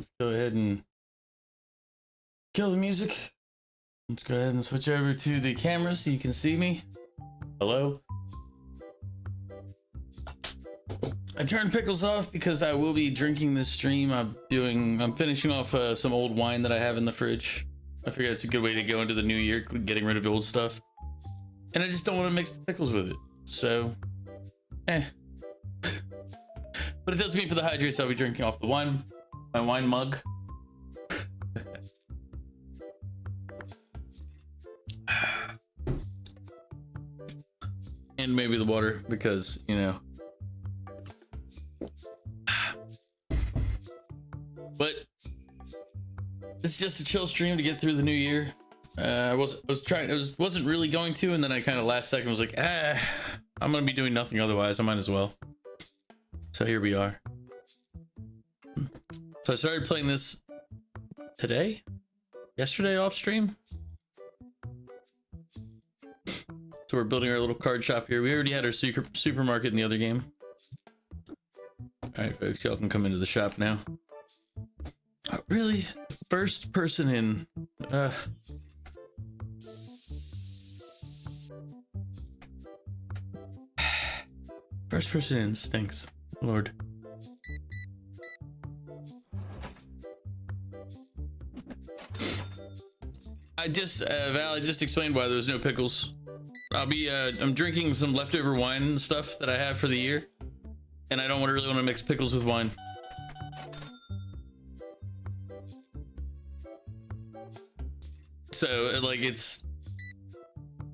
Let's go ahead and kill the music. Let's go ahead and switch over to the camera so you can see me. Hello. I turned pickles off because I will be drinking this stream. I'm finishing off some old wine that I have in the fridge. I figured it's a good way to go into the new year, getting rid of old stuff. And I just don't want to mix the pickles with it. So, But it does mean for the hydrates, I'll be drinking off the wine, my wine mug. And maybe the water, because, you know. But it's just a chill stream to get through the new year. I wasn't really going to, and then I kind of last second was like, I'm gonna be doing nothing otherwise. I might as well. So here we are. So I started playing this yesterday off stream. So we're building our little card shop here. We already had our supermarket in the other game. All right, folks, y'all can come into the shop now. Oh, really? First person in. First person in stinks. Lord. Val, I just explained why there's no pickles. I'm drinking some leftover wine and stuff that I have for the year. And I don't really want to mix pickles with wine. So, like,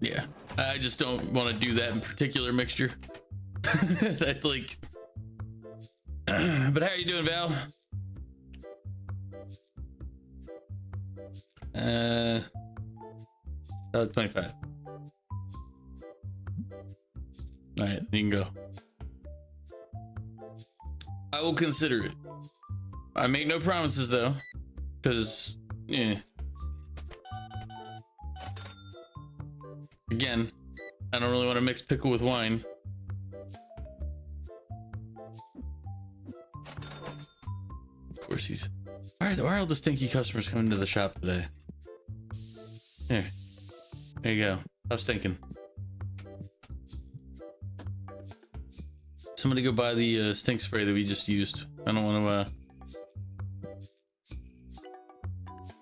yeah, I just don't want to do that in particular mixture. That's like, but how are you doing, Val? 25. All right, you can go. I will consider it. I make no promises though, because yeah. Again, I don't really want to mix pickle with wine. Of course he's. Why are all the stinky customers coming to the shop today? Here. There you go. Stop stinking. Somebody go buy the stink spray that we just used. I don't want to.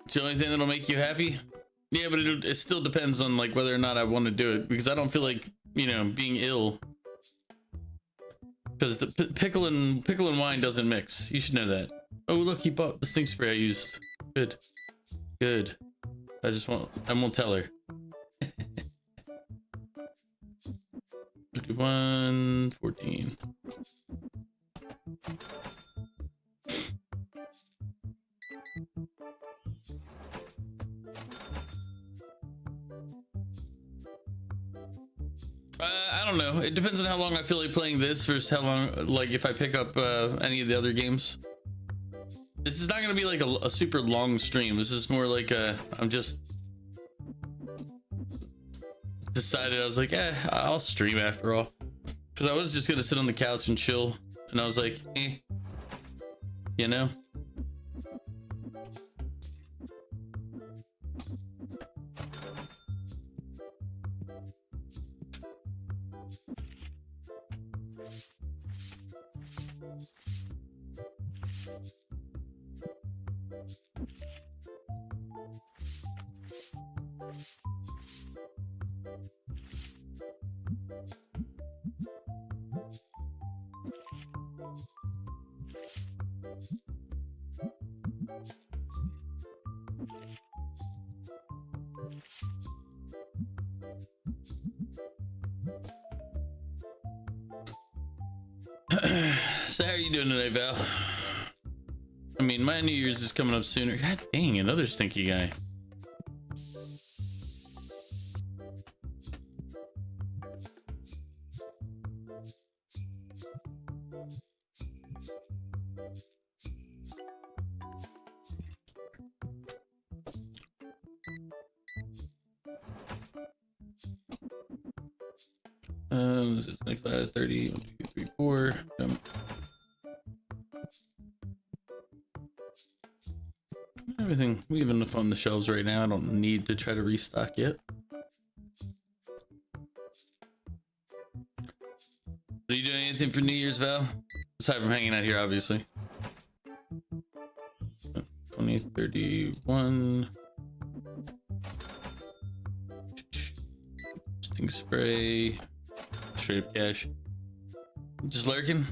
It's the only thing that'll make you happy. Yeah, but it still depends on like whether or not I want to do it, because I don't feel like, you know, being ill. Because the pickle and wine doesn't mix. You should know that. Oh look, he bought the stink spray I used. Good, good. I won't tell her. 51, 14. I don't know. It depends on how long I feel like playing this versus how long, like if I pick up any of the other games. This is not going to be like a super long stream. This is more like I'm just decided, I was like, I'll stream after all. Because I was just going to sit on the couch and chill. And I was like, you know? So how are you doing today, Val? I mean, my New Year's is coming up sooner. God dang, another stinky guy. This is 25, 30, 1, 2, 3, 4. Everything, we have enough on the shelves right now. I don't need to try to restock yet. Are you doing anything for New Year's, Val? Aside from hanging out here, obviously. 2031. Sting spray. Straight up cash. Just lurking.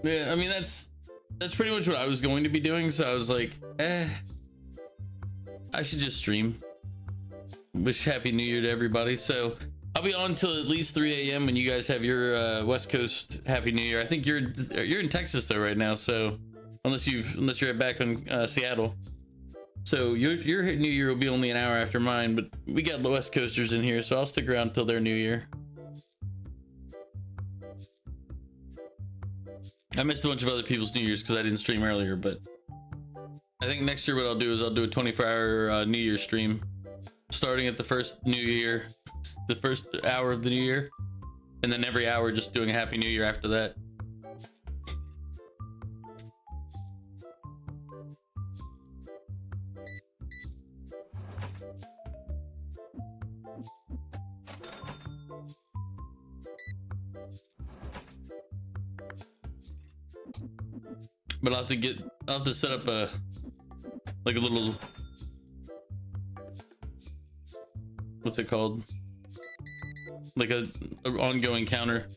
Yeah, I mean that's pretty much what I was going to be doing, so I was like, I should just stream. Wish Happy New Year to everybody. So I'll be on till at least 3 a.m. when you guys have your West Coast Happy New Year. I think you're in Texas though right now, so unless you're back on Seattle. So your New Year will be only an hour after mine, but we got the West Coasters in here, so I'll stick around till their New Year. I missed a bunch of other people's New Year's because I didn't stream earlier, but I think next year what I'll do is I'll do a 24-hour New Year stream, starting at the first New Year, the first hour of the New Year, and then every hour just doing a Happy New Year after that. But I'll have to set up a little, what's it called? Like a ongoing counter.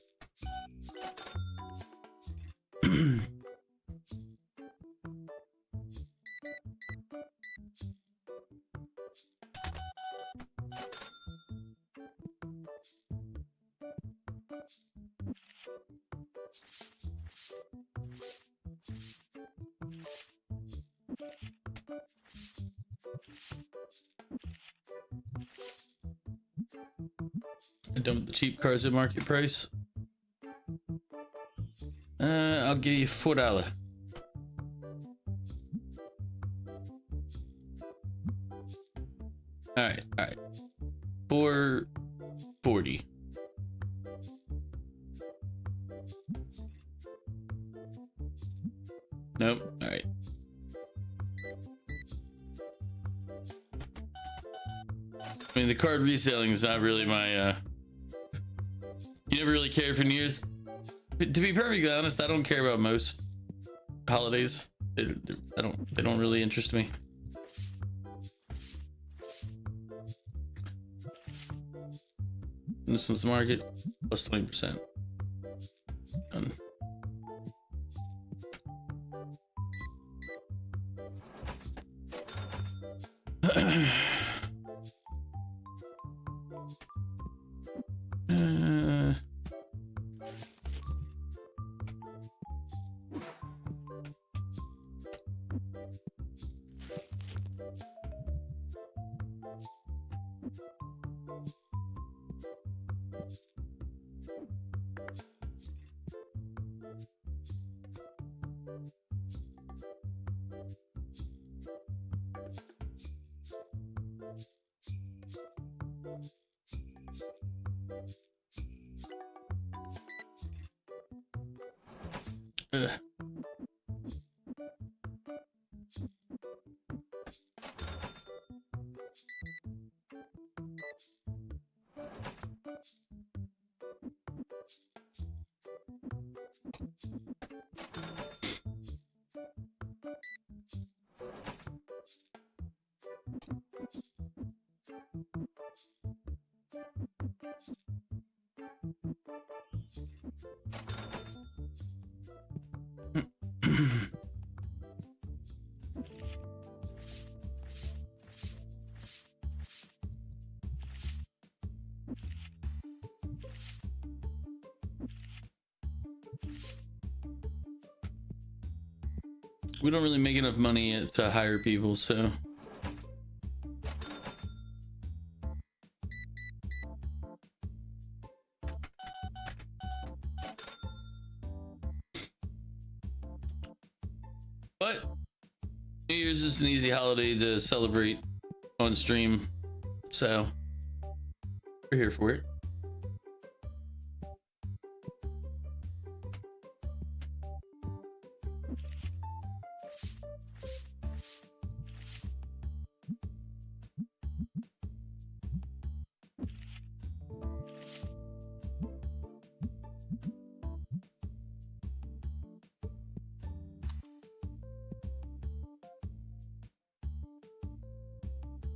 I dump the cheap cars at market price. I'll give you $4. All right. $4.40. Nope. All right. I mean, the card reselling is not really my. You never really cared for New Year's. But to be perfectly honest, I don't care about most holidays. They don't really interest me. Nuisance market plus 20%. Done. We don't really make enough money to hire people, so. But New Year's is an easy holiday to celebrate on stream, so we're here for it.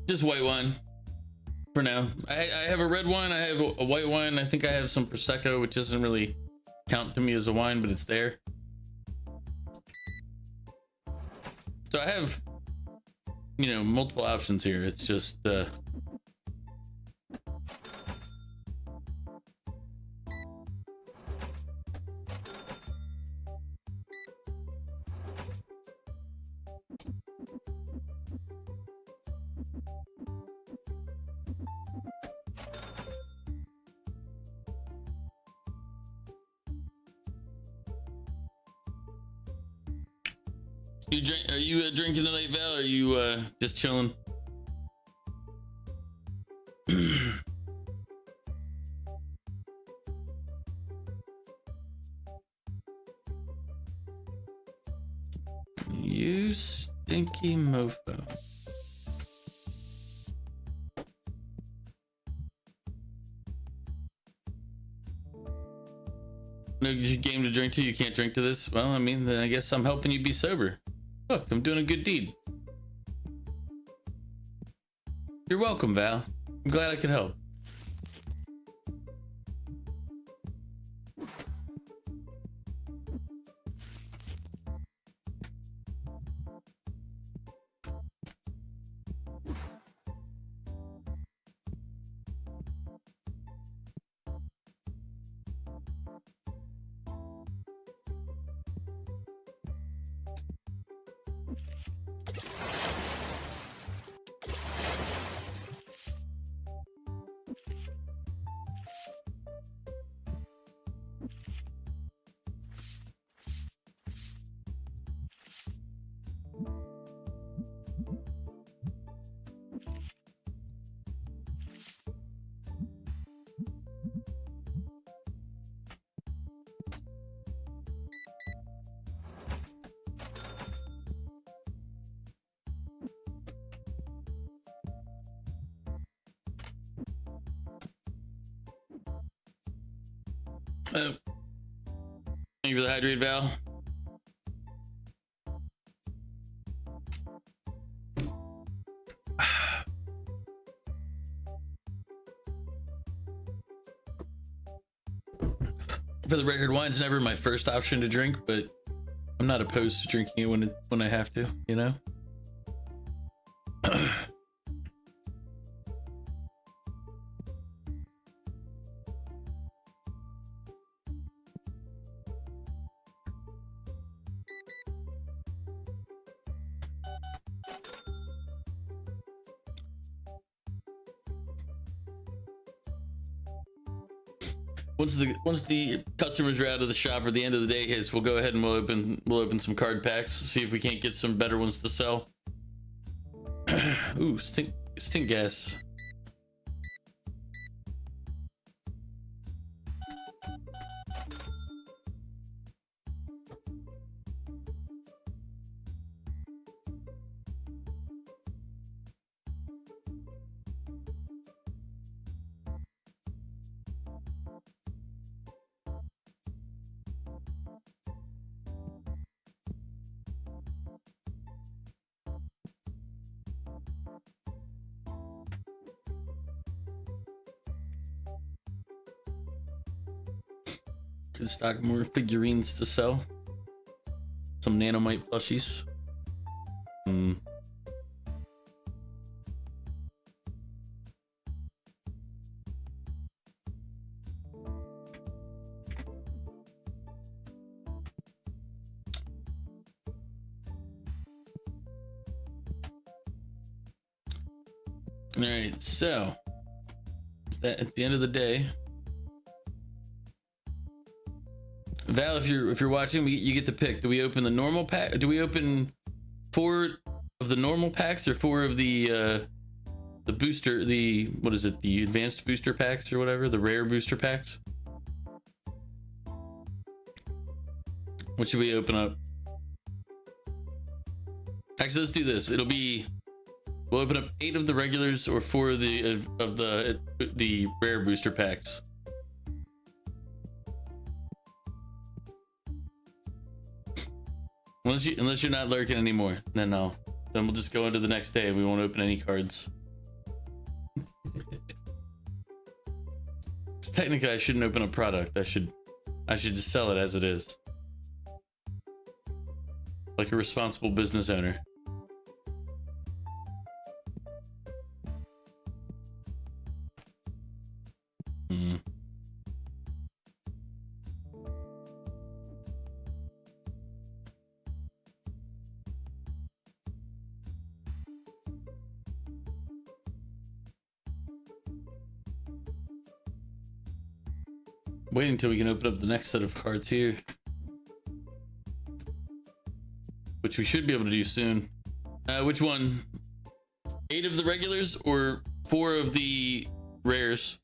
Just white wine for now. I have a red wine, I have a white wine, I think I have some Prosecco, which doesn't really count to me as a wine, but it's there. So I have, you know, multiple options here. It's just are you drinking tonight, Val? Or are you just chilling? You stinky mofo. No game to drink to, you can't drink to this? Well, I mean, then I guess I'm helping you be sober. Look, I'm doing a good deed. You're welcome, Val. I'm glad I could help. Thank you for the hydrate, Val. For the record, wine's never my first option to drink, but I'm not opposed to drinking it when I have to, you know? Once the customers are out of the shop or the end of the day hits, we'll go ahead and we'll open some card packs, see if we can't get some better ones to sell. Ooh, stink gas. Could stock more figurines to sell. Some nanomite plushies. All right, so at the end of the day, Val, if you're watching, you get to pick. Do we open the normal pack? Do we open 4 of the normal packs or 4 of the booster, what is it, the advanced booster packs or whatever, the rare booster packs? What should we open up? Actually, let's do this. We'll open up 8 of the regulars or 4 of the rare booster packs. Unless you're not lurking anymore, then we'll just go into the next day and we won't open any cards. technically I shouldn't open a product. I should just sell it as it is. Like a responsible business owner. Waiting until we can open up the next set of cards here. Which we should be able to do soon. Which one? 8 of the regulars or 4 of the rares?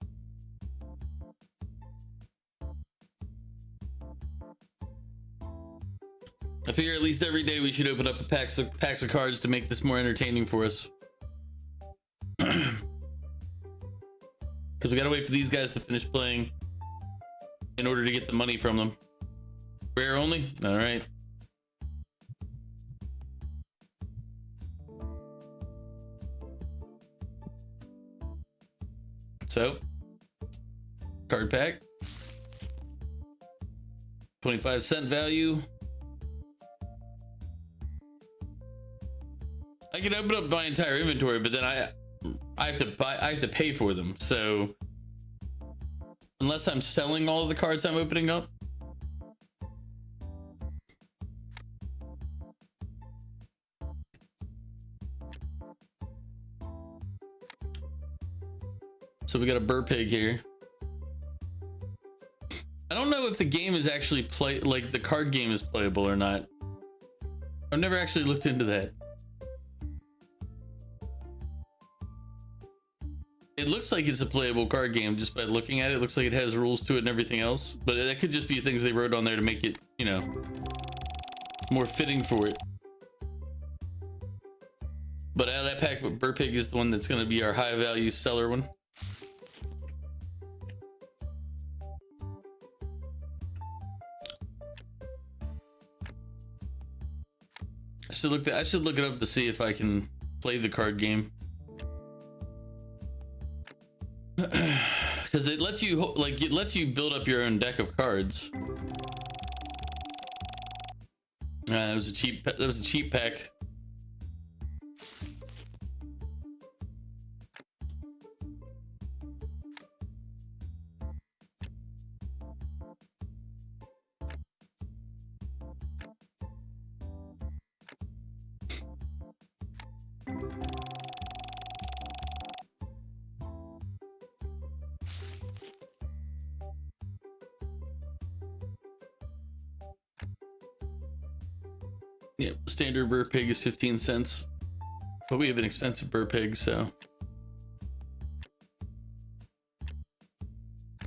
I figure at least every day we should open up a packs of cards to make this more entertaining for us. Because we gotta wait for these guys to finish playing in order to get the money from them. Rare only? All right. So, card pack. 25-cent value. I can open up my entire inventory, but then I have to pay for them. So unless I'm selling all of the cards I'm opening up. So we got a burr pig here. I don't know if the game is actually like the card game is playable or not. I've never actually looked into that. It looks like it's a playable card game just by looking at it. It looks like it has rules to it and everything else, but that could just be things they wrote on there to make it, you know, more fitting for it. But out of that pack, Burr Pig is the one that's going to be our high value seller one. I should look it up to see if I can play the card game. Because it lets you build up your own deck of cards. That was a cheap pack. Yeah, standard Burr Pig is 15 cents. But we have an expensive Burr Pig, so.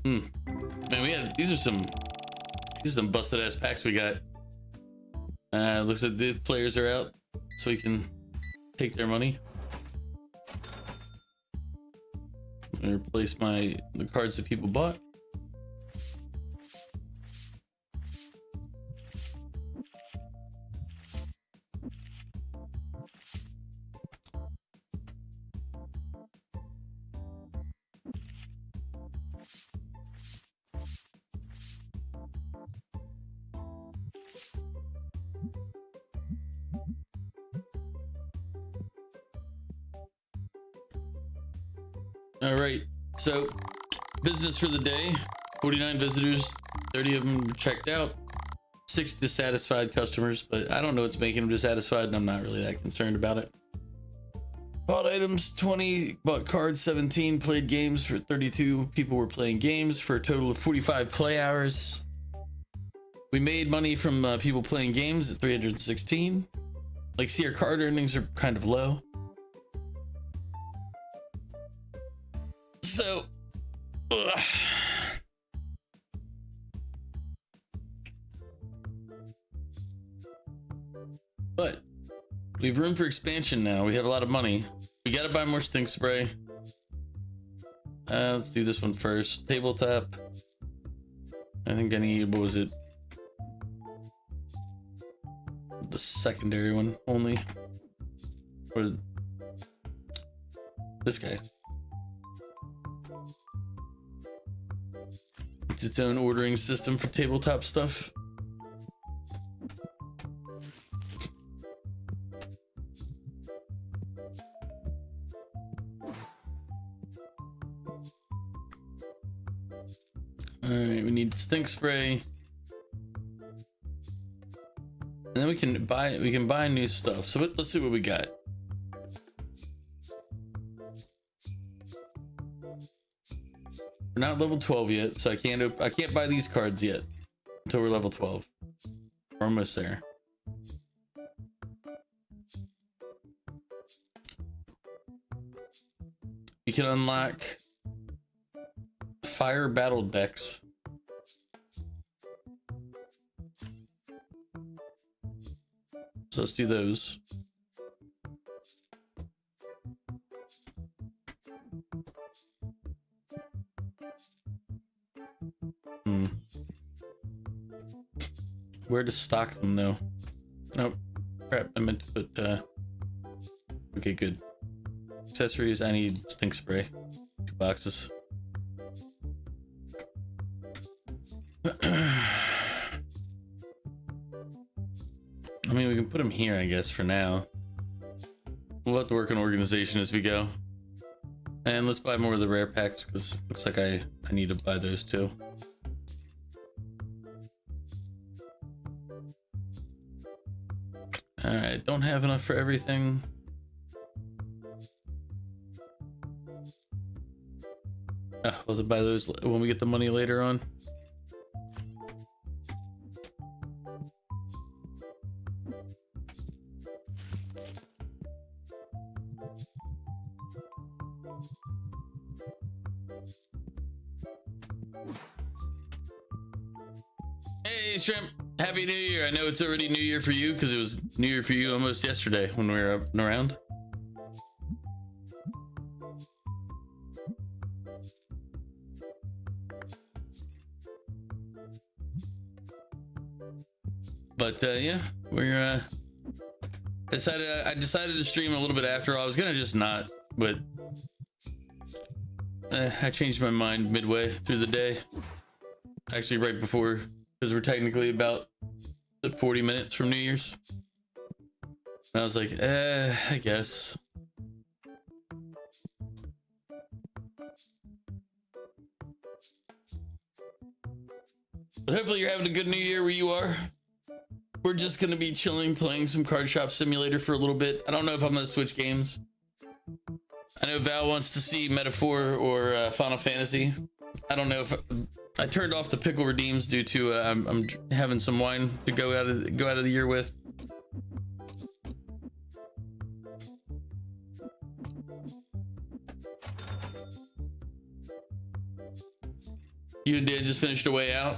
Man, these are some busted ass packs we got. Looks like the players are out, so we can take their money. And replace the cards that people bought. All right, so business for the day, 49 visitors, 30 of them checked out, 6 dissatisfied customers, but I don't know what's making them dissatisfied and I'm not really that concerned about it. Bought items 20, bought cards 17, played games for 32. People were playing games for a total of 45 play hours. We made money from people playing games at 316. Like, see, our card earnings are kind of low. So, but we have room for expansion now. We have a lot of money. We gotta buy more stink spray. Let's do this one first. Tabletop. I think I need, what was it? The secondary one only. Or this guy. needs its own ordering system for tabletop stuff. All right, we need stink spray. And then we can buy new stuff. So let's see what we got. We're not level 12 yet, so I can't buy these cards yet until we're level 12. We're almost there. You can unlock fire battle decks. So let's do those. Where to stock them though? Nope. Crap, I meant to put okay, good. Accessories, I need stink spray. 2 boxes. I mean, we can put them here, I guess, for now. We'll have to work on organization as we go. And let's buy more of the rare packs, because looks like I need to buy those too. Alright, don't have enough for everything. We'll have to buy those when we get the money later on. Hey Shrimp, Happy New Year. I know it's already New Year for you because it was New Year for you almost yesterday when we were up and around. But yeah, we're I decided to stream a little bit after all. I was gonna just not, but I changed my mind midway through the day. Actually, right before, because we're technically about 40 minutes from New Year's. And I was like, I guess. But hopefully you're having a good New Year where you are. We're just gonna be chilling, playing some Card Shop Simulator for a little bit. I don't know if I'm gonna switch games. I know Val wants to see Metaphor or Final Fantasy. I don't know if I turned off the pickle redeems due to I'm having some wine to go out of the year with. You and Dan just finished A Way Out.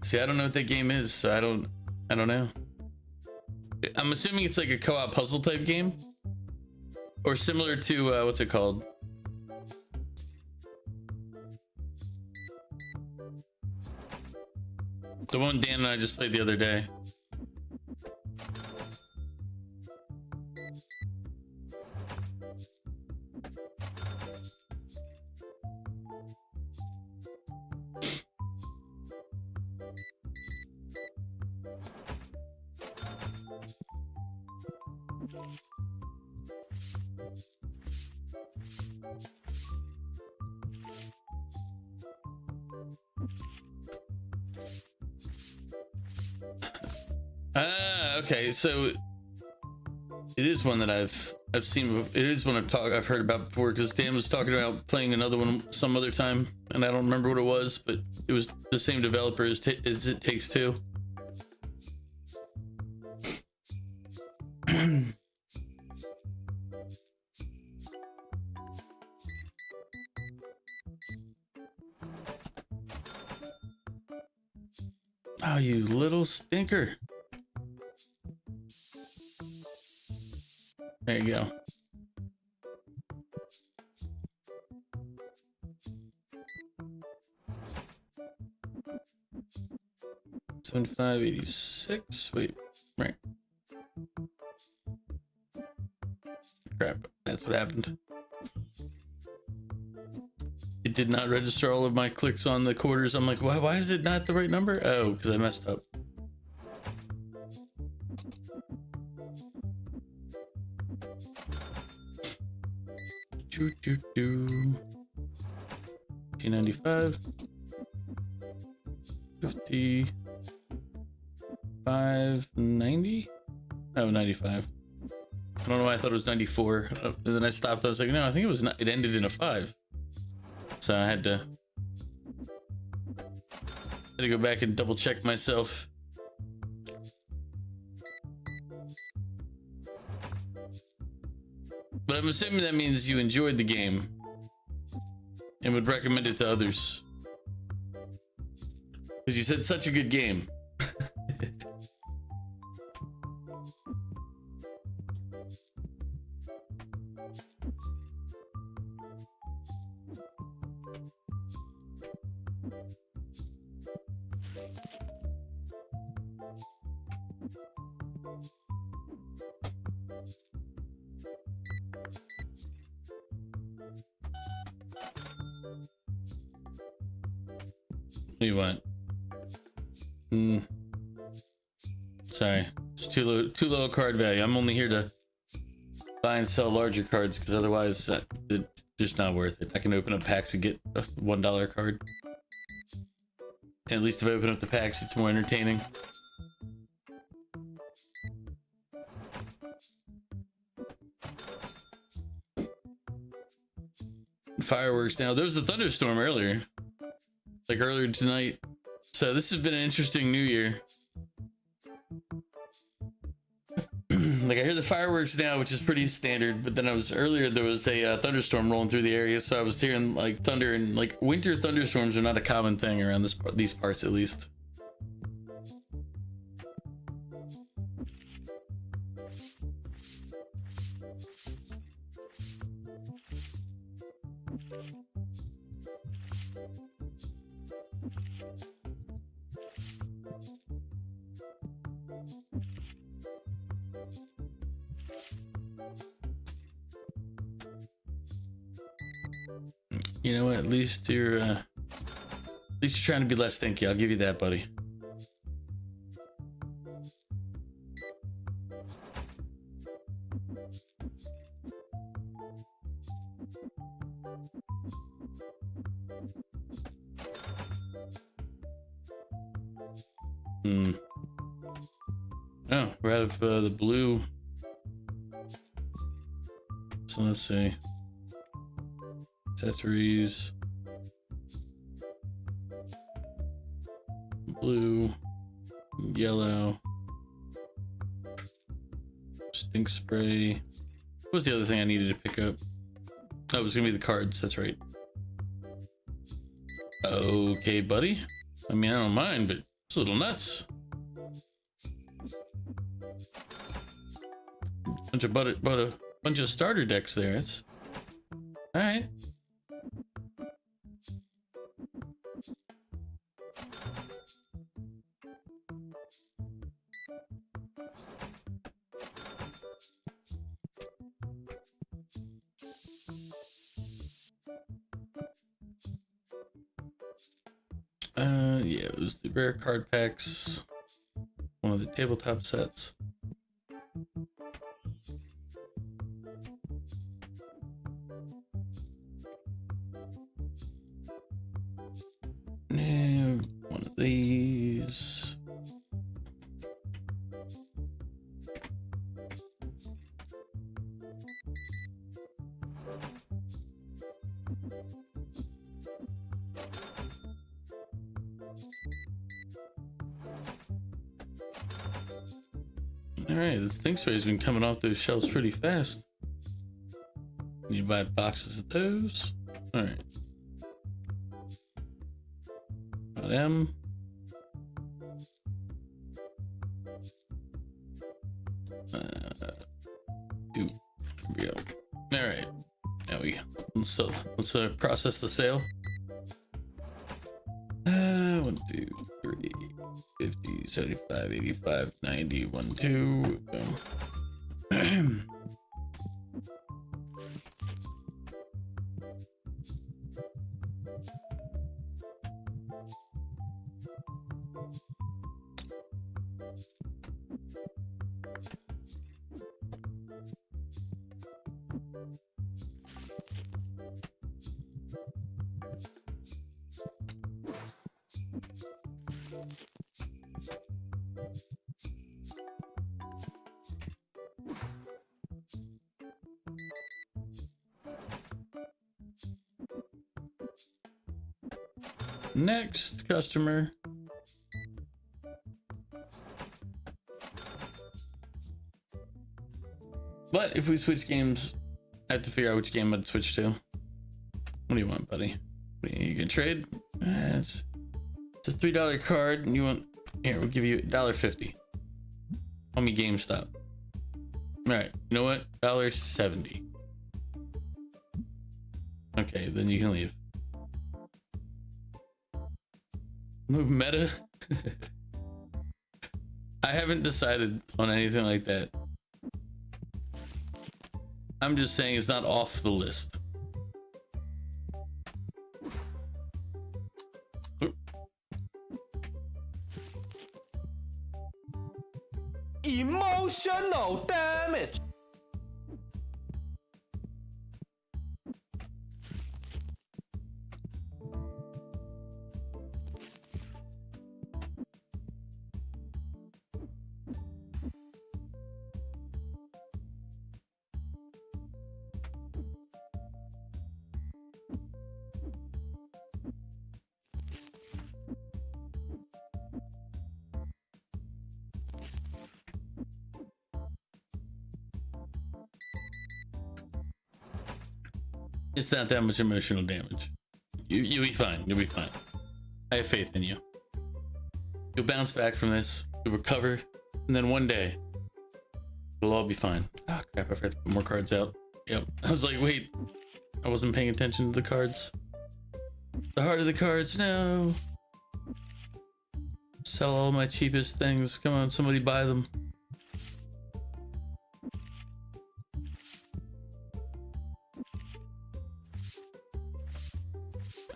See, I don't know what that game is, so I don't know. I'm assuming it's like a co-op puzzle type game, or similar to what's it called? The one Dan and I just played the other day. Okay, so it is one that I've seen. It is one I've heard about before, because Dan was talking about playing another one some other time, and I don't remember what it was, but it was the same developer as It Takes Two. Oh, you little stinker. There you go. $75.86. Wait, right. Crap, that's what happened. did not register all of my clicks on the quarters. I'm like, why is it not the right number? Oh, because I messed up. Do do do. 295. 50. 590. Oh, 95. I don't know why I thought it was 94. And then I stopped. I was like, no, I think it was not. It ended in a 5. So I had to go back and double check myself. But I'm assuming that means you enjoyed the game and would recommend it to others. Because you said such a good game. What do you want? Sorry, it's too low card value. I'm only here to buy and sell larger cards because otherwise it's just not worth it. I can open up packs and get a $1 card. And at least if I open up the packs, it's more entertaining. Fireworks now. There was a thunderstorm earlier. Like earlier tonight. So this has been an interesting new year. Like I hear the fireworks now, which is pretty standard, but then earlier there was a thunderstorm rolling through the area, so I was hearing like thunder, and like winter thunderstorms are not a common thing around these parts at least. You know what? At least you're trying to be less stinky. I'll give you that, buddy. Oh, we're out of the blue. So let's see. Accessories. Blue. Yellow. Stink spray. What was the other thing I needed to pick up? Oh, it was gonna be the cards. That's right. Okay, buddy. I mean, I don't mind, but it's a little nuts. Bunch of starter decks there. It's all right. Yeah, it was the rare card packs. One of the tabletop sets. And one of these. All right, this thing spray's been coming off those shelves pretty fast. You buy boxes of those. All right. Got them. Here we go. All right. Now let's process the sale. 1, 2, 3, 50, 75, 85, 90, 1, 2. Next customer. But if we switch games, I have to figure out which game I'd switch to. What do you want, buddy? You can trade? It's a $3 card, and you want... Here, we'll give you $1.50. Call me GameStop. Alright, you know what? $1.70. Okay, then you can leave. Move meta? I haven't decided on anything like that. I'm just saying it's not off the list. Emotional damage. It's not that much emotional damage. You'll be fine. You'll be fine. I have faith in you. You'll bounce back from this. You'll recover. And then one day, it'll all be fine. Ah, crap. I forgot to put more cards out. Yep. I was like, wait. I wasn't paying attention to the cards. The heart of the cards. No. Sell all my cheapest things. Come on, somebody buy them.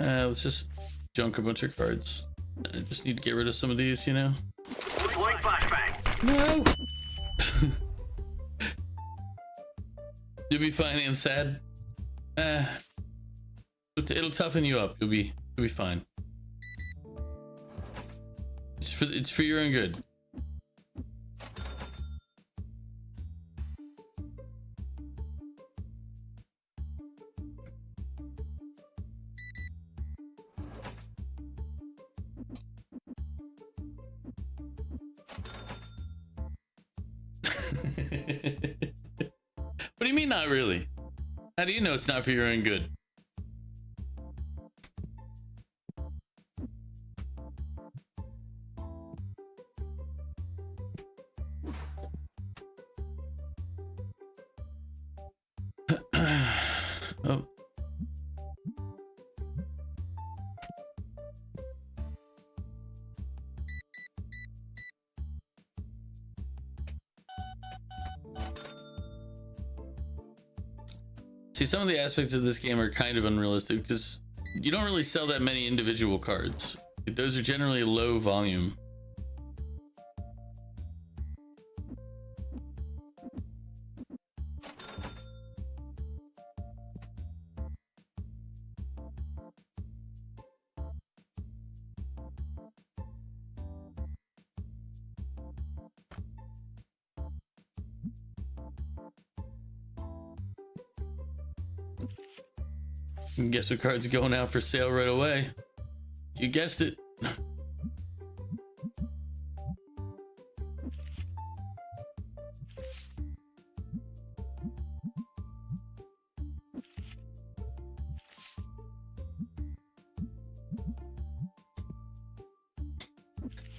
Let's just junk a bunch of cards. I just need to get rid of some of these, you know? No! You'll be fine and sad. It'll toughen you up. You'll be fine. It's for your own good. What do you mean not really? How do you know it's not for your own good? Oh. See, some of the aspects of this game are kind of unrealistic because you don't really sell that many individual cards. Those are generally low volume. And guess what card's going out for sale right away? You guessed it.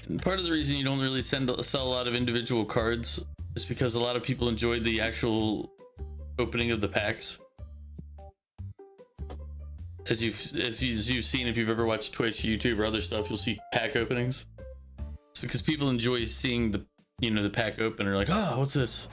And part of the reason you don't really sell a lot of individual cards is because a lot of people enjoyed the actual opening of the packs. As you've seen, if you've ever watched Twitch, YouTube, or other stuff, you'll see pack openings. It's because people enjoy seeing the, you know, the pack open. Or like, oh, what's this?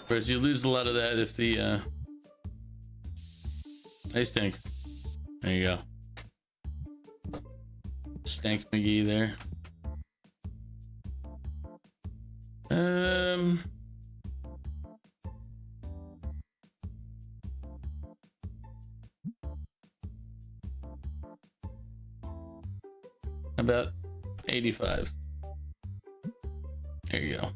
Whereas you lose a lot of that if the Nice tank. There you go. Stank McGee there. About 85. There you go.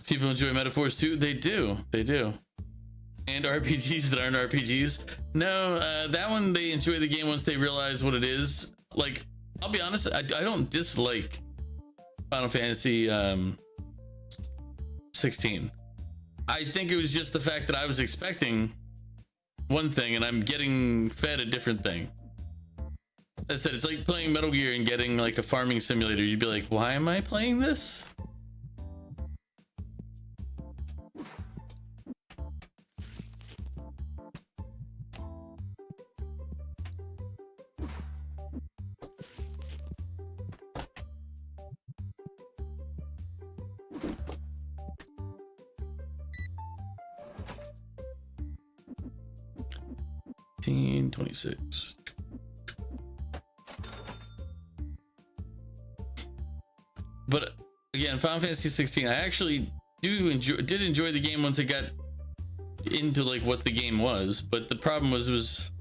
People enjoy metaphors too. They do. They do. And RPGs that aren't RPGs. No, that one they enjoy the game once they realize what it is. Like, I'll be honest, I don't dislike Final Fantasy 16. I think it was just the fact that I was expecting one thing and I'm getting fed a different thing. As I said, it's like playing Metal Gear and getting like a farming simulator. You'd be like, why am I playing this? $18, $26. But again, Final Fantasy 16, I actually did enjoy the game once it got into like what the game was. But the problem was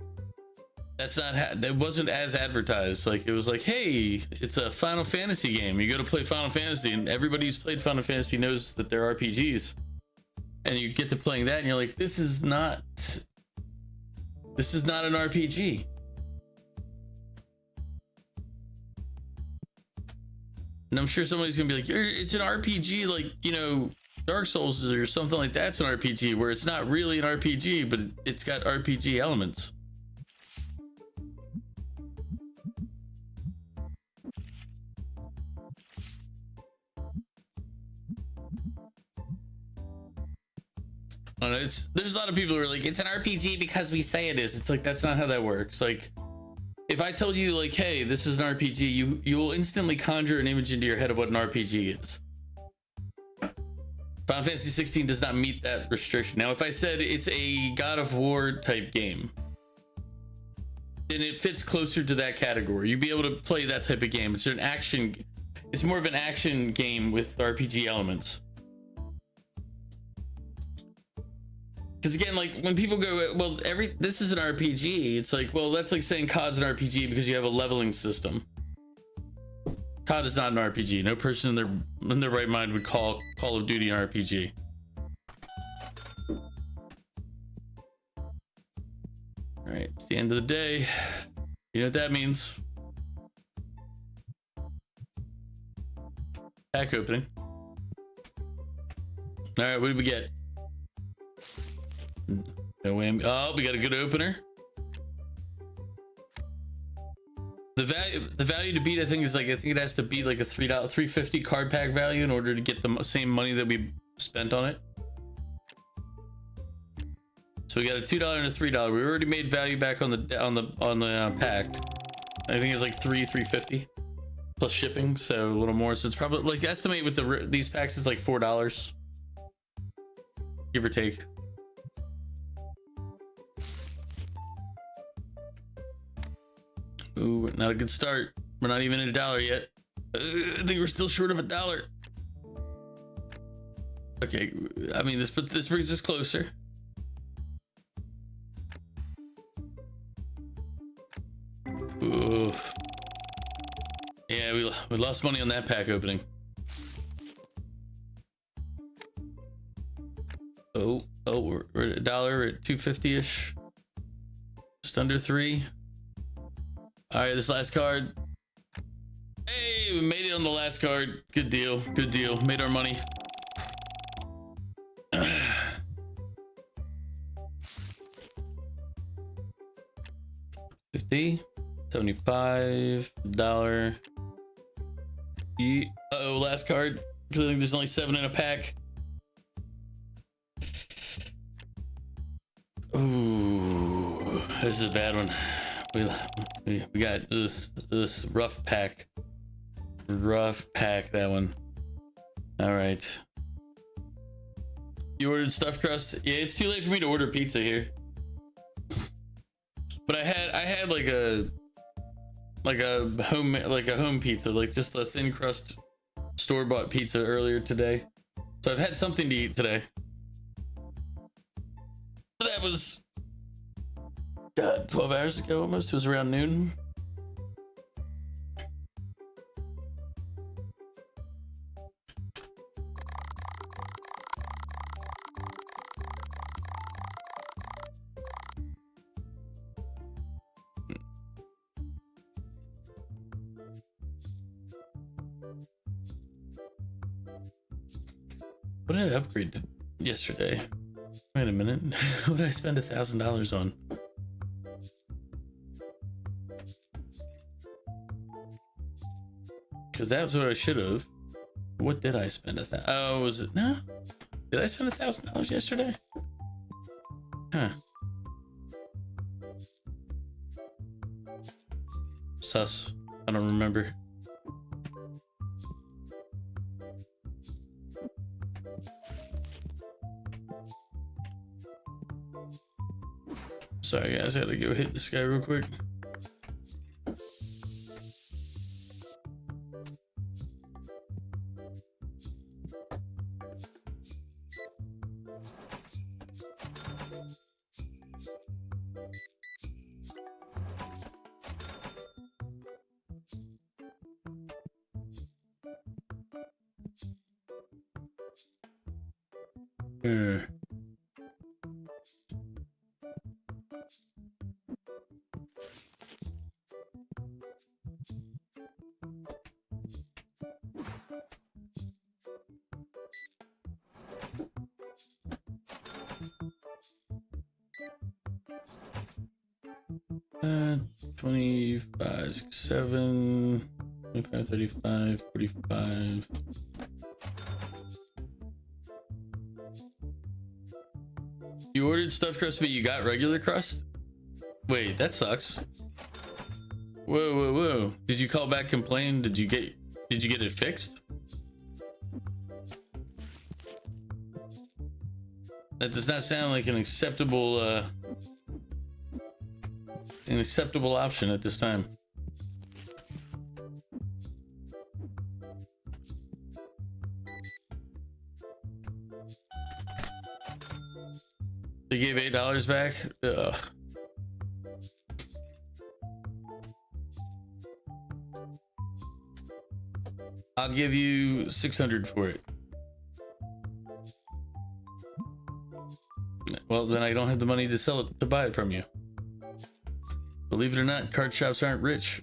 it wasn't as advertised. Like it was like, hey, it's a Final Fantasy game. You go to play Final Fantasy, and everybody who's played Final Fantasy knows that they're RPGs. And you get to playing that, and you're like, this is not an RPG. And I'm sure somebody's gonna be like, it's an RPG, like, you know, Dark Souls or something like that's an RPG, where it's not really an RPG, but it's got RPG elements. I don't know, there's a lot of people who are like, it's an RPG because we say it is. It's like, that's not how that works. Like, if I told you like, hey, this is an RPG, you will instantly conjure an image into your head of what an RPG is. Final Fantasy 16 does not meet that restriction. Now, if I said it's a God of War type game, then it fits closer to that category. You'd be able to play that type of game. It's more of an action game with RPG elements. Because again, like when people go, well, this is an RPG, it's like, well, that's like saying COD's an RPG because you have a leveling system. COD is not an RPG. No person in their right mind would call Call of Duty an RPG. All right, it's the end of the day. You know what that means? Pack opening. All right, what did we get? No whammy. Oh, we got a good opener. The value to beat, I think it has to be like a $3.50 card pack value in order to get the same money that we spent on it. So we got a $2 and a $3. We already made value back on the pack. I think it's like $3.50 plus shipping, so a little more. So it's probably like estimate with these packs is like $4, give or take. Ooh, not a good start. We're not even at $1 yet. I think we're still short of $1. Okay, I mean, this brings us closer. Ooh. Yeah, we lost money on that pack opening. Oh, we're at $1. We're at 250-ish. Just under 3. All right, this last card. Hey, we made it on the last card. Good deal. Good deal. Made our money. $50, $75. Uh-oh, last card. Because I think there's only 7 in a pack. Ooh, this is a bad one. We got this rough pack. Rough pack, that one. All right. You ordered stuffed crust? Yeah, it's too late for me to order pizza here. But I had like a home pizza, like just a thin crust store-bought pizza earlier today. So I've had something to eat today. But that was 12 hours ago almost. It was around noon. What did I upgrade yesterday? Wait a minute. What did I spend $1,000 on? Because that's what I should have. What did I spend oh, was it? No? Did I spend $1,000 yesterday? Huh. Sus. I don't remember. Sorry guys, I gotta go hit this guy real quick. Uh, 25, 7, 25, 35, 45. You ordered stuffed crust, but you got regular crust? Wait, that sucks. Whoa, whoa, whoa. Did you call back, complain? Did you get it fixed? That does not sound like an acceptable option at this time. They gave $8 back. Ugh. I'll give you 600 for it. Well, then I don't have the money to sell it, to buy it from you. Believe it or not, card shops aren't rich.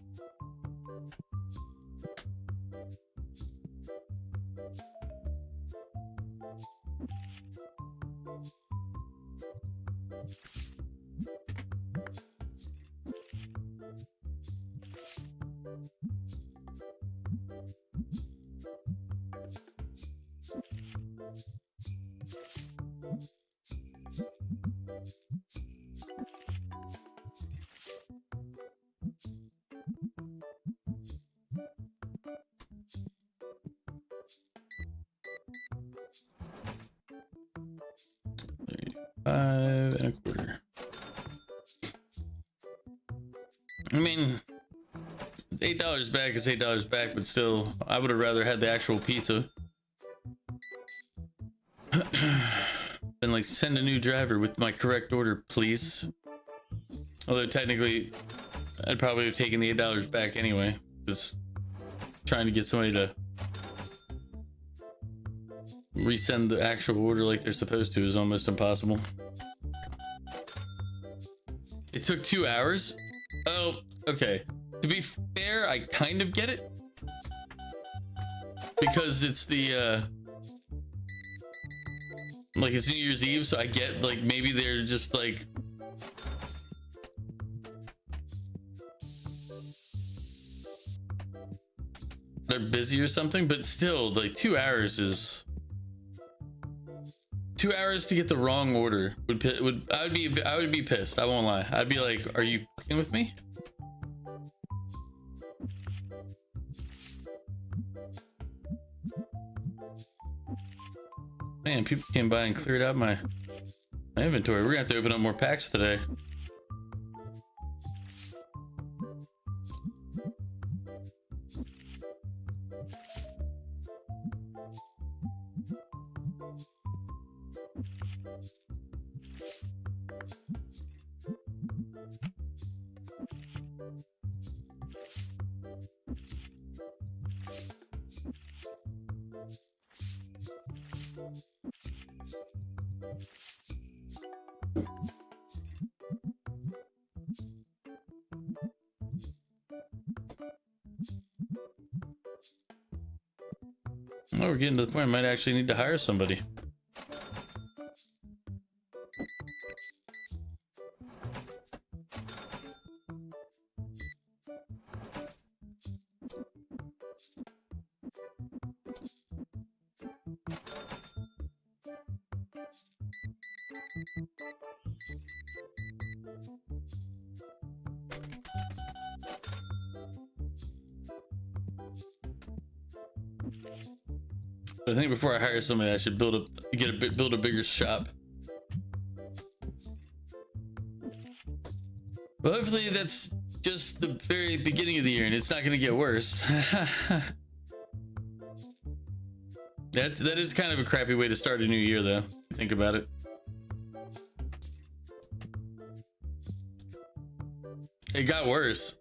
$5.25. I mean, $8 back is $8 back, but still, I would have rather had the actual pizza. Than like send a new driver with my correct order, please. Although technically, I'd probably have taken the $8 back anyway. Just trying to get somebody to resend the actual order like they're supposed to is almost impossible. It took 2 hours? Oh, okay. To be fair, I kind of get it. Because it's the, like it's New Year's Eve, so I get like maybe they're just like they're busy or something, but still like 2 hours is 2 hours to get the wrong order I would be pissed. I won't lie. I'd be like, are you fucking with me? Man, people came by and cleared out my inventory. We're gonna have to open up more packs today. Oh, we're getting to the point I might actually need to hire somebody. But I think before I hire somebody, I should build a bigger shop. But hopefully that's just the very beginning of the year, and it's not going to get worse. That is kind of a crappy way to start a new year, though. Think about it. It got worse.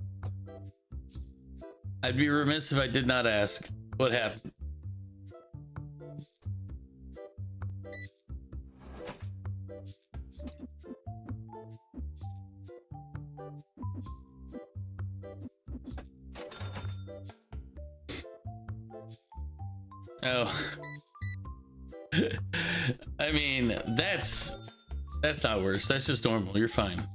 I'd be remiss if I did not ask what happened. Oh. I mean, that's not worse. That's just normal. You're fine.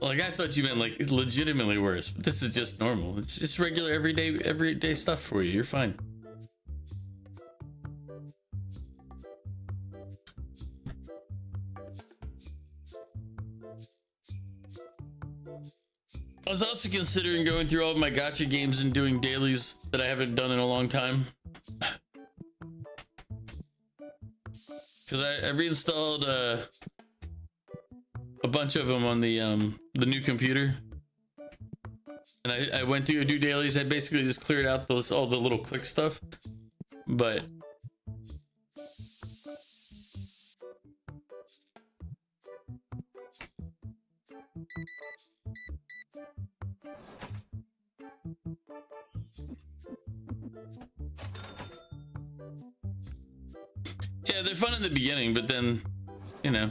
Like, I thought you meant like legitimately worse, but this is just normal. It's just regular everyday stuff for you. You're fine. I was also considering going through all of my gacha games and doing dailies that I haven't done in a long time. Because I reinstalled a bunch of them on the new computer, and I went through do dailies. I basically just cleared out all the little click stuff, but yeah, they're fun in the beginning, but then, you know.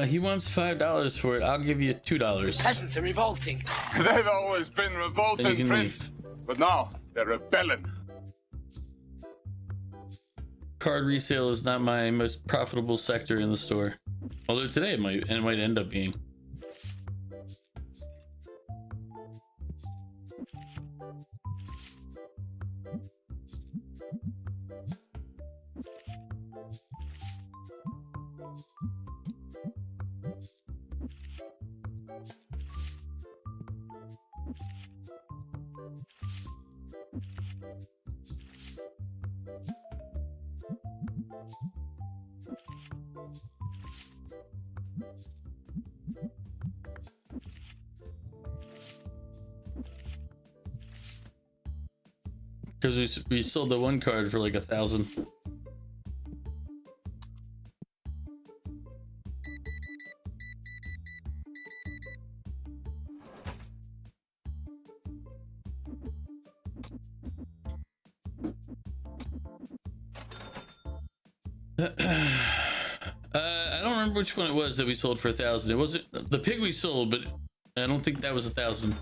He wants $5 for it. I'll give you $2. Peasants are revolting. They've always been revolting, Prince. But now they're rebelling. Card resale is not my most profitable sector in the store. Although today it might end up being. Because we sold the one card for like 1,000. I don't remember which one it was that we sold for 1,000. It wasn't the pig we sold, but I don't think that was 1,000.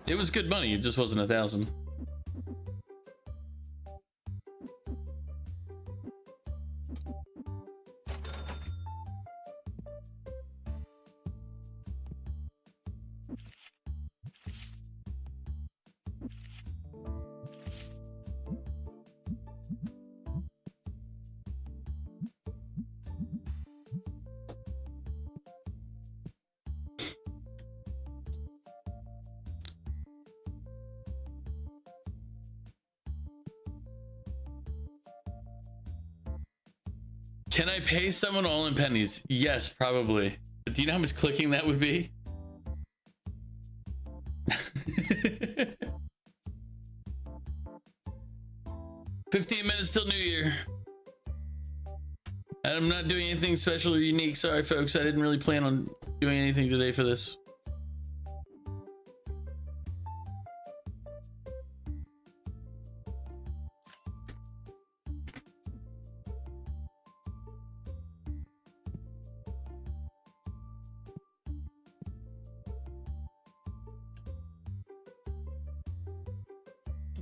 It was good money, it just wasn't 1,000. Can I pay someone all in pennies? Yes, probably. But do you know how much clicking that would be? 15 minutes till New Year. And I'm not doing anything special or unique. Sorry, folks. I didn't really plan on doing anything today for this.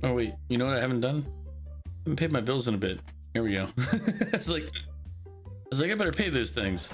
Oh wait, you know what I haven't done? I haven't paid my bills in a bit. Here we go. I was like, I better pay those things.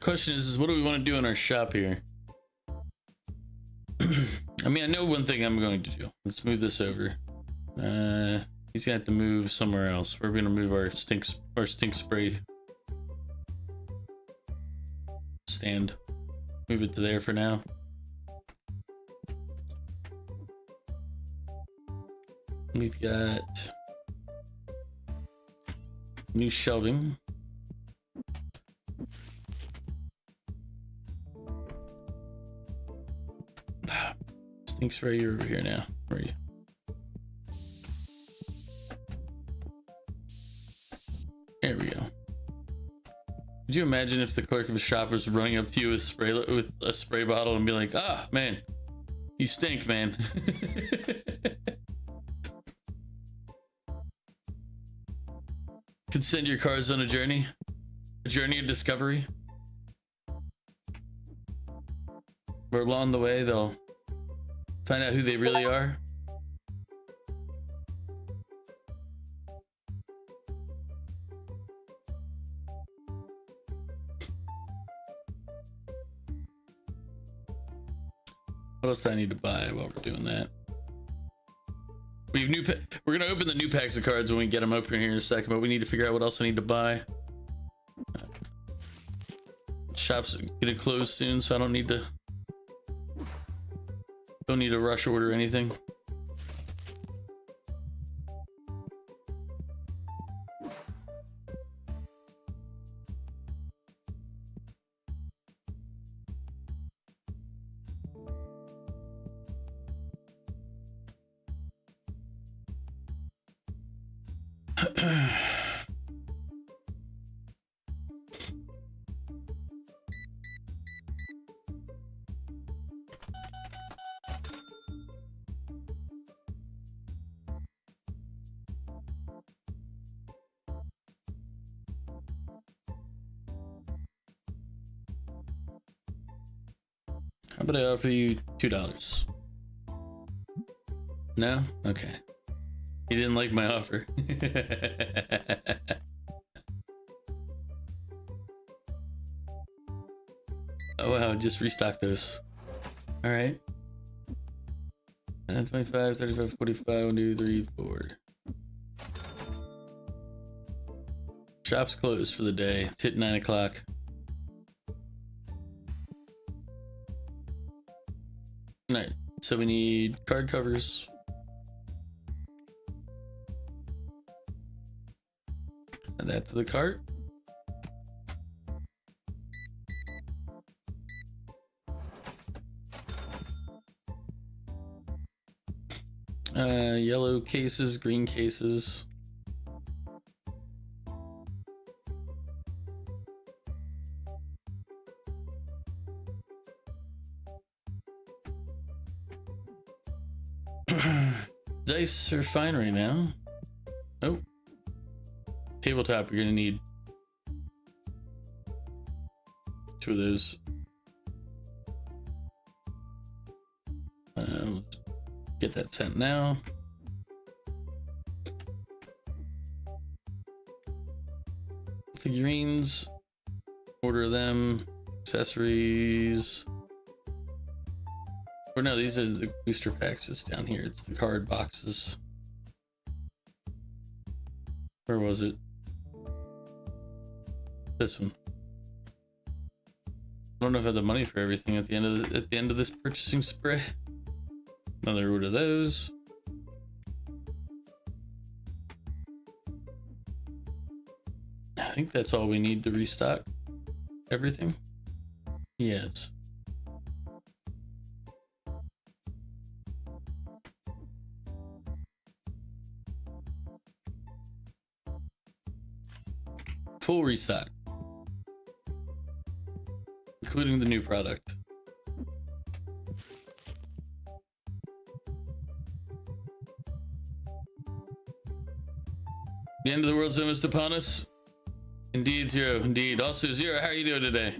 Question is what do we want to do in our shop here? I mean, I know one thing I'm going to do. Let's move this over. He's gonna have to move somewhere else. We're gonna move our stink spray stand. Move it to there for now. We've got new shelving. Stink spray, you're over here now. Where are you? There we go. Could you imagine if the clerk of a shop was running up to you with a spray bottle and be like, "Ah, man, you stink, man." Could send your cars on a journey of discovery, where along the way they'll find out who they really are. What else do I need to buy while we're doing that? We have we're gonna open the new packs of cards when we get them open here in a second, but we need to figure out what else I need to buy. Shop's gonna close soon, so I don't need to rush order anything. How about I offer you $2? No? Okay. He didn't like my offer. Oh wow, just restock those. All right. 25, 35, 45, 1, 2, 3, 4. Shop's closed for the day. It's hit 9 o'clock. All right, so we need card covers. Add that to the cart. Yellow cases, green cases. Dice are fine right now. Oh. Tabletop, you're gonna need 2 of those. Let's get that sent now. Figurines. Order them. Accessories. Or no, these are the booster packs. It's down here. It's the card boxes. Where was it? This one. I don't know if I have the money for everything at the end of this purchasing spree. Another order of those. I think that's all we need to restock everything. Yes. Full restock, including the new product. The end of the world's almost upon us. Indeed, Zero. Indeed. Also, Zero, how are you doing today?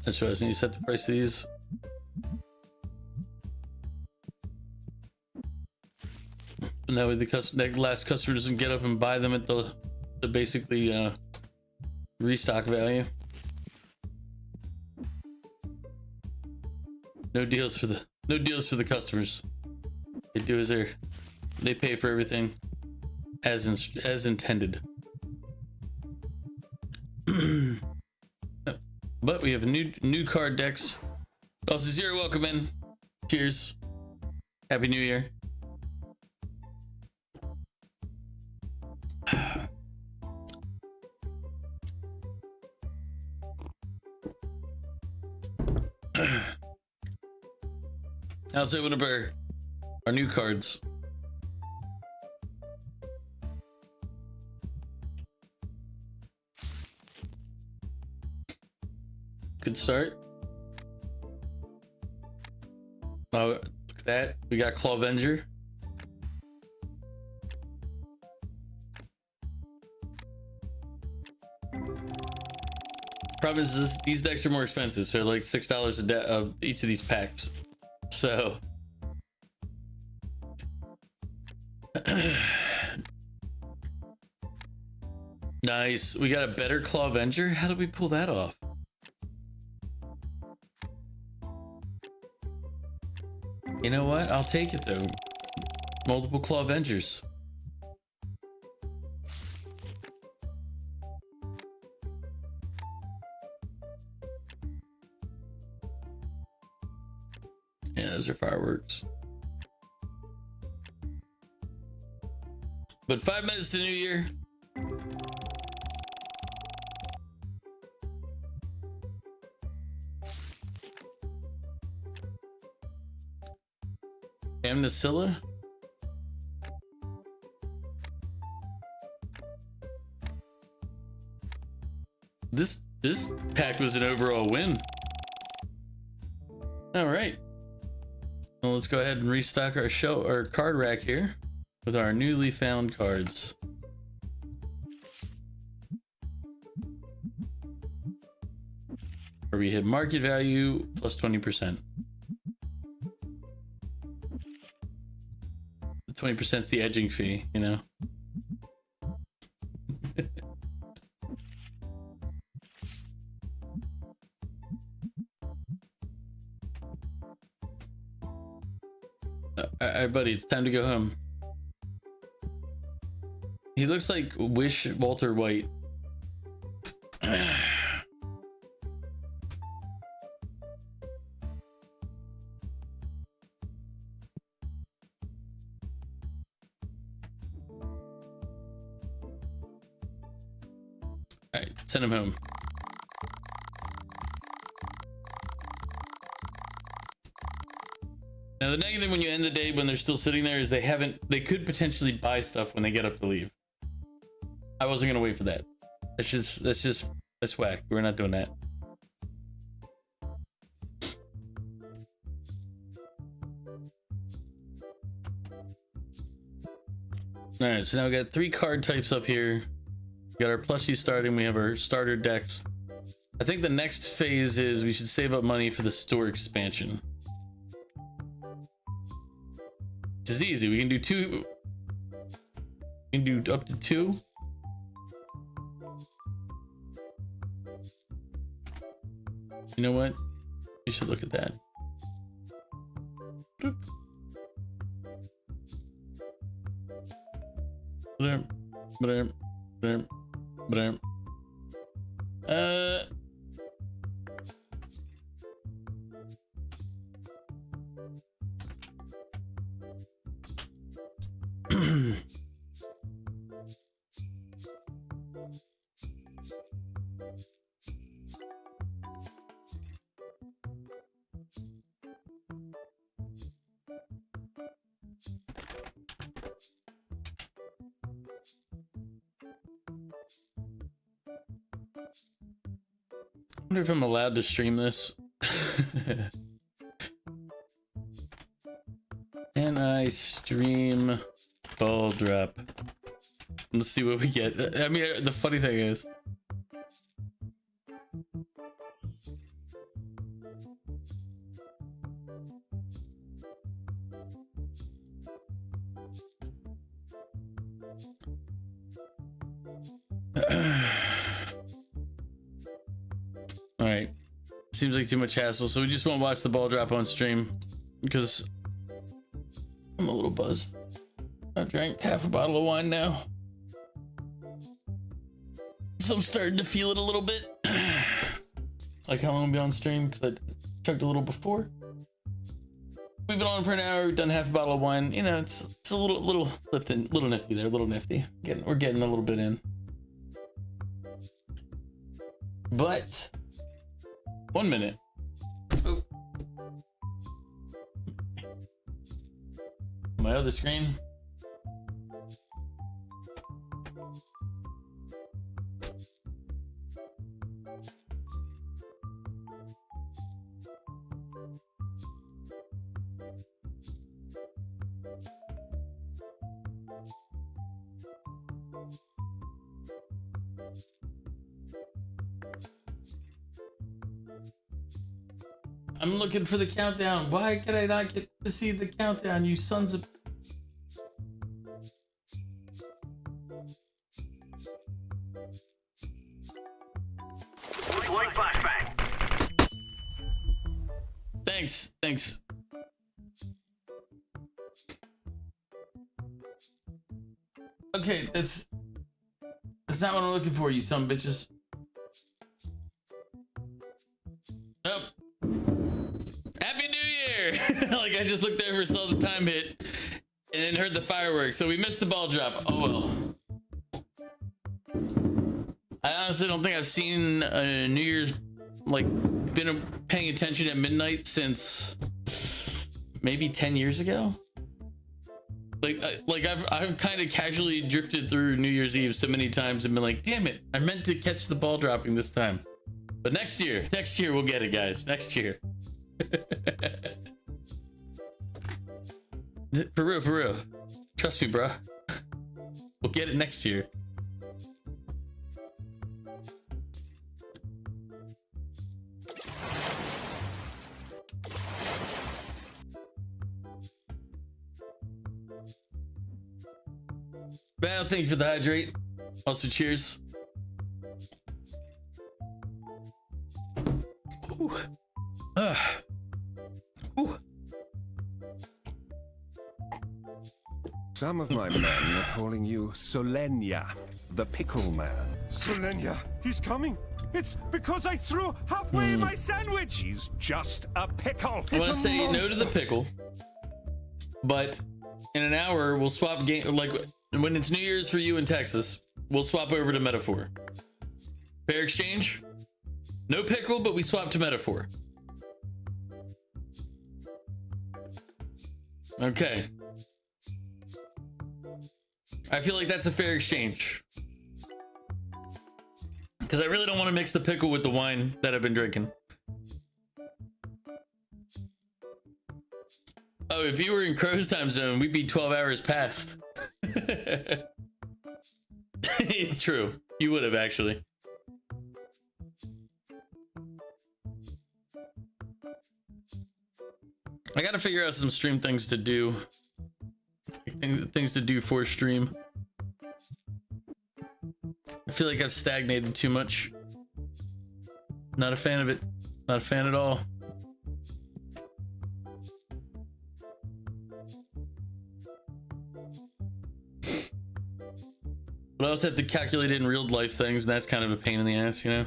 That's right. I need to set the price of these. And that way that last customer doesn't get up and buy them at the basically restock value. No deals for the customers. They do is they pay for everything as intended. But we have a new card decks. Also, Zero, welcome in. Cheers. Happy New Year. Now let's open up our new cards. Good start. Oh, look at that. We got Clawvenger. Problem is these decks are more expensive, so like $6 of each of these packs. So nice. We got a better Clawvenger. How did we pull that off? You know what? I'll take it though. Multiple Clawvengers. Yeah, those are fireworks. But 5 minutes to New Year. Amnesilla? This pack was an overall win. All right. Well, let's go ahead and restock our card rack here with our newly found cards. Where we hit market value plus 20%. 20% is the edging fee, you know. Alright, buddy, it's time to go home. He looks like Wish Walter White. Alright, send him home. Now the negative when you end the day when they're still sitting there is they could potentially buy stuff when they get up to leave. I wasn't gonna wait for that. That's whack. We're not doing that. Alright, so now we got 3 card types up here. We got our plushies starting, we have our starter decks. I think the next phase is we should save up money for the store expansion. Which is easy, we can do 2. We can do up to 2. You know what? You should look at that. Boop. I wonder if I'm allowed to stream this. Can I stream ball drop? Let's see what we get. I mean, the funny thing is, all right, seems like too much hassle, so we just won't watch the ball drop on stream because I'm a little buzzed. I drank half a bottle of wine now, so I'm starting to feel it a little bit. Like how long I'll be on stream because I chugged a little before. We've been on for an hour. We've done half a bottle of wine. You know, it's a little lifting, little nifty there, a little nifty. We're getting a little bit in. But 1 minute. Oh. My other screen. I'm looking for the countdown. Why can I not get to see the countdown, you sons of... Thanks. Okay, that's not what I'm looking for, you son of bitches. Nope. Happy New Year! Like I just looked over, saw the time hit, and then heard the fireworks, so we missed the ball drop. Oh well. I honestly don't think I've seen New Year's, like, been paying attention at midnight since maybe 10 years ago. Like I've kind of casually drifted through New Year's Eve so many times and been like, damn it, I meant to catch the ball dropping this time. But next year we'll get it, guys. Next year. For real. Trust me, bro. We'll get it next year. Well, thank you for the hydrate. Also, cheers. Ooh. Ooh. Some of my men were calling you Solenia, the pickle man. Solenia, he's coming. It's because I threw halfway my sandwich. He's just a pickle. I want to say no to the pickle, but in an hour we'll swap game. Like when it's New Year's for you in Texas, we'll swap over to metaphor. Fair exchange. No pickle, but we swap to metaphor. Okay. I feel like that's a fair exchange. Because I really don't want to mix the pickle with the wine that I've been drinking. Oh, if you were in Crow's time zone, we'd be 12 hours past. True. You would have, actually. I gotta figure out some stream things to do. Things to do for stream. I feel like I've stagnated too much. Not a fan of it. Not a fan at all. But I also have to calculate in real life things, and that's kind of a pain in the ass, you know?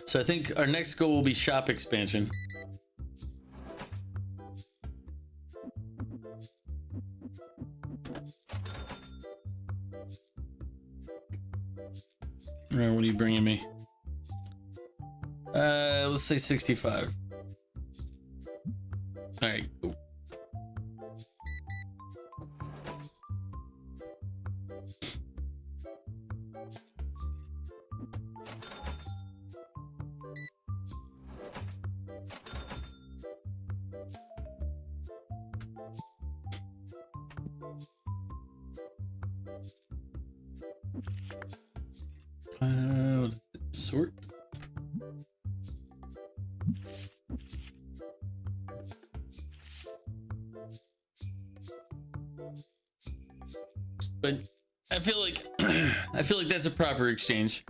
So I think our next goal will be shop expansion. All right, what are you bringing me? Let's say 65. All right, cool. Sort. But I feel like I feel like that's a proper exchange.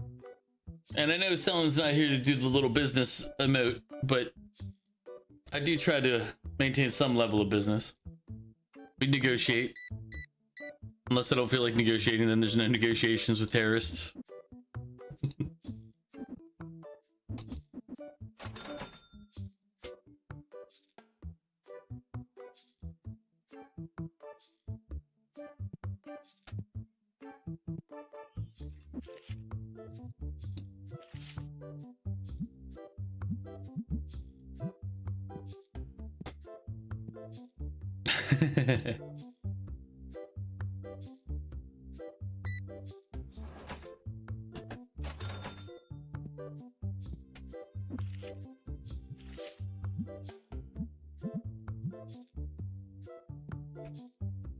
And I know Sellen's not here to do the little business emote, but I do try to maintain some level of business. We negotiate. Unless I don't feel like negotiating, then there's no negotiations with terrorists.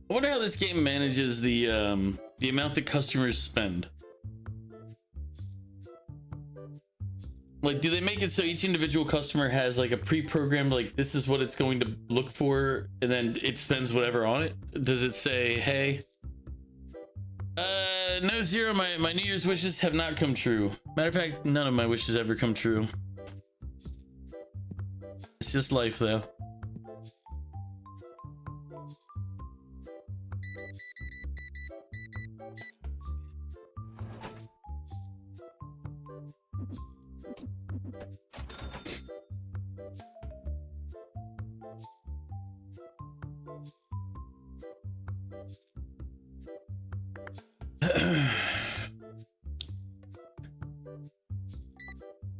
I wonder how this game manages the amount that customers spend. Like, do they make it so each individual customer has like a pre-programmed, like this is what it's going to look for, and then it spends whatever on it? Does it say, hey, no, Zero, my New Year's wishes have not come true. Matter of fact, none of my wishes ever come true. It's just life, though.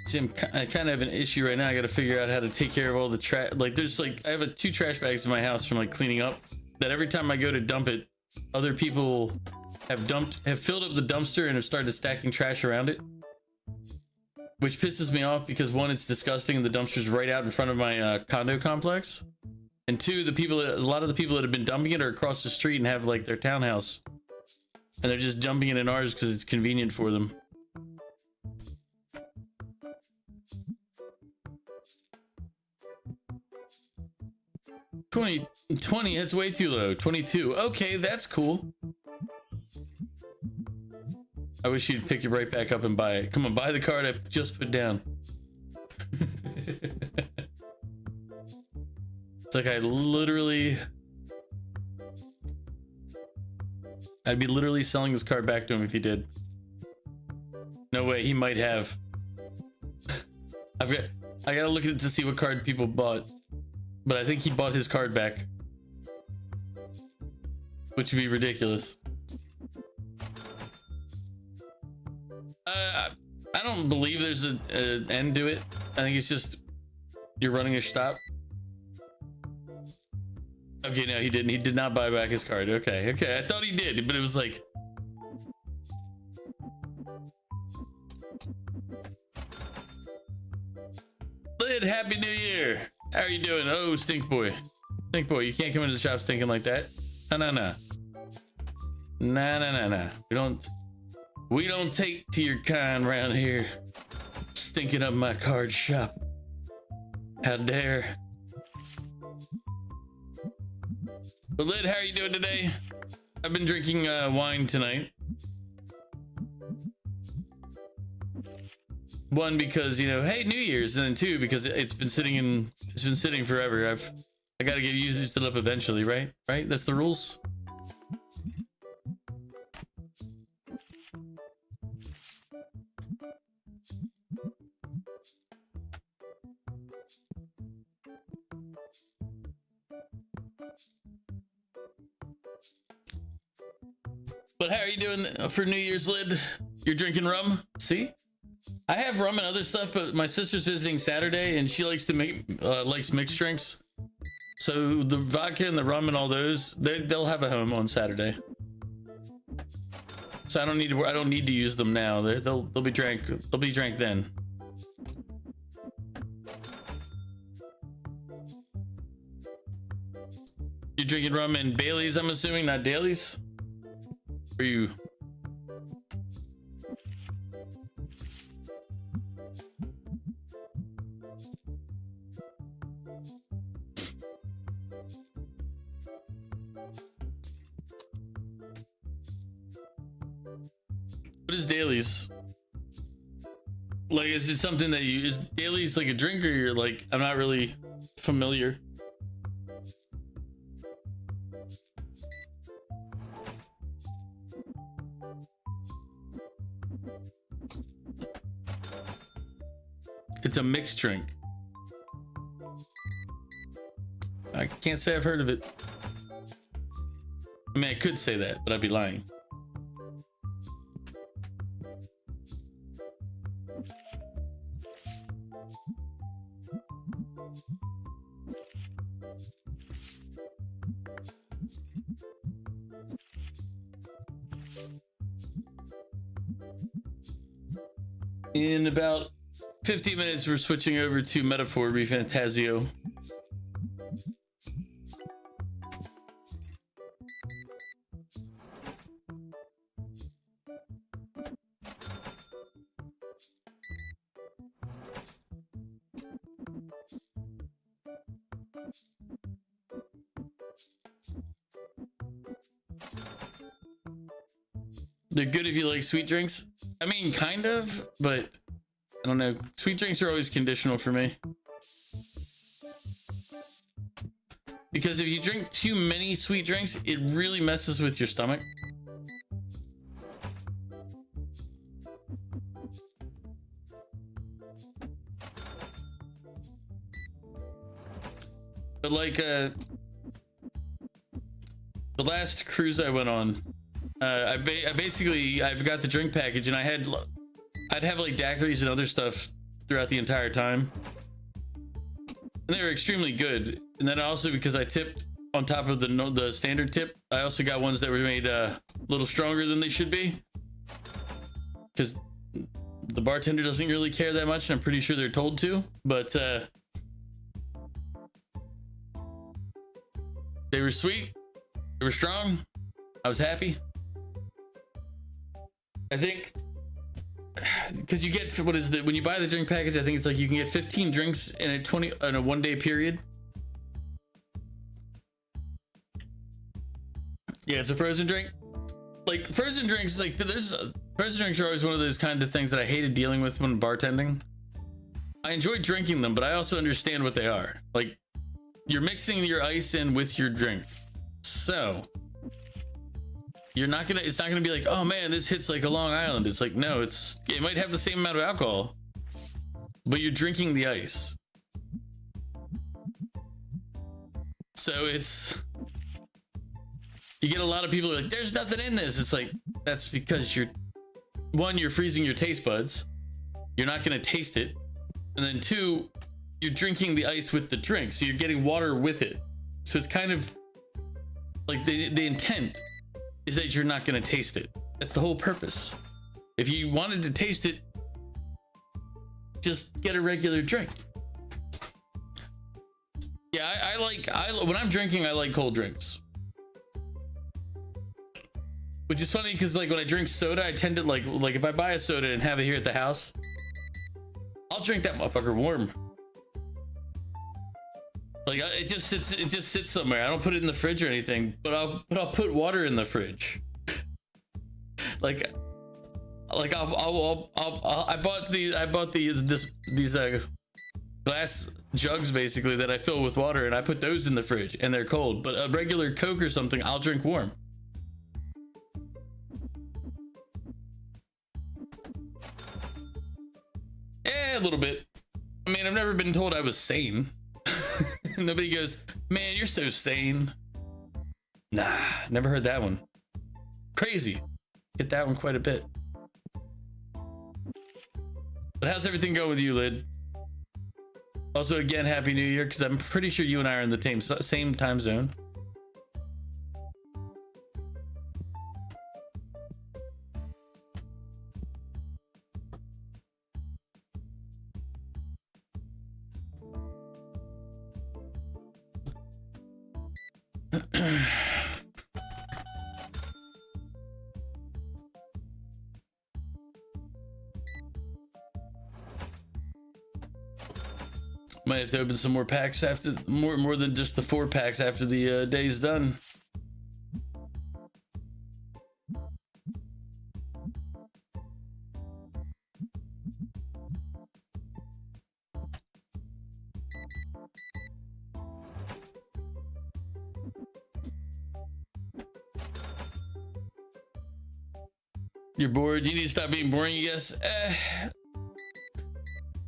See, I kind of have an issue right now. I got to figure out how to take care of all the trash. Like, there's like, I have two trash bags in my house from like cleaning up, that every time I go to dump it, other people have filled up the dumpster and have started stacking trash around it, which pisses me off because one, it's disgusting and the dumpster's right out in front of my condo complex, and two, a lot of the people that have been dumping it are across the street and have like their townhouse, and they're just dumping it in ours because it's convenient for them. $20, that's way too low. 22. Okay, that's cool. I wish you'd pick it right back up and buy it. Come on, buy the card I just put down. It's like I'd be literally selling this card back to him if he did. No way, he might have. I gotta look at it to see what card people bought. But I think he bought his card back. Which would be ridiculous. I don't believe there's an end to it. I think it's just you're running a stop. Okay, no, he didn't. He did not buy back his card. Okay, okay. I thought he did, but it was like... Lid, Happy New Year. How are you doing? Oh, Stink Boy. Stink Boy, you can't come into the shop stinking like that. No, no, no. Nah, nah, nah, nah. We don't take to your kind around here. Stinking up my card shop. How dare. But Lid, how are you doing today? I've been drinking wine tonight. One, because, you know, hey, New Year's, and then two, because it's been sitting forever. I gotta get used to it up eventually, right? Right? That's the rules. But how are you doing for New Year's, Lid? You're drinking rum? See? I have rum and other stuff, but my sister's visiting Saturday and she likes to make likes mixed drinks. So the vodka and the rum and all those, they'll have a home on Saturday. So I don't need to use them now. They'll be drank then. You're drinking rum and Bailey's, I'm assuming, not Dailies? Are you? What is Dailies? Like, is it something that is Dailies like a drink, or you're like, I'm not really familiar? It's a mixed drink. I can't say I've heard of it. I mean, I could say that, but I'd be lying. In about 15 minutes, we're switching over to Metaphor Refantasio. They're good if you like sweet drinks. I mean, kind of, but I don't know. Sweet drinks are always conditional for me. Because if you drink too many sweet drinks, it really messes with your stomach. But like the last cruise I went on, I've got the drink package, and I'd have like daiquiris and other stuff throughout the entire time, and they were extremely good. And then also, because I tipped on top of the standard tip, I also got ones that were made a little stronger than they should be, because the bartender doesn't really care that much, and I'm pretty sure they're told to. But they were sweet, they were strong. I was happy. I think because you get, what is it, when you buy the drink package, I think it's like you can get 15 drinks in a 1 day period. Yeah, it's a frozen drink. Like frozen drinks, like there's Frozen drinks are always one of those kind of things that I hated dealing with when bartending. I enjoy drinking them, but I also understand what they are. Like, you're mixing your ice in with your drink. So, it's not gonna be like, oh man, this hits like a Long Island. It's like, no, it might have the same amount of alcohol, but you're drinking the ice. So you get a lot of people who are like, there's nothing in this. It's like, that's because you're freezing your taste buds. You're not gonna taste it. And then 2, you're drinking the ice with the drink. So you're getting water with it. So it's kind of like the intent is that you're not gonna taste it. That's the whole purpose. If you wanted to taste it, just get a regular drink. Yeah, when I'm drinking, I like cold drinks. Which is funny because like when I drink soda, I tend to like if I buy a soda and have it here at the house, I'll drink that motherfucker warm. Like it just sits somewhere. I don't put it in the fridge or anything, but I'll put water in the fridge. I bought these glass jugs basically that I fill with water, and I put those in the fridge and they're cold. But a regular Coke or something, I'll drink warm. A little bit. I mean, I've never been told I was sane. Nobody goes, man, you're so sane. Nah, never heard that one. Crazy. Get that one quite a bit. But how's everything going with you, Lid? Also, again, Happy New Year, because I'm pretty sure you and I are in the same time zone. Might have to open some more packs after more than just the 4 packs after the day's done. You're bored? You need to stop being boring, I guess. The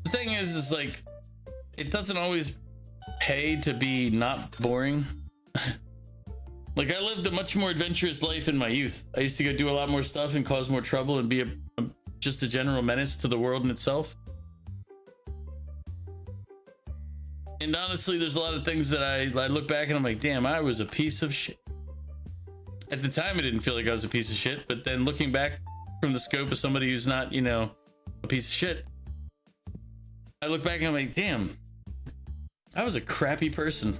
thing is like, it doesn't always pay to be not boring. Like, I lived a much more adventurous life in my youth. I used to go do a lot more stuff and cause more trouble and be just a general menace to the world in itself. And honestly, there's a lot of things that I look back and I'm like, damn, I was a piece of shit. At the time, I didn't feel like I was a piece of shit, but then looking back from the scope of somebody who's not, you know, a piece of shit, I look back and I'm like, damn, I was a crappy person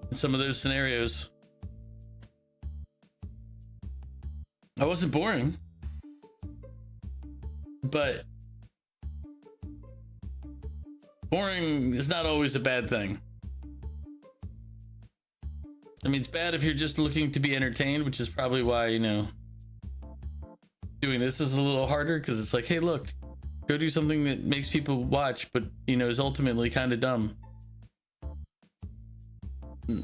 in some of those scenarios. I wasn't boring, but boring is not always a bad thing. I mean, it's bad if you're just looking to be entertained, which is probably why, you know, doing this is a little harder, because it's like, hey, look, go do something that makes people watch, but, you know, is ultimately kind of dumb.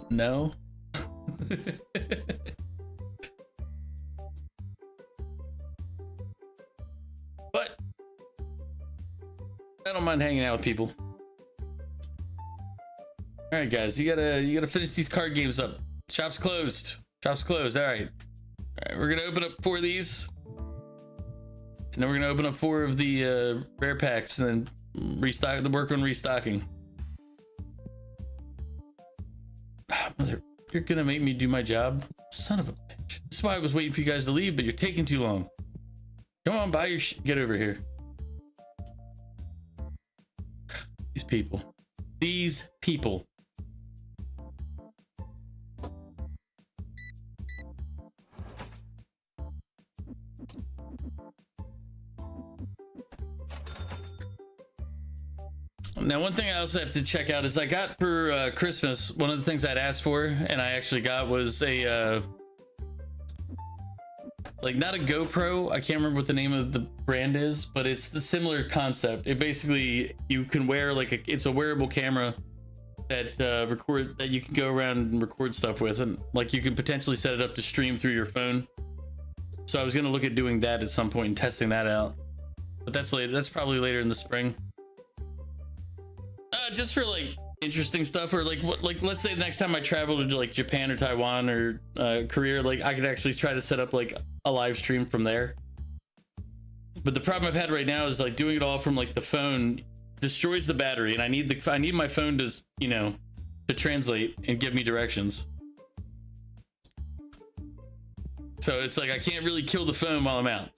No. But I don't mind hanging out with people. All right, guys, you gotta finish these card games up. Shop's closed. Shop's closed. All right, we're gonna open up 4 of these, and then we're gonna open up 4 of the rare packs, and then restock the work on restocking. Mother, you're gonna make me do my job, son of a bitch. This is why I was waiting for you guys to leave, but you're taking too long. Come on, buy your get over here. These people. These people. Now, one thing I also have to check out is I got for Christmas, one of the things I'd asked for, and I actually got, was a like not a GoPro. I can't remember what the name of the brand is, but it's the similar concept. It basically, you can wear like it's a wearable camera that that you can go around and record stuff with, and like you can potentially set it up to stream through your phone. So I was gonna look at doing that at some point and testing that out, but that's later. That's probably later in the spring. Just for like interesting stuff, or like what, like let's say next time I travel to like Japan or Taiwan or Korea, like I could actually try to set up like a live stream from there. But the problem I've had right now is like doing it all from like the phone destroys the battery, and I need my phone to, you know, to translate and give me directions. So it's like I can't really kill the phone while I'm out.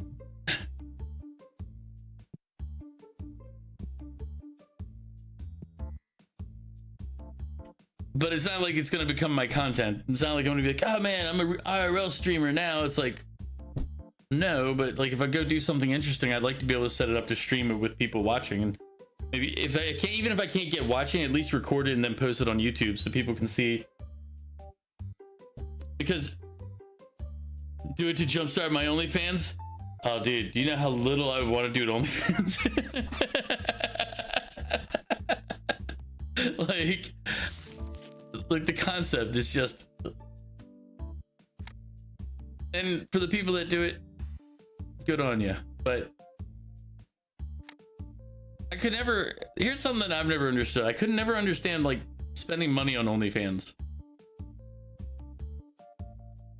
But it's not like it's gonna become my content. It's not like I'm gonna be like, oh man, I'm a IRL streamer now. It's like, no, but like if I go do something interesting, I'd like to be able to set it up to stream it with people watching, and maybe if I can't, even if I can't get watching, at least record it and then post it on YouTube so people can see. Because do it to jumpstart my OnlyFans. Oh, dude, do you know how little I would want to do at OnlyFans? like the concept is just, and for the people that do it, good on you. But I could never, here's something that I've never understood. I could never understand like spending money on OnlyFans,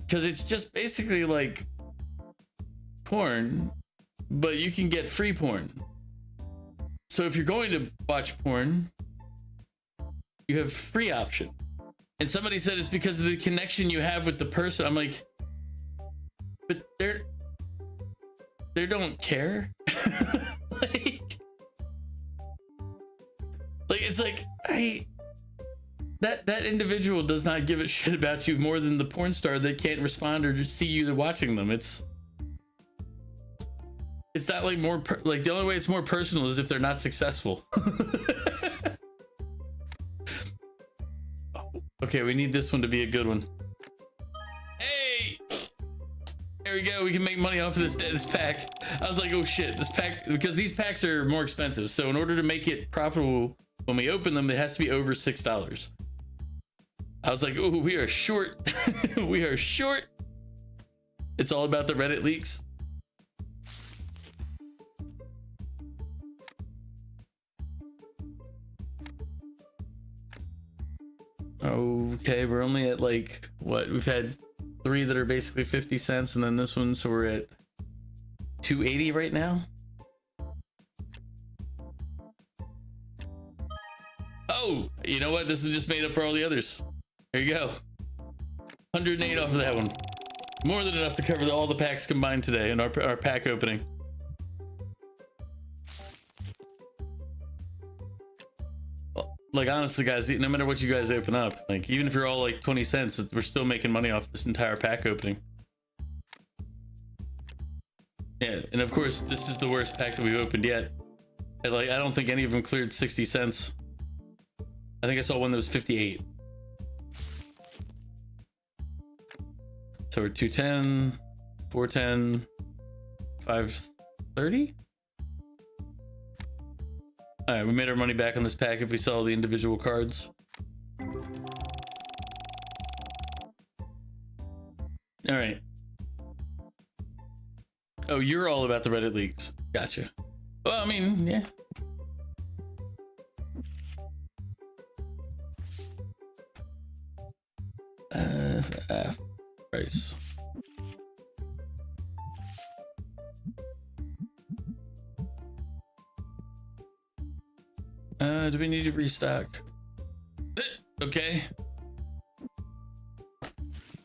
because it's just basically like porn, but you can get free porn. So if you're going to watch porn, you have free option. And somebody said it's because of the connection you have with the person. I'm like, but they don't care. like it's like that individual does not give a shit about you more than the porn star that can't respond or just see you watching them. It's not like more like the only way it's more personal is if they're not successful. Okay, we need this one to be a good one. Hey, there we go. We can make money off of this pack. I was like, oh shit, this pack, because these packs are more expensive. So in order to make it profitable when we open them, it has to be over $6. I was like, oh, we are short. We are short. It's all about the Reddit leaks. Okay, we're only at like what, we've had 3 that are basically 50 cents, and then this one, so we're at 280 right now. Oh, you know what, this is just made up for all the others. There you go, 108 off of that one. More than enough to cover all the packs combined today in our pack opening. Like honestly guys, no matter what you guys open up, like even if you're all like 20 cents, we're still making money off this entire pack opening. Yeah, and of course this is the worst pack that we've opened yet. And like I don't think any of them cleared 60 cents. I think I saw one that was 58. So we're 210, 410, 530. All right, we made our money back on this pack if we sell the individual cards. All right. Oh, you're all about the Reddit leaks. Gotcha. Well, I mean, yeah. Price. Do we need to restock? Okay.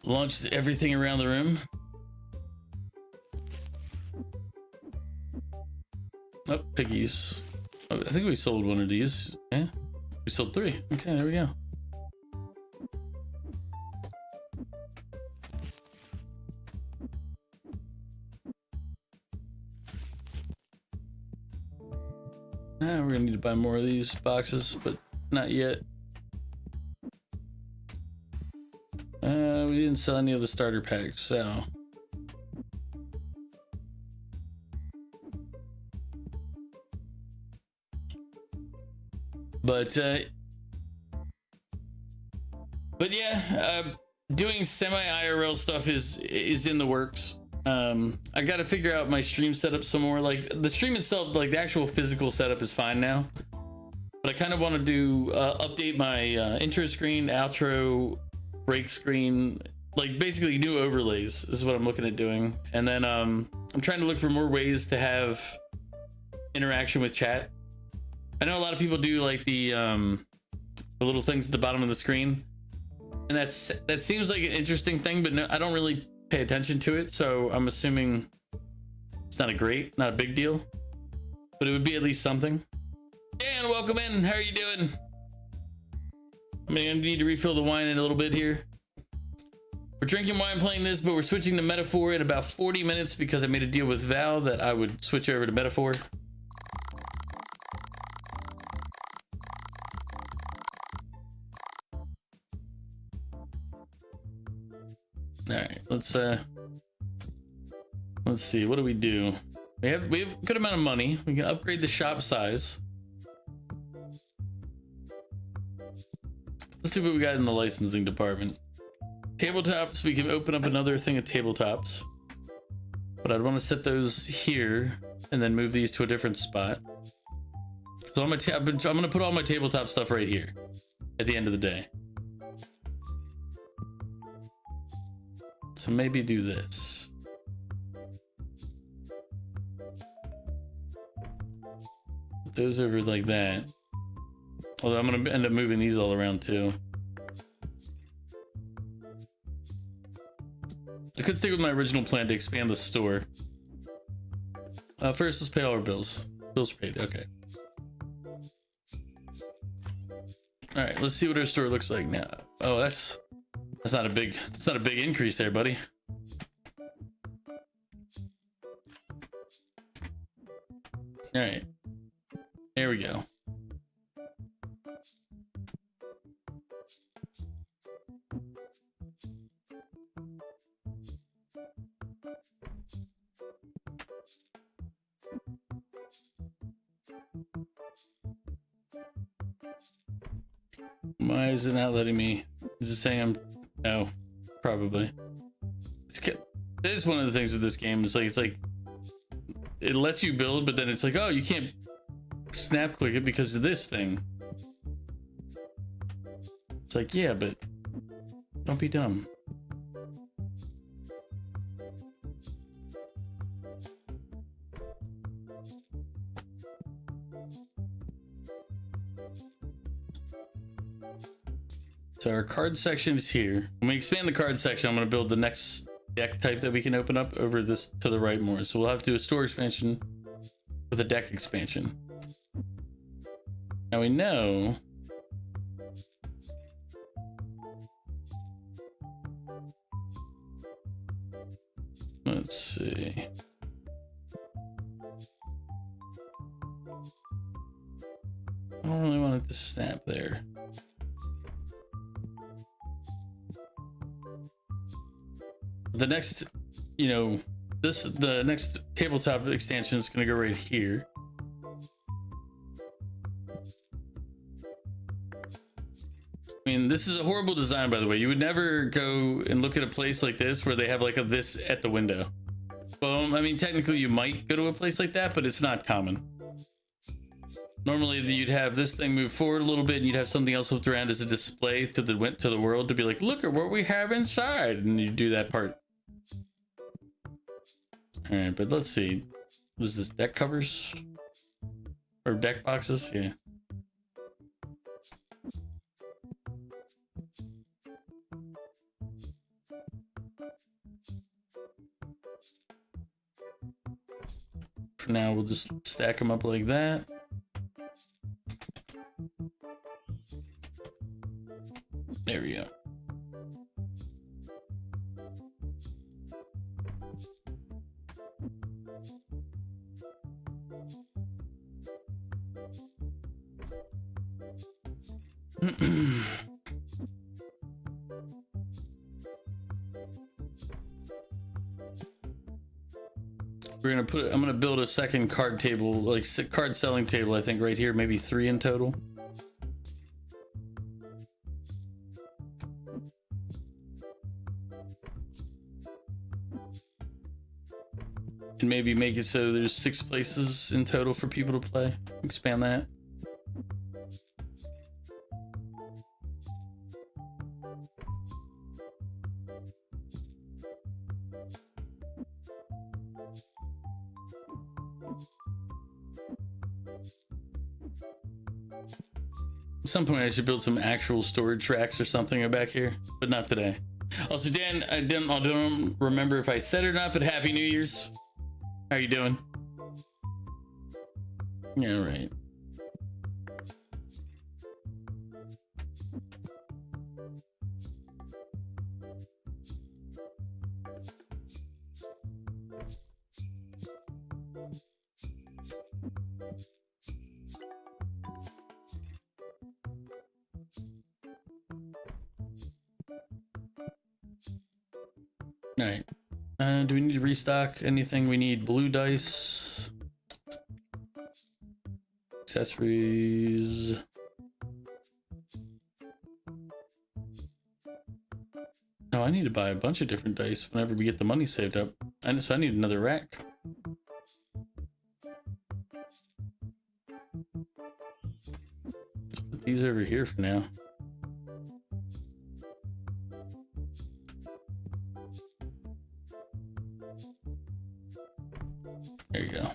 Launch everything around the room. Oh, piggies. Oh, I think we sold one of these. Yeah, we sold 3. Okay, there we go. We're gonna need to buy more of these boxes, but not yet. We didn't sell any of the starter packs, so But yeah, doing semi IRL stuff is in the works. I got to figure out my stream setup some more. Like the stream itself, like the actual physical setup is fine now, but I kind of want to do update my intro screen, outro, break screen, like basically new overlays. This is what I'm looking at doing. And then I'm trying to look for more ways to have interaction with chat. I know a lot of people do like the little things at the bottom of the screen, and that seems like an interesting thing, but no, I don't really pay attention to it, so I'm assuming it's not a big deal, but it would be at least something. Dan, welcome in. How are you doing? I'm gonna need to refill the wine in a little bit here. We're drinking wine playing this, but we're switching to Metaphor in about 40 minutes because I made a deal with Val that I would switch over to Metaphor. All right, let's see, what do we do? We have a good amount of money. We can upgrade the shop size. Let's see what we got in the licensing department. Tabletops, we can open up another thing of tabletops, but I'd want to set those here and then move these to a different spot. So I'm gonna put all my tabletop stuff right here at the end of the day. So maybe do this. Put those over like that. Although I'm gonna end up moving these all around too. I could stick with my original plan to expand the store. First, let's pay all our bills. Bills paid. Okay. All right. Let's see what our store looks like now. Oh, that's not a big increase there, buddy. All right. There we go. Why is it not letting me? Is it saying I'm? No, probably. That is one of the things with this game. It's like it lets you build, but then it's like, oh, you can't snap click it because of this thing. It's like, yeah, but don't be dumb. So our card section is here. When we expand the card section, I'm going to build the next deck type that we can open up over this to the right more. So we'll have to do a store expansion with a deck expansion. Now we know let's see. I don't really want it to snap there. The next, the next tabletop extension is going to go right here. I mean, this is a horrible design, by the way. You would never go and look at a place like this where they have like this at the window. Well, I mean, technically you might go to a place like that, but it's not common. Normally you'd have this thing move forward a little bit and you'd have something else flipped around as a display to the world to be like, look at what we have inside. And you do that part. All right, but let's see. What is this, deck covers? Or deck boxes? Yeah. For now, we'll just stack them up like that. There we go. I'm gonna build a second card table, like card selling table, I think right here, maybe 3 in total. and maybe make it so there's 6 places in total for people to play. Expand that. At some point I should build some actual storage racks or something back here, but not today. Also, Dan, I don't remember if I said it or not, but Happy New Year's. How you doing? Yeah, right. All right. Do we need to restock anything? We need blue dice, accessories. No, I need to buy a bunch of different dice whenever we get the money saved up. So I need another rack. Let's put these over here for now. There you go.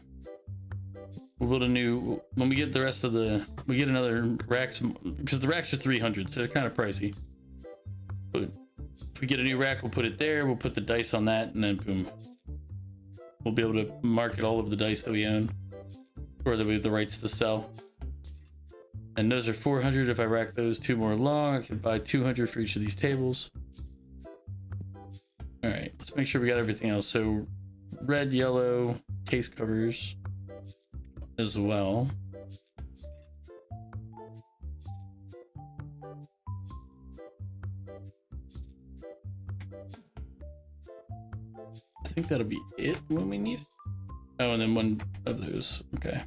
We'll build a new, when we get the rest of the, we get another rack, because the racks are 300, so they're kind of pricey. But if we get a new rack, we'll put it there, we'll put the dice on that, and then boom. We'll be able to market all of the dice that we own, or that we have the rights to sell. And those are 400. If I rack those 2 more long, I can buy 200 for each of these tables. All right, let's make sure we got everything else. So red, yellow, case covers as well. I think that'll be it when we need it. Oh, and then 1 of those. Okay.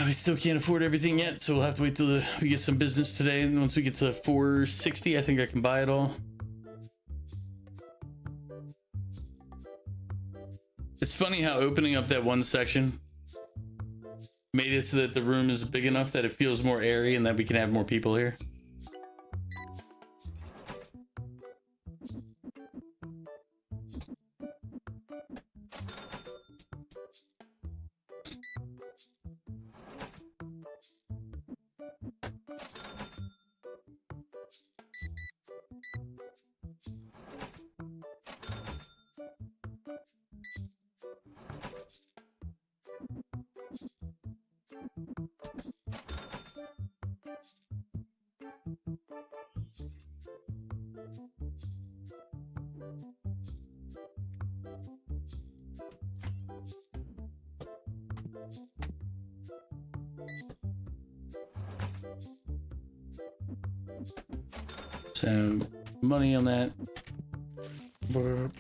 We still can't afford everything yet, so we'll have to wait till we get some business today. And once we get to 460, I think I can buy it all. It's funny how opening up that one section made it so that the room is big enough that it feels more airy and that we can have more people here. So money on that. Burp.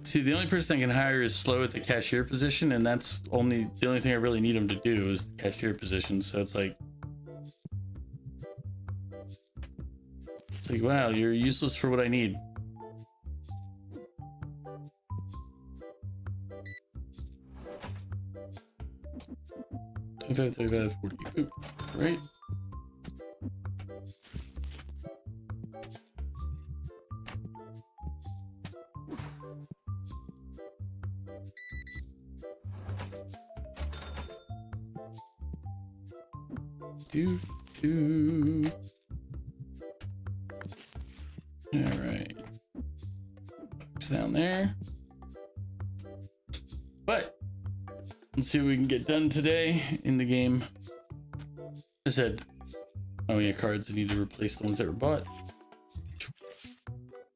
See, the only person I can hire is slow at the cashier position, and that's the only thing I really need him to do is the cashier position. So it's like, wow, you're useless for what I need. $25, $35, $40. Ooh, right. All right, it's down there, but let's see what we can get done today in the game. I said, oh yeah, cards. I need to replace the ones that were bought.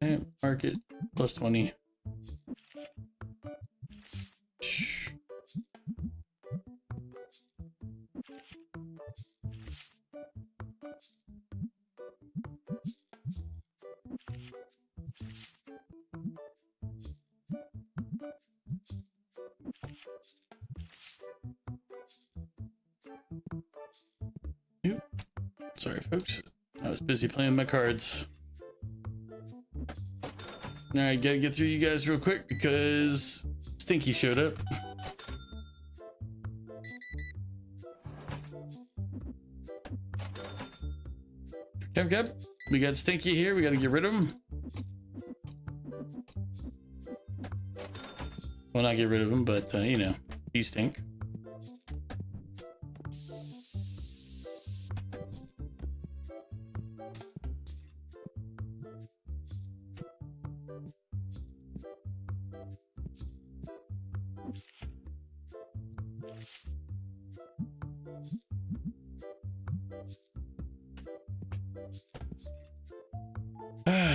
And market plus 20. Sorry, folks. I was busy playing my cards. All right, gotta get through you guys real quick because Stinky showed up. Come. We got Stinky here. We gotta get rid of him. Well, not get rid of him, but you know, he stink.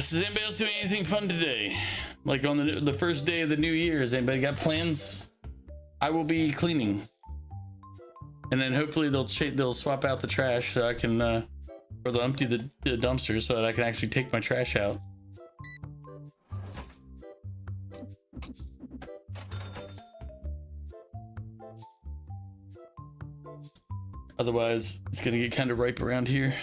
Does anybody else do anything fun today? Like on the first day of the new year, has anybody got plans? I will be cleaning, and then hopefully they'll swap out the trash so I can, or they'll empty the dumpster so that I can actually take my trash out. Otherwise, it's gonna get kind of ripe around here.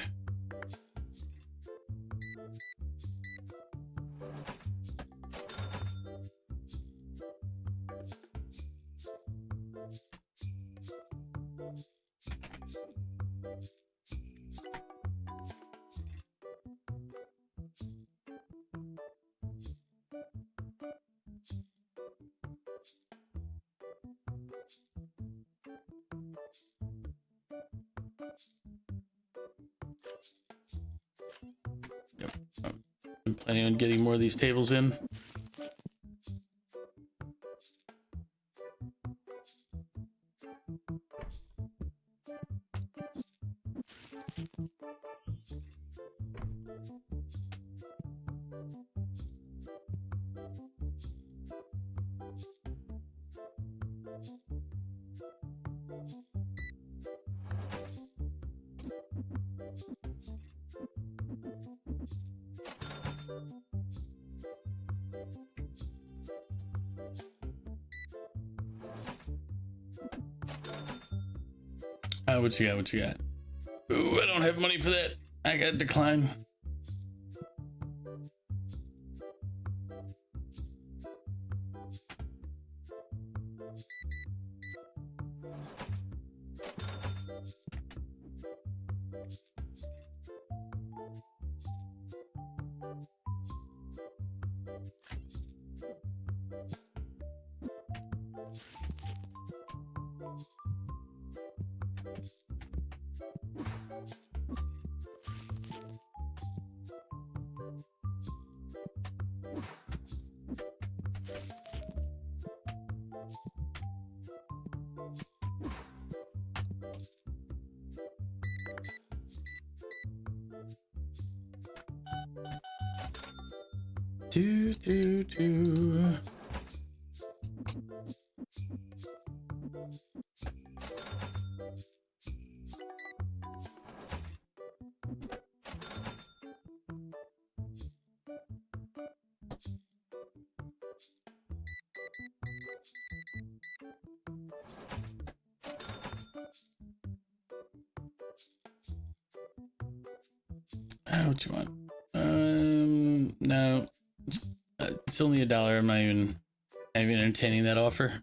Yep. I'm planning on getting more of these tables in. What you got? What you got? Ooh, I don't have money for that. I got to decline. Do. What you want? No. It's only $1. I'm not even entertaining that offer.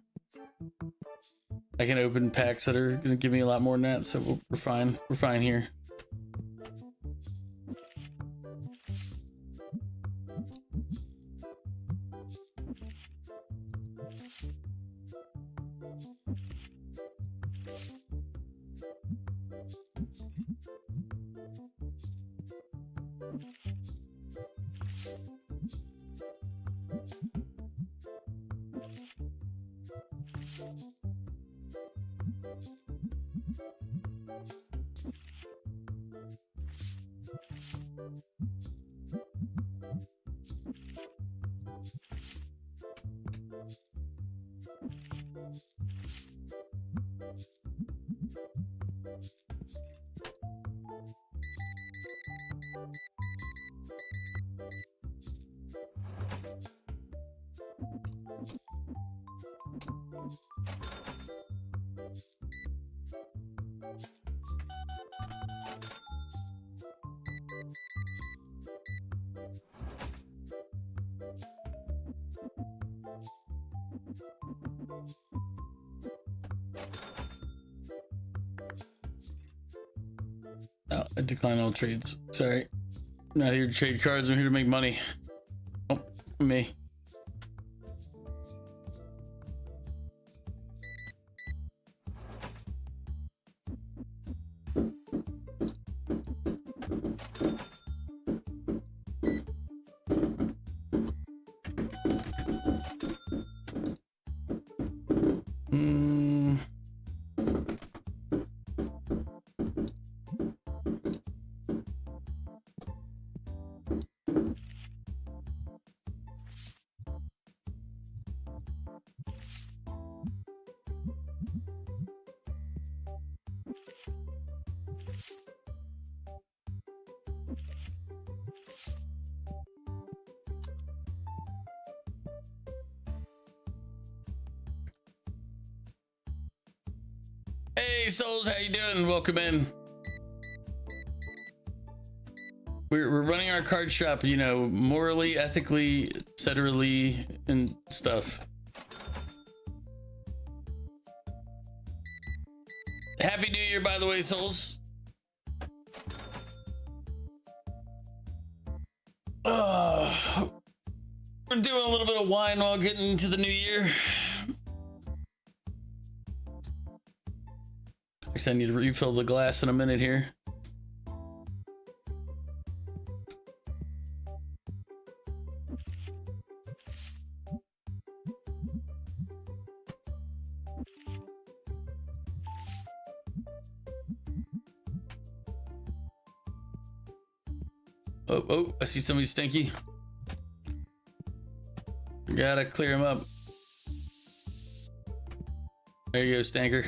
I can open packs that are gonna give me a lot more than that, so we're fine. We're fine here. I decline all trades. Sorry. I'm not here to trade cards. I'm here to make money. Oh, me. Hey souls, how you doing? Welcome in. We're running our card shop, you know, morally, ethically, etc. and stuff. Happy New Year, by the way, souls. We're doing a little bit of wine while getting into the new year. I need to refill the glass in a minute here. Oh, I see somebody stinky. Gotta clear him up. There you go, Stanker.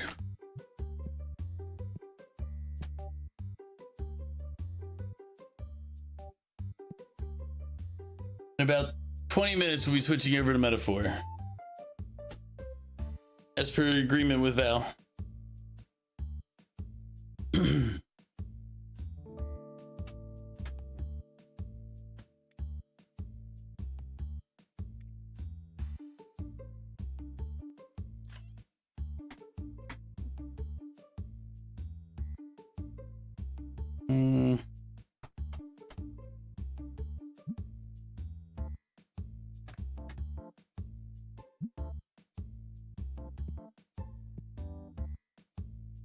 In about 20 minutes, we'll be switching over to Metaphor. As per agreement with Val.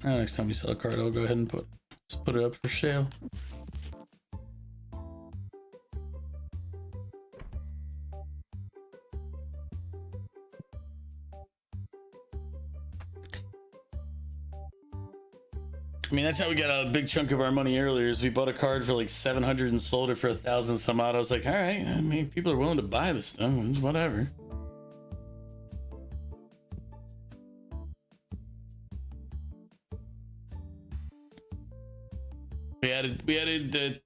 Next time we sell a card, I'll go ahead and put it up for sale. I mean, that's how we got a big chunk of our money earlier. Is we bought a card for like 700 and sold it for 1,000 some odd. I was like, all right, I mean, people are willing to buy this stuff. It's whatever. We added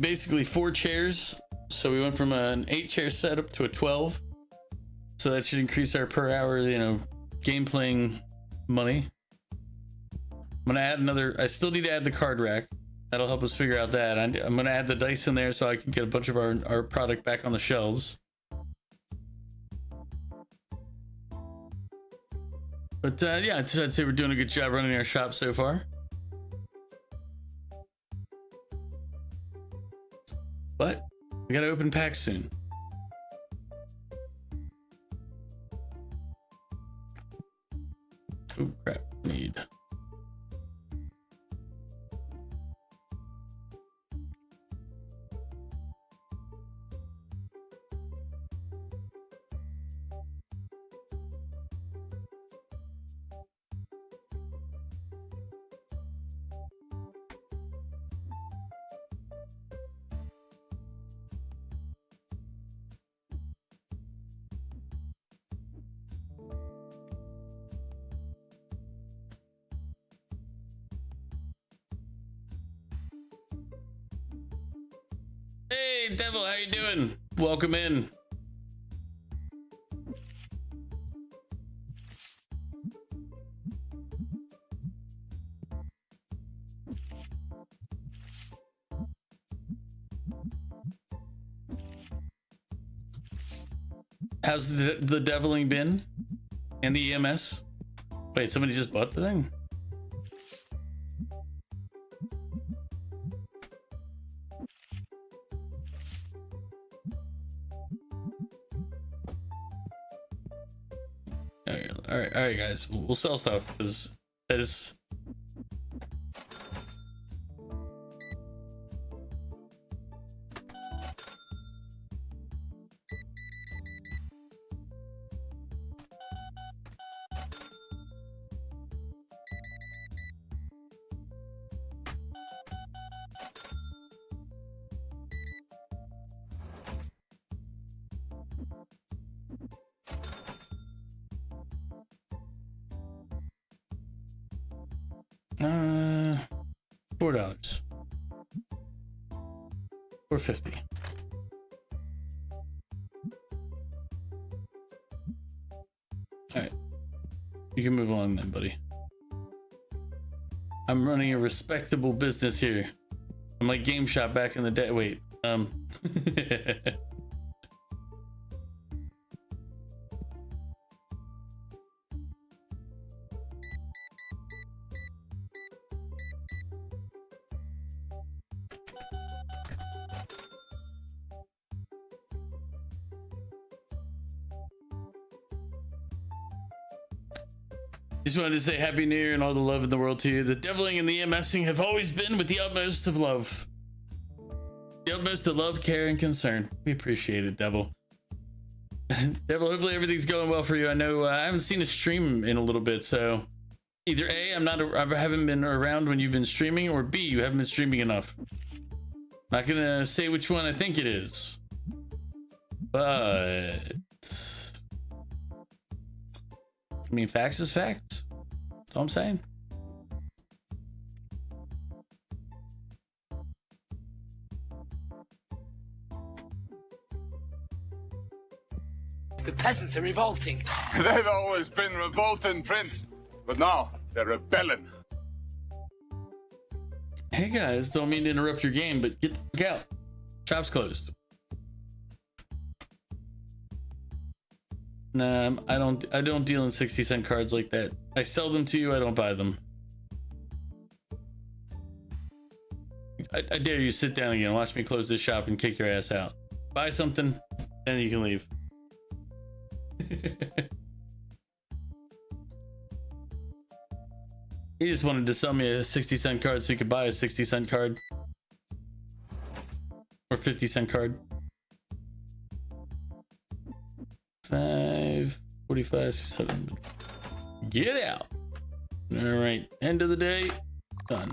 basically 4 chairs, so we went from an 8-chair setup to a 12. So that should increase our per hour, you know, game playing money. I'm gonna add another. I still need to add the card rack. That'll help us figure out that. I'm gonna add the dice in there so I can get a bunch of our product back on the shelves. But yeah, I'd say we're doing a good job running our shop so far. But we gotta open packs soon. Oh crap, need. Hey, Devil, how you doing? Welcome in. How's the deviling been? And the EMS? Wait, somebody just bought the thing? right, guys. We'll sell stuff because that is. $4. $4.50. All right, you can move along then, buddy. I'm running a respectable business here. I'm like Game Shop back in the day. Wait, just wanted to say Happy New Year and all the love in the world to you. The deviling and the MSing have always been with the utmost of love. The utmost of love, care, and concern. We appreciate it, Devil. Devil, hopefully everything's going well for you. I know I haven't seen a stream in a little bit, so either A, I haven't been around when you've been streaming, or B, you haven't been streaming enough. Not gonna say which one I think it is, but I mean, facts is facts. That's all I'm saying. The peasants are revolting. They've always been revolting, Prince. But now they're rebelling. Hey guys, don't mean to interrupt your game, but get the fuck out. Shop's closed. Nah, I don't deal in 60-cent cards like that. I sell them to you, I don't buy them. I dare you sit down again, watch me close this shop and kick your ass out. Buy something, then you can leave. He just wanted to sell me a 60-cent card so he could buy a 60-cent card. Or 50-cent card. 5, 45, 7. Get out. All right, end of the day, done.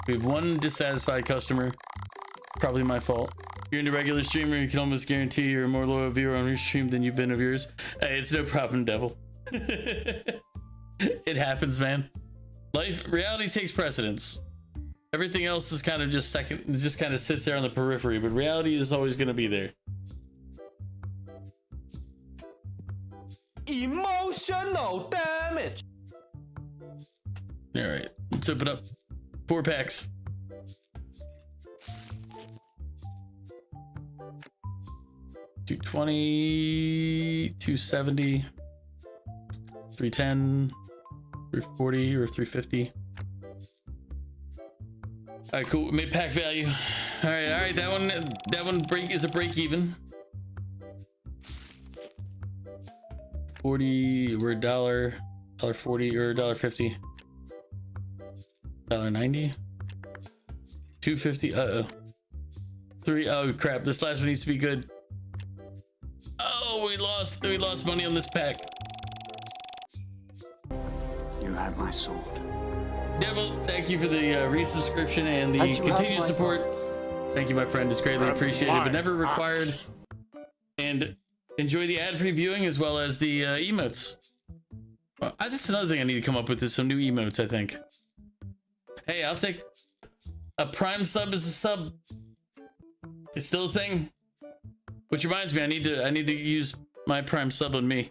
We have one dissatisfied customer. Probably my fault. You're into regular streamer, you can almost guarantee you're a more loyal viewer on your stream than you've been of yours. Hey, it's no problem, Devil. It happens, man. Reality takes precedence. Everything else is kind of just second, it just kind of sits there on the periphery, but reality is always going to be there. Emotional damage. All right, let's open up 4 packs. $220, $270, $310, $340 or $350. All right, cool. We made pack value. All right. That one is a break even. 40. We're $1.40 or $1.50. $1.90. 250. Uh-oh. 3. Oh crap! This last one needs to be good. Oh, we lost money on this pack. You have my sword. Devil, thank you for the resubscription and the continued support. Thank you, my friend. It's greatly appreciated, but never required. And enjoy the ad-free viewing as well as the emotes. That's another thing I need to come up with is some new emotes, I think. Hey, I'll take a Prime sub as a sub. It's still a thing. Which reminds me, I need to use my Prime sub on me.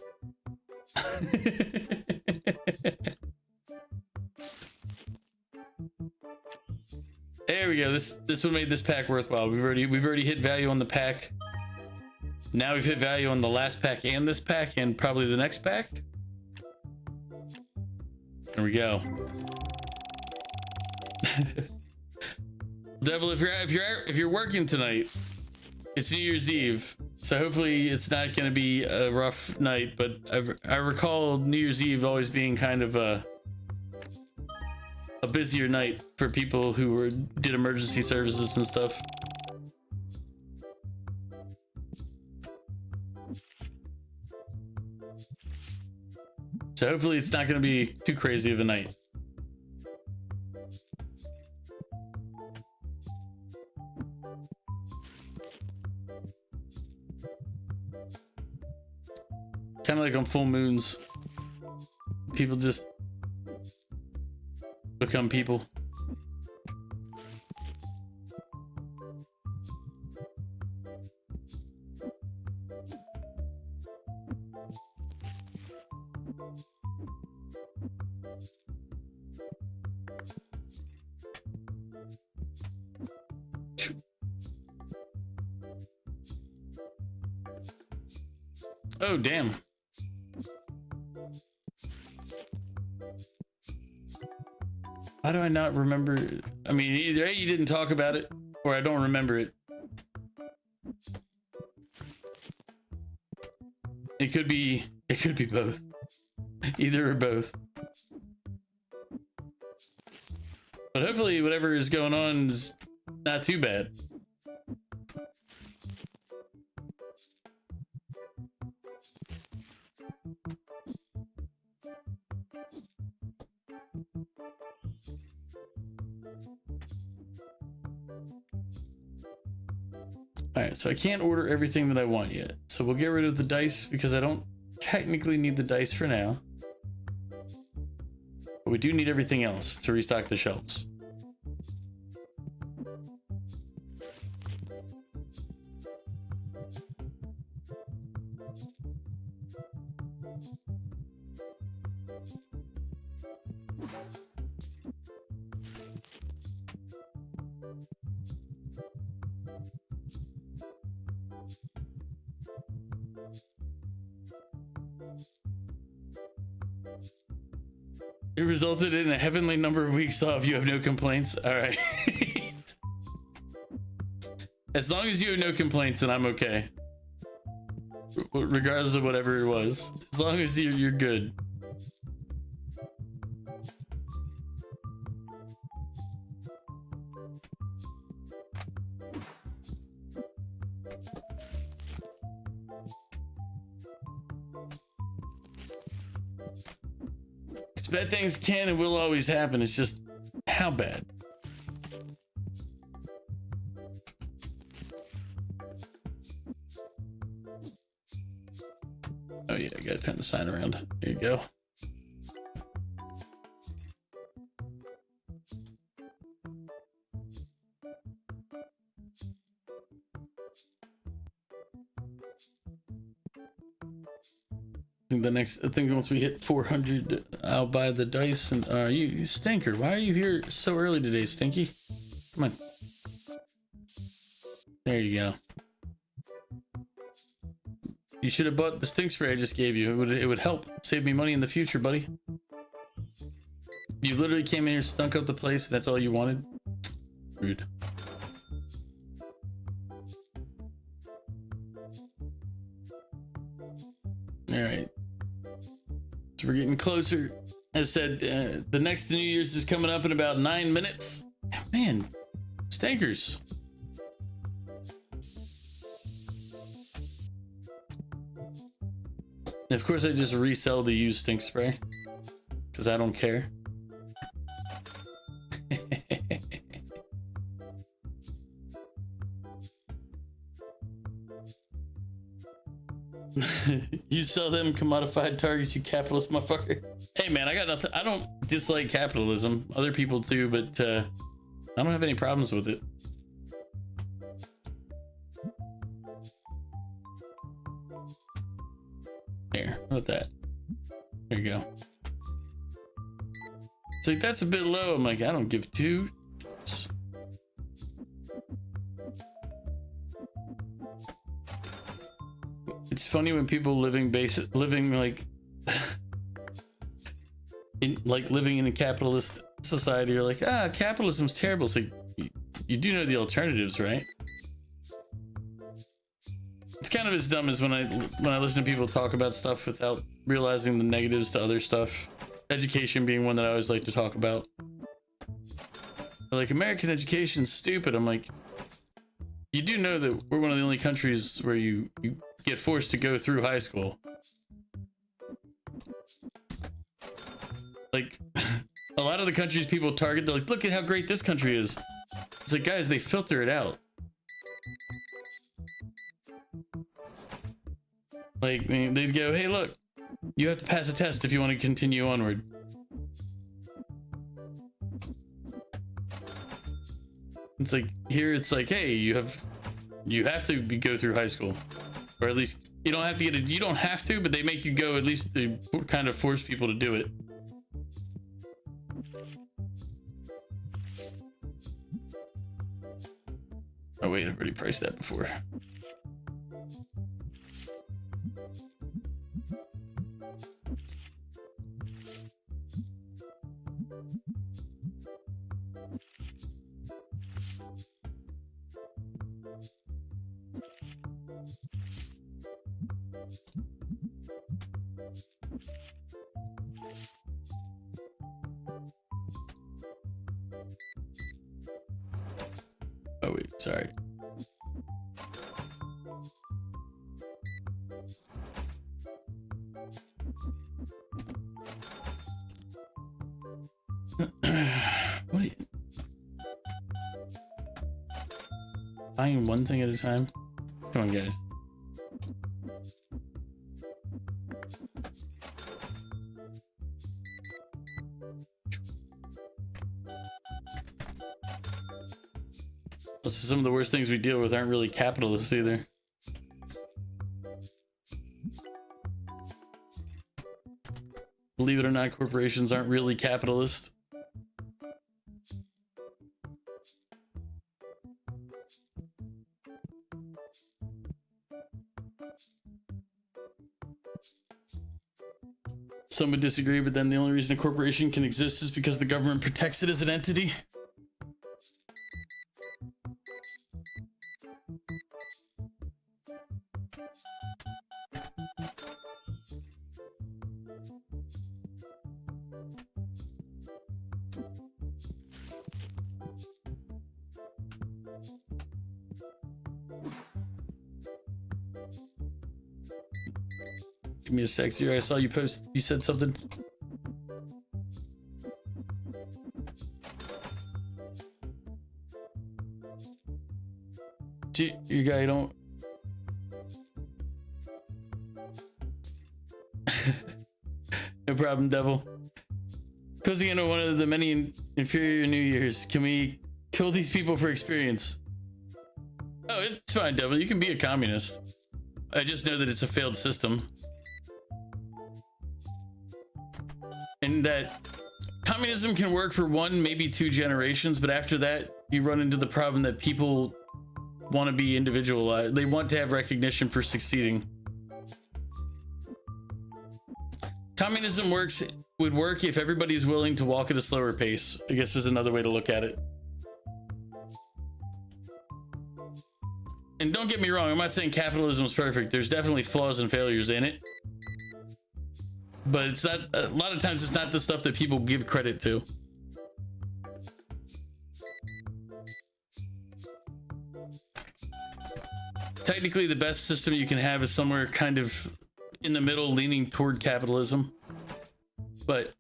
There we go. This one made this pack worthwhile. We've already hit value on the pack. Now we've hit value on the last pack and this pack and probably the next pack. There we go. Devil, if you're working tonight, it's New Year's Eve. So hopefully it's not going to be a rough night, but I recall New Year's Eve always being kind of a busier night for people who did emergency services and stuff. So hopefully it's not going to be too crazy of a night. Kind of like on full moons, people just become people. Oh, damn. Why do I not remember? I mean, either A, you didn't talk about it, or I don't remember it. It could be both. Either or both. But hopefully whatever is going on is not too bad. Alright, so I can't order everything that I want yet. So we'll get rid of the dice because I don't technically need the dice for now. But we do need everything else to restock the shelves. It resulted in a heavenly number of weeks off. You have no complaints. All right. As long as you have no complaints, then I'm okay. Regardless of whatever it was. As long as you're good. Bad things can and will always happen. It's just how bad. Oh yeah, I gotta turn the sign around. There you go. I think once we hit 400, I'll buy the dice. And you stinker, why are you here so early today, Stinky? Come on. There you go. You should have bought the stink spray I just gave you. It would help save me money in the future, buddy. You literally came in here, stunk up the place, and that's all you wanted? Rude. All right. So we're getting closer. As I said, the next New Year's is coming up in about 9 minutes. Man, stinkers. And of course, I just resell the used stink spray because I don't care. You sell them commodified targets, you capitalist motherfucker. Hey man, I got nothing. I don't dislike capitalism. Other people do, but I don't have any problems with it. There, how about that? There you go. It's like, that's a bit low. I'm like, I don't give two. It's funny when people living like living in a capitalist society are like, capitalism's terrible. It's like, you do know the alternatives, right? It's kind of as dumb as when I listen to people talk about stuff without realizing the negatives to other stuff. Education being one that I always like to talk about. They're like, American education's stupid. I'm like, you do know that we're one of the only countries where you get forced to go through high school. Like, a lot of the countries people target, they're like, look at how great this country is. It's like, guys, they filter it out. Like, they'd go, hey, look, you have to pass a test if you want to continue onward. It's like, here it's like, hey, you have to go through high school. Or at least, you don't have to you don't have to, but they make you go, at least to kind of force people to do it. Oh wait, I've already priced that before. Oh wait, sorry. What are you... Buying one thing at a time? Come on, guys. Some of the worst things we deal with aren't really capitalists either. Believe it or not, corporations aren't really capitalist. Some would disagree, but then the only reason a corporation can exist is because the government protects it as an entity. Give me a sec here. I saw you post. You said something. You guy don't. No problem, devil. Closing into one of the many inferior New Years. Can we kill these people for experience? Oh, it's fine, devil. You can be a communist. I just know that it's a failed system. And that communism can work for one, maybe 2 generations, but after that, you run into the problem that people want to be individualized. They want to have recognition for succeeding. Communism would work if everybody's willing to walk at a slower pace, I guess is another way to look at it. And don't get me wrong, I'm not saying capitalism is perfect. There's definitely flaws and failures in it. But it's not, a lot of times it's not the stuff that people give credit to. Technically, the best system you can have is somewhere kind of in the middle, leaning toward capitalism. But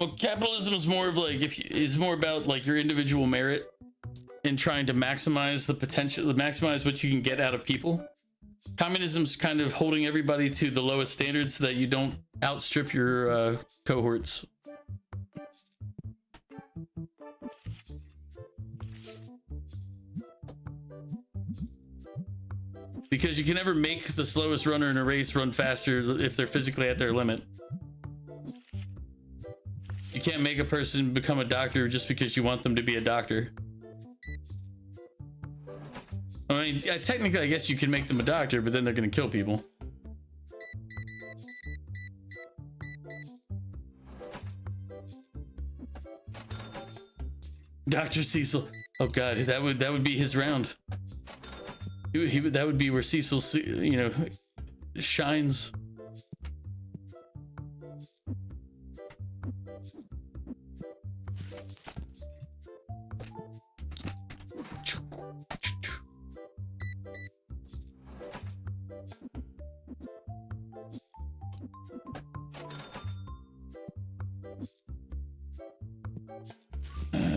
well, capitalism is more of like is more about like your individual merit and trying to maximize the potential, maximize what you can get out of people. Communism's kind of holding everybody to the lowest standards so that you don't outstrip your cohorts. Because you can never make the slowest runner in a race run faster if they're physically at their limit. You can't make a person become a doctor just because you want them to be a doctor. I mean, yeah, technically, I guess you can make them a doctor, but then they're going to kill people. Dr. Cecil. Oh god, that would be his round. That would be where Cecil, you know, shines.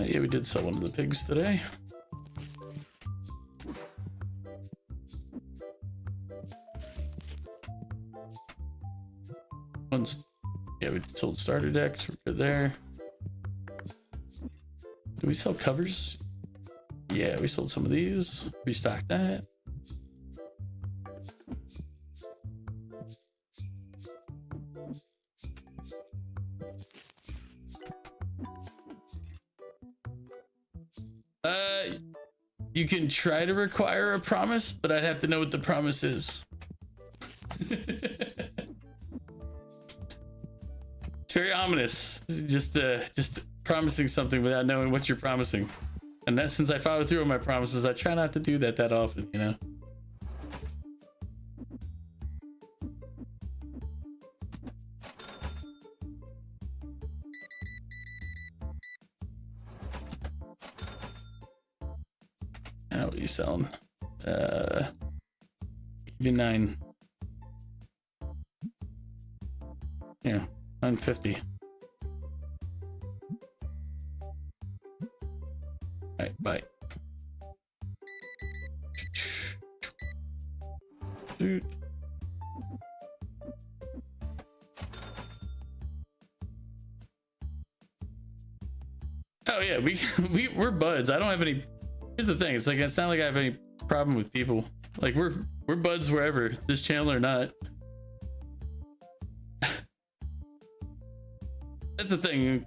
Yeah, we did sell one of the pigs today. Yeah, we sold starter decks. We're good there. Do we sell covers? Yeah, we sold some of these. Restocked that. You can try to require a promise, but I'd have to know what the promise is. It's very ominous. Just promising something without knowing what you're promising. And that, since I follow through on my promises, I try not to do that often, you know. What are you selling? Give you 9. Yeah, 950. Alright, bye. Dude. Oh yeah, we're buds. I don't have any. Here's the thing, it's not like I have any problem with people. Like we're buds wherever, this channel or not. That's the thing.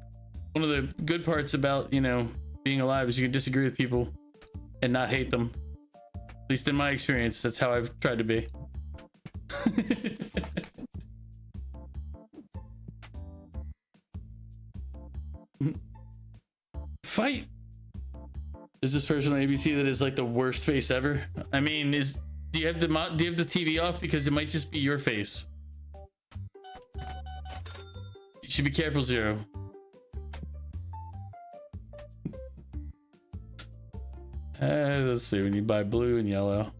One of the good parts about, you know, being alive is you can disagree with people and not hate them. At least in my experience, that's how I've tried to be. Fight. Is this person on ABC that is like the worst face ever? I mean, do you have the TV off, because it might just be your face. You should be careful, Zero. Let's see, when you buy blue and yellow.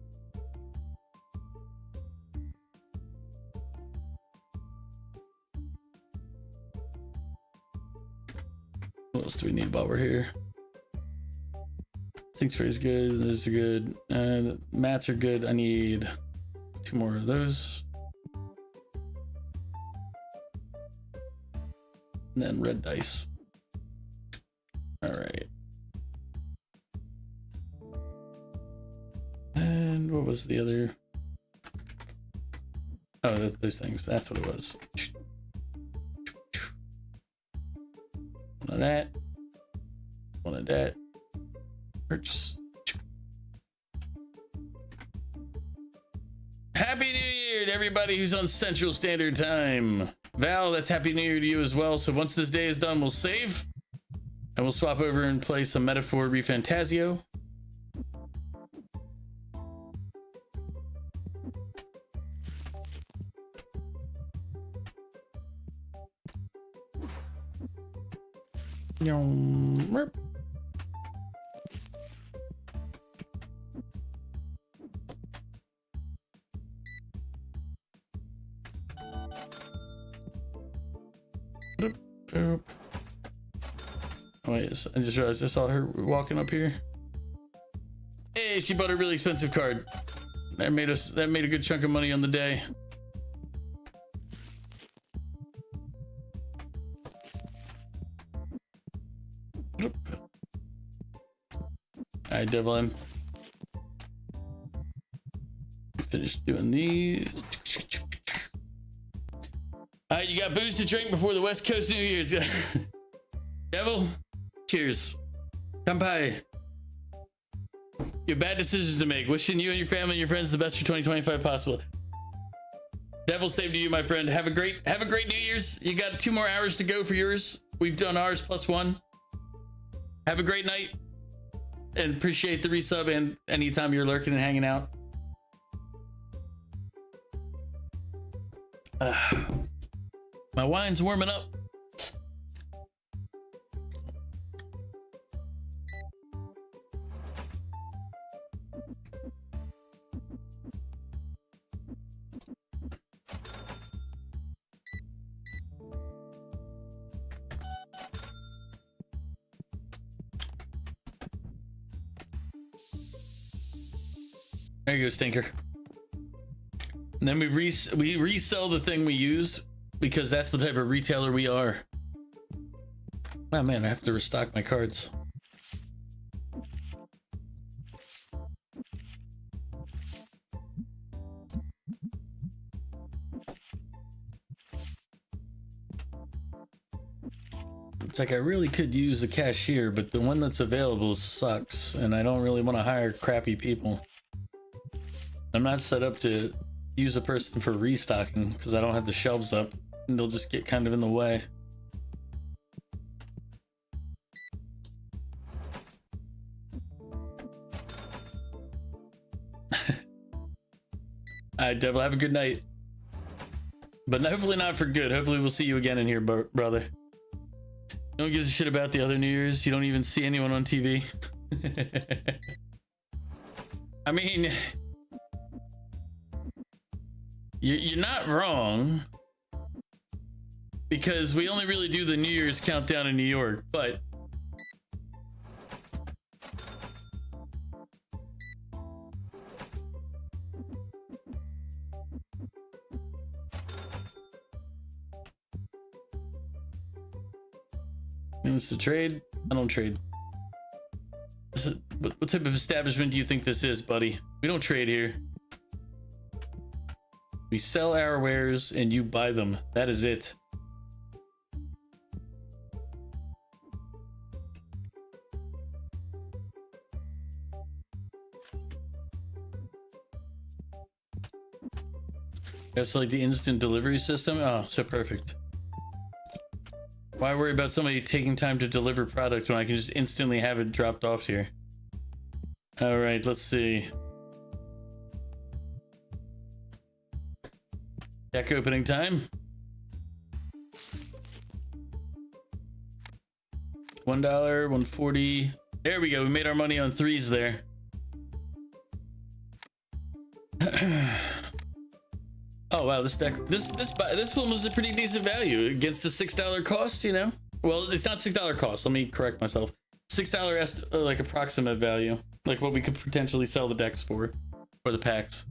What else do we need while we're here? Spring's good. Those are good. Mats are good. I need 2 more of those. And then red dice. All right. And what was the other? Oh, those things. That's what it was. One of that. One of that. Purchase. Happy New Year to everybody who's on Central Standard Time. Val, that's Happy New Year to you as well. So once this day is done, we'll save and we'll swap over and play some Metaphor Refantasio. Merp. Oh wait, I just realized I saw her walking up here. Hey, she bought a really expensive card. That made a good chunk of money on the day. Alright, Devil M. Finished doing these. Alright, you got booze to drink before the West Coast New Year's. Devil, cheers. Kampai. You have bad decisions to make. Wishing you and your family and your friends the best for 2025 possible. Devil, save to you, my friend. Have a great New Year's. You got 2 more hours to go for yours. We've done ours +1. Have a great night, and appreciate the resub and anytime you're lurking and hanging out. My wine's warming up. There you go, Stinker. And then we resell the thing we used because that's the type of retailer we are. Oh man, I have to restock my cards. It's like I really could use a cashier, but the one that's available sucks, and I don't really want to hire crappy people. I'm not set up to use a person for restocking because I don't have the shelves up, and they'll just get kind of in the way. Alright, Devil, have a good night. But hopefully not for good. Hopefully we'll see you again in here, brother. No one gives a shit about the other New Year's. You don't even see anyone on TV. I mean, you're not wrong, because we only really do the New Year's countdown in New York, but wants to trade? I don't trade. What type of establishment do you think this is, buddy? We don't trade here. We sell our wares and you buy them. That is it. That's like the instant delivery system. Oh, so perfect. Why worry about somebody taking time to deliver product when I can just instantly have it dropped off here? All right, let's see. Deck opening time. $1, $1.40. There we go. We made our money on threes there. Oh wow, this deck, this one was a pretty decent value against the $6 cost, you know. Well, it's not $6 cost. Let me correct myself. $6 like approximate value, like what we could potentially sell the decks for, or the packs.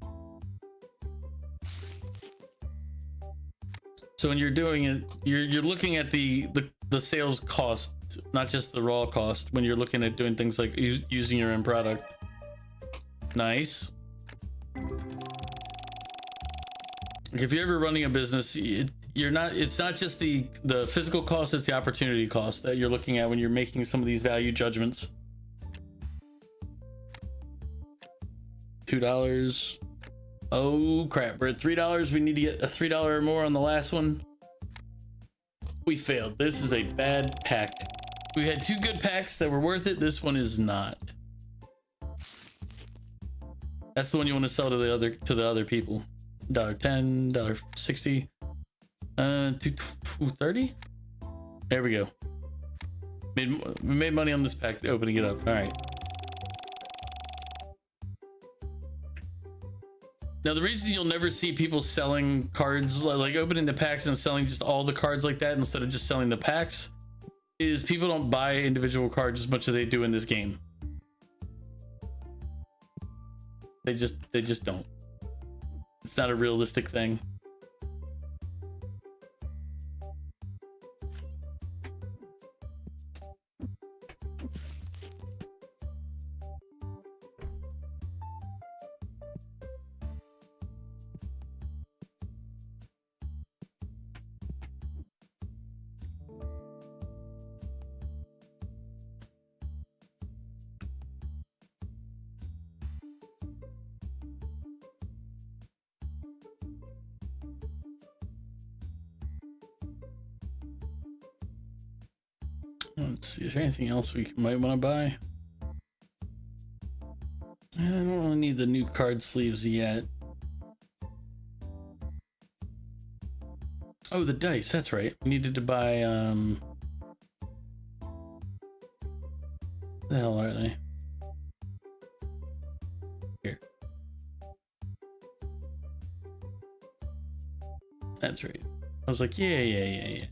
So when you're doing it, you're looking at the sales cost, not just the raw cost. When you're looking at doing things like using your own product. Nice. Like if you're ever running a business, it's not just the physical cost, it's the opportunity cost that you're looking at when you're making some of these value judgments. $2. Oh crap, we're at $3. We need to get a $3 or more on the last one. We failed. This is a bad pack. We had two good packs that were worth it. This one is not. That's the one you want to sell to the other people. $1.10, $1.60, $2.30. There we go. We made money on this pack opening it up. All right. Now the reason you'll never see people selling cards, like opening the packs and selling just all the cards like that instead of just selling the packs, is people don't buy individual cards as much as they do in this game. They just don't. It's not a realistic thing. Let's see, is there anything else we might want to buy? I don't really need the new card sleeves yet. Oh, the dice, that's right. We needed to buy, the hell are they? Here. That's right. I was like, yeah.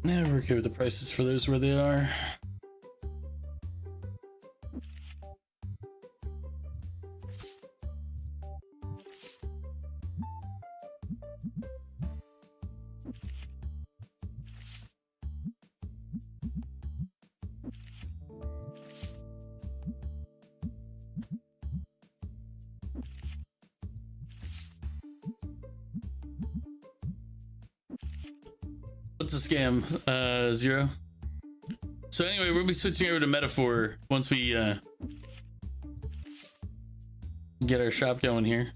Yeah, we're okay with the prices for those where they are. What's a scam, Zero? So anyway, we'll be switching over to Metaphor once we get our shop going here.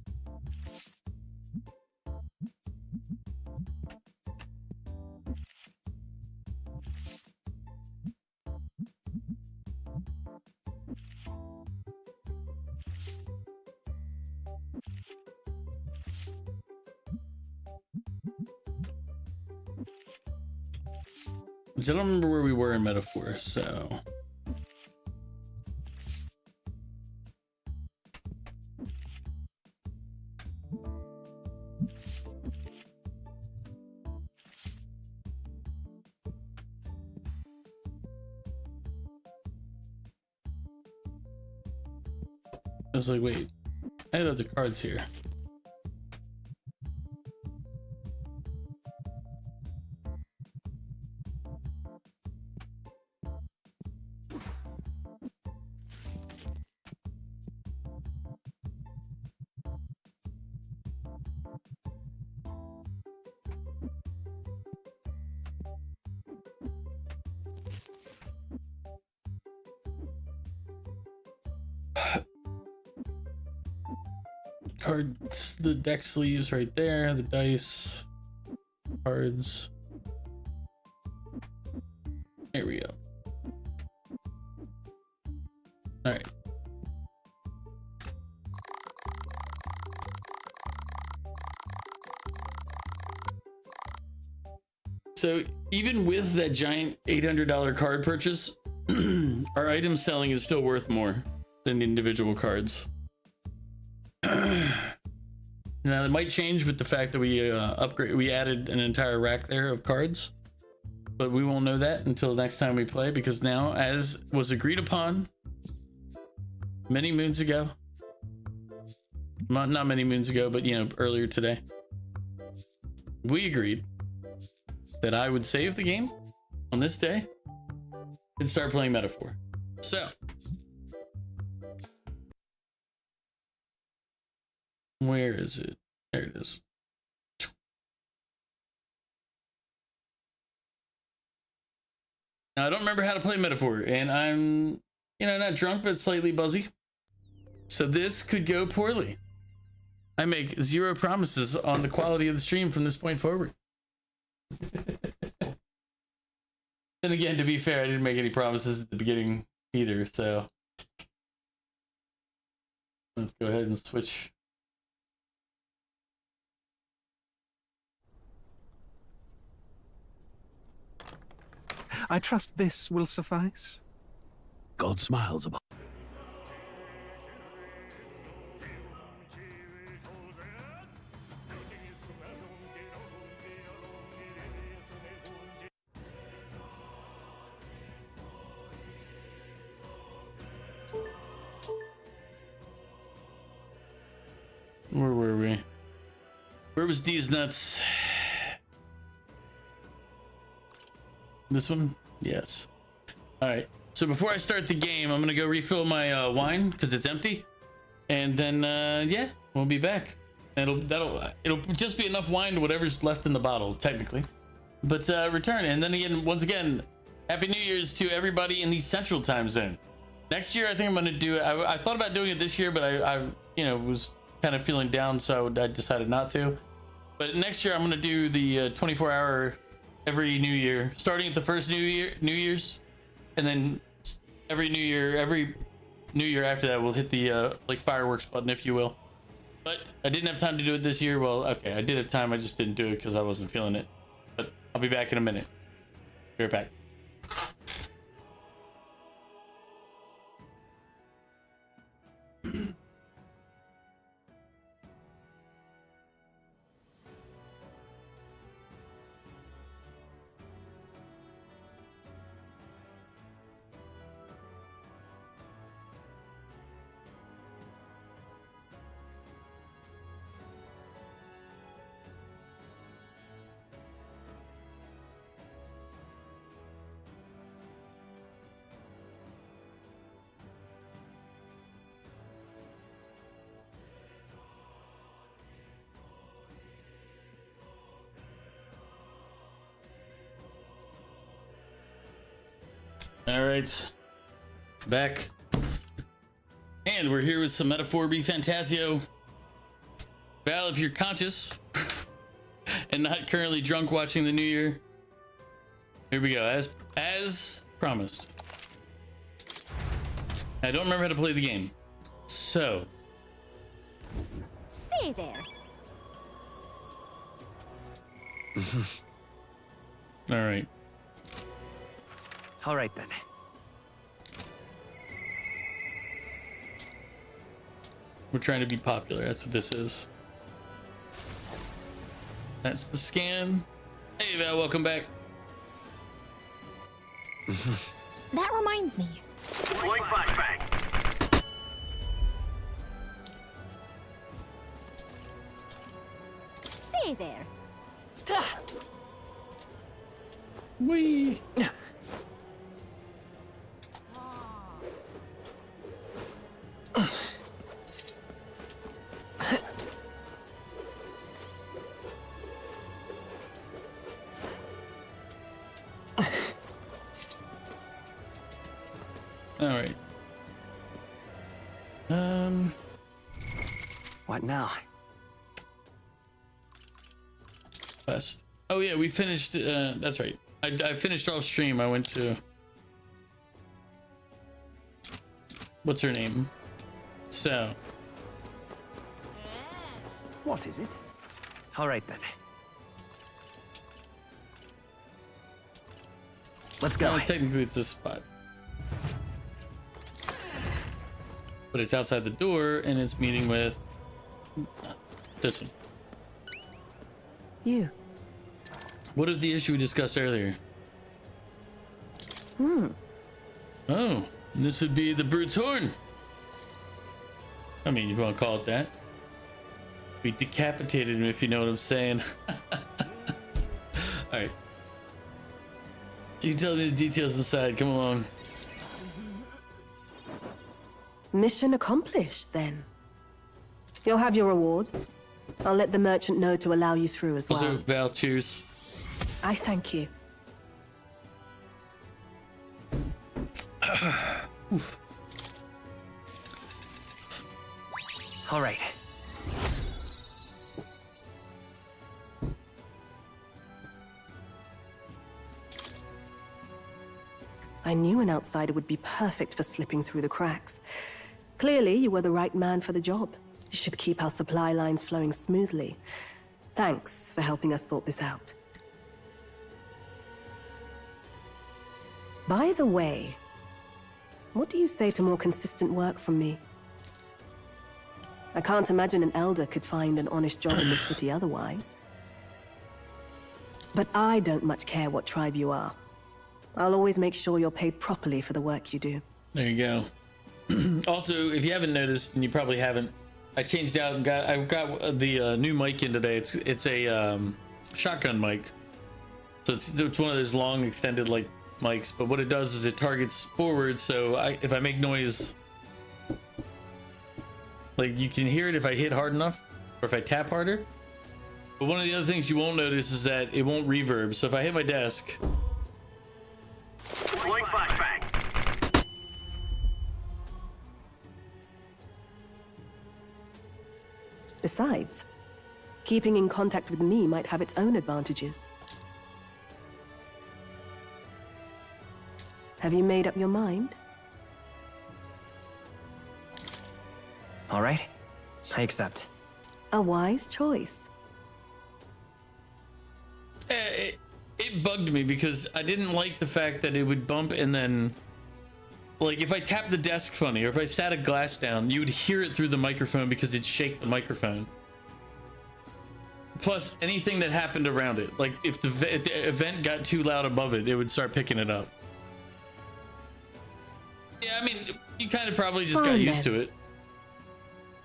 I don't remember where we were in Metaphor, so I was like, wait, I had other cards here. Cards, the deck sleeves right there, the dice, cards. There we go. All right. So even with that giant $800 card purchase, our item selling is still worth more than individual cards. Now it might change with the fact that we added an entire rack there of cards, but we won't know that until next time we play, because now, as was agreed upon many moons ago, not many moons ago, but earlier today, we agreed that I would save the game on this day and start playing Metaphor. So where is it? There it is. Now I don't remember how to play Metaphor, and I'm not drunk but slightly buzzy, so this could go poorly. I make zero promises on the quality of the stream from this point forward. Then again, to be fair, I didn't make any promises at the beginning either, so let's go ahead and switch. I trust this will suffice. God smiles upon. Where were we? Where was these nuts? This one? Yes. All right. So before I start the game, I'm gonna go refill my wine because it's empty, and then yeah, we'll be back. It'll just be enough wine to whatever's left in the bottle, technically. But return, and then again, once again, Happy New Year's to everybody in the Central Time Zone. Next year, I think I'm gonna do it. I thought about doing it this year, but I was kind of feeling down, so I decided not to. But next year I'm gonna do the 24-hour every New Year, starting at the first New Year's, and then every New Year after that we'll hit the like fireworks button, if you will. But I didn't have time to do it this year. Well, okay, I did have time, I just didn't do it because I wasn't feeling it. But I'll be back in a minute. Be right back. All right, back, and we're here with some Metaphor B Fantasio. Val, if you're conscious and not currently drunk watching the New Year, here we go, as promised. I don't remember how to play the game, so. Say there. All right. All right then. We're trying to be popular. That's what this is. That's the scan. Hey Val, welcome back. That reminds me. Deploying flashbang. Say there. Whee! All right. What now? Quest. Oh yeah, we finished. That's right. I finished off stream. I went to. What's her name? So. What is it? All right then. Let's go. Well, technically, it's this spot. But it's outside the door, and it's meeting with this one. You. What of the issue we discussed earlier? Oh, this would be the Brute's Horn. I mean, you want to call it that. We decapitated him, if you know what I'm saying. Alright. You can tell me the details inside. Come along. Mission accomplished, then. You'll have your reward. I'll let the merchant know to allow you through as well. Also, Val, cheers. I thank you. All right. I knew an outsider would be perfect for slipping through the cracks. Clearly, you were the right man for the job. You should keep our supply lines flowing smoothly. Thanks for helping us sort this out. By the way, what do you say to more consistent work from me? I can't imagine an elder could find an honest job in this city otherwise. But I don't much care what tribe you are. I'll always make sure you're paid properly for the work you do. There you go. Also, if you haven't noticed, and you probably haven't, I changed out and I got the new mic in today. It's a shotgun mic, so it's one of those long extended like mics. But what it does is it targets forward, so if I make noise, like you can hear it if I hit hard enough or if I tap harder. But one of the other things you won't notice is that it won't reverb. So if I hit my desk, Deploying flashbang. Besides, keeping in contact with me might have its own advantages. Have you made up your mind? All right, I accept. A wise choice. it bugged me because I didn't like the fact that it would bump and then, like, if I tapped the desk funny or if I sat a glass down, you would hear it through the microphone because it'd shake the microphone. Plus, anything that happened around it, like if the event got too loud above it, it would start picking it up. Yeah, I mean, you kind of probably just got used to it.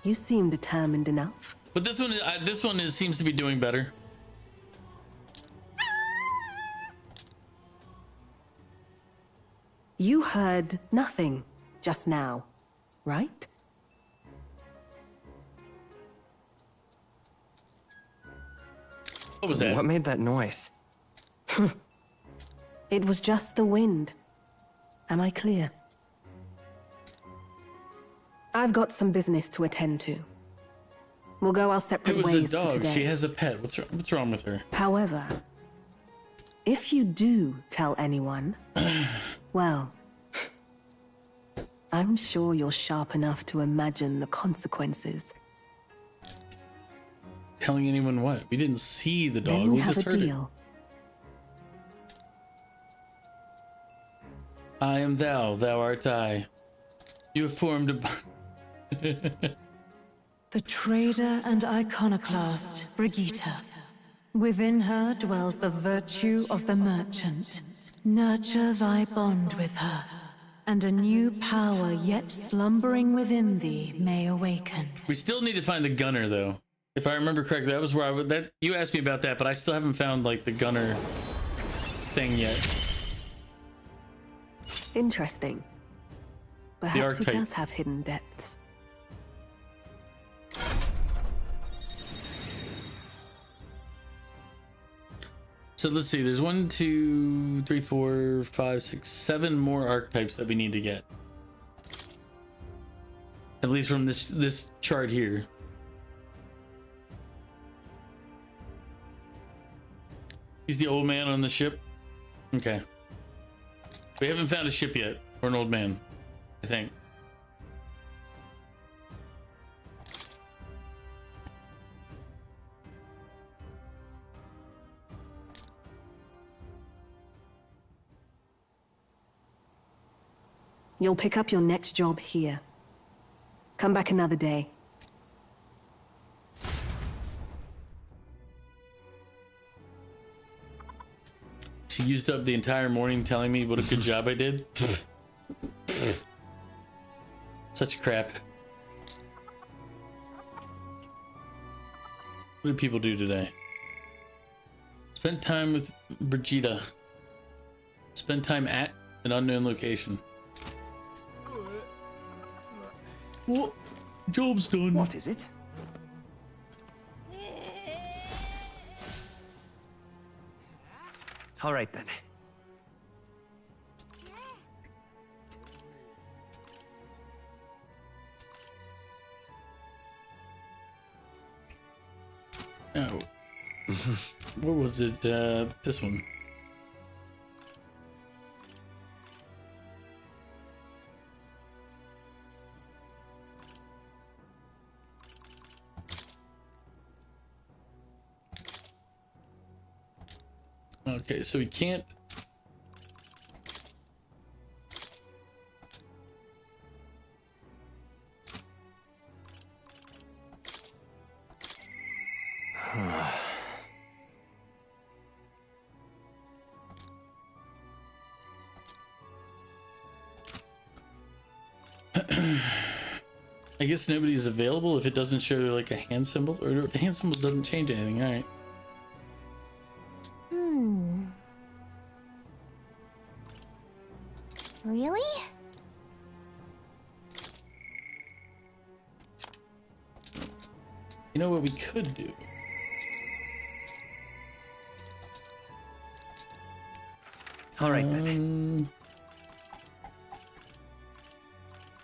You seem determined enough. But this one seems to be doing better. You heard nothing just now, right? What was that? What made that noise? It was just the wind. Am I clear? I've got some business to attend to. We'll go our It separate was a ways for dog. today. She has a pet. What's wrong with her? However, if you do tell anyone, well, I'm sure you're sharp enough to imagine the consequences. Telling anyone what? We didn't see the dog. Then we We have just a heard deal. it. I am thou, thou art I. You have formed a... The trader and iconoclast, Brigitte. Within her dwells the virtue of the merchant. Nurture thy bond with her, and a new power yet slumbering within thee may awaken. We still need to find the gunner, though. If I remember correctly, that was where I would... That you asked me about that, but I still haven't found, like, the gunner thing yet. Interesting. Perhaps he archetype. does have hidden depths. So let's see. There's 1, 2, 3, 4, 5, 6, 7 more archetypes that we need to get. At least from this chart here. He's the old man on the ship. Okay. We haven't found a ship yet, or an old man, I think. You'll pick up your next job here. Come back another day. She used up the entire morning telling me what a good job I did. Such crap. What did people do today? Spent time with Brigitte. Spent time at an unknown location. What? Job's done. What is it? All right then. Oh. What was it? This one. Okay, so we can't. I guess nobody's available if it doesn't show like a hand symbol, or the hand symbol doesn't change anything. All right. Really? You know what we could do? All right then.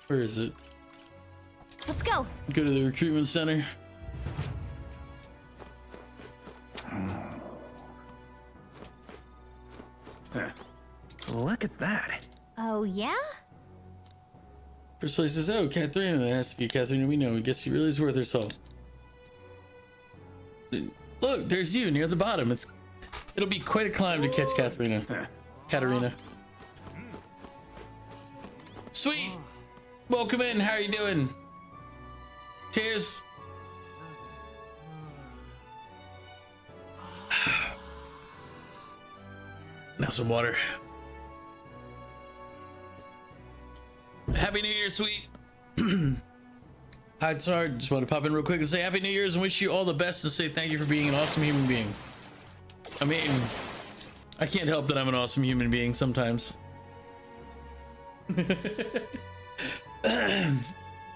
Where is it? Let's go. Go to the recruitment center. Look at that. Oh, yeah? First place is, oh, Katharina. That has to be Katharina we know. I guess she really is worth her salt. Look, there's you near the bottom. It'll be quite a climb to catch Katharina. Katarina. Sweet. Welcome in. How are you doing? Cheers. Now some water. Happy New Year, sweet. Hi, sorry. Just want to pop in real quick and say Happy New Year's and wish you all the best and say thank you for being an awesome human being. I mean, I can't help that I'm an awesome human being sometimes.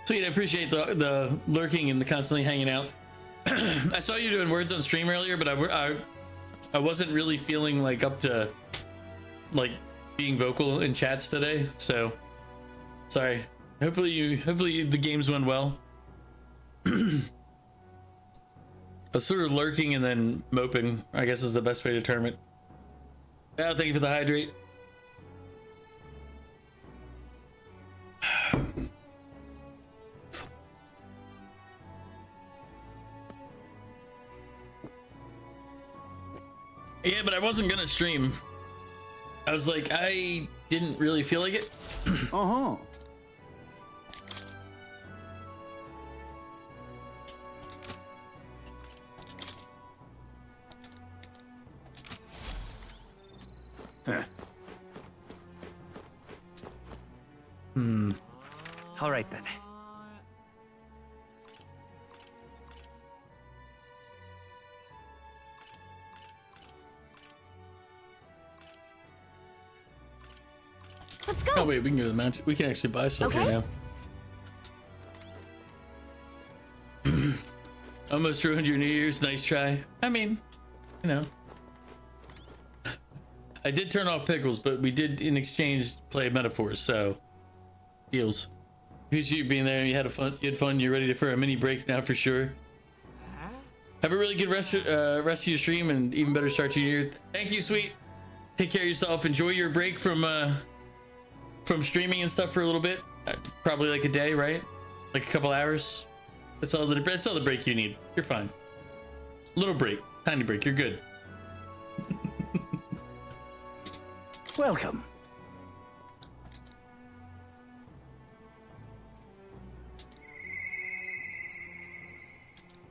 Sweet, I appreciate the lurking and the constantly hanging out. I saw you doing words on stream earlier, but I wasn't really feeling like up to like being vocal in chats today, so sorry. Hopefully the games went well. I was sort of lurking and then moping, I guess is the best way to term it. Yeah, thank you for the hydrate. Yeah, but I wasn't gonna stream. I was like, I didn't really feel like it. Uh-huh. All right then. Let's go. Oh wait, we can go to the match. We can actually buy stuff right now. Almost ruined your New Year's. Nice try. I mean, you know, I did turn off pickles, but we did in exchange play metaphors. So deals. Appreciate you being there. You had fun. You're ready for a mini break now for sure. Have a really good rest of your stream and even better start to your year. Thank you, sweet. Take care of yourself. Enjoy your break from streaming and stuff for a little bit. Probably like a day, right? Like a couple hours. That's all the break you need. You're fine. Little break, tiny break. You're good. Welcome.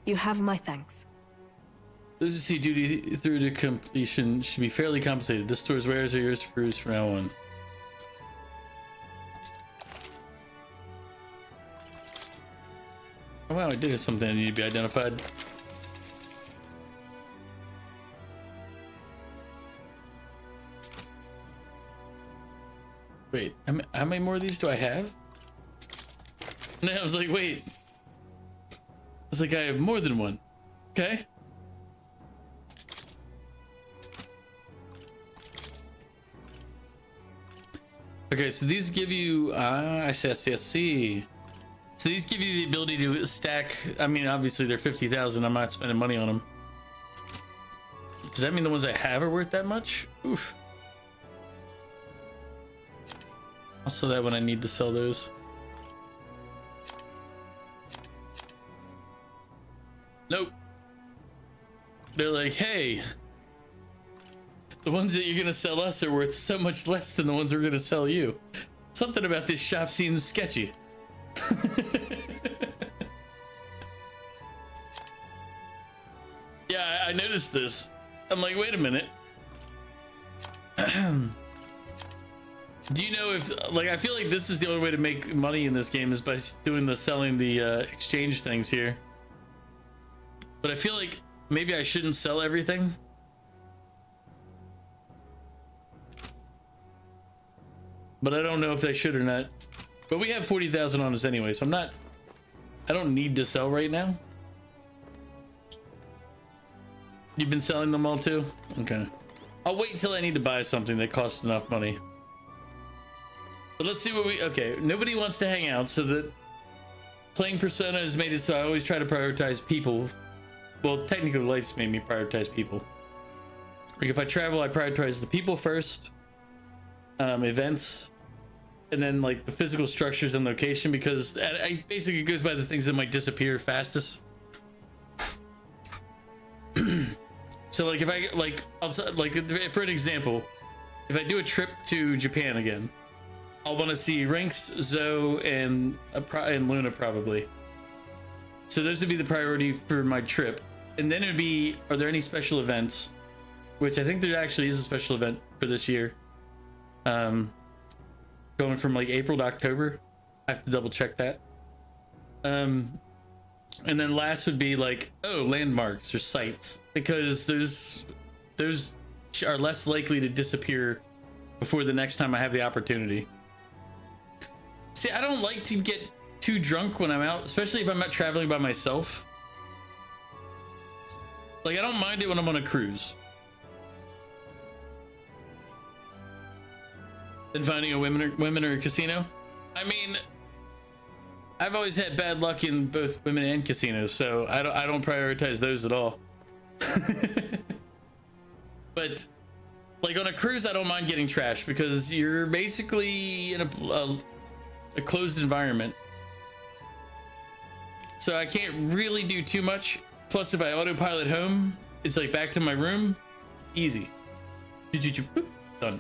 You have my thanks. Those who see duty through to completion should be fairly compensated. This store's wares are yours to peruse from now on. Oh wow, I did have something that needed to be identified. Wait, how many more of these do I have? And I was like, wait. I was like, I have more than one. Okay. Okay, so these give you, I see. So these give you the ability to stack. I mean, obviously they're 50,000. I'm not spending money on them. Does that mean the ones I have are worth that much? Oof. I'll sell that when I need to sell those. Nope. They're like, hey, the ones that you're gonna sell us are worth so much less than the ones we're gonna sell you. Something about this shop seems sketchy. Yeah, I noticed this. I'm like, wait a minute. Do you know if, like, I feel like this is the only way to make money in this game is by doing the selling the exchange things here. But I feel like maybe I shouldn't sell everything. But I don't know if they should or not. But we have 40,000 on us anyway, so I don't need to sell right now. You've been selling them all too? Okay. I'll wait until I need to buy something that costs enough money. But let's see what okay, nobody wants to hang out, so that playing Persona has made it so I always try to prioritize people. Well, technically life's made me prioritize people. Like if I travel, I prioritize the people first, events, and then like the physical structures and location, because I basically it goes by the things that might disappear fastest. So like if I like for an example, if I do a trip to Japan again, I'll want to see Rinks, Zoe, and Luna probably. So those would be the priority for my trip. And then it would be, are there any special events? Which I think there actually is a special event for this year. Going from like April to October. I have to double check that. And then last would be like, oh, landmarks or sites, because those are less likely to disappear before the next time I have the opportunity. See, I don't like to get too drunk when I'm out, especially if I'm not traveling by myself. Like, I don't mind it when I'm on a cruise. Then finding a women or a casino. I mean, I've always had bad luck in both women and casinos, so I don't prioritize those at all. But like on a cruise, I don't mind getting trashed because you're basically in a closed environment, so I can't really do too much. Plus, if I autopilot home, it's like back to my room, easy, done.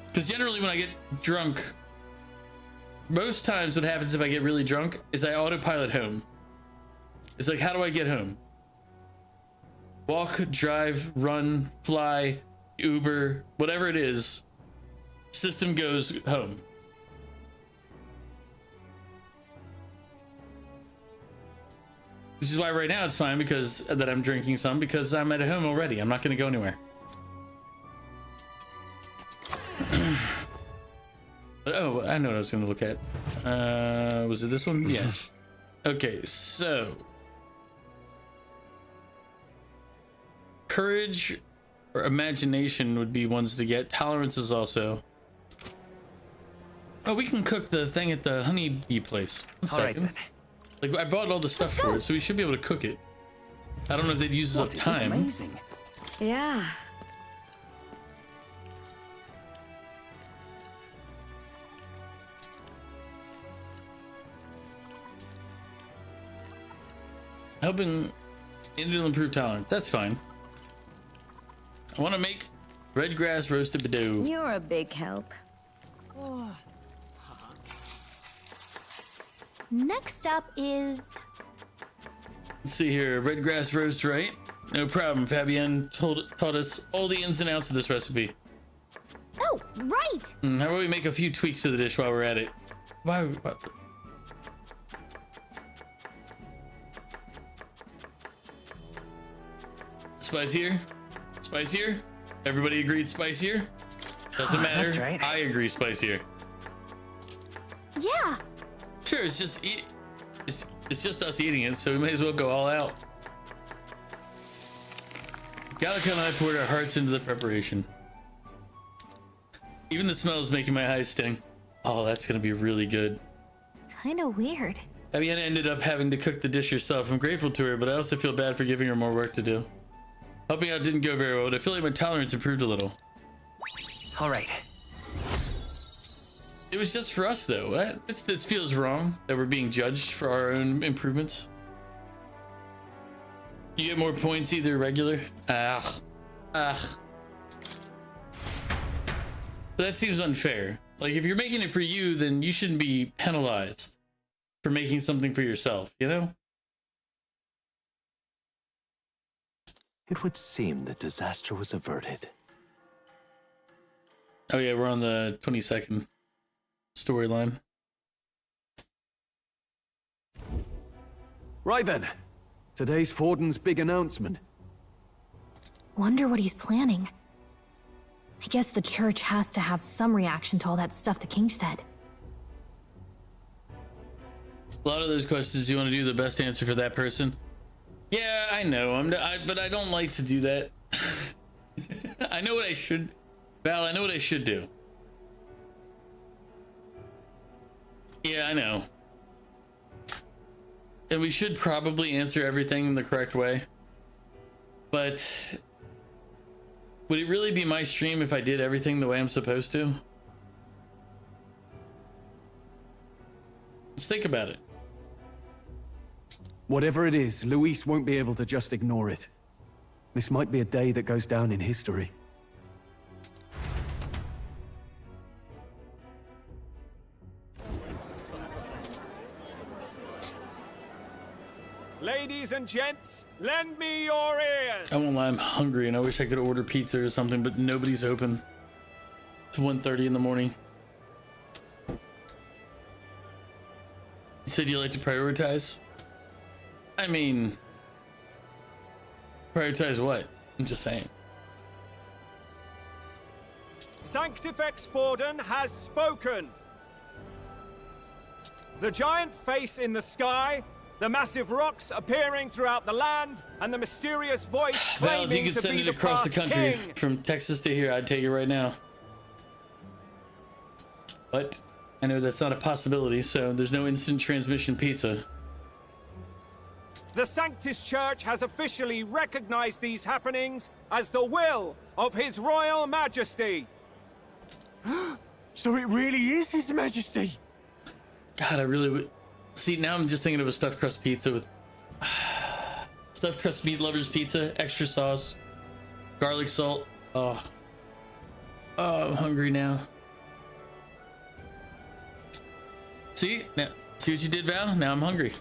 Because generally when I get drunk, most times what happens if I get really drunk is I autopilot home. It's like, how do I get home? Walk, drive, run, fly, Uber, whatever it is, system goes home. Which is why right now it's fine because that I'm drinking some, because I'm at home already. I'm not going to go anywhere. Oh, I know what I was going to look at. Was it this one? Yes. Okay, so courage or imagination would be ones to get. Tolerance is also. Oh, we can cook the thing at the honeybee place. One second. Right, like I bought all the stuff for it, so we should be able to cook it. I don't know if they'd use up time. Amazing. Yeah. Helping Indian improve tolerance. That's fine. I want to make red grass roasted bedeau. You're a big help. Next up is... Let's see here. Red grass roast, right? No problem. Fabienne taught us all the ins and outs of this recipe. Oh, right! How about we make a few tweaks to the dish while we're at it? Why? Spicier? Spicier? Everybody agreed spicier? Doesn't matter. That's right. I agree spicier. Yeah. Sure, it's just it's just us eating it, so we may as well go all out. Gallica and I poured our hearts into the preparation. Even the smell is making my eyes sting. Oh, that's gonna be really good. Kinda weird. Fabienne ended up having to cook the dish herself. I'm grateful to her, but I also feel bad for giving her more work to do. Helping out didn't go very well, but I feel like my tolerance improved a little. All right. It was just for us, though. This feels wrong that we're being judged for our own improvements. You get more points either regular. But that seems unfair. Like, if you're making it for you, then you shouldn't be penalized for making something for yourself, you know? It would seem that disaster was averted. Oh yeah, we're on the 22nd storyline. Right then. Today's Forden's big announcement. Wonder what he's planning. I guess the church has to have some reaction to all that stuff the king said. A lot of those questions, you want to do the best answer for that person? Yeah, I know. But I don't like to do that. I know what I should... Val, I know what I should do. Yeah, I know. And we should probably answer everything in the correct way. But... would it really be my stream if I did everything the way I'm supposed to? Let's think about it. Whatever it is, Luis won't be able to just ignore it. This might be a day that goes down in history. Ladies and gents, lend me your ears. I won't lie, I'm hungry and I wish I could order pizza or something, but nobody's open. It's 1:30 in the morning. You said you like to prioritize? I mean, prioritize what? I'm just saying. Sanctifex Forden has spoken. The giant face in the sky, the massive rocks appearing throughout the land, and the mysterious voice Val, if you claiming could to send be it the across the past country king. from Texas to here, I'd take it right now. But I know that's not a possibility, so there's no instant transmission pizza. The Sanctus Church has officially recognized these happenings as the will of His Royal Majesty. So it really is His Majesty. God, I really would. See, now I'm just thinking of a stuffed crust pizza with stuffed crust meat lovers pizza, extra sauce, garlic salt. Oh, I'm hungry now. See what you did, Val? Now I'm hungry.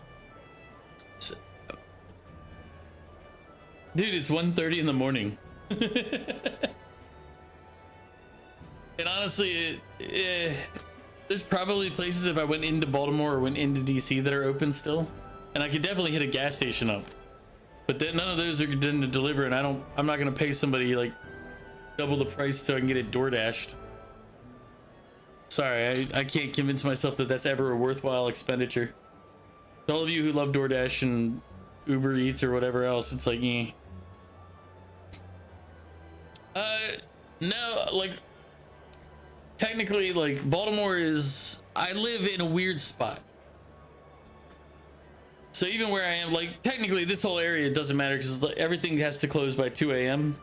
Dude, it's 1:30 in the morning. And honestly, there's probably places if I went into Baltimore or went into DC that are open still, and I could definitely hit a gas station up. But then none of those are done to deliver, and I'm not gonna pay somebody like double the price so I can get it door dashed. Sorry, I can't convince myself that that's ever a worthwhile expenditure. To all of you who love DoorDash and Uber Eats or whatever else, it's like, eh. No, like, technically, like, Baltimore is, I live in a weird spot. So even where I am, like, technically this whole area doesn't matter because everything has to close by 2 a.m.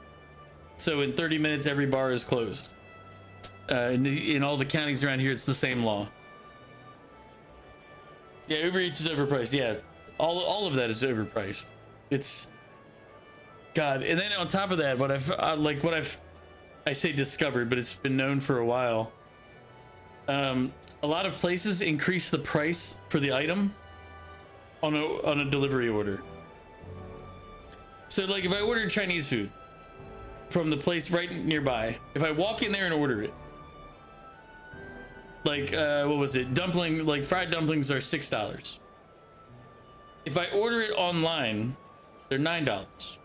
So in 30 minutes, every bar is closed. In all the counties around here, it's the same law. Yeah, Uber Eats is overpriced. Yeah, all of that is overpriced. It's God, and then on top of that, I say discovered, but it's been known for a while. A lot of places increase the price for the item on a delivery order. So like if I order Chinese food from the place right nearby, if I walk in there and order it, like what was it, fried dumplings are $6. If I order it online, they're $9.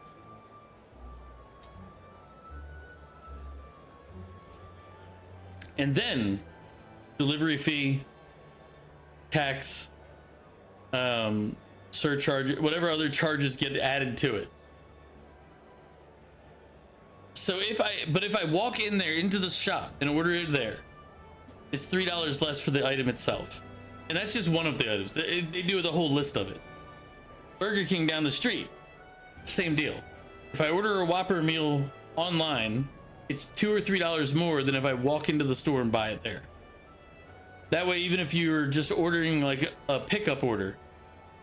And then delivery fee, tax, surcharge, whatever other charges get added to it. So if I walk in there into the shop and order it there, it's $3 less for the item itself. And that's just one of the items. They do the whole list of it. Burger King down the street, same deal. If I order a Whopper meal online, it's $2 or $3 more than if I walk into the store and buy it there. That way, even if you're just ordering like a pickup order,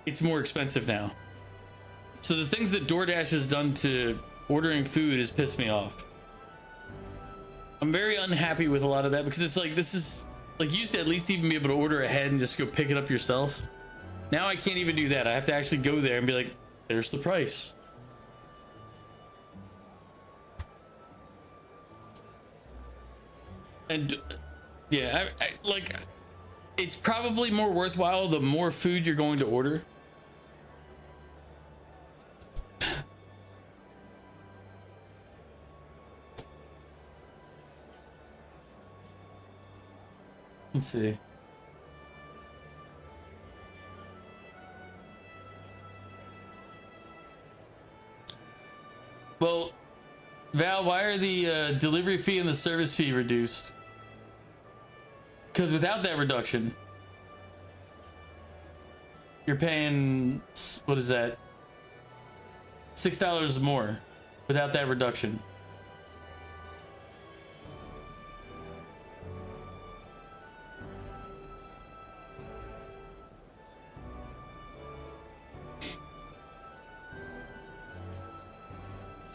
it's more expensive now. So the things that DoorDash has done to ordering food has pissed me off. I'm very unhappy with a lot of that because it's like, this is like, you used to at least even be able to order ahead and just go pick it up yourself. Now I can't even do that. I have to actually go there and be like, there's the price. And yeah, like, it's probably more worthwhile the more food you're going to order. Let's see. Well, Val, why are the delivery fee and the service fee reduced? Because without that reduction, you're paying, what is that? $6 more without that reduction.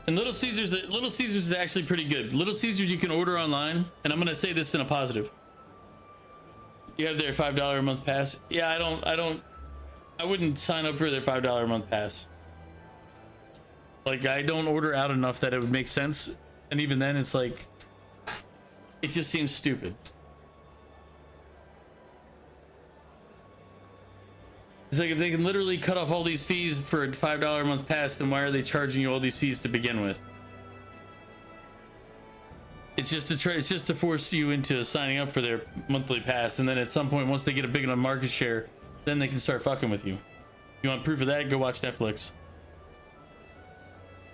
And Little Caesars is actually pretty good. Little Caesars you can order online, and I'm gonna say this in a positive. You have their $5 a month pass. Yeah, I wouldn't sign up for their $5 a month pass. Like, I don't order out enough that it would make sense, and even then it's like, it just seems stupid. It's like, if they can literally cut off all these fees for a $5 a month pass, then why are they charging you all these fees to begin with? It's just to force you into signing up for their monthly pass, and then at some point, once they get a big enough market share, then they can start fucking with you. You want proof of that? Go watch Netflix.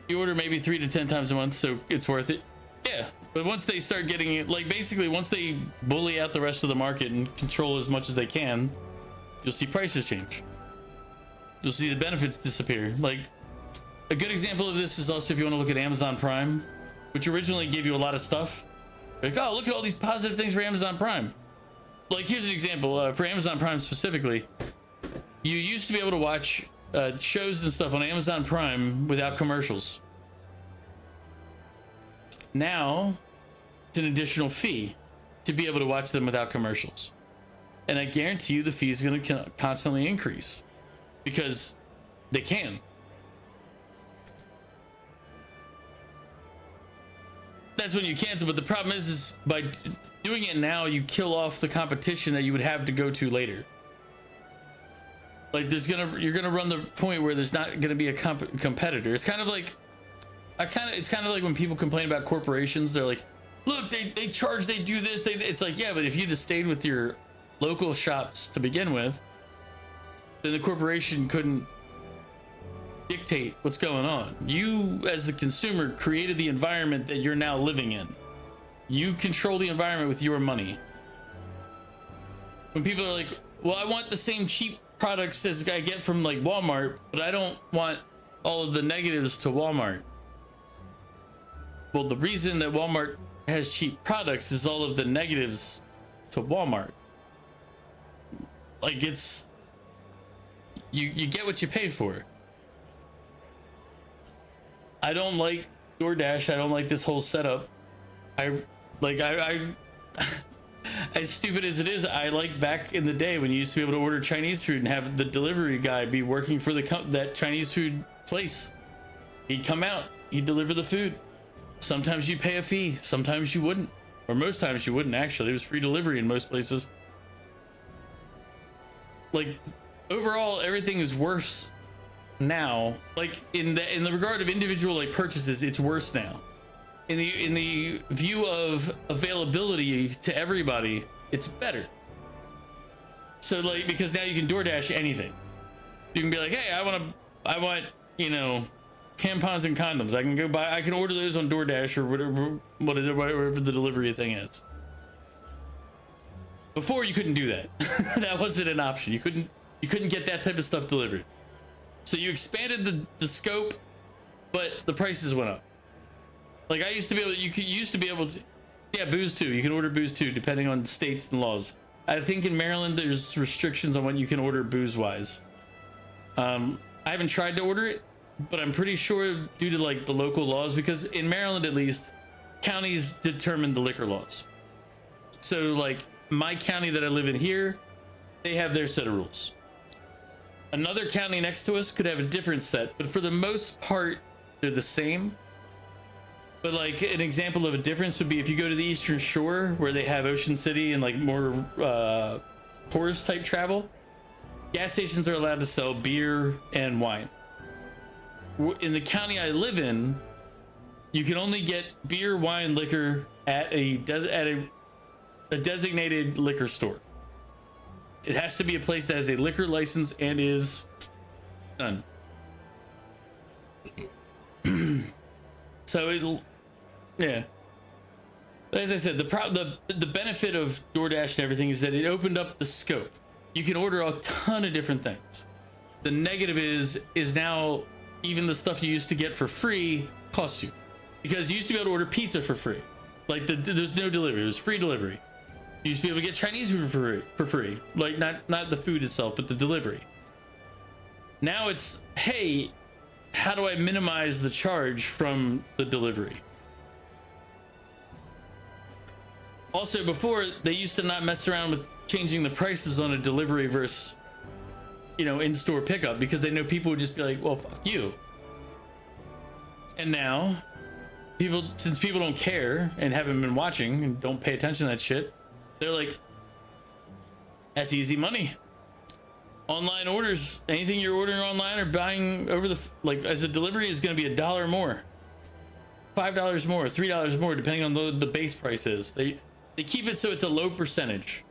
You order maybe 3 to 10 times a month, so it's worth it. Yeah, but once they start getting it, like, basically once they bully out the rest of the market and control as much as they can, you'll see prices change. You'll see the benefits disappear. Like, a good example of this is also if you want to look at Amazon Prime, which originally gave you a lot of stuff. Like, oh, look at all these positive things for Amazon Prime. Like, here's an example for Amazon Prime specifically. You used to be able to watch shows and stuff on Amazon Prime without commercials. Now, it's an additional fee to be able to watch them without commercials. And I guarantee you the fee is going to constantly increase because they can. That's when you cancel, but the problem is by doing it now, you kill off the competition that you would have to go to later. Like, you're gonna run the point where there's not gonna be a competitor. It's kind of like, it's kind of like when people complain about corporations. They're like, look, they charge, they do this, it's like, yeah, but if you just stayed with your local shops to begin with, then the corporation couldn't dictate what's going on. You, as the consumer, created the environment that you're now living in. You control the environment with your money. When people are like, well, I want the same cheap products as I get from like Walmart, but I don't want all of the negatives to Walmart. Well, the reason that Walmart has cheap products is all of the negatives to Walmart. Like, it's you get what you pay for. I don't like DoorDash. I don't like this whole setup. I as stupid as it is, I like back in the day when you used to be able to order Chinese food and have the delivery guy be working for that Chinese food place. He'd come out, he'd deliver the food. Sometimes you'd pay a fee, sometimes you wouldn't, or most times you wouldn't. Actually, it was free delivery in most places. Like, overall, everything is worse now. Like, in the regard of individual like purchases, it's worse now. In the view of availability to everybody, it's better. So, like, because now you can DoorDash anything. You can be like, hey, I want, you know, tampons and condoms. I can order those on DoorDash or whatever the delivery thing is. Before, you couldn't do that. That wasn't an option. You couldn't get that type of stuff delivered. So you expanded the scope, but the prices went up. Like, I used to be able, used to be able to, yeah, booze too. You can order booze too, depending on states and laws. I think in Maryland there's restrictions on what you can order booze wise. I haven't tried to order it, but I'm pretty sure due to like the local laws, because in Maryland at least, counties determine the liquor laws. So like my county that I live in here, they have their set of rules. Another county next to us could have a different set, but for the most part, they're the same. But like an example of a difference would be if you go to the Eastern Shore where they have Ocean City and like more tourist type travel, gas stations are allowed to sell beer and wine. In the county I live in, you can only get beer, wine, liquor at a designated liquor store. It has to be a place that has a liquor license and is done. So it'll, yeah. As I said, the benefit of DoorDash and everything is that it opened up the scope. You can order a ton of different things. The negative is now even the stuff you used to get for free costs you, because you used to be able to order pizza for free. Like there's no delivery. It was free delivery. You used to be able to get Chinese food for free. Like not the food itself, but the delivery. Now it's, hey, how do I minimize the charge from the delivery? Also, before, they used to not mess around with changing the prices on a delivery versus, you know, in-store pickup, because they know people would just be like, well, fuck you. And now, since people don't care and haven't been watching and don't pay attention to that shit, they're like, that's easy money. Online orders, anything you're ordering online or buying over the, like as a delivery, is going to be $1 more, $5 more, $3 more, depending on the base price is. They keep it so it's a low percentage.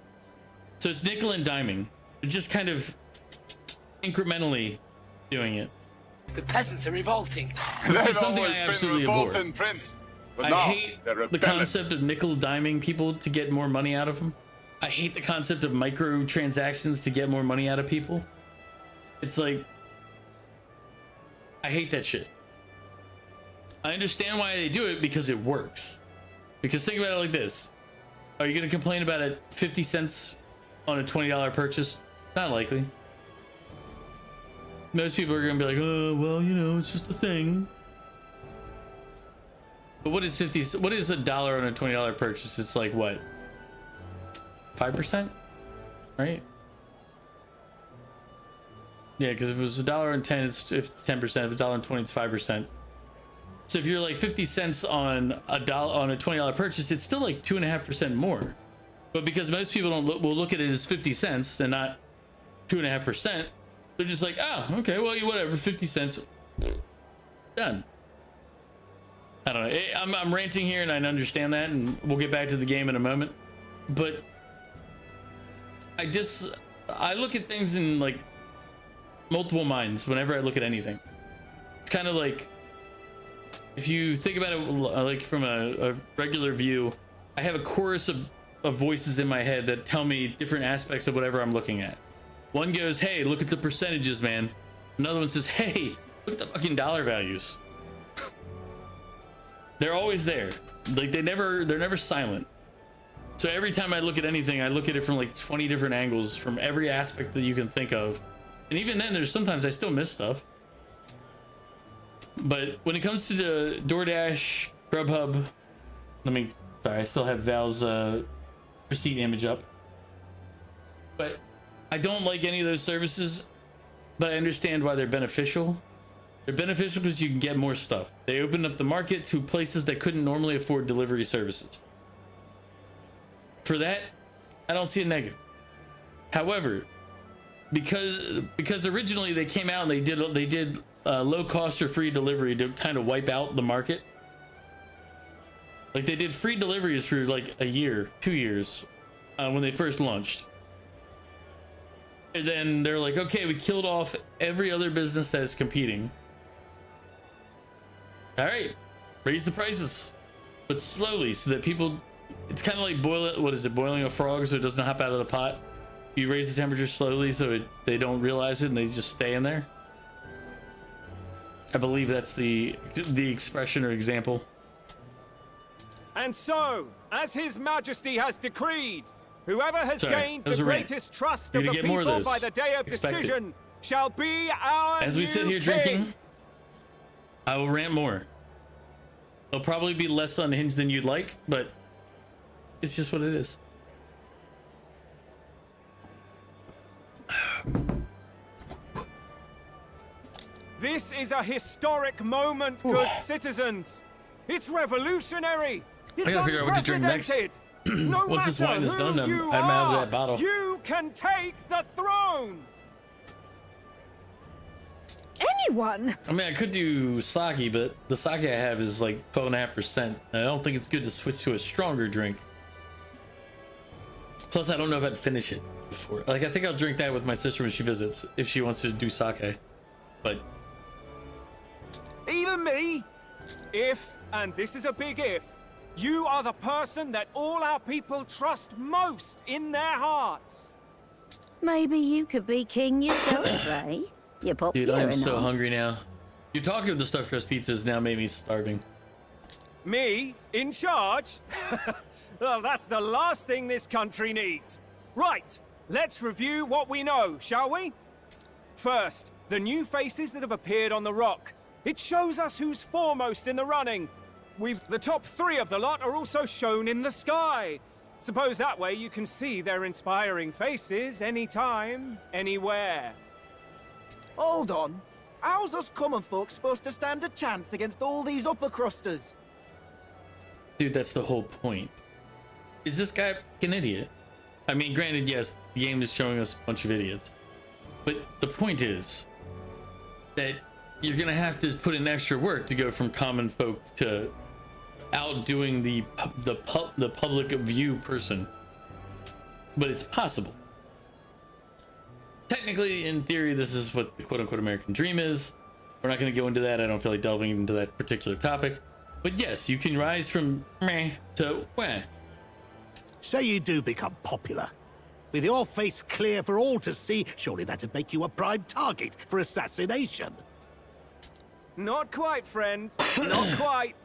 So it's nickel and diming. They're just kind of incrementally doing it. The peasants are revolting. Which is something I absolutely abhor. But I hate the concept of nickel diming people to get more money out of them. I hate the concept of microtransactions to get more money out of people. It's like, I hate that shit. I understand why they do it, because it works. Because think about it like this. Are you going to complain about it 50 cents on a $20 purchase? Not likely. Most people are going to be like, oh, well, you know, it's just a thing. But what is $1 on a $20 purchase? It's like what? 5%? Right? Yeah, because if it was $1.10, it's 10%. If it's $1.20, it's 5%. So if you're like 50 cents on a $20 purchase, it's still like 2.5% more. But because most people will look at it as 50 cents and not 2.5%, they're just like, oh, okay, well, whatever, 50 cents, done. I don't know. I'm ranting here, and I understand that, and we'll get back to the game in a moment. But I look at things in like multiple minds whenever I look at anything. It's kind of like, if you think about it like from a regular view, I have a chorus of voices in my head that tell me different aspects of whatever I'm looking at. One goes, hey, look at the percentages, man. Another one says, hey, look at the fucking dollar values. They're always there. Like they're never silent. So every time I look at anything, I look at it from like 20 different angles, from every aspect that you can think of. And even then, there's sometimes I still miss stuff. But when it comes to the DoorDash, Grubhub, sorry, I still have Val's receipt image up. But I don't like any of those services, but I understand why they're beneficial. They're beneficial because you can get more stuff. They opened up the market to places that couldn't normally afford delivery services. For that, I don't see a negative. However, because originally they came out and they did low cost or free delivery to kind of wipe out the market. Like they did free deliveries for like a year, 2 years, when they first launched. And then they're like, okay, we killed off every other business that is competing. All right, raise the prices, but slowly, so that people, it's kind of like boiling a frog so it doesn't hop out of the pot. You raise the temperature slowly so they don't realize it and they just stay in there. I believe that's the expression or example. And so, as His Majesty has decreed, whoever has gained the greatest trust of the people by the day of decision shall be our As we sit here drinking, I will rant more. It'll probably be less unhinged than you'd like, but it's just what it is. This is a historic moment, good citizens. It's revolutionary. It's I gotta figure out what to drink next. No Once this wine is done, you I'm out of are, that bottle. You can take the throne. Anyone? I mean, I could do sake, but the sake I have is like 12.5%. I don't think it's good to switch to a stronger drink. Plus, I don't know if I'd finish it before. Like, I think I'll drink that with my sister when she visits, if she wants to do sake. But even me, if, and this is a big if, you are the person that all our people trust most in their hearts. Maybe you could be king yourself, eh? You're popular dude, I'm enough. so hungry now. You're talking of the stuffed crust pizzas now made me starving. Me? In charge? Well, that's the last thing this country needs. Right, let's review what we know, shall we? First, the new faces that have appeared on the rock. It shows us who's foremost in the running. The top 3 of the lot are also shown in the sky. Suppose that way you can see their inspiring faces anytime, anywhere. Hold on. How's us common folk supposed to stand a chance against all these upper crusters? Dude, that's the whole point. Is this guy an idiot? I mean, granted, yes, the game is showing us a bunch of idiots. But the point is that you're gonna have to put in extra work to go from common folk to outdoing the public view person. But it's possible. Technically, in theory, this is what the quote-unquote American dream is. We're not going to go into that. I don't feel like delving into that particular topic. But yes, you can rise from meh to wah. Say you do become popular. With your face clear for all to see, surely that'd make you a prime target for assassination. Not quite, friend. Not quite.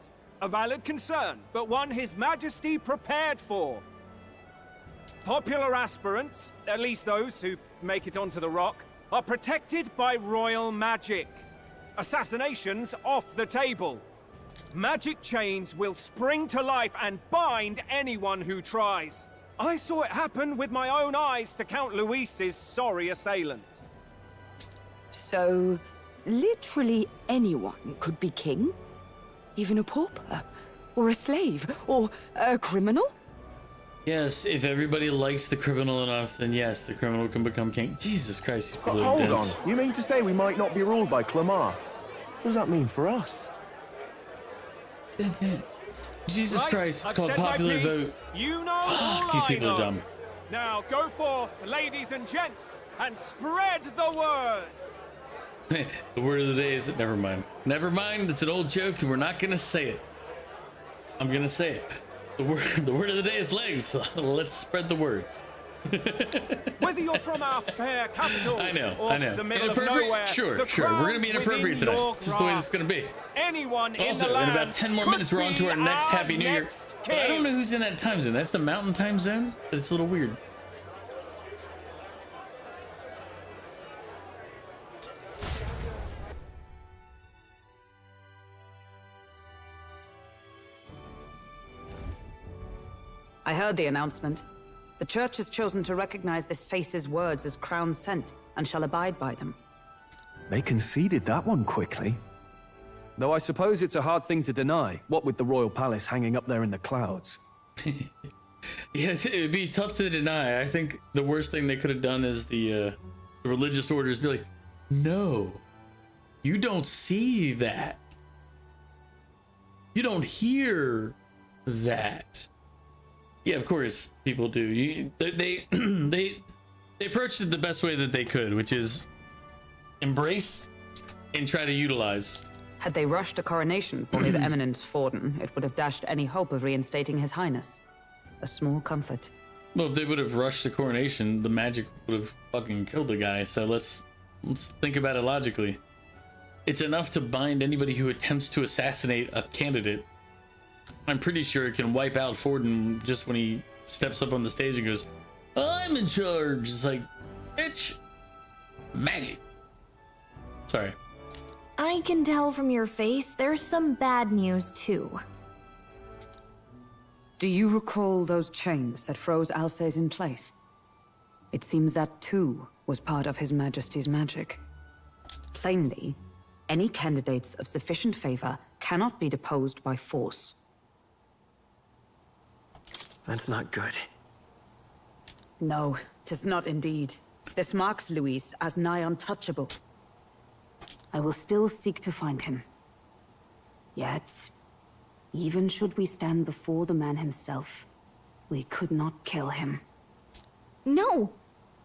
A valid concern, but one His Majesty prepared for. Popular aspirants, at least those who make it onto the rock, are protected by royal magic. Assassinations off the table. Magic chains will spring to life and bind anyone who tries. I saw it happen with my own eyes to Count Luis's sorry assailant. So, literally anyone could be king? Even a pauper? Or a slave? Or a criminal? Yes, if everybody likes the criminal enough, then yes, the criminal can become king. Jesus Christ, he's really Hold dense. on. You mean to say we might not be ruled by Clamar? What does that mean for us? Jesus Right, Christ, it's I've called said my popular piece. vote. You know Fuck, all these I people know. are dumb. Now go forth, ladies and gents, and spread the word. The word of the day is never mind. Never mind, it's an old joke and we're not gonna say it. I'm gonna say it. The word of the day is legs. Let's spread the word. Whether you're from our fair capital I know. or the middle of nowhere, Sure. the We're gonna be crown's inappropriate within today. your It's just the way this is gonna be. Anyone in Also, the land in about 10 more could minutes, we're on to our be next our Happy New Year. next But I don't king. know who's in that time zone. That's the Mountain Time Zone, but it's a little weird. I heard the announcement. The Church has chosen to recognize this face's words as crown sent, and shall abide by them. They conceded that one quickly. Though I suppose it's a hard thing to deny, what with the royal palace hanging up there in the clouds. Yes, it'd be tough to deny. I think the worst thing they could have done is the religious orders be like, no, you don't see that. You don't hear that. Yeah, of course, people do. They approached it the best way that they could, which is embrace and try to utilize. Had they rushed a coronation for His Eminence Forden, it would have dashed any hope of reinstating His Highness. A small comfort. Well, if they would have rushed the coronation, the magic would have fucking killed the guy. So let's think about it logically. It's enough to bind anybody who attempts to assassinate a candidate. I'm pretty sure it can wipe out Forden just when he steps up on the stage and goes, I'm in charge. It's like, bitch, magic. Sorry. I can tell from your face there's some bad news too. Do you recall those chains that froze Alsace in place? It seems that too was part of His Majesty's magic. Plainly, Any candidates of sufficient favor cannot be deposed by force. That's not good. No, 'tis not indeed. This marks Luis as nigh untouchable. I will still seek to find him. Yet, even should we stand before the man himself, we could not kill him. No!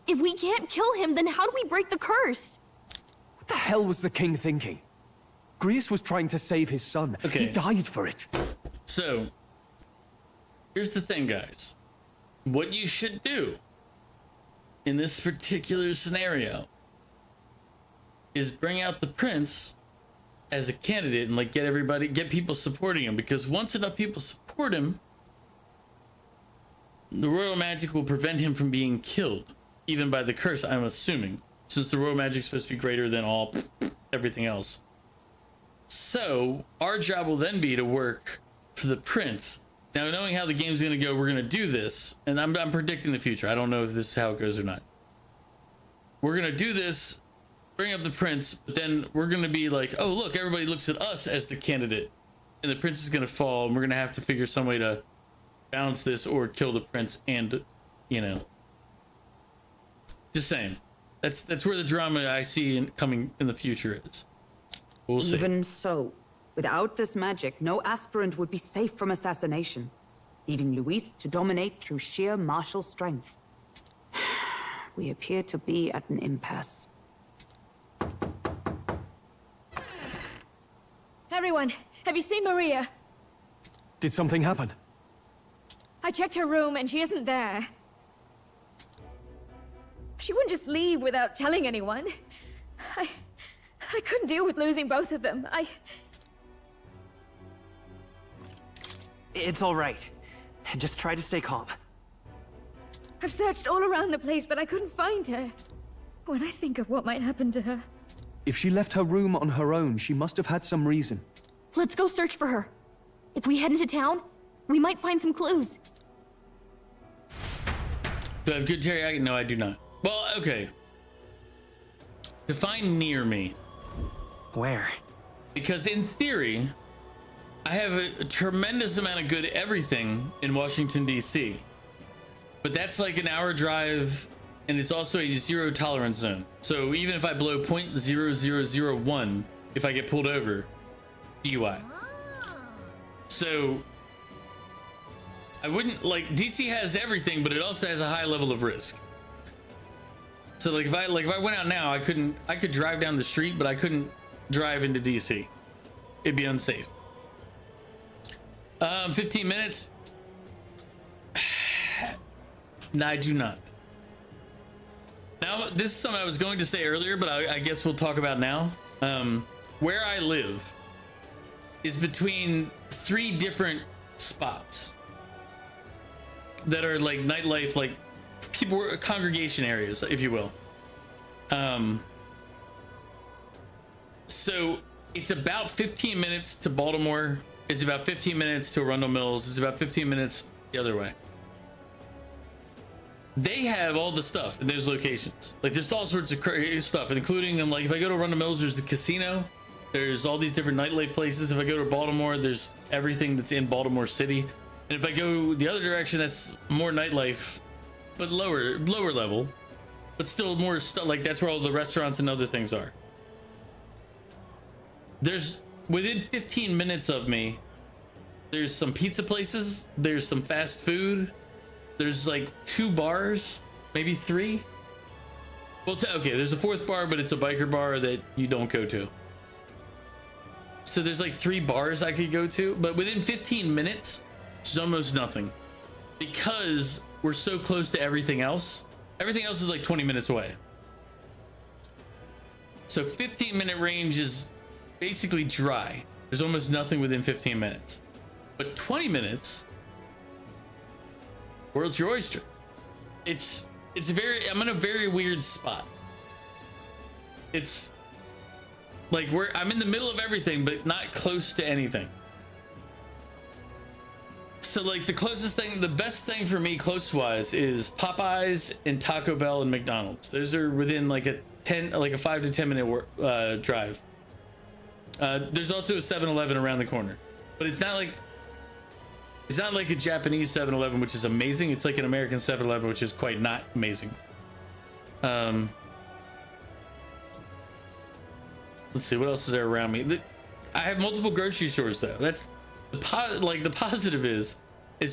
If we can't kill him, then how do we break the curse? What the hell was the king thinking? Grius was trying to save his son. Okay. He died for it. So, here's the thing, guys. What you should do in this particular scenario is bring out the prince as a candidate and like get people supporting him, because once enough people support him, the royal magic will prevent him from being killed, even by the curse, I'm assuming, since the royal magic is supposed to be greater than all everything else. So our job will then be to work for the prince. Now, knowing how the game's going to go, we're going to do this, and I'm predicting the future. I don't know if this is how it goes or not. We're going to do this, bring up the prince, but then we're going to be like, oh, look, everybody looks at us as the candidate, and the prince is going to fall, and we're going to have to figure some way to balance this or kill the prince, and, you know, just saying. That's where the drama I see coming in the future is. We'll see. Even so, without this magic, no aspirant would be safe from assassination, leaving Luis to dominate through sheer martial strength. We appear to be at an impasse. Everyone, have you seen Maria? Did something happen? I checked her room and she isn't there. She wouldn't just leave without telling anyone. I couldn't deal with losing both of them. It's all right. Just try to stay calm. I've searched all around the place, but I couldn't find her. When I think of what might happen to her. If she left her room on her own, she must have had some reason. Let's go search for her. If we head into town, we might find some clues. Do I have good teriyaki? No, I do not. Well, okay. Define near me. Where? Because in theory, I have a tremendous amount of good everything in Washington, D.C. But that's like an hour drive, and it's also a 0 tolerance zone. So even if I blow 0.0001, if I get pulled over, DUI. So I wouldn't, like, DC has everything, but it also has a high level of risk. So like if I went out now, I could drive down the street, but I couldn't drive into DC. It'd be unsafe. 15 minutes. No, I do not. Now, this is something I was going to say earlier, but I guess we'll talk about now. Where I live is between 3 different spots that are like nightlife, like people, congregation areas, if you will. So it's about 15 minutes to Baltimore. It's about 15 minutes to Arundel Mills. It's about 15 minutes the other way. They have all the stuff in those locations. Like there's all sorts of crazy stuff, including them. Like if I go to Arundel Mills, there's the casino. There's all these different nightlife places. If I go to Baltimore, there's everything that's in Baltimore City. And if I go the other direction, that's more nightlife, but lower level, but still more stuff. Like that's where all the restaurants and other things are. There's within 15 minutes of me, there's some pizza places. There's some fast food. There's like 2 bars, maybe 3. Well, okay, there's a 4th bar, but it's a biker bar that you don't go to. So there's like 3 bars I could go to, but within 15 minutes, it's almost nothing. Because we're so close to everything else. Everything else is like 20 minutes away. So 15-minute range is basically dry. There's almost nothing within 15 minutes. But 20 minutes, world's your oyster. I'm in a very weird spot. It's like I'm in the middle of everything, but not close to anything. So like the closest thing, the best thing for me close-wise is Popeyes and Taco Bell and McDonald's. Those are within like a 5 to 10 minute drive. There's also a 7-Eleven around the corner, but it's not like a Japanese 7-Eleven, which is amazing. It's like an American 7-Eleven, which is quite not amazing. Let's see what else is there around me. I have multiple grocery stores though. That's the the positive is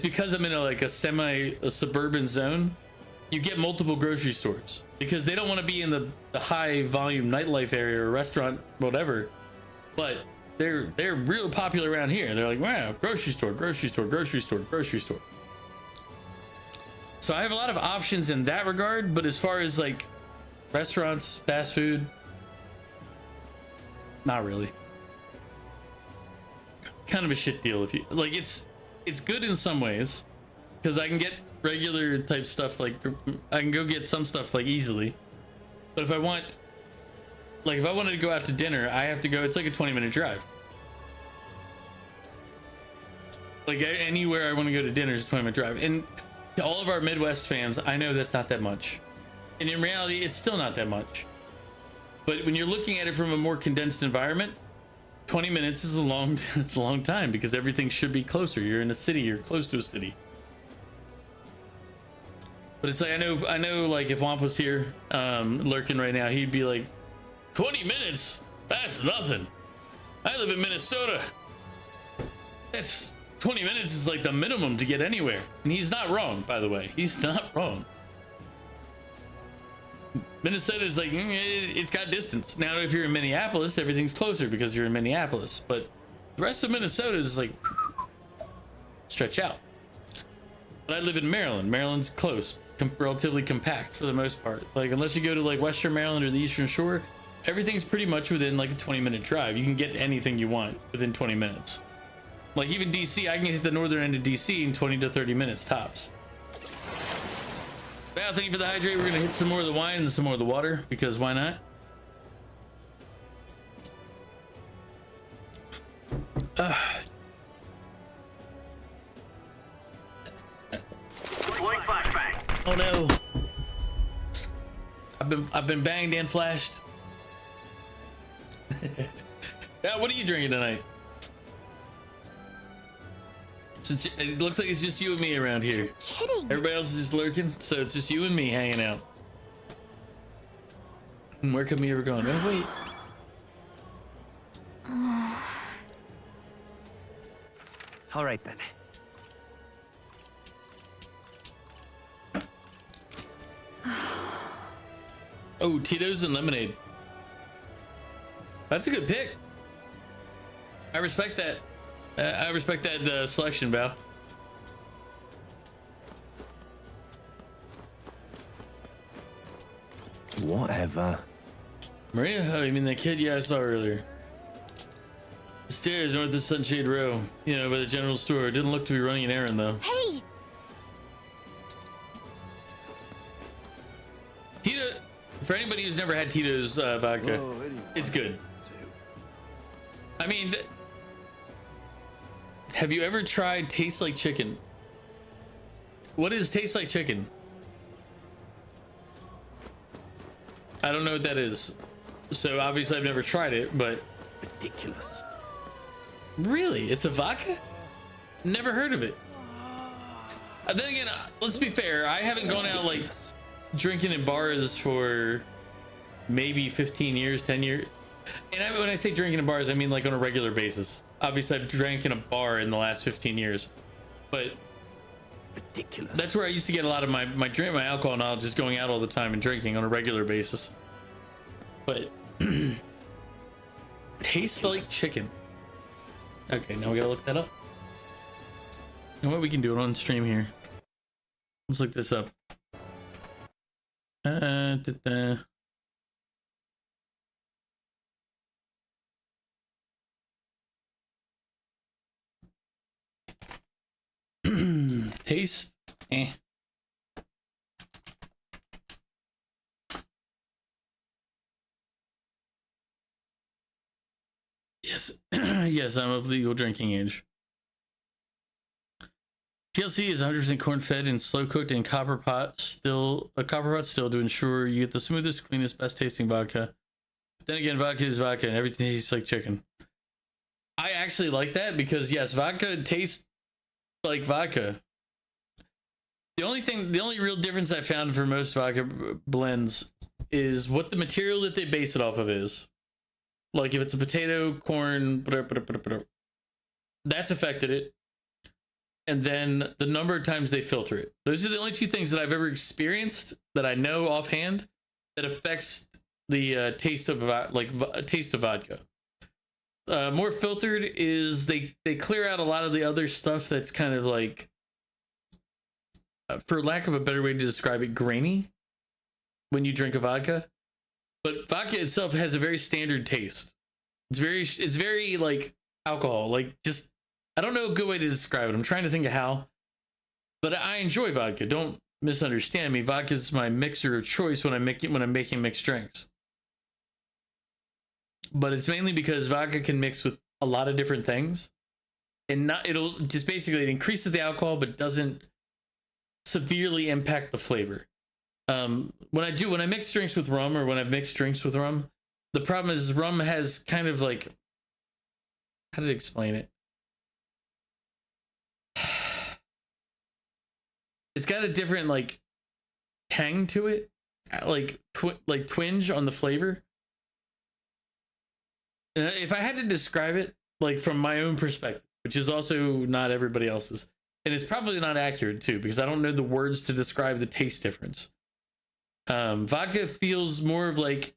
because I'm in a suburban zone. You get multiple grocery stores because they don't want to be in the high volume nightlife area or restaurant, whatever. But they're real popular around here. They're like, wow, grocery store, grocery store, grocery store, grocery store. So I have a lot of options in that regard. But as far as like restaurants, fast food, not really. Kind of a shit deal if you like. It's good in some ways because I can get regular type stuff, like I can go get some stuff like easily. But if I wanted to go out to dinner, I have to go. It's like a 20-minute drive. Like anywhere I want to go to dinner is a 20-minute drive. And to all of our Midwest fans, I know that's not that much. And in reality, it's still not that much. But when you're looking at it from a more condensed environment, 20 minutes is it's a long time because everything should be closer. You're in a city, you're close to a city. But it's like, I know like if Womp was here, lurking right now, he'd be like, 20 minutes? That's nothing. I live in Minnesota. That's 20 minutes is like the minimum to get anywhere. And he's not wrong, by the way. He's not wrong. Minnesota is like, it's got distance. Now, if you're in Minneapolis, everything's closer because you're in Minneapolis. But the rest of Minnesota is like, stretch out. But I live in Maryland. Maryland's close, relatively compact for the most part. Like, unless you go to like Western Maryland or the Eastern Shore, everything's pretty much within like a 20-minute drive. You can get anything you want within 20 minutes. Like even DC, I can hit the northern end of DC in 20 to 30 minutes tops. Well, thank you for the hydrate. We're gonna hit some more of the wine and some more of the water because why not? Oh no! I've been banged and flashed. Yeah, what are you drinking tonight? Since it looks like it's just you and me around here. You're kidding. Everybody else is just lurking, so it's just you and me hanging out. Where could we ever go? Oh wait. All right then. Oh, Tito's and lemonade. That's a good pick. I respect that. I respect that selection, Val. Whatever. Maria? Oh, you mean that kid? Yeah, I saw her earlier. The stairs north of Sunshade Row. You know, by the general store. Didn't look to be running an errand, though. Hey! Tito, for anybody who's never had Tito's vodka, it's good. I mean, have you ever tried Taste Like Chicken? What is Taste Like Chicken? I don't know what that is. So obviously I've never tried it, but ridiculous. Really? It's a vodka? Never heard of it. Then again, let's be fair. I haven't gone out like drinking in bars for maybe 15 years, 10 years. And when I say drinking in bars, I mean like on a regular basis. Obviously, I've drank in a bar in the last 15 years, but ridiculous. That's where I used to get a lot of my alcohol knowledge, just going out all the time and drinking on a regular basis. But Tastes Like Chicken. Okay, now we gotta look that up. You know what? We can do it on stream here. Let's look this up. Taste. Yes. Yes, I'm of legal drinking age. TLC is 100% corn fed and slow cooked in copper pot still to ensure you get the smoothest, cleanest, best tasting vodka. But then again, vodka is vodka and everything tastes like chicken. I actually like that because yes, vodka tastes like vodka. The only real difference I found for most vodka blends is what the material that they base it off of is. Like if it's a potato, corn, that's affected it. And then the number of times they filter it. Those are the only two things that I've ever experienced that I know offhand that affects the taste of vodka. More filtered is they clear out a lot of the other stuff that's kind of like, for lack of a better way to describe it, grainy when you drink a vodka. But vodka itself has a very standard taste. It's very like alcohol, like just, I don't know a good way to describe it. I'm trying to think of how, but I enjoy vodka. Don't misunderstand me. Vodka is my mixer of choice when I'm making mixed drinks. But it's mainly because vodka can mix with a lot of different things, and it'll just basically, it increases the alcohol but doesn't severely impact the flavor. When I mix drinks with rum, or when I've mixed drinks with rum, the problem is rum has kind of like, how did I explain it? It's got a different like tang to it, like twinge on the flavor. If I had to describe it like from my own perspective, which is also not everybody else's, and it's probably not accurate too, because I don't know the words to describe the taste difference. Vodka feels more of like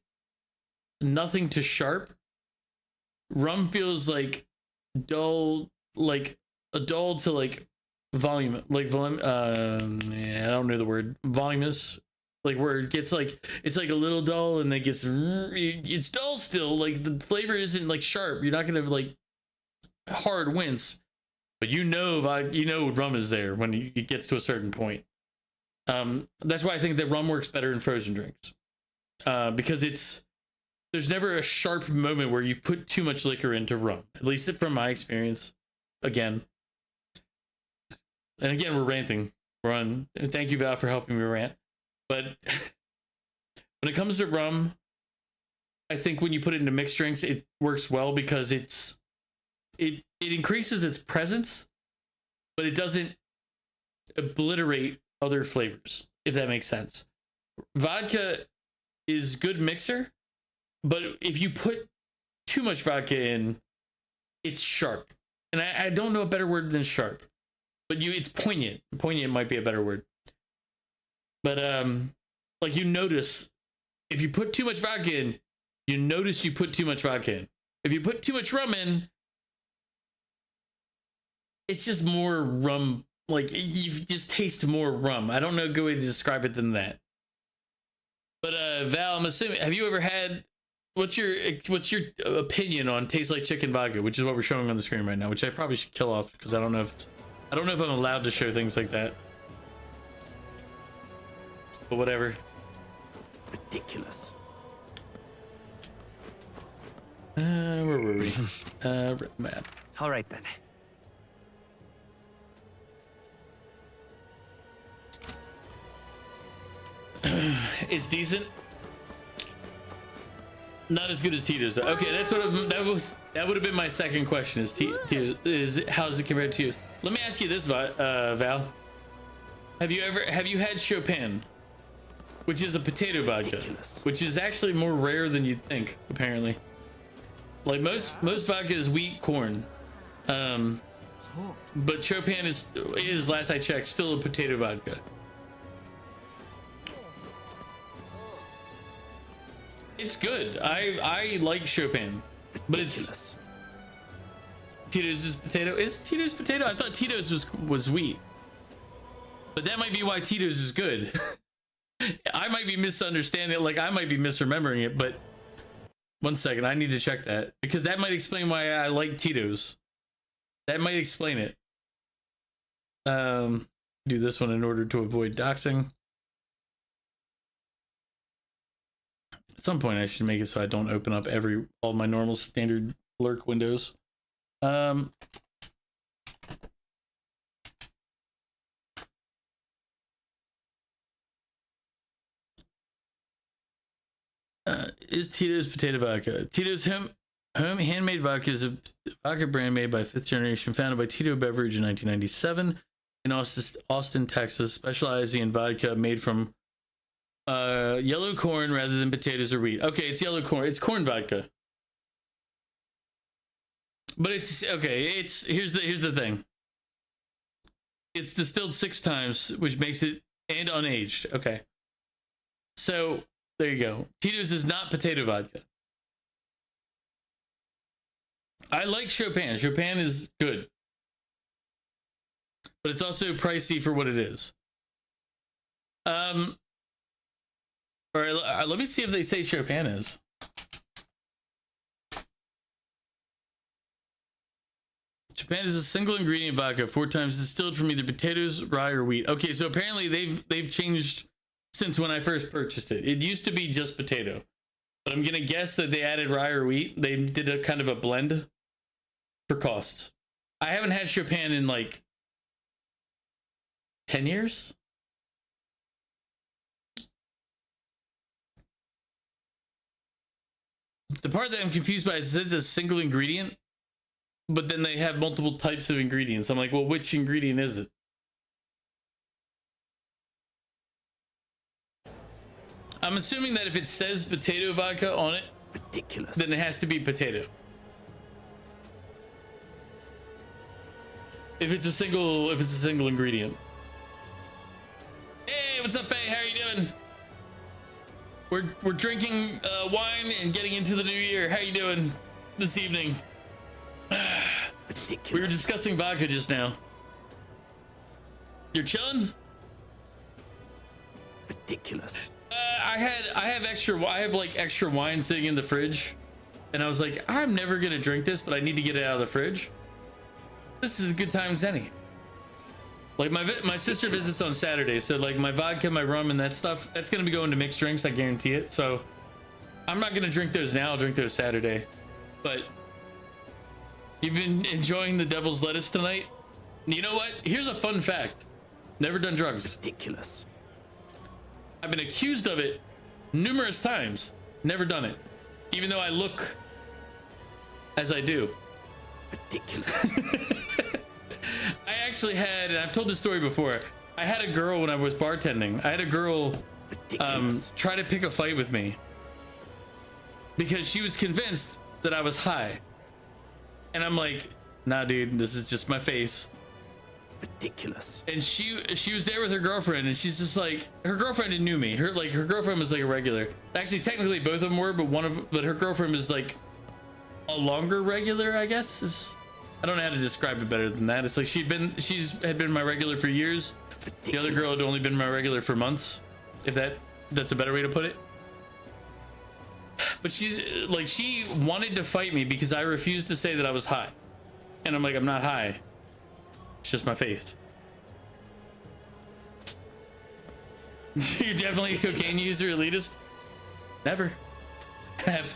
nothing to sharp. Rum feels like dull, like a dull to like volume, like volume. I don't know the word. Voluminous, like where it gets like, it's like a little dull and then it's dull still. Like the flavor isn't like sharp. You're not gonna like hard wince, but you know rum is there when it gets to a certain point. That's why I think that rum works better in frozen drinks, because there's never a sharp moment where you put too much liquor into rum, at least from my experience. Again, we're ranting. Thank you, Val, for helping me rant. But when it comes to rum, I think when you put it into mixed drinks, it works well because it increases its presence, but it doesn't obliterate other flavors, if that makes sense. Vodka is good mixer, but if you put too much vodka in, it's sharp. And I don't know a better word than sharp, but it's poignant. Poignant might be a better word. But like you notice, if you put too much vodka in, you notice you put too much vodka in. If you put too much rum in, it's just more rum. Like you just taste more rum. I don't know a good way to describe it than that. But Val, I'm assuming, have you ever had, what's your opinion on Tastes Like Chicken vodka, which is what we're showing on the screen right now, which I probably should kill off because I don't know if I'm allowed to show things like that. But whatever. Ridiculous. Where were we? Map. All right then. It's decent. Not as good as Tito's though. Okay, that's what that would have been my second question. Is how's it compared to Tito's? Let me ask you this, Val. Have you had Chopin, which is a potato vodka, which is actually more rare than you'd think, apparently. Like most vodka is wheat corn, but Chopin is last I checked still a potato vodka. It's good. I like Chopin, but it's Tito's is potato. Is Tito's potato? I thought Tito's was wheat, but that might be why Tito's is good. I might be misunderstanding it, like I might be misremembering it, but one second, I need to check that because that might explain why I like Tito's. That might explain it. Do this one in order to avoid doxing. At some point, I should make it so I don't open up all my normal standard lurk windows. Is Tito's potato vodka? Tito's hemp Handmade vodka is a vodka brand made by fifth generation, founded by Tito Beverage in 1997 in Austin, Texas, specializing in vodka made from yellow corn rather than potatoes or wheat. Okay, it's yellow corn. It's corn vodka. But it's okay. It's here's the thing. It's distilled 6 times, which makes it and unaged. Okay. So there you go. Tito's is not potato vodka. I like Chopin. Chopin is good. But it's also pricey for what it is. All right, let me see if they say Chopin is. Chopin is a single ingredient vodka, 4 times distilled from either potatoes, rye, or wheat. Okay, so apparently they've changed since when I first purchased it. It used to be just potato, but I'm gonna guess that they added rye or wheat. They did a kind of a blend for costs. I haven't had Chopin in like 10 years. The part that I'm confused by is it says a single ingredient, but then they have multiple types of ingredients. I'm like, well, which ingredient is it? I'm assuming that if it says potato vodka on it, ridiculous, then it has to be potato. If it's a single ingredient. Hey, what's up, Faye? How are you doing? We're drinking wine and getting into the new year. How you doing this evening? Ridiculous. We were discussing vodka just now. You're chilling? Ridiculous. I have extra wine sitting in the fridge, and I was like, I'm never gonna drink this, but I need to get it out of the fridge. This is as good time as any. Like my sister visits on Saturday, so like my vodka, my rum, and that stuff, that's gonna be going to mixed drinks, I guarantee it. So I'm not gonna drink those now. I'll drink those Saturday. But you've been enjoying the devil's lettuce tonight. You know what? Here's a fun fact. Never done drugs. Ridiculous. I've been accused of it numerous times. Never done it. Even though I look as I do. Ridiculous. I actually had, and I've told this story before, I had a girl when I was bartending. I had a girl try to pick a fight with me because she was convinced that I was high. And I'm like, nah, dude, this is just my face. Ridiculous. And she was there with her girlfriend, and she's just like, her girlfriend knew me. Her girlfriend was like a regular. Actually, technically both of them were, but her girlfriend was like a longer regular, I guess. I don't know how to describe it better than that. It's like she'd been my regular for years. Ridiculous. The other girl had only been my regular for months, if that's a better way to put it. But she wanted to fight me because I refused to say that I was high. And I'm like, I'm not high. It's just my face. You're definitely a cocaine user, elitist. Never. Have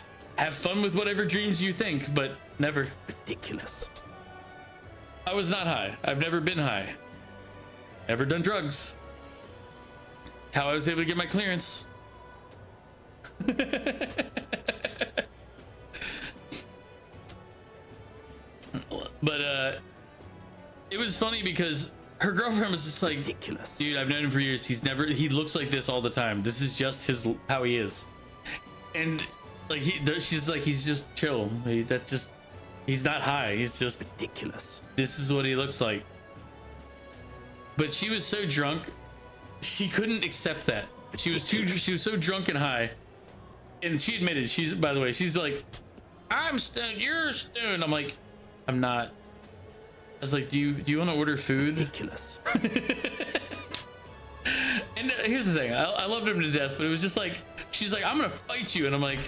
fun with whatever dreams you think, but never. Ridiculous. I was not high. I've never been high. Never done drugs. How I was able to get my clearance. But it was funny because her girlfriend was just like, ridiculous. Dude, I've known him for years. He looks like this all the time. This is just how he is. And like she's like, he's just chill. He's not high. He's just ridiculous. This is what he looks like. But she was so drunk, she couldn't accept that. She was so drunk and high. And she admitted, by the way, she's like, I'm stoned, you're stoned. I'm like, I'm not. I was like, do you want to order food? Ridiculous. And here's the thing, I loved him to death, but it was just like, she's like, I'm gonna fight you, and I'm like,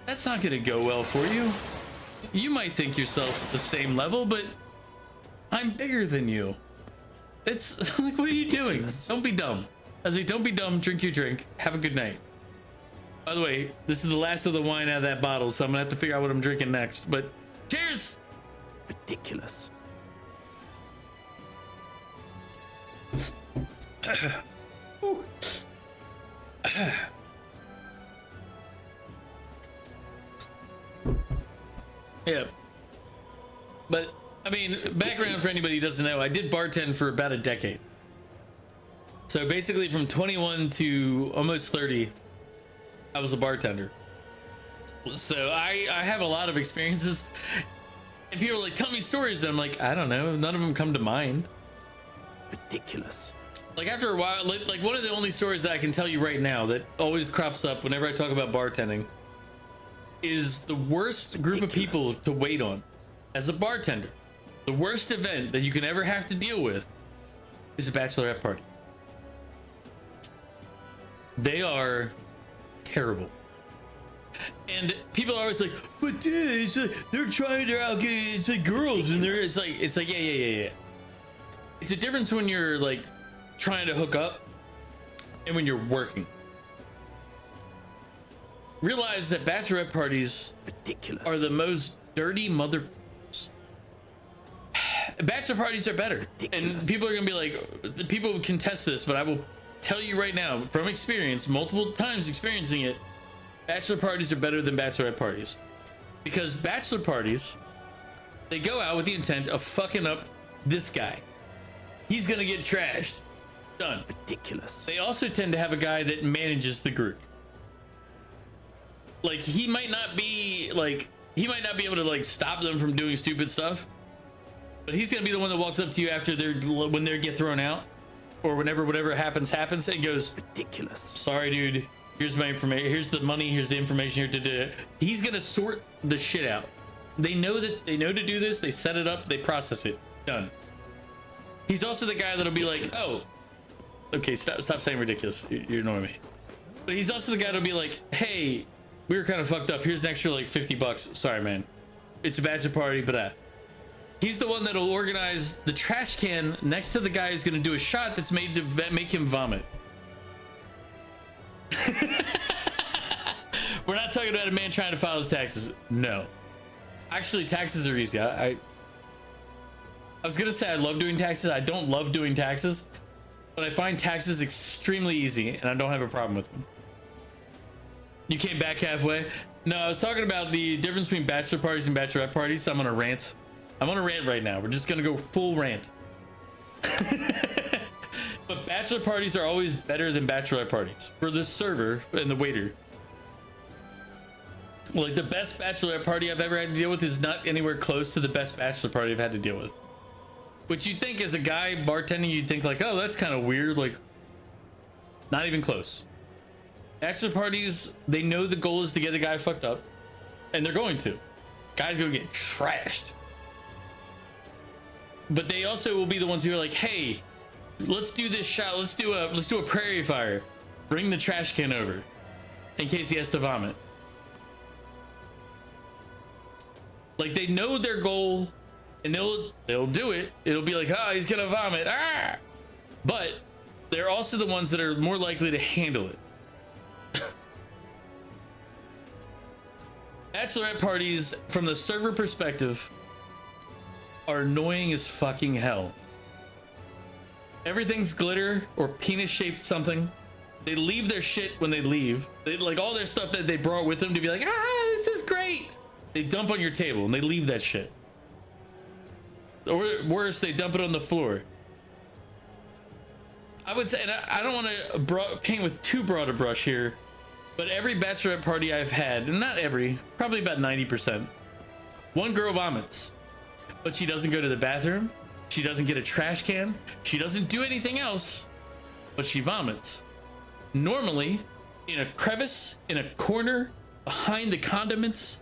that's not gonna go well for you. You might think yourself the same level, but I'm bigger than you. It's like, what are you doing? Don't be dumb. I was like, don't be dumb, drink your drink, have a good night. By the way, this is the last of the wine out of that bottle, so I'm gonna have to figure out what I'm drinking next, but cheers! Ridiculous. Yeah. But I mean, background for anybody who doesn't know, I did bartend for about a decade. So basically from 21 to almost 30, I was a bartender. So I have a lot of experiences, and people are like, tell me stories, and I'm like, I don't know, none of them come to mind. Ridiculous. Like after a while, like one of the only stories that I can tell you right now that always crops up whenever I talk about bartending is the worst group of people to wait on as a bartender. The worst event that you can ever have to deal with is a bachelorette party. They are terrible. And people are always like, but dude, it's like, they're trying to out, it's like girls, and they're it's like yeah. It's a difference when you're like trying to hook up and when you're working. Realize that bachelorette parties are the most dirty motherfuckers. Bachelor parties are better. And people are gonna be like, people would contest this, but I will tell you right now from experience, multiple times experiencing it, bachelor parties are better than bachelorette parties. Because bachelor parties, they go out with the intent of fucking up this guy. He's gonna get trashed. Done. Ridiculous. They also tend to have a guy that manages the group. Like he might not be able to like stop them from doing stupid stuff, but he's gonna be the one that walks up to you after when they get thrown out, or whatever happens and goes, ridiculous. Sorry, dude. Here's my information. Here's the money. Here's the information here. He's gonna sort the shit out. They know to do this. They set it up. They process it. Done. He's also the guy that'll be like, oh, okay, stop saying ridiculous. You're annoying me. But he's also the guy that'll be like, hey, we were kind of fucked up. Here's an extra like $50. Sorry, man. It's a bachelor party, but he's the one that'll organize the trash can next to the guy who's gonna do a shot that's made to make him vomit. We're not talking about a man trying to file his taxes. No. Actually, taxes are easy. I was gonna say I love doing taxes. I don't love doing taxes, but I find taxes extremely easy, and I don't have a problem with them. You came back halfway? No, I was talking about the difference between bachelor parties and bachelorette parties. So I'm on a rant. I'm on a rant right now. We're just gonna go full rant. But bachelor parties are always better than bachelorette parties for the server and the waiter. Like the best bachelorette party I've ever had to deal with is not anywhere close to the best bachelor party I've had to deal with. Which you'd think as a guy bartending, you'd think like, oh, that's kind of weird. Like, not even close. Bachelor parties, they know the goal is to get the guy fucked up, and they're going to. Guys go get trashed. But they also will be the ones who are like, hey, let's do this shot. Let's do a prairie fire. Bring the trash can over in case he has to vomit. Like they know their goal and they'll do it. It'll be like, oh, he's gonna vomit. Ah! But they're also the ones that are more likely to handle it. Bachelorette parties, from the server perspective, are annoying as fucking hell. Everything's glitter or penis shaped something. They leave their shit when they leave. They like all their stuff that they brought with them to be like, this is great. They dump on your table and they leave that shit. Or worse, they dump it on the floor. I would say, and I don't want to paint with too broad a brush here, but every bachelorette party I've had, and not every, probably about 90%, one girl vomits, but she doesn't go to the bathroom. She doesn't get a trash can. She doesn't do anything else, but she vomits. Normally, in a crevice, in a corner, behind the condiments,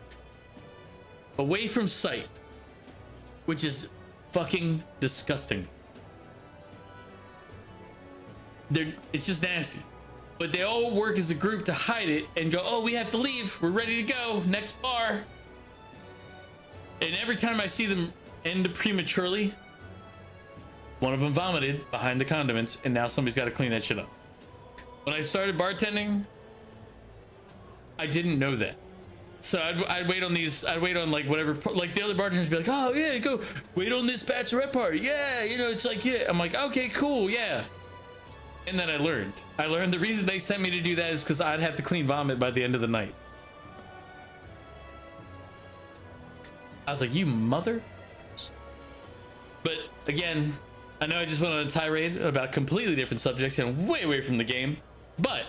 away from sight, which is fucking disgusting. It's just nasty. But they all work as a group to hide it and go, oh, we have to leave. We're ready to go. Next bar. And every time I see them end prematurely, one of them vomited behind the condiments, and now somebody's got to clean that shit up. When I started bartending, I didn't know that. So I'd wait on these, I'd wait on like whatever, like the other bartenders would be like, oh yeah, go wait on this bachelorette party. Yeah, you know, it's like, yeah. I'm like, okay, cool, yeah. And then I learned the reason they sent me to do that is because I'd have to clean vomit by the end of the night. I was like, you mother. But again, I know I just went on a tirade about completely different subjects and way away from the game, but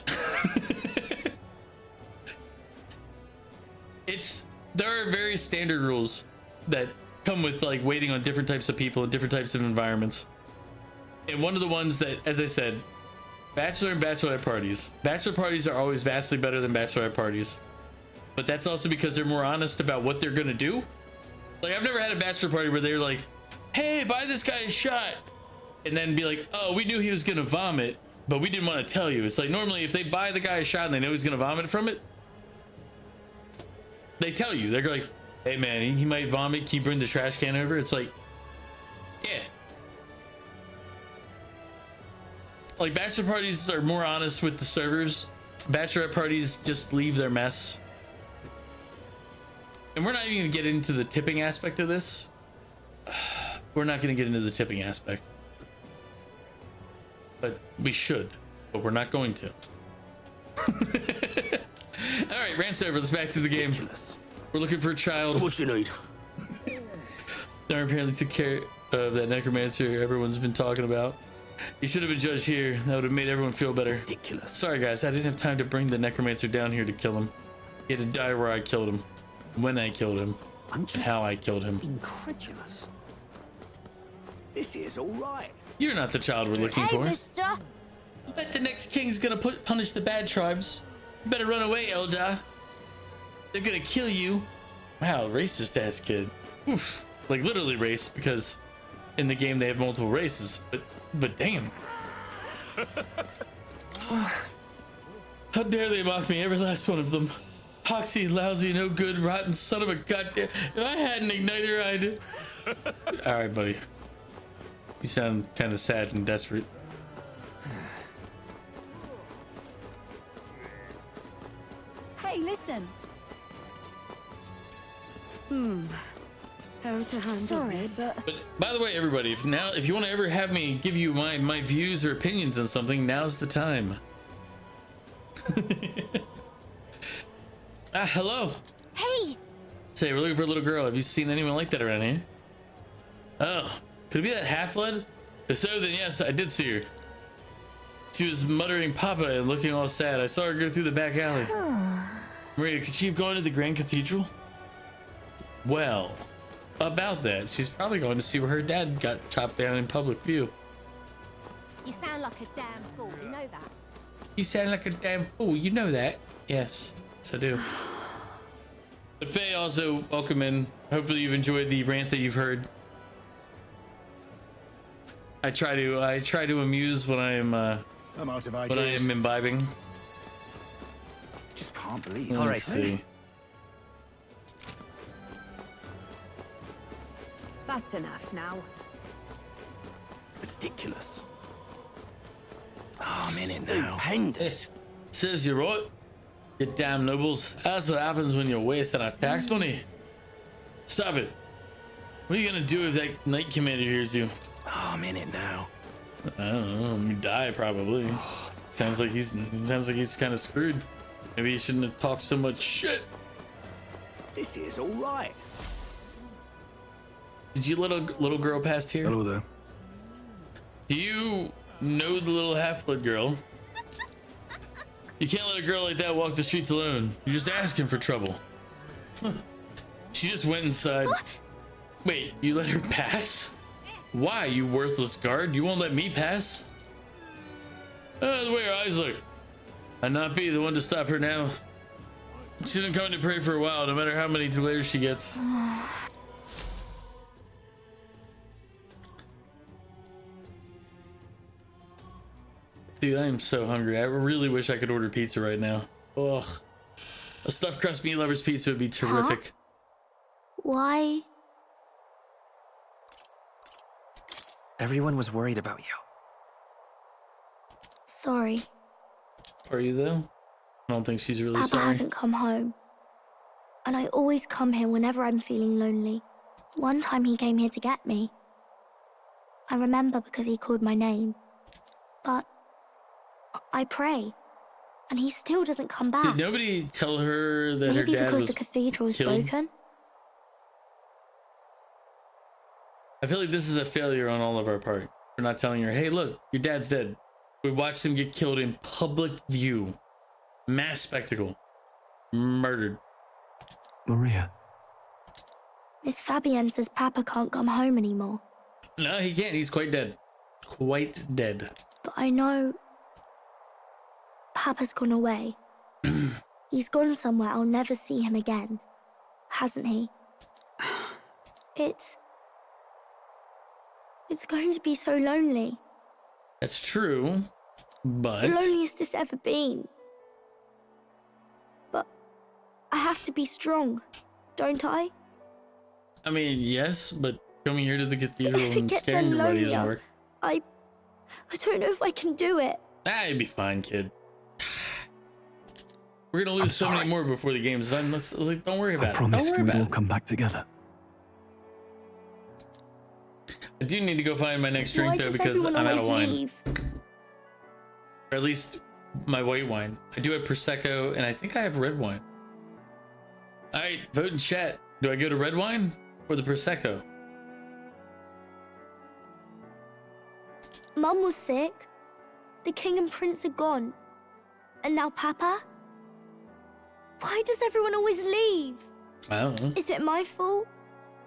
there are very standard rules that come with like waiting on different types of people in different types of environments. And one of the ones that, as I said, bachelor and bachelorette parties. Bachelor parties are always vastly better than bachelorette parties, but that's also because they're more honest about what they're gonna do. Like, I've never had a bachelor party where they're like, hey, buy this guy a shot, and then be like, oh, we knew he was gonna vomit, but we didn't want to tell you. It's like, normally if they buy the guy a shot and they know he's gonna vomit from it, they tell you. They're like, hey man, he might vomit, can you bring the trash can over? It's like, yeah. Like, bachelor parties are more honest with the servers. Bachelorette parties just leave their mess. And we're not even gonna get into the tipping aspect of this. We're not gonna get into the tipping aspect, but we should, but we're not going to. All right, rant server, let's back to the game. We're looking for a child. What you need? Darn apparently took care of that necromancer everyone's been talking about. He should have been judged here. That would have made everyone feel better. Ridiculous. Sorry guys, I didn't have time to bring the necromancer down here to kill him. He had to die where I killed him, when I killed him, and how I killed him. Incredulous. This is all right. You're not the child we're looking for. Mister. I bet the next king's gonna punish the bad tribes. You better run away, Elda. They're gonna kill you. Wow, racist ass kid. Oof. Like literally race, because in the game they have multiple races. But damn. How dare they mock me, every last one of them. Poxy, lousy, no good, rotten son of a goddamn. If I had an igniter, I'd. All right, buddy. You sound kind of sad and desperate. Hey, listen. How to handle Sorry, this? But by the way, everybody, if you want to ever have me give you my views or opinions on something, now's the time. Hello. Hey. Say, we're looking for a little girl. Have you seen anyone like that around here? Oh, could it be that half-blood? If so, then yes, I did see her. She was muttering Papa and looking all sad. I saw her go through the back alley. Maria, could she have gone to the Grand Cathedral? Well, about that, she's probably going to see where her dad got chopped down in public view. You sound like a damn fool, you know that? You sound like a damn fool, you know that? Yes, I do. But Faye, also welcome in. Hopefully you've enjoyed the rant that you've heard. I try to amuse when I am imbibing. Just can't believe. Let's see. That's enough now. Ridiculous. Oh, I'm in it now. Stupendous. Serves you right. You damn nobles. That's what happens when you're wasting our tax money. Stop it. What are you gonna do if that knight commander hears you? Oh, I'm in it now. I don't know. You die probably. Sounds like he's kind of screwed. Maybe he shouldn't have talked so much shit. This is all right. Did you let a little girl past here? Hello there. Do you know the little half-blood girl? You can't let a girl like that walk the streets alone. You're just asking for trouble. She just went inside. Wait, you let her pass? Why, you worthless guard? You won't let me pass? The way her eyes look. I'd not be the one to stop her now. She's been coming to pray for a while, no matter how many delays she gets. Dude, I am so hungry. I really wish I could order pizza right now. Ugh. A stuffed crust meat lover's pizza would be terrific. Why? Everyone was worried about you. Sorry. Are you though? I don't think she's really Papa sorry. hasn't come home. And I always come here whenever I'm feeling lonely. One time he came here to get me. I remember because he called my name. But I pray. And he still doesn't come back. Did nobody tell her that Maybe her dad because was the cathedral's killed? broken? I feel like this is a failure on all of our part for not telling her, hey, look, your dad's dead. We watched him get killed in public view. Mass spectacle. Murdered. Maria. Miss Fabienne says Papa can't come home anymore. No, he can't. He's quite dead. Quite dead. But I know Papa's gone away. He's gone somewhere I'll never see him again. Hasn't he? It's going to be so lonely. That's true, but... The loneliest it's ever been. But I have to be strong, don't I? I mean, yes, but coming here to the cathedral If it and gets scaring any everybody doesn't lonelier, work. I don't know if I can do it. You'll be fine, kid. We're gonna lose so many more before the game's done. Don't worry about it. I promised Don't worry we'd about all it. come back together. I do need to go find my next Why drink though does because I'm everyone out of always wine. leave? Or at least my white wine. I do have Prosecco and I think I have red wine. Alright, vote in chat. Do I go to red wine or the Prosecco? Mum was sick. The king and prince are gone. And now Papa? Why does everyone always leave? I don't know. Is it my fault?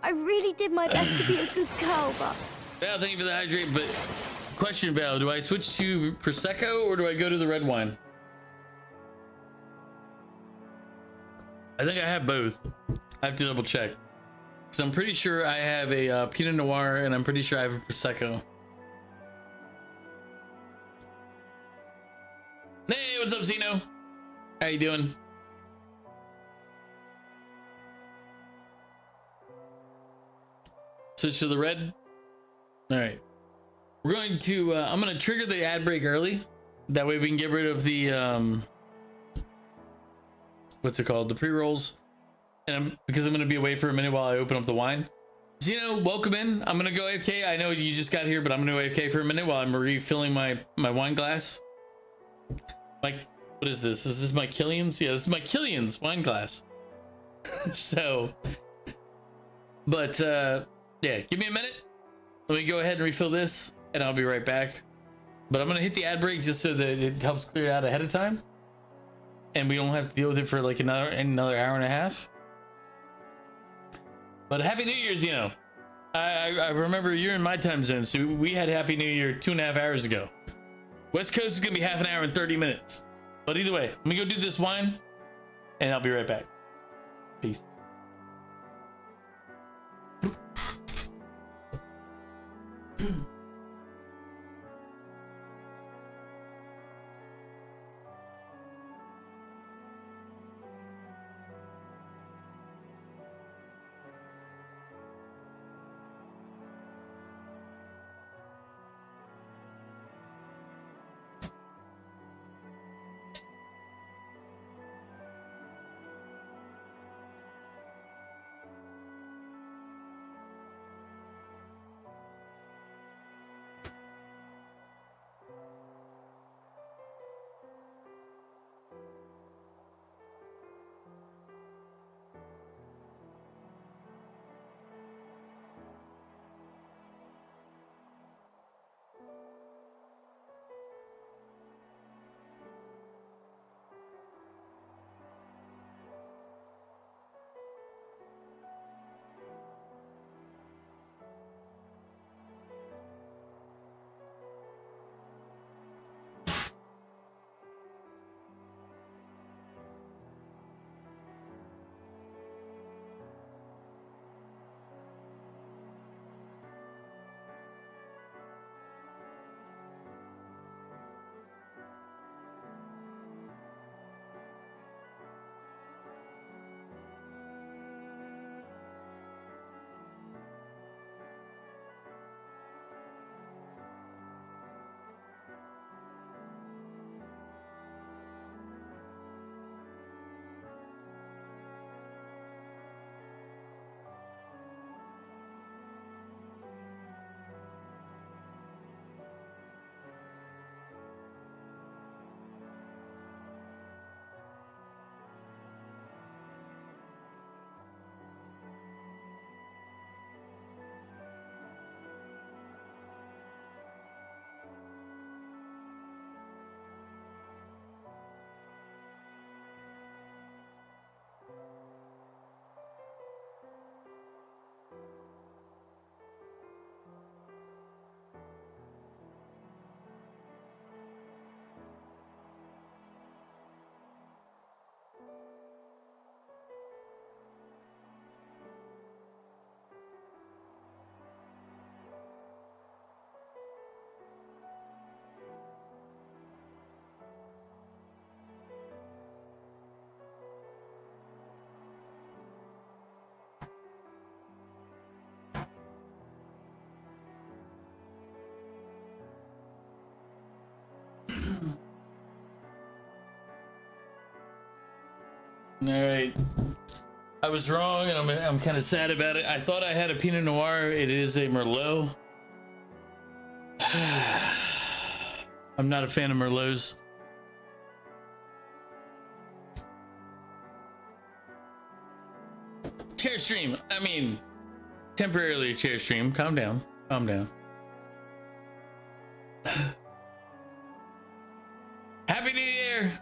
I really did my best to be a good girl, but... Val, thank you for the hydrate, but question, Val, do I switch to Prosecco or do I go to the red wine? I think I have both. I have to double check. So I'm pretty sure I have a Pinot Noir and I'm pretty sure I have a Prosecco. Hey, what's up, Zeno? How you doing? Switch to the red. All right. We're going to, I'm going to trigger the ad break early. That way we can get rid of the, what's it called? The pre-rolls. And because I'm going to be away for a minute while I open up the wine. Zeno, welcome in. I'm going to go AFK. I know you just got here, but I'm going to go AFK for a minute while I'm refilling my wine glass. Like, what is this? Is this my Killian's? Yeah, this is my Killian's wine glass. So, but, yeah, give me a minute. Let me go ahead and refill this and I'll be right back. But I'm going to hit the ad break just so that it helps clear it out ahead of time. And we don't have to deal with it for like another hour and a half. But Happy New Year's, you know. I remember you're in my time zone, so we had Happy New Year 2.5 hours ago. West Coast is going to be half an hour and 30 minutes. But either way, let me go do this wine and I'll be right back. Peace. All right. I was wrong, and I'm kind of sad about it. I thought I had a Pinot Noir. It is a Merlot. I'm not a fan of Merlots. Chair stream. I mean, temporarily a chair stream. Calm down. Calm down. Happy New Year.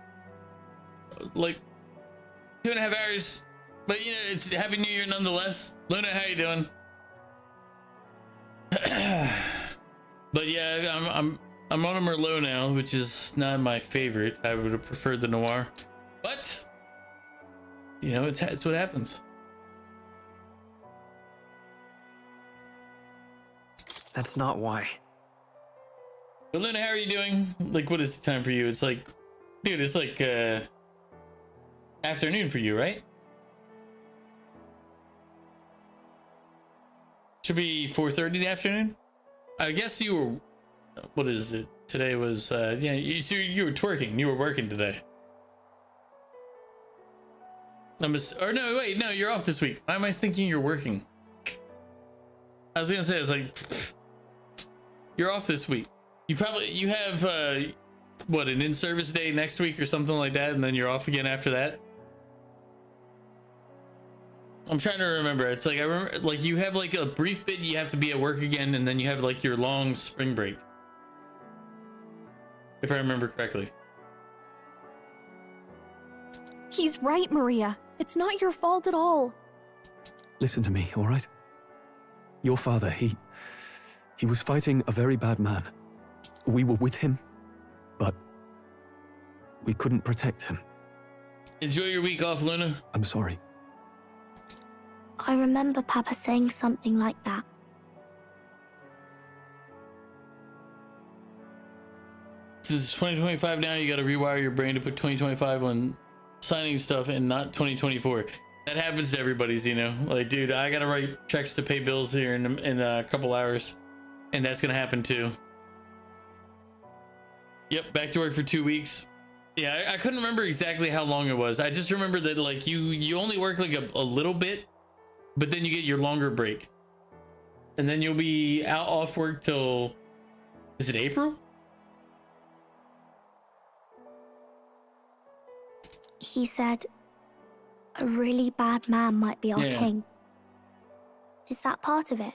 Like 2.5 hours, but you know it's Happy New Year nonetheless. Luna, how you doing? But yeah, I'm on a Merlot now, which is not my favorite. I would have preferred the Noir, but you know it's what happens. That's not why. But Luna, how are you doing? Like, what is the time for you? It's like, dude, it's like afternoon for you, right? Should be 4:30 in the afternoon. I guess you were. What is it? Today was yeah. You were twerking. You were working today. Or no, wait, no, you're off this week. Why am I thinking you're working? I was gonna say, it's like you're off this week. You have what, an in-service day next week or something like that, and then you're off again after that. I'm trying to remember. It's like I remember, like you have like a brief bit you have to be at work again, and then you have like your long spring break, if I remember correctly. He's right, Maria. It's not your fault at all. Listen to me, all right? Your father, he was fighting a very bad man. We were with him, but we couldn't protect him. Enjoy your week off, Luna. I'm sorry. I remember Papa saying something like that. This is 2025 now. You got to rewire your brain to put 2025 on signing stuff and not 2024. That happens to everybody's, you know. Like, dude, I got to write checks to pay bills here in a couple hours, and that's gonna happen too. Yep, back to work for 2 weeks. Yeah, I couldn't remember exactly how long it was. I just remember that like you only work like a little bit, but then you get your longer break, and then you'll be out off work till, is it April? He said a really bad man might be our king. Is that part of it?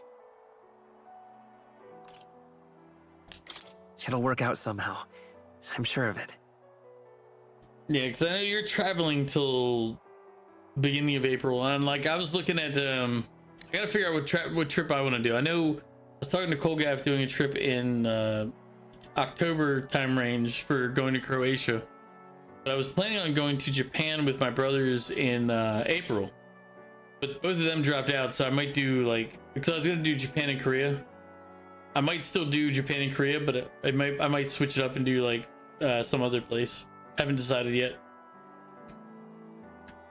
It'll work out somehow. I'm sure of it. Yeah, because I know you're traveling till beginning of April, and like I was looking at I gotta figure out what trip I want to do. I know I was talking to Colgaff doing a trip in October time range for going to Croatia, but I was planning on going to Japan with my brothers in April, but both of them dropped out, so I might do like, because I was gonna do Japan and Korea. I might still do Japan and Korea, but I might switch it up and do like some other place. Haven't decided yet.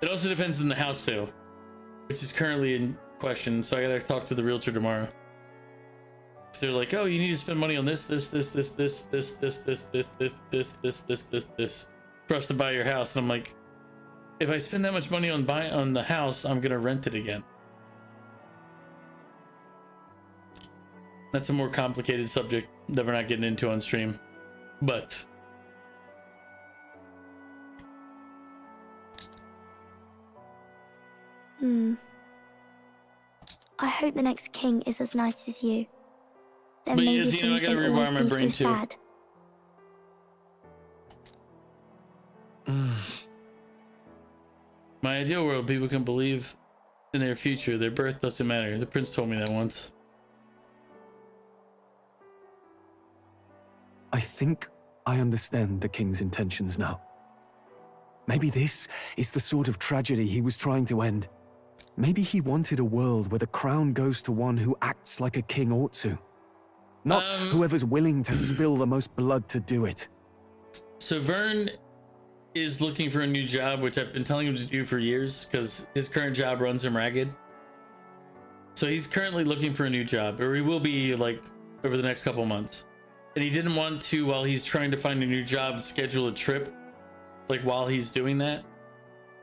It also depends on the house sale, which is currently in question. So I gotta talk to the realtor tomorrow. So they're like, "Oh, you need to spend money on this for us to buy your house." And I'm like, if I spend that much money on the house, I'm gonna rent it again. That's a more complicated subject that we're not getting into on stream, but I hope the next king is as nice as you. Then but maybe yes, you know, I things gotta won't rewire always my be brain so too. sad. My ideal world, people can believe in their future. Their birth doesn't matter. The prince told me that once. I think I understand the king's intentions now. Maybe this is the sort of tragedy he was trying to end. Maybe he wanted a world where the crown goes to one who acts like a king ought to. Not whoever's willing to spill the most blood to do it. So Vern is looking for a new job, which I've been telling him to do for years because his current job runs him ragged. So he's currently looking for a new job, or he will be like over the next couple months. And he didn't want to, while he's trying to find a new job, schedule a trip like while he's doing that.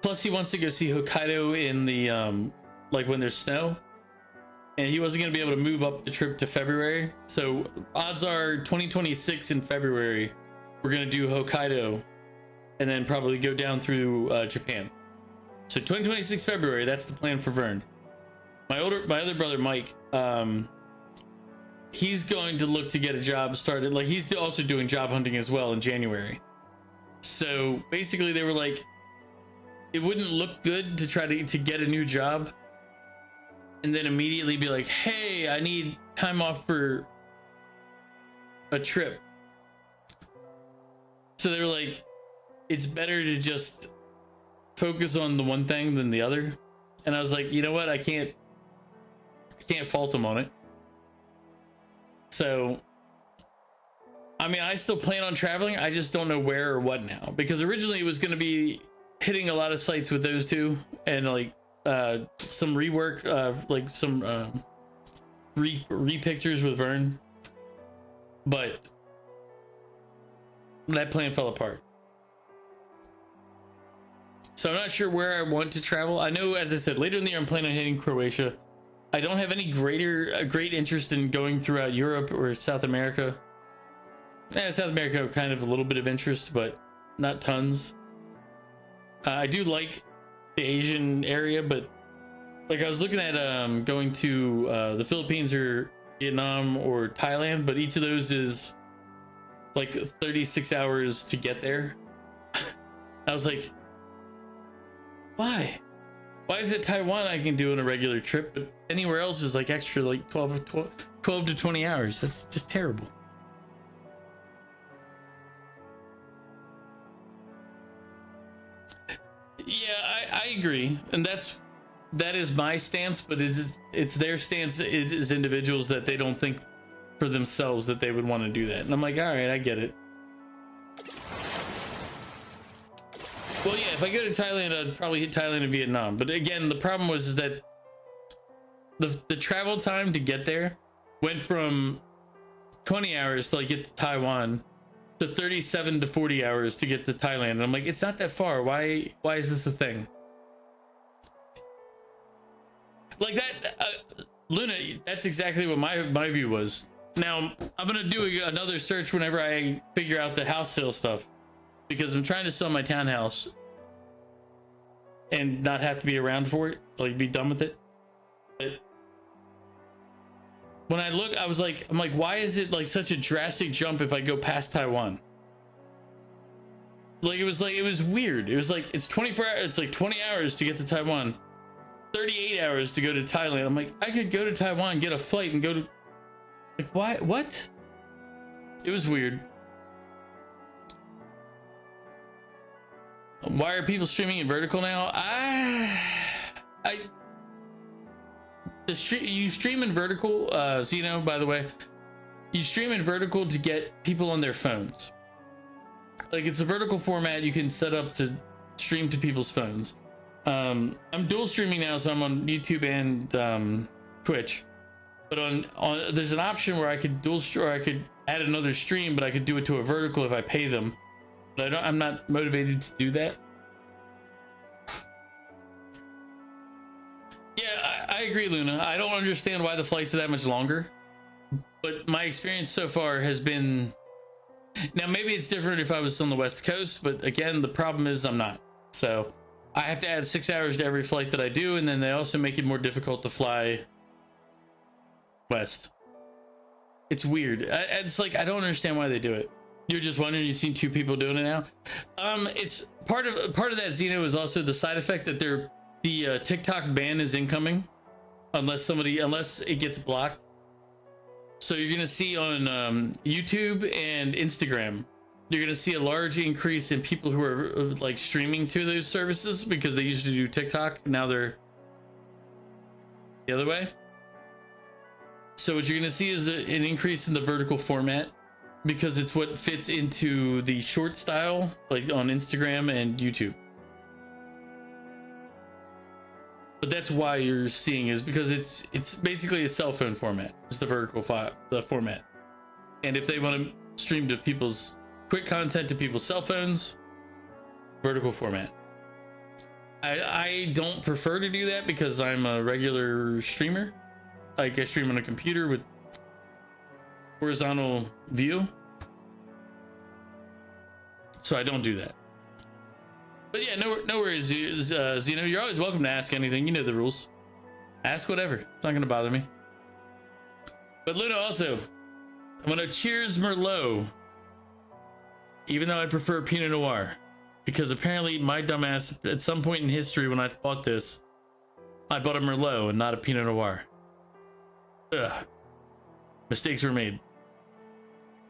Plus, he wants to go see Hokkaido in the like when there's snow, and he wasn't gonna be able to move up the trip to February. So odds are 2026 in February, we're gonna do Hokkaido, and then probably go down through Japan. So 2026 February, that's the plan for Vern. My other brother Mike, he's going to look to get a job started. Like he's also doing job hunting as well in January. So basically, they were like, it wouldn't look good to try to get a new job and then immediately be like, hey, I need time off for a trip. So they were like, it's better to just focus on the one thing than the other. And I was like, you know what? I can't fault them on it. So, I mean, I still plan on traveling. I just don't know where or what now, because originally it was going to be hitting a lot of sites with those two and like some rework, like some repictures with Vern, but that plan fell apart. So I'm not sure where I want to travel. I know, as I said, later in the year I'm planning on hitting Croatia. I don't have any great interest in going throughout Europe or South America. South America, kind of a little bit of interest, but not tons. I do like the Asian area, but like I was looking at going to the Philippines or Vietnam or Thailand, but each of those is like 36 hours to get there. I was like, why is it Taiwan I can do in a regular trip, but anywhere else is like extra, like 12 to 20 hours? That's just terrible. Yeah, I agree, and that is my stance, but it's their stance. It is individuals that they don't think for themselves that they would want to do that, and I'm like, all right, I get it. Well, yeah, if I go to Thailand, I'd probably hit Thailand and Vietnam. But again, the problem was is that the travel time to get there went from 20 hours to like get to Taiwan to 37 to 40 hours to get to Thailand. And I'm like, it's not that far. Why is this a thing? Like that, Luna, that's exactly what my view was. Now, I'm going to do another search whenever I figure out the house sale stuff, because I'm trying to sell my townhouse and not have to be around for it, like be done with it. But when I look, I'm like, why is it like such a drastic jump if I go past Taiwan? Like it was weird. It was like, it's 24 hours, it's like 20 hours to get to Taiwan, 38 hours to go to Thailand. I'm like, I could go to Taiwan, get a flight and go to, like, why? What? It was weird. Why are people streaming in vertical now? You stream in vertical, Zeno, by the way. You stream in vertical to get people on their phones. Like, it's a vertical format you can set up to stream to people's phones. I'm dual streaming now, so I'm on YouTube and Twitch. But on there's an option where I could I could add another stream, but I could do it to a vertical if I pay them. But I'm not motivated to do that. Yeah, I agree, Luna. I don't understand why the flights are that much longer, but my experience so far has been, now maybe it's different if I was on the West Coast, but again, the problem is I'm not. So I have to add 6 hours to every flight that I do, and then they also make it more difficult to fly west. It's weird. It's like, I don't understand why they do it. You're just wondering, you've seen two people doing it now. It's part of that, Zeno, is also the side effect that the TikTok ban is incoming unless it gets blocked. So you're gonna see on YouTube and Instagram, you're gonna see a large increase in people who are like streaming to those services because they used to do TikTok. Now they're the other way. So what you're gonna see is an increase in the vertical format, because it's what fits into the short style, like on Instagram and YouTube. But that's why you're seeing, is because it's basically a cell phone format. It's the vertical the format. And if they want to stream to people's quick content to people's cell phones, vertical format. I don't prefer to do that because I'm a regular streamer. Like I stream on a computer with horizontal view. So I don't do that. But yeah, no worries, Zeno. You're always welcome to ask anything. You know the rules. Ask whatever. It's not gonna bother me. But Luna also, I'm gonna cheers Merlot. Even though I prefer Pinot Noir. Because apparently my dumbass, at some point in history when I bought this, I bought a Merlot and not a Pinot Noir. Ugh. Mistakes were made.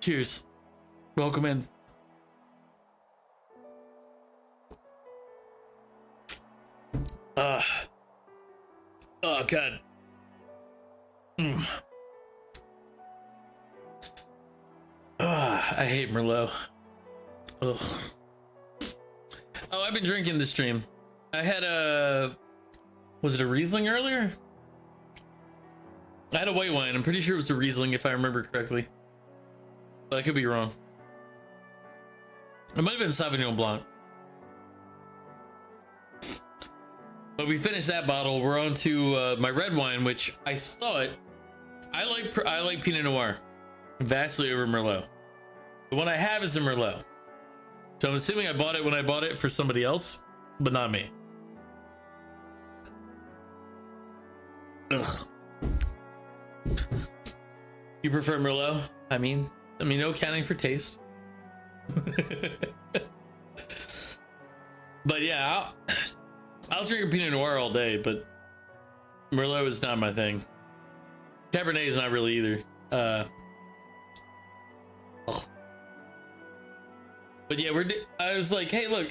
Cheers. Welcome in. Oh God. I hate Merlot. Ugh. Oh, I've been drinking this stream. I had was it a Riesling earlier? I had a white wine. I'm pretty sure it was a Riesling if I remember correctly. But I could be wrong. It might have been Sauvignon Blanc. But we finished that bottle. We're on to my red wine, which I thought I like Pinot Noir vastly over Merlot. The one I have is a Merlot. So I'm assuming I bought it when I bought it for somebody else, but not me. Ugh. You prefer Merlot? I mean, no accounting for taste. But yeah, I'll drink a Pinot Noir all day, but Merlot is not my thing. Cabernet is not really either. But yeah, I was like, hey, look,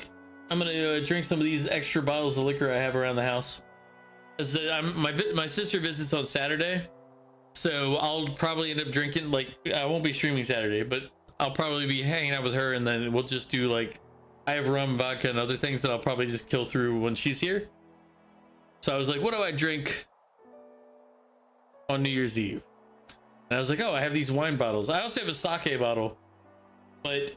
I'm gonna drink some of these extra bottles of liquor I have around the house. My sister visits on Saturday, so I'll probably end up drinking. Like, I won't be streaming Saturday, but I'll probably be hanging out with her, and then we'll just do like, I have rum, vodka, and other things that I'll probably just kill through when she's here. So I was like, what do I drink on New Year's Eve? And I was like, oh, I have these wine bottles. I also have a sake bottle, but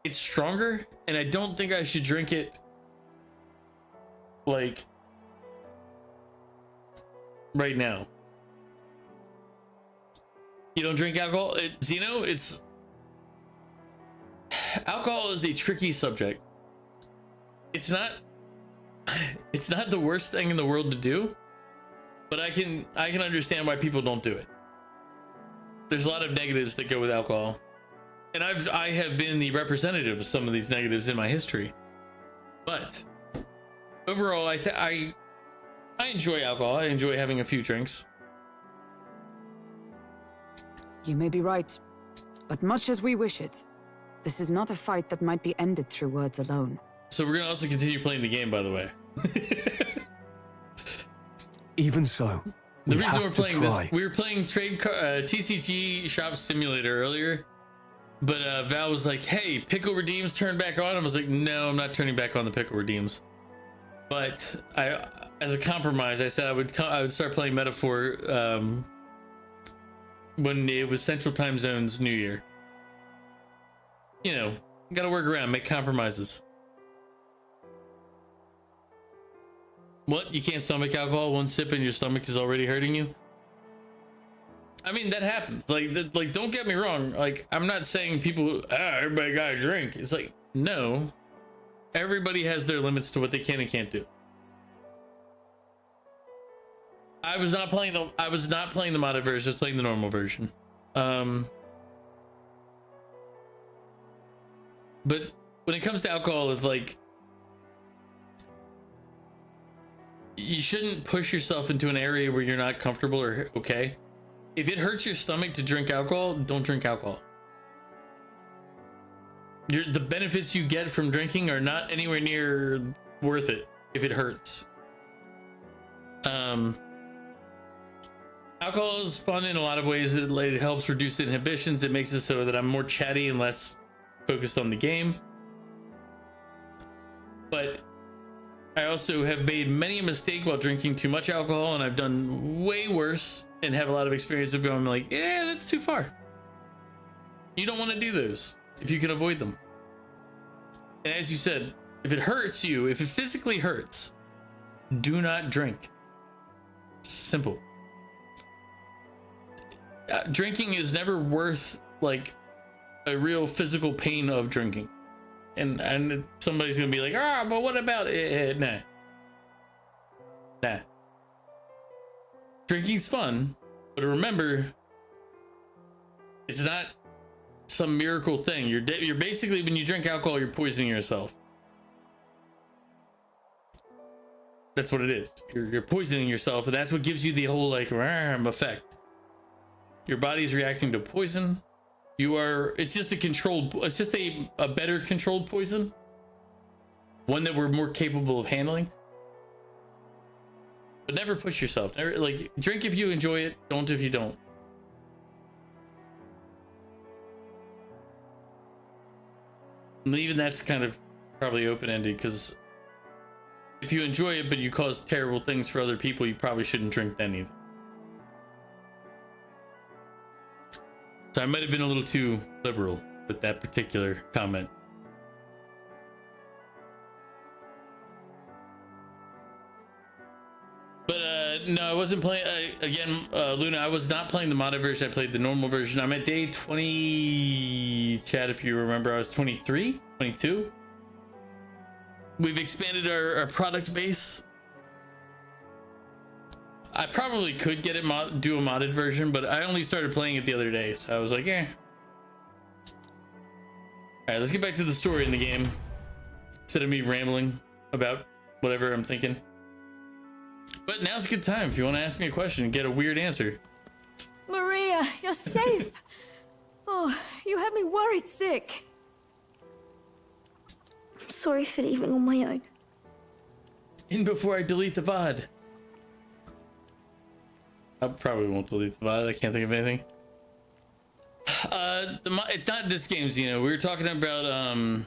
it's stronger, and I don't think I should drink it like right now. You don't drink alcohol? Zeno, alcohol is a tricky subject. It's not the worst thing in the world to do, but I can understand why people don't do it. There's a lot of negatives that go with alcohol. And I have been the representative of some of these negatives in my history, but overall, I enjoy alcohol. I enjoy having a few drinks. You may be right, but much as we wish it, this is not a fight that might be ended through words alone. So we're gonna also continue playing the game, by the way. Even so, the reason we're playing this, we were playing TCG Shop Simulator earlier. But Val was like, hey, pickle redeems turn back on. I was like, no, I'm not turning back on the pickle redeems. But as a compromise, I said I would start playing Metaphor when it was Central Time Zone's New Year. You know, gotta work around, make compromises. What? You can't stomach alcohol? One sip and your stomach is already hurting you? I mean, that happens. Like, don't get me wrong. Like, I'm not saying people, everybody gotta drink. It's like, no. Everybody has their limits to what they can and can't do. I was not playing the modded version. I was playing the normal version. But when it comes to alcohol, it's like, you shouldn't push yourself into an area where you're not comfortable or okay. If it hurts your stomach to drink alcohol, don't drink alcohol. The benefits you get from drinking are not anywhere near worth it if it hurts. Alcohol is fun in a lot of ways. It helps reduce inhibitions. It makes it so that I'm more chatty and less focused on the game. But I also have made many a mistake while drinking too much alcohol, and I've done way worse and have a lot of experience of going like, yeah, that's too far. You don't want to do those if you can avoid them. And as you said, If it hurts you, if it physically hurts, do not drink. Simple. Drinking is never worth like a real physical pain of drinking. And somebody's gonna be like, ah, but what about it? Nah. Drinking's fun, but remember, it's not some miracle thing. You're basically, when you drink alcohol, you're poisoning yourself. That's what it is. You're poisoning yourself, and that's what gives you the whole like effect. Your body's reacting to poison. It's just a controlled, it's just a better controlled poison. One that we're more capable of handling. But never push yourself. Never, like, drink if you enjoy it, don't if you don't. And even that's kind of probably open-ended, because if you enjoy it but you cause terrible things for other people, you probably shouldn't drink then either. So I might have been a little too liberal with that particular comment. But no, I wasn't playing, again, Luna, I was not playing the modded version. I played the normal version. I'm at day 20, Chad, if you remember, I was 23, 22. We've expanded our product base. I probably could get it do a modded version, but I only started playing it the other day, so I was like, eh. Alright, let's get back to the story in the game, instead of me rambling about whatever I'm thinking. But now's a good time if you want to ask me a question and get a weird answer. Maria, you're safe. Oh, you had me worried sick. I'm sorry for leaving on my own. In before I delete the VOD. I probably won't delete the VOD. I can't think of anything. It's not this game, Xeno. We were talking about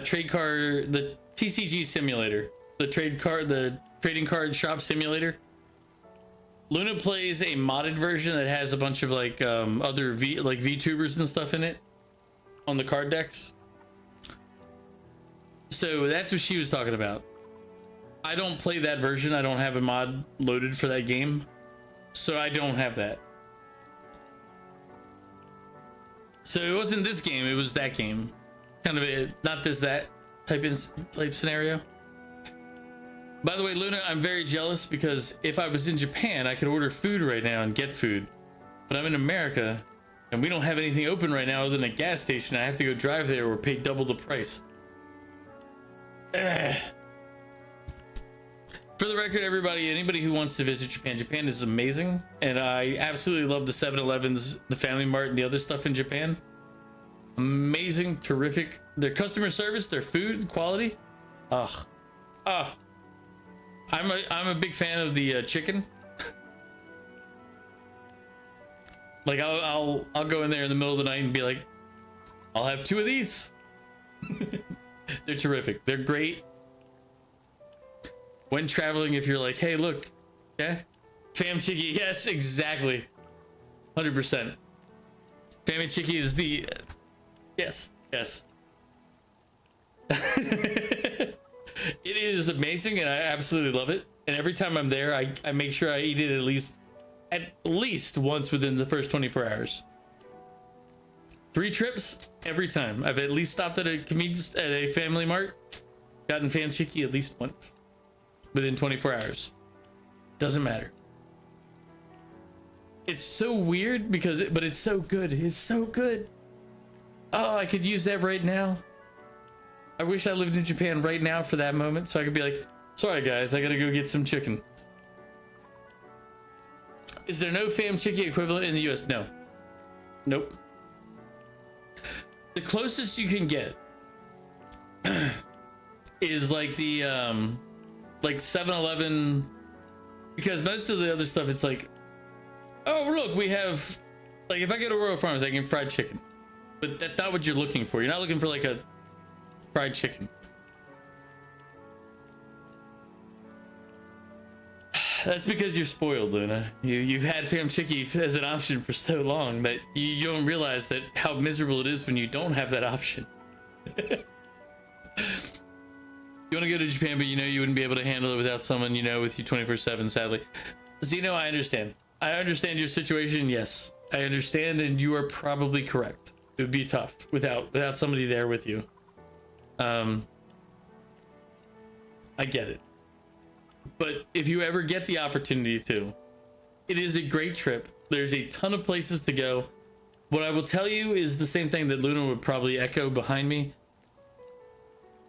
trade card, the TCG simulator, the trading card shop simulator. Luna plays a modded version that has a bunch of like other VTubers and stuff in it on the card decks. So that's what she was talking about. I don't play that version. I don't have a mod loaded for that game, so I don't have that. So it wasn't this game, it was that game. Kind of a not this that type scenario. By the way, Luna, I'm very jealous because if I was in Japan, I could order food right now and get food. But I'm in America and we don't have anything open right now other than a gas station. I have to go drive there or pay double the price. Ugh. For the record, everybody, anybody who wants to visit Japan, Japan is amazing. And I absolutely love the 7-Elevens, the Family Mart, and the other stuff in Japan. Amazing, terrific. Their customer service, their food quality. I'm a big fan of the chicken. Like I'll go in there in the middle of the night and be like, I'll have 2 of these. They're terrific. They're great. When traveling, if you're like, hey, look, yeah, fam chicky, yes, exactly, 100%. Fam and chicky is the, yes. It is amazing, and I absolutely love it. And every time I'm there, I make sure I eat it at least once within the first 24 hours. 3 trips every time. I've at least stopped at a Family Mart, gotten fam chicky at least once within 24 hours. Doesn't matter. It's so weird but it's so good. It's so good. Oh, I could use that right now. I wish I lived in Japan right now for that moment, so I could be like, sorry guys, I gotta go get some chicken. Is there no fam chicky equivalent in the US? No. Nope. The closest you can get is like the like 7-Eleven, because most of the other stuff, it's like, oh look, we have, like if I go to Royal Farms, I get fried chicken, but that's not what you're looking for. You're not looking for like a fried chicken. That's because you're spoiled, Luna. You've had fam chicky as an option for so long that you don't realize that how miserable it is when you don't have that option. You want to go to Japan, but you know you wouldn't be able to handle it without someone you know with you 24/7. Sadly, Zeno, I understand. I understand your situation. Yes, I understand, and you are probably correct. It would be tough without somebody there with you. I get it. But if you ever get the opportunity to, it is a great trip. There's a ton of places to go. What I will tell you is the same thing that Luna would probably echo behind me.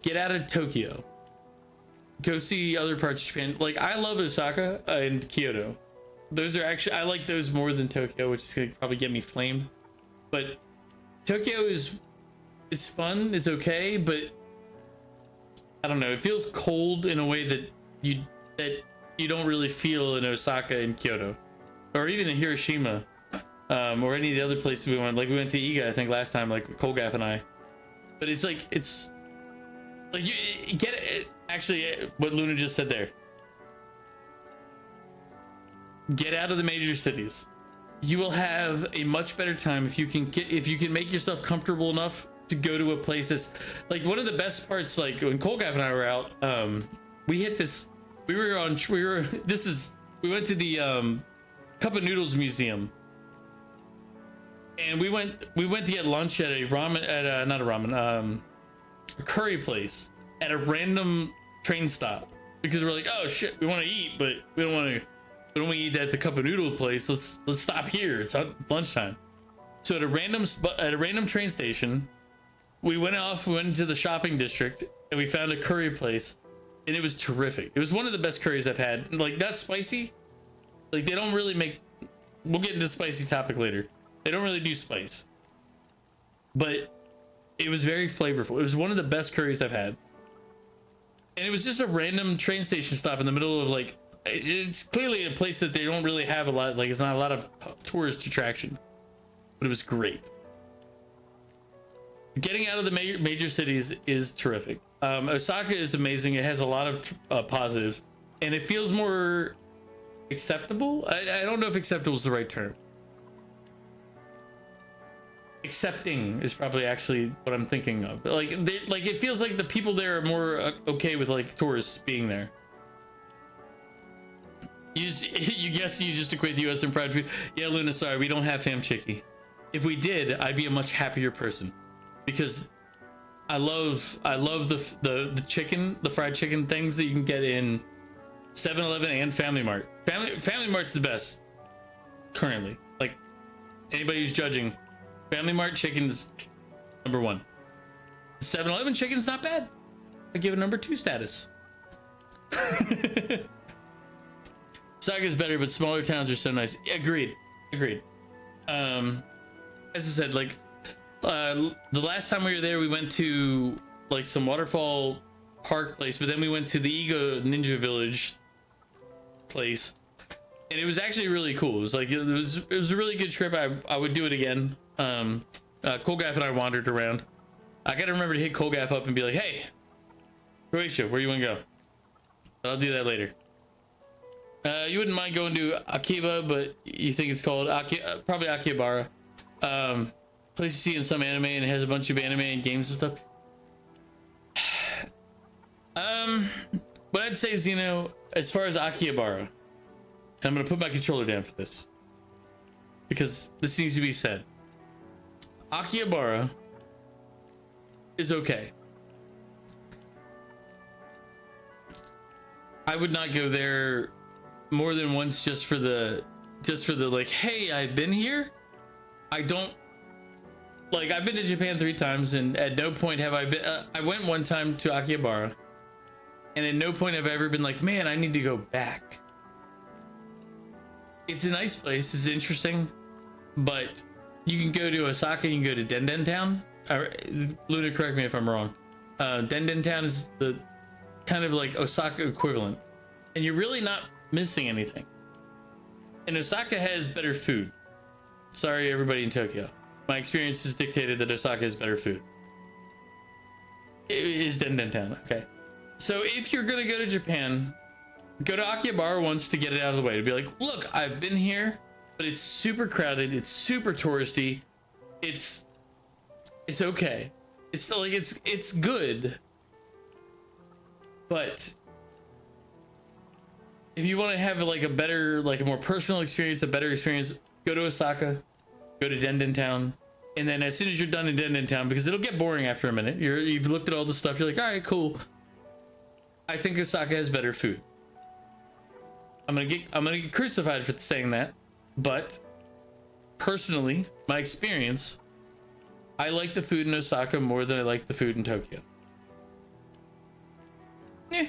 Get out of Tokyo. Go see other parts of Japan. Like, I love Osaka and Kyoto. Those are actually, I like those more than Tokyo, which is gonna probably get me flamed. But Tokyo it's fun, it's okay, but I don't know, it feels cold in a way that you don't really feel in Osaka and Kyoto, or even in Hiroshima, or any of the other places we went. Like, we went to Iga, I think, last time, like Kolgath and I. But it's like you get it. Actually, what Luna just said there. Get out of the major cities. You will have a much better time if you can make yourself comfortable enough to go to a place that's like one of the best parts. Like when Kolgath and I were out, we hit this. We went to the Cup of Noodles Museum, and we went to get lunch at a curry place at a random train stop, because we're like, oh shit, we want to eat, but we don't want to eat at the Cup of Noodle place. Let's stop here. It's lunchtime. So at a random train station, we went into the shopping district, and we found a curry place, and it was terrific. It was one of the best curries I've had. Like, not spicy. Like, they don't really make, we'll get into the spicy topic later. They don't really do spice, but it was very flavorful. It was one of the best curries I've had. And it was just a random train station stop in the middle of, like, it's clearly a place that they don't really have a lot, like, it's not a lot of tourist attraction, but it was great. Getting out of the major cities is terrific. Osaka is amazing. It has a lot of positives, and it feels more acceptable. I don't know if acceptable is the right term. Accepting is probably actually what I'm thinking of. Like, it feels like the people there are more okay with, like, tourists being there. You just equate the U.S. and fried food. Yeah, Luna, sorry, we don't have ham chicky. If we did, I'd be a much happier person, because I love the chicken, the fried chicken things that you can get in 7-Eleven and Family Mart. Family Mart's the best currently. Like, anybody who's judging, Family Mart chicken's number 1. 7-Eleven chicken's not bad. I give it number 2 status. Saga's better, but smaller towns are so nice. Agreed. As I said, like, the last time we were there, we went to, like, some waterfall park place, but then we went to the Ego Ninja Village place, and it was actually really cool. It was like, it was a really good trip. I would do it again. Kolgath and I wandered around. I gotta remember to hit Kolgath up and be like, hey, Croatia, where you want to go? But I'll do that later. You wouldn't mind going to Akiba, but you think it's called probably Akihabara. Place you see in some anime, and it has a bunch of anime and games and stuff. What I'd say is, you know, as far as Akihabara, and I'm gonna put my controller down for this, because this needs to be said. Akihabara is okay. I would not go there more than once just for the like, hey, I've been here. I don't, like, I've been to Japan 3 times, and at no point have I been, I went one time to Akihabara, and at no point have I ever been like, man, I need to go back. It's a nice place, it's interesting, but you can go to Osaka, you can go to Denden Town. Luna, correct me if I'm wrong. Denden Town is the kind of like Osaka equivalent, and you're really not missing anything. And Osaka has better food. Sorry, everybody in Tokyo. My experience has dictated that Osaka has better food. It is Denden Town, okay. So if you're gonna go to Japan, go to Akihabara once to get it out of the way. To be like, look, I've been here, but it's super crowded, it's super touristy, it's okay. It's still like, it's good. But if you want to have like a better, like a more personal experience, a better experience, go to Osaka, go to Denden Town, and then as soon as you're done in Denden Town, because it'll get boring after a minute, you've looked at all the stuff, you're like, all right, cool. I think Osaka has better food. I'm gonna get crucified for saying that, but personally, my experience, I like the food in Osaka more than I like the food in Tokyo. Yeah.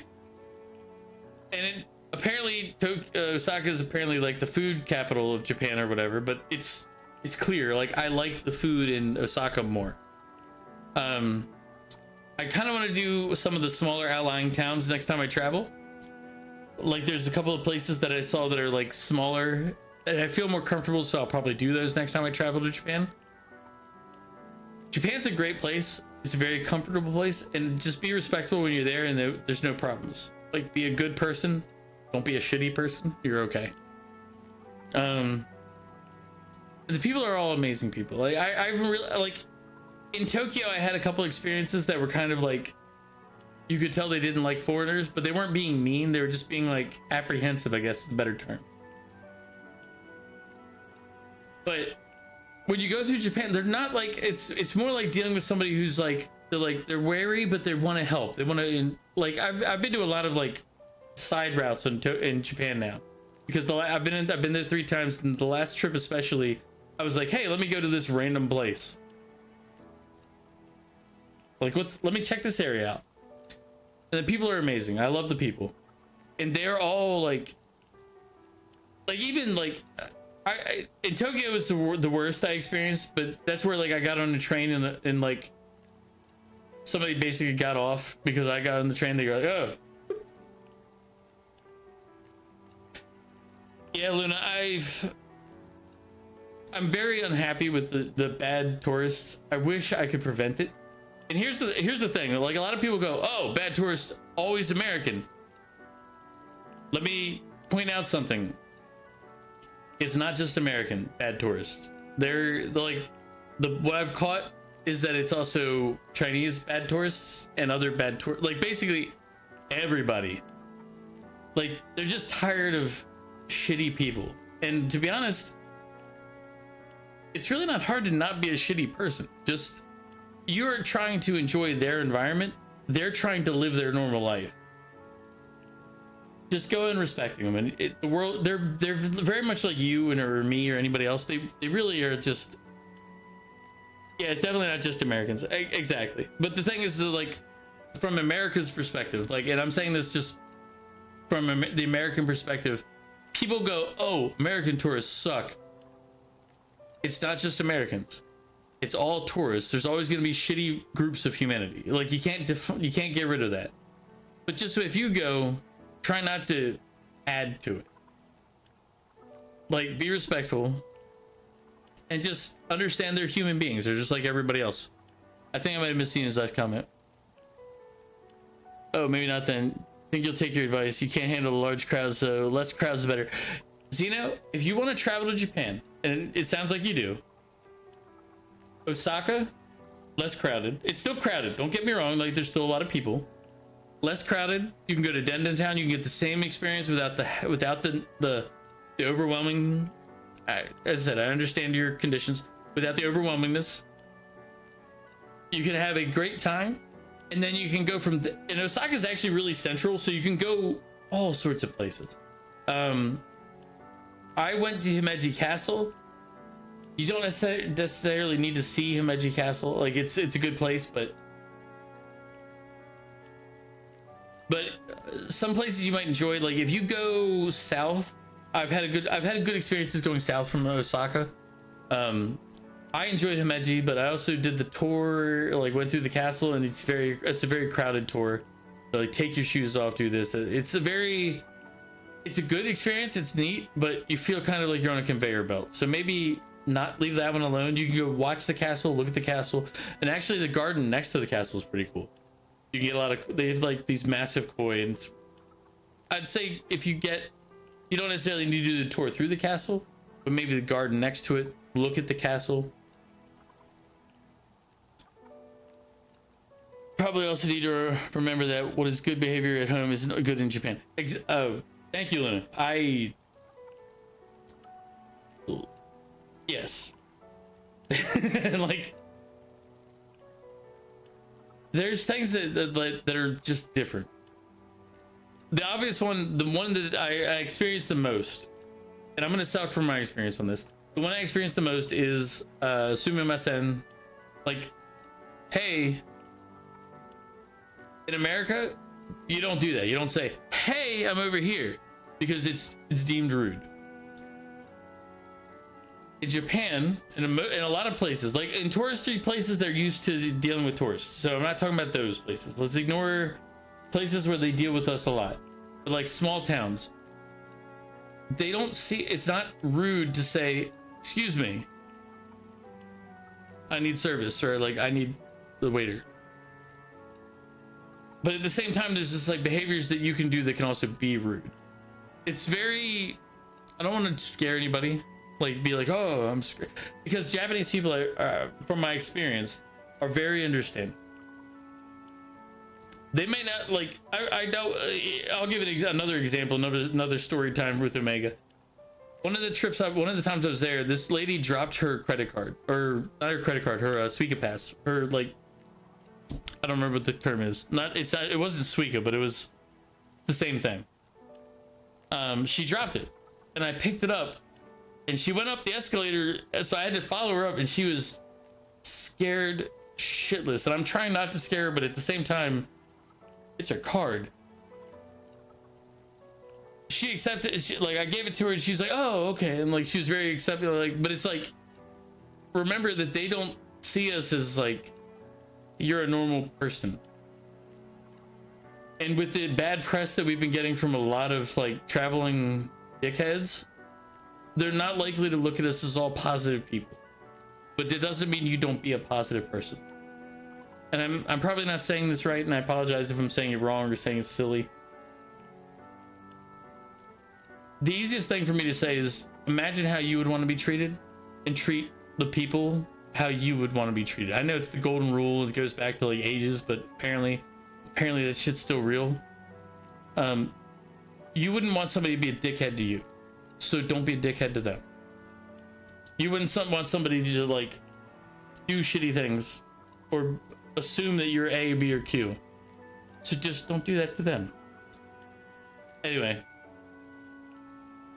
And apparently Osaka is apparently like the food capital of Japan or whatever, but it's clear, like, I like the food in Osaka more. I kind of want to do some of the smaller outlying towns next time I travel. Like, there's a couple of places that I saw that are like smaller and I feel more comfortable, so I'll probably do those next time I travel to Japan. Japan's a great place. It's a very comfortable place, and just be respectful when you're there, and there's no problems. Like, be a good person, don't be a shitty person, you're okay. The people are all amazing people. Like, I really, like, in Tokyo I had a couple experiences that were kind of like, you could tell they didn't like foreigners, but they weren't being mean, they were just being like apprehensive, I guess is a better term. But when you go through Japan, they're not like, it's more like dealing with somebody who's like they're wary, but they want to help. They want to, like, I've been to a lot of like side routes in Japan now, because I've been there 3 times, and the last trip especially, I was like, hey, let me go to this random place. Like, let me check this area out. And the people are amazing. I love the people, and they're all like even like. In Tokyo was the worst I experienced, but that's where like I got on the train and like somebody basically got off because I got on the train. They were like, oh yeah, Luna, I'm very unhappy with the bad tourists. I wish I could prevent it. And here's the thing, like, a lot of people go, oh, bad tourists, always American. Let me point out something. It's not just American bad tourists. They're like, what I've caught is that it's also Chinese bad tourists and other bad tourists. Like, basically everybody. Like, they're just tired of shitty people. And to be honest, it's really not hard to not be a shitty person. Just, you're trying to enjoy their environment. They're trying to live their normal life. Just go and respecting them, and the world, they're very much like you and or me or anybody else. They really are just, yeah, it's definitely not just Americans. Exactly. But the thing is, like, from America's perspective, like, and I'm saying this just from the American perspective, people go, oh, American tourists suck. It's not just Americans. It's all tourists. There's always going to be shitty groups of humanity. Like, you can't get rid of that. But just if you go, try not to add to it. Like, be respectful and just understand they're human beings. They're just like everybody else. I think I might have missed his last comment. Oh, maybe not then. I think you'll take your advice. You can't handle large crowds, so less crowds is better. Zeno, if you want to travel to Japan, and it sounds like you do, Osaka, less crowded. It's still crowded, don't get me wrong, like, there's still a lot of people. Less crowded. You can go to Denden Town. You can get the same experience without the overwhelming. As I said, I understand your conditions. Without the overwhelmingness, you can have a great time, and then you can go from. And Osaka is actually really central, so you can go all sorts of places. I went to Himeji Castle. You don't necessarily need to see Himeji Castle. Like, it's a good place, but some places you might enjoy, like if you go south, I've had good experiences going south from Osaka. I enjoyed Himeji, but I also did the tour, like went through the castle, and it's a very crowded tour. So, like, take your shoes off, do this. It's a good experience. It's neat, but you feel kind of like you're on a conveyor belt. So maybe not leave that one alone. You can go watch the castle, look at the castle, and actually the garden next to the castle is pretty cool. You can get they have like these massive koi, and I'd say if you don't necessarily need to do the tour through the castle, but maybe the garden next to it, look at the castle. Probably also need to remember that what is good behavior at home is not good in Japan. Oh, thank you, Luna. Yes. Like, there's things that are just different. The obvious one, the one that I experienced the most, and I'm gonna suck from my experience on this. The one I experienced the most is sumimasen. Like, hey, in America, you don't do that. You don't say, hey, I'm over here, because it's deemed rude. In Japan, in a lot of places, like in touristy places, they're used to dealing with tourists. So I'm not talking about those places. Let's ignore places where they deal with us a lot. But like small towns, they don't see, it's not rude to say, excuse me, I need service, or like I need the waiter. But at the same time, there's just like behaviors that you can do that can also be rude. It's very, I don't want to scare anybody, like be like, oh, I'm scared, because Japanese people are, from my experience, are very understanding. They may not like, I don't, I'll give it another example, another story time with Omega. One of the times I was there, this lady dropped her credit card, or not her credit card, her Suica pass, her like, I don't remember what the term is. It wasn't Suica, but it was the same thing. She dropped it, and I picked it up, and she went up the escalator, so I had to follow her up, and she was scared shitless. And I'm trying not to scare her, but at the same time, it's her card. She accepted it. Like, I gave it to her, and she's like, oh, okay. And like, she was very accepting. Like, but it's like, remember that they don't see us as like, you're a normal person. And with the bad press that we've been getting from a lot of like traveling dickheads, they're not likely to look at us as all positive people. But it doesn't mean you don't be a positive person. And I'm probably not saying this right, and I apologize if I'm saying it wrong or saying it's silly. The easiest thing for me to say is, imagine how you would want to be treated, and treat the people how you would want to be treated. I know it's the golden rule, it goes back to like ages, but apparently that shit's still real. You wouldn't want somebody to be a dickhead to you, so don't be a dickhead to them. You wouldn't want somebody to like do shitty things or assume that you're A, B, or Q, so just don't do that to them. Anyway,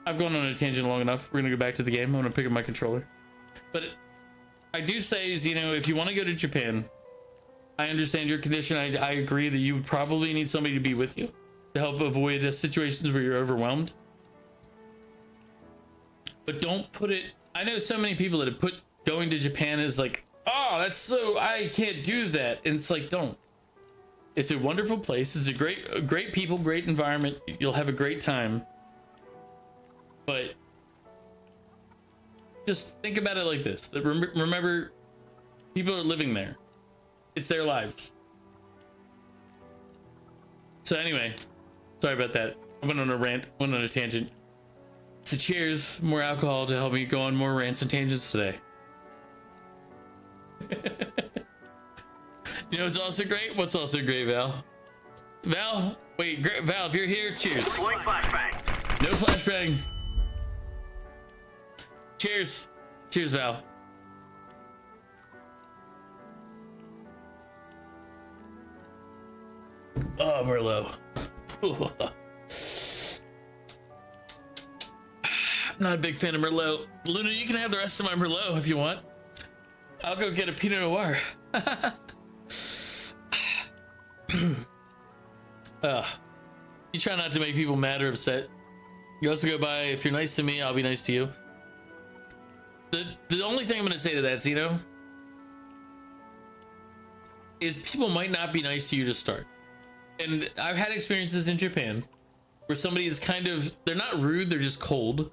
I've gone on a tangent long enough. We're gonna go back to the game. I'm gonna pick up my controller. But I do say is, you know, if you want to go to Japan, I understand your condition. I agree that you would probably need somebody to be with you to help avoid situations where you're overwhelmed. But don't put it, I know so many people that have put going to Japan as like, oh, that's so, I can't do that. And it's like, don't. It's a wonderful place. It's a great people, great environment. You'll have a great time. But just think about it like this. Remember, people are living there. It's their lives. So anyway, sorry about that. I went on a rant, went on a tangent. So cheers, more alcohol to help me go on more rants and tangents today. You know what's also great? What's also great, Val? Val, wait, Val, if you're here, cheers. Deploying flashbang. No flashbang. Cheers. Cheers, Val. Oh, Merlot. I'm not a big fan of Merlot. Luna, you can have the rest of my Merlot if you want. I'll go get a Pinot Noir. You try not to make people mad or upset. You also go by, if you're nice to me, I'll be nice to you. The only thing I'm going to say to that, Zeno, is people might not be nice to you to start. And I've had experiences in Japan where somebody is kind of, they're not rude, they're just cold.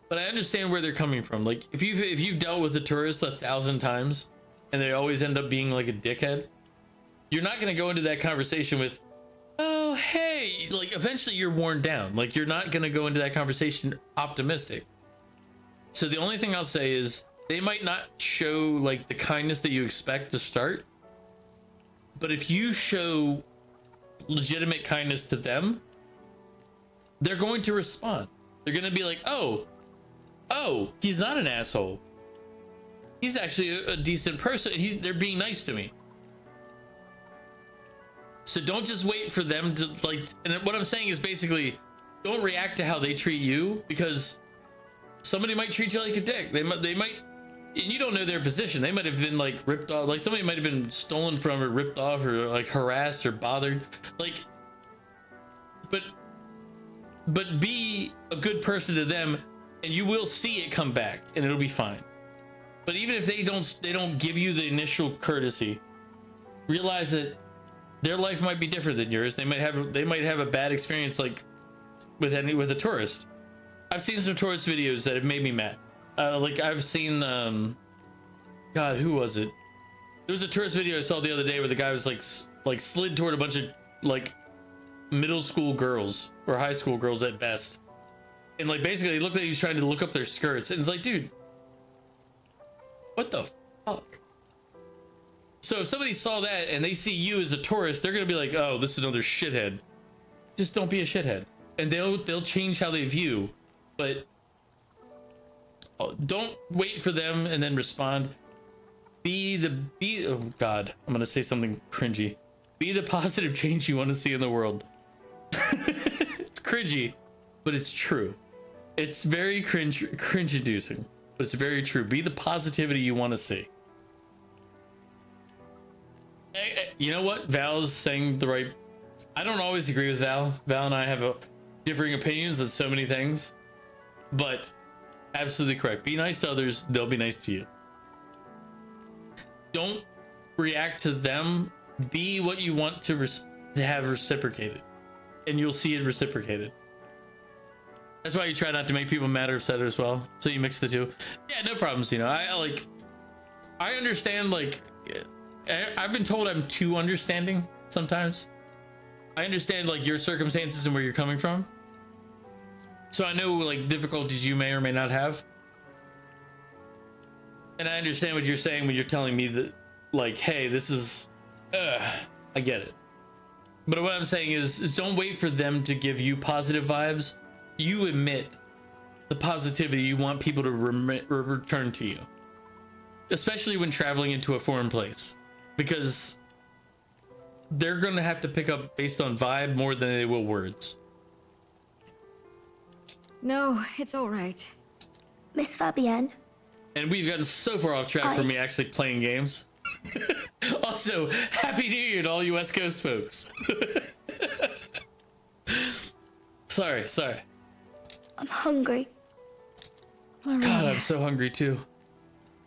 But I understand where they're coming from. Like, if you've dealt with a tourist 1,000 times and they always end up being like a dickhead, you're not going to go into that conversation with, oh, hey, like eventually you're worn down. Like, you're not going to go into that conversation optimistic. So the only thing I'll say is they might not show like the kindness that you expect to start, But if you show legitimate kindness to them, they're going to respond. They're going to be like, oh, he's not an asshole. He's actually a decent person. They're being nice to me. So don't just wait for them to like, and what I'm saying is basically don't react to how they treat you, because somebody might treat you like a dick. They might, and you don't know their position. They might have been like ripped off, like somebody might have been stolen from or ripped off or like harassed or bothered. Like, but be a good person to them and you will see it come back and it'll be fine. But even if they don't give you the initial courtesy, realize that their life might be different than yours. They might have a bad experience like with a tourist. I've seen some tourist videos that have made me mad. Like I've seen God, who was it? There was a tourist video I saw the other day where the guy was like slid toward a bunch of like middle school girls or high school girls at best, and like basically he looked like he was trying to look up their skirts, and it's like, dude, what the fuck? So if somebody saw that and they see you as a tourist, they're gonna be like, oh, this is another shithead. Just don't be a shithead, and they'll change how they view. But don't wait for them and then respond. Oh God, I'm gonna say something cringy. Be the positive change you want to see in the world. It's cringy, but it's true. It's very cringe-inducing, but it's very true. Be the positivity you want to see. You know what? Val's saying the right. I don't always agree with Val. Val and I have differing opinions on so many things, but absolutely correct. Be nice to others, they'll be nice to you. Don't react to them. Be what you want to have reciprocated, and you'll see it reciprocated. That's why you try not to make people mad or upset as well, so you mix the two. Yeah, no problems. You know, I understand. Like, I've been told I'm too understanding sometimes. I understand like your circumstances and where you're coming from, so I know like difficulties you may or may not have, and I understand what you're saying when you're telling me that, like, hey, this is I get it. But what I'm saying is don't wait for them to give you positive vibes. You emit the positivity you want people to return to you, especially when traveling into a foreign place, because they're going to have to pick up based on vibe more than they will words. No, it's all right. Miss Fabienne. And we've gotten so far off track from me actually playing games. Also, Happy New Year to all you West Coast folks. Sorry. I'm hungry. God, I'm so hungry too.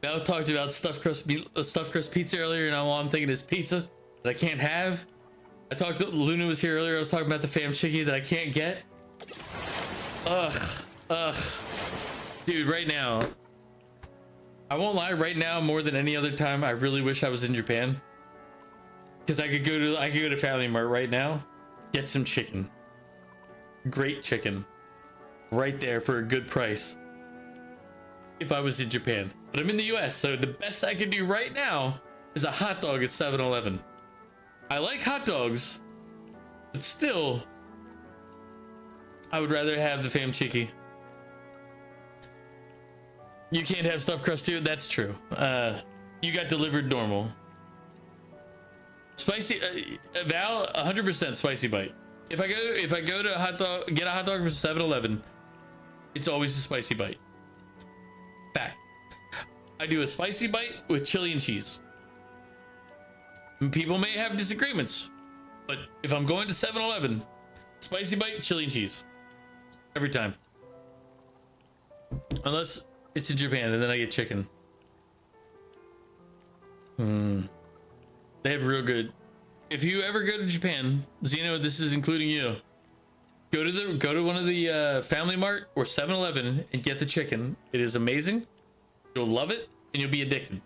Now talked about stuffed crust pizza earlier, and all I'm thinking is pizza that I can't have. I talked to Luna was here earlier. I was talking about the fam chickie that I can't get. Ugh. Dude, right now, I won't lie, right now more than any other time, I really wish I was in Japan, because I could go to Family Mart right now, get some chicken, great chicken, right there for a good price. If I was in Japan, but I'm in the US, so the best I can do right now is a hot dog at 7-Eleven. I like hot dogs, but still, I would rather have the fam chickie. You can't have stuffed crust too. That's true. You got delivered normal. Spicy, Val, 100% spicy bite. If I go to get a hot dog from 7-Eleven, it's always a spicy bite. Fact. I do a spicy bite with chili and cheese. People may have disagreements, but if I'm going to 7-Eleven, spicy bite, chili and cheese, every time. Unless it's in Japan, and then I get chicken. They have real good. If you ever go to Japan, Zeno, this is including you. Go to one of the Family Mart or 7-Eleven and get the chicken. It is amazing. You'll love it, and you'll be addicted.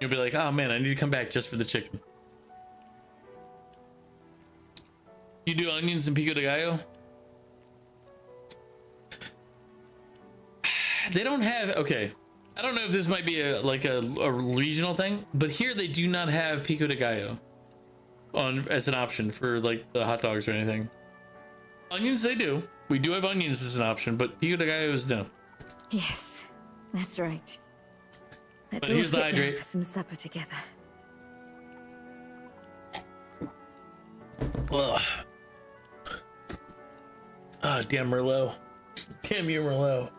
You'll be like, oh man, I need to come back just for the chicken. You do onions and pico de gallo? They don't have, okay, I don't know if this might be a regional thing, but here they do not have pico de gallo. on as an option for like the hot dogs or anything. Onions, they do. We do have onions as an option, but pico de gallo is no. Yes, that's right. Let's But all here's the sit down hydrate. for some supper together. Ugh. Ah, damn Merlot. Damn you, Merlot.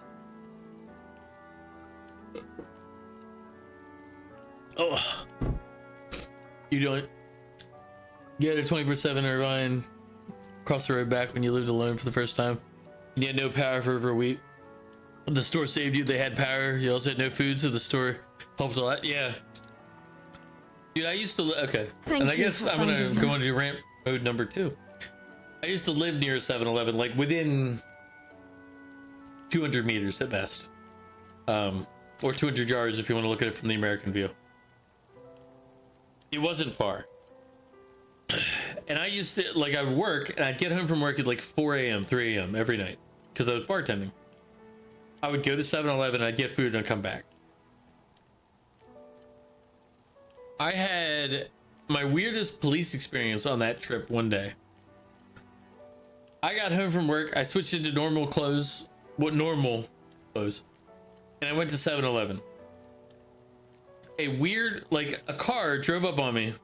Oh. You don't get a 24/7 Irvine across the road back when you lived alone for the first time. You had no power for over a week. The store saved you. They had power. You also had no food, so the store helped a lot. Yeah. Dude, I used to okay. Thank and I you guess for I'm gonna finding go me. into ramp mode number 2. I used to live near a 7-Eleven, like within 200 meters at best, or 200 yards if you want to look at it from the American view. It wasn't far. And I used to, like, I would work and I'd get home from work at like 4 a.m., 3 a.m. every night because I was bartending. I would go to 7-Eleven, I'd get food and I'd come back. I had my weirdest police experience on that trip one day. I got home from work, I switched into normal clothes, normal clothes, and I went to 7-Eleven. A weird, like, a car drove up on me,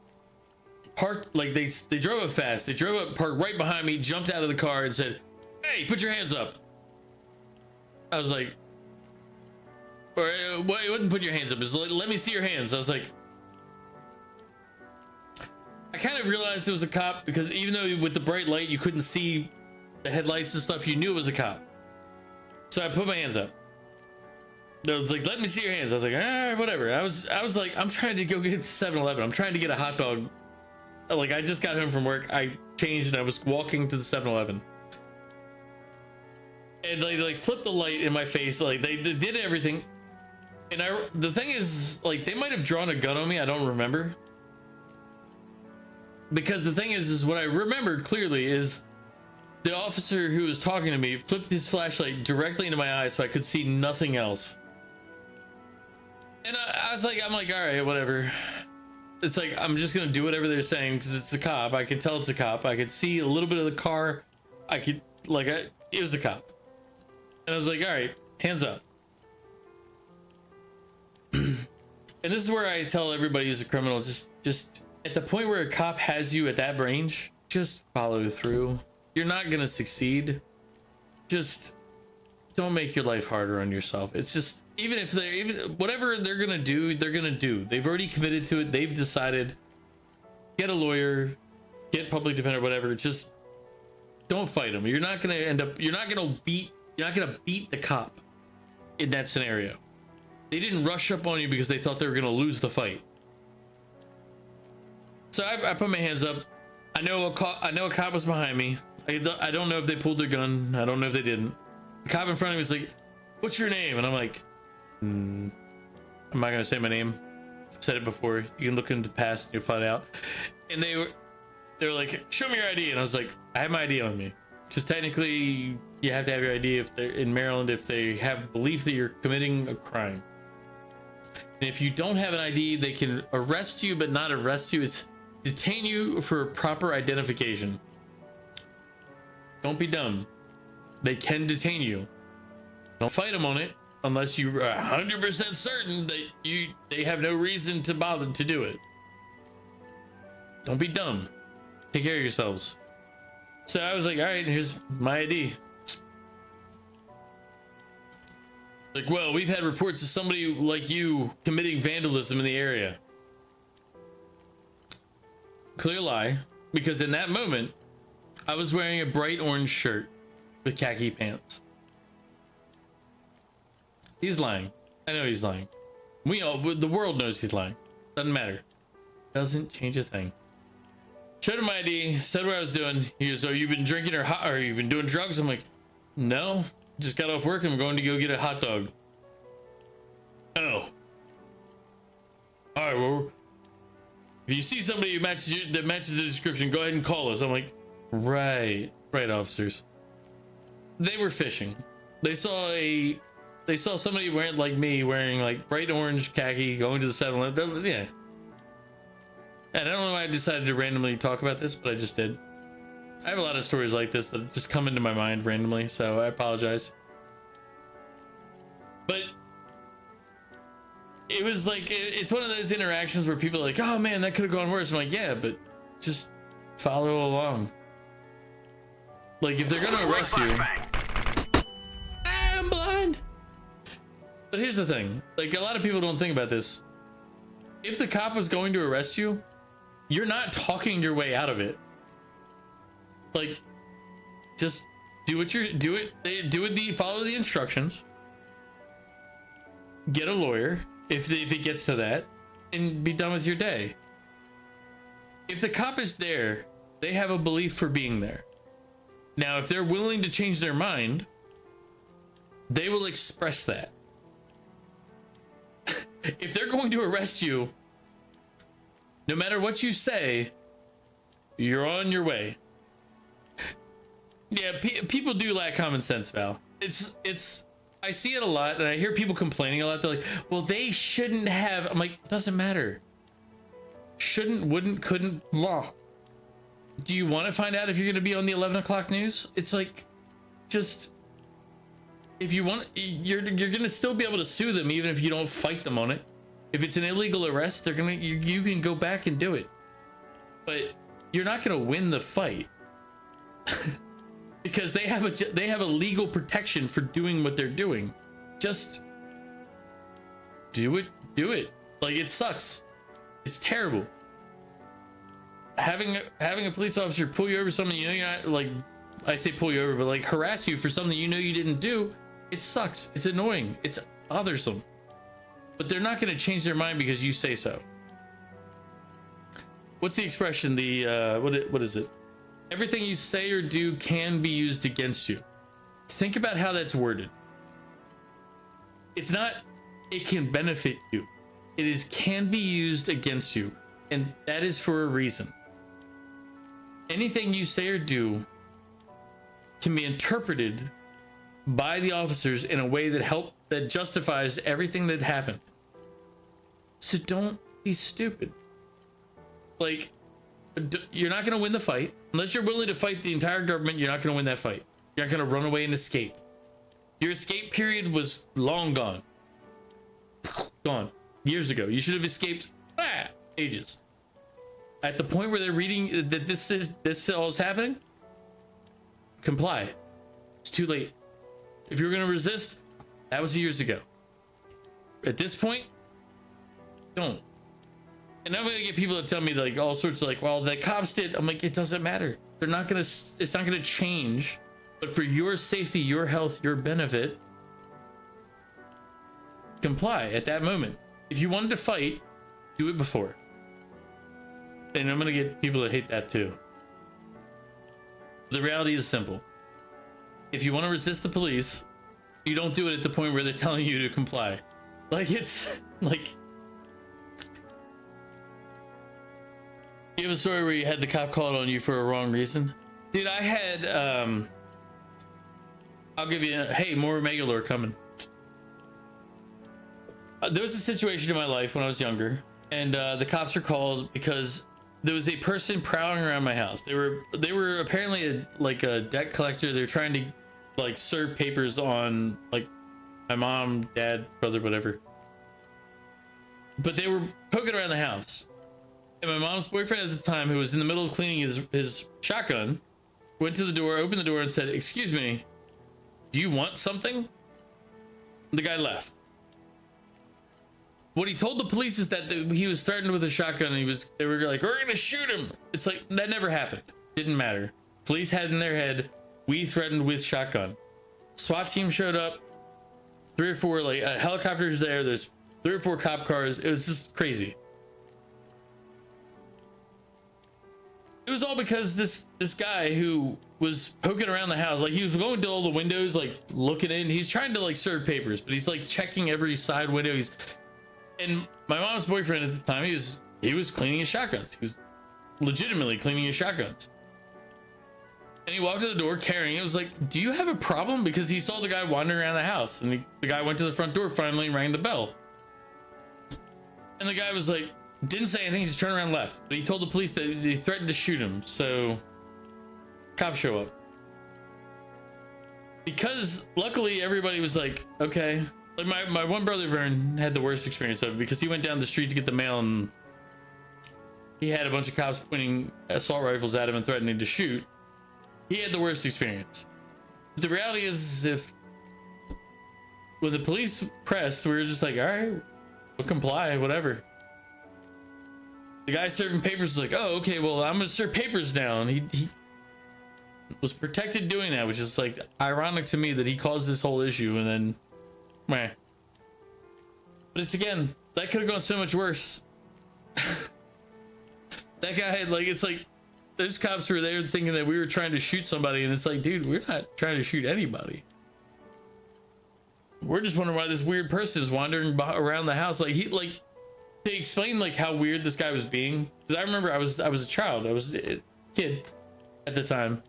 parked, like, they drove up fast, they drove up, parked right behind me, jumped out of the car and said, "Hey, put your hands up." I was like, or it wouldn't put your hands up, it was like, "Let me see your hands." I was like, I kind of realized it was a cop because even though with the bright light you couldn't see the headlights and stuff, you knew it was a cop. So I put my hands up. It was like, "Let me see your hands." I was like, whatever. I was like, I'm trying to go get 7-Eleven. I'm trying to get a hot dog. Like, I just got home from work. I changed and I was walking to the 7-Eleven. And they like flipped the light in my face. Like they did everything. And the thing is, like, they might have drawn a gun on me. I don't remember. Because the thing is what I remember clearly is the officer who was talking to me flipped his flashlight directly into my eyes so I could see nothing else. And I was like, I'm like, all right, whatever. It's like, I'm just gonna do whatever they're saying because it's a cop. I could tell it's a cop. I could see a little bit of the car. I could, like, it was a cop. And I was like, all right, hands up. And this is where I tell everybody who's a criminal, just at the point where a cop has you at that range, just follow through. You're not gonna succeed. Just don't make your life harder on yourself. It's just, whatever they're gonna do, they're gonna do. They've already committed to it. They've decided. Get a lawyer, get public defender, whatever. Just don't fight them. You're not gonna beat the cop in that scenario. They didn't rush up on you because they thought they were gonna lose the fight. So I put my hands up. I know a cop was behind me. I don't know if they pulled their gun. I don't know if they didn't. The cop in front of me was like, "What's your name?" And I'm like, I'm not gonna say my name. I've said it before. You can look into the past and you'll find out. And they were like, "Show me your ID." And I was like, "I have my ID on me." Because technically you have to have your ID if they're in Maryland, if they have belief that you're committing a crime. And if you don't have an ID, they can arrest you, but not arrest you. It's detain you for proper identification. Don't be dumb. They can detain you. Don't fight them on it unless you're 100% certain that they have no reason to bother to do it. Don't be dumb. Take care of yourselves. So I was like, all right, here's my ID. Like, well, we've had reports of somebody like you committing vandalism in the area. Clear lie, because in that moment, I was wearing a bright orange shirt with khaki pants. He's lying. I know he's lying. The world knows he's lying. Doesn't matter. Doesn't change a thing. Showed him my ID, said what I was doing. He goes, "Oh, you've been drinking or you've been doing drugs?" I'm like, "No, just got off work and I'm going to go get a hot dog." "Oh. All right, well, if you see somebody that matches the description, go ahead and call us." I'm like, right, officers. They were fishing. They saw somebody wearing like bright orange khaki going to the 7-Eleven. Yeah. And I don't know why I decided to randomly talk about this, but I just did. I have a lot of stories like this that just come into my mind randomly, so I apologize. But it was like, it's one of those interactions where people are like, oh man, that could have gone worse. I'm like, yeah, but just follow along. Like, if they're gonna arrest you, I'm blind. But here's the thing, like, a lot of people don't think about this. If the cop was going to arrest you, you're not talking your way out of it. Like, just follow the instructions. Get a lawyer if it gets to that, and be done with your day. If the cop is there, they have a belief for being there. Now, if they're willing to change their mind, they will express that. If they're going to arrest you, no matter what you say, you're on your way. Yeah, people do lack common sense, Val. It's I see it a lot, and I hear people complaining a lot. They're like, well, they shouldn't have. I'm like, doesn't matter. Shouldn't, wouldn't, couldn't, blah. Do you want to find out if you're going to be on the 11 o'clock news? It's like, just, if you want, you're going to still be able to sue them even if you don't fight them on it. If it's an illegal arrest, they're going to, you can go back and do it. But you're not going to win the fight. Because they have a legal protection for doing what they're doing. Just do it. Like, it sucks. It's terrible. Having a police officer pull you over something you know you're not, like, I say pull you over, but like harass you for something you know you didn't do, it sucks. It's annoying. It's bothersome. But they're not going to change their mind because you say so. What's the expression? The what is it? Everything you say or do can be used against you. Think about how that's worded. It's not, it can benefit you. It is can be used against you. And that is for a reason. Anything you say or do can be interpreted by the officers in a way that justifies everything that happened. So don't be stupid. Like, you're not going to win the fight. Unless you're willing to fight the entire government, you're not going to win that fight. You're not going to run away and escape. Your escape period was long gone. Gone. Years ago. You should have escaped ages. At the point where they're reading that this all is happening, comply. It's too late. If you're going to resist, that was years ago. At this point, don't. And I'm gonna get people to tell me like all sorts of like, well, the cops did. I'm like, it doesn't matter. They're not gonna. It's not gonna change. But for your safety, your health, your benefit, comply at that moment. If you wanted to fight, do it before. And I'm gonna get people that hate that too. The reality is simple. If you want to resist the police, you don't do it at the point where they're telling you to comply. Like, it's like. You have a story where you had the cop called on you for a wrong reason? Dude, I had, I'll give you hey, more Omega lore coming. There was a situation in my life when I was younger, and the cops were called because there was a person prowling around my house. They were apparently like a debt collector. They were trying to like serve papers on like my mom, dad, brother, whatever. But they were poking around the house. And my mom's boyfriend at the time, who was in the middle of cleaning his shotgun, went to the door, opened the door, and said, "Excuse me, do you want something?" The guy left. What he told the police is that he was threatened with a shotgun, and they were like, "We're gonna shoot him." It's like, that never happened. Didn't matter. Police had in their head, we threatened with shotgun. SWAT team showed up. 3 or 4 like helicopters there. There's 3 or 4 cop cars. It was just crazy. It was all because this guy who was poking around the house, like he was going to all the windows, like looking in. He's trying to like serve papers, but he's like checking every side window. And my mom's boyfriend at the time, he was cleaning his shotguns. He was legitimately cleaning his shotguns. And he walked to the door carrying it. It was like, do you have a problem? Because he saw the guy wandering around the house, and the guy went to the front door finally and rang the bell. And the guy was like, Didn't say anything, just turned around and left. But he told the police that they threatened to shoot him, so cops show up. Because luckily everybody was like, okay. Like my one brother Vern had the worst experience of it because he went down the street to get the mail and he had a bunch of cops pointing assault rifles at him and threatening to shoot. He had the worst experience. But the reality is, if when the police pressed, we were just like, all right, we'll comply, whatever. The guy serving papers was like, oh, okay, well, I'm gonna serve papers now. And he was protected doing that, which is like ironic to me that he caused this whole issue and then meh. But it's again, that could have gone so much worse. That guy had like, it's like those cops were there thinking that we were trying to shoot somebody, and it's like, dude, we're not trying to shoot anybody. We're just wondering why this weird person is wandering around the house. Like to explain like how weird this guy was being, because I remember I was a child, I was a kid at the time,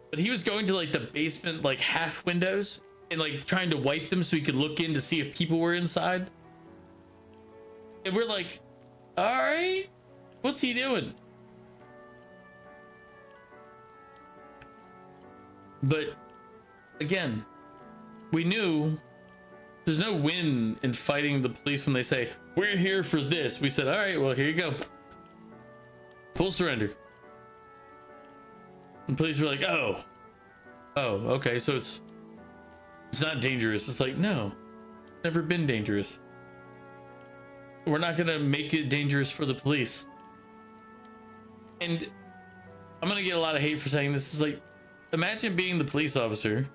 but he was going to like the basement like half windows and like trying to wipe them so he could look in to see if people were inside. And we're like, all right, what's he doing? But again, we knew there's no win in fighting the police when they say, we're here for this. We said, all right, well, here you go. Full surrender. And police were like, oh, okay, so it's not dangerous. It's like, no, never been dangerous. We're not gonna make it dangerous for the police. And I'm gonna get a lot of hate for saying this. Is like, imagine being the police officer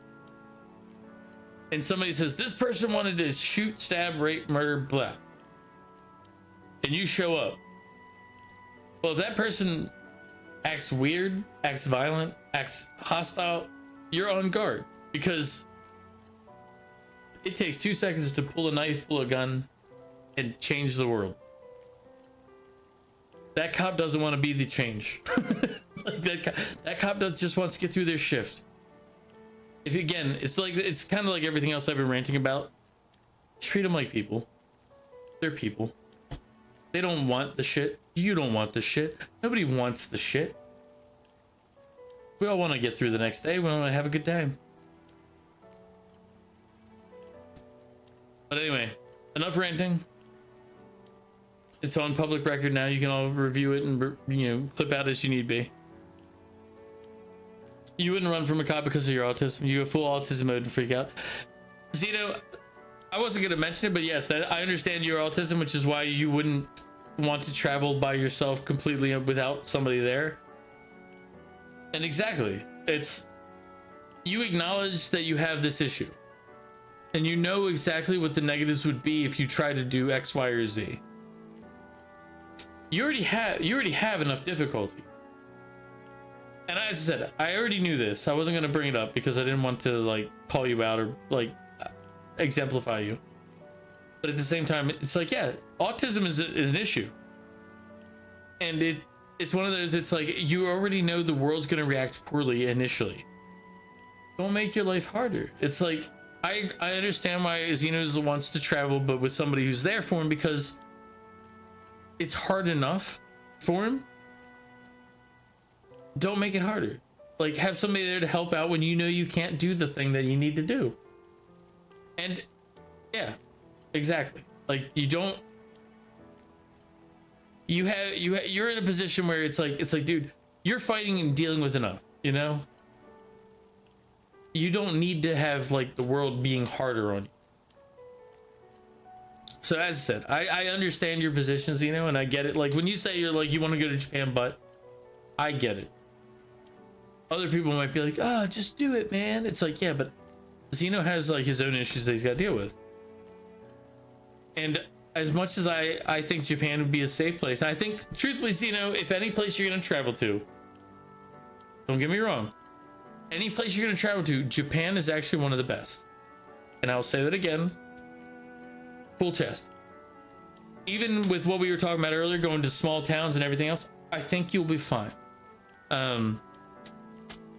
and somebody says, this person wanted to shoot, stab, rape, murder, blah. And you show up. Well, if that person acts weird, acts violent, acts hostile, you're on guard, because it takes 2 seconds to pull a knife, pull a gun, and change the world. That cop doesn't want to be the change. Like that cop just wants to get through their shift. If again, it's kind of like everything else I've been ranting about. Treat them like people. They're people. They don't want the shit. You don't want the shit. Nobody wants the shit. We all want to get through the next day. We want to have a good time. But anyway, enough ranting. It's on public record now. You can all review it and, you know, clip out as you need be. You wouldn't run from a cop because of your autism. You go full autism mode and freak out. Zeno, I wasn't going to mention it, but yes, I understand your autism, which is why you wouldn't want to travel by yourself completely without somebody there. And exactly, it's, you acknowledge that you have this issue, and you know exactly what the negatives would be if you try to do X, Y, or Z. You already have enough difficulty. And as I said, I already knew this. I wasn't going to bring it up because I didn't want to like call you out or like exemplify you. But at the same time, it's like, yeah, autism is an issue. And it's one of those, it's like, you already know the world's going to react poorly initially. Don't make your life harder. It's like, I understand why Xenos wants to travel, but with somebody who's there for him, because it's hard enough for him. Don't make it harder. Like, have somebody there to help out when you know you can't do the thing that you need to do. And yeah, exactly. Like, you don't, you're in a position where it's like, dude, you're fighting and dealing with enough, you know? You don't need to have like the world being harder on you. So as I said, I understand your position, Zeno, and I get it. Like, when you say you're like, you want to go to Japan, but I get it. Other people might be like, oh, just do it, man. It's like, yeah, but Zeno has like his own issues that he's got to deal with. And as much as I think Japan would be a safe place, I think, truthfully, Zeno, if any place you're going to travel to, don't get me wrong, any place you're going to travel to, Japan is actually one of the best. And I'll say that again, full chest. Even with what we were talking about earlier, going to small towns and everything else, I think you'll be fine.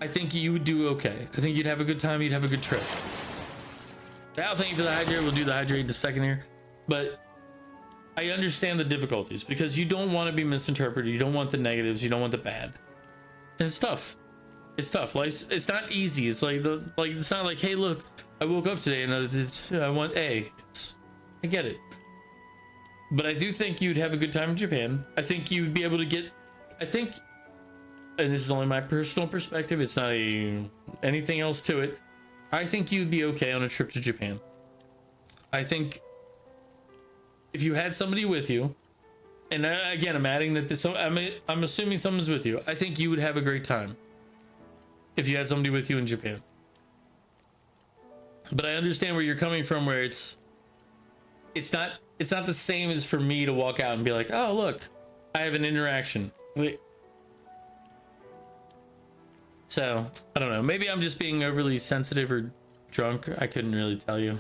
I think you would do okay. I think you'd have a good time. You'd have a good trip. Now, thank you for the hydrate. We'll do the hydrate in a second here. But I understand the difficulties because you don't want to be misinterpreted. You don't want the negatives. You don't want the bad. And it's tough. It's tough. It's not easy. It's like it's not like, hey, look, I woke up today and I want A. I get it. But I do think you'd have a good time in Japan. I think you'd be able to get, and this is only my personal perspective, it's not anything else to it. I think you'd be okay on a trip to Japan. I think if you had somebody with you, and again, I'm adding that I'm assuming someone's with you. I think you would have a great time if you had somebody with you in Japan. But I understand where you're coming from, where it's not the same as for me to walk out and be like, oh look, I have an interaction. So I don't know, maybe I'm just being overly sensitive or drunk. I couldn't really tell you.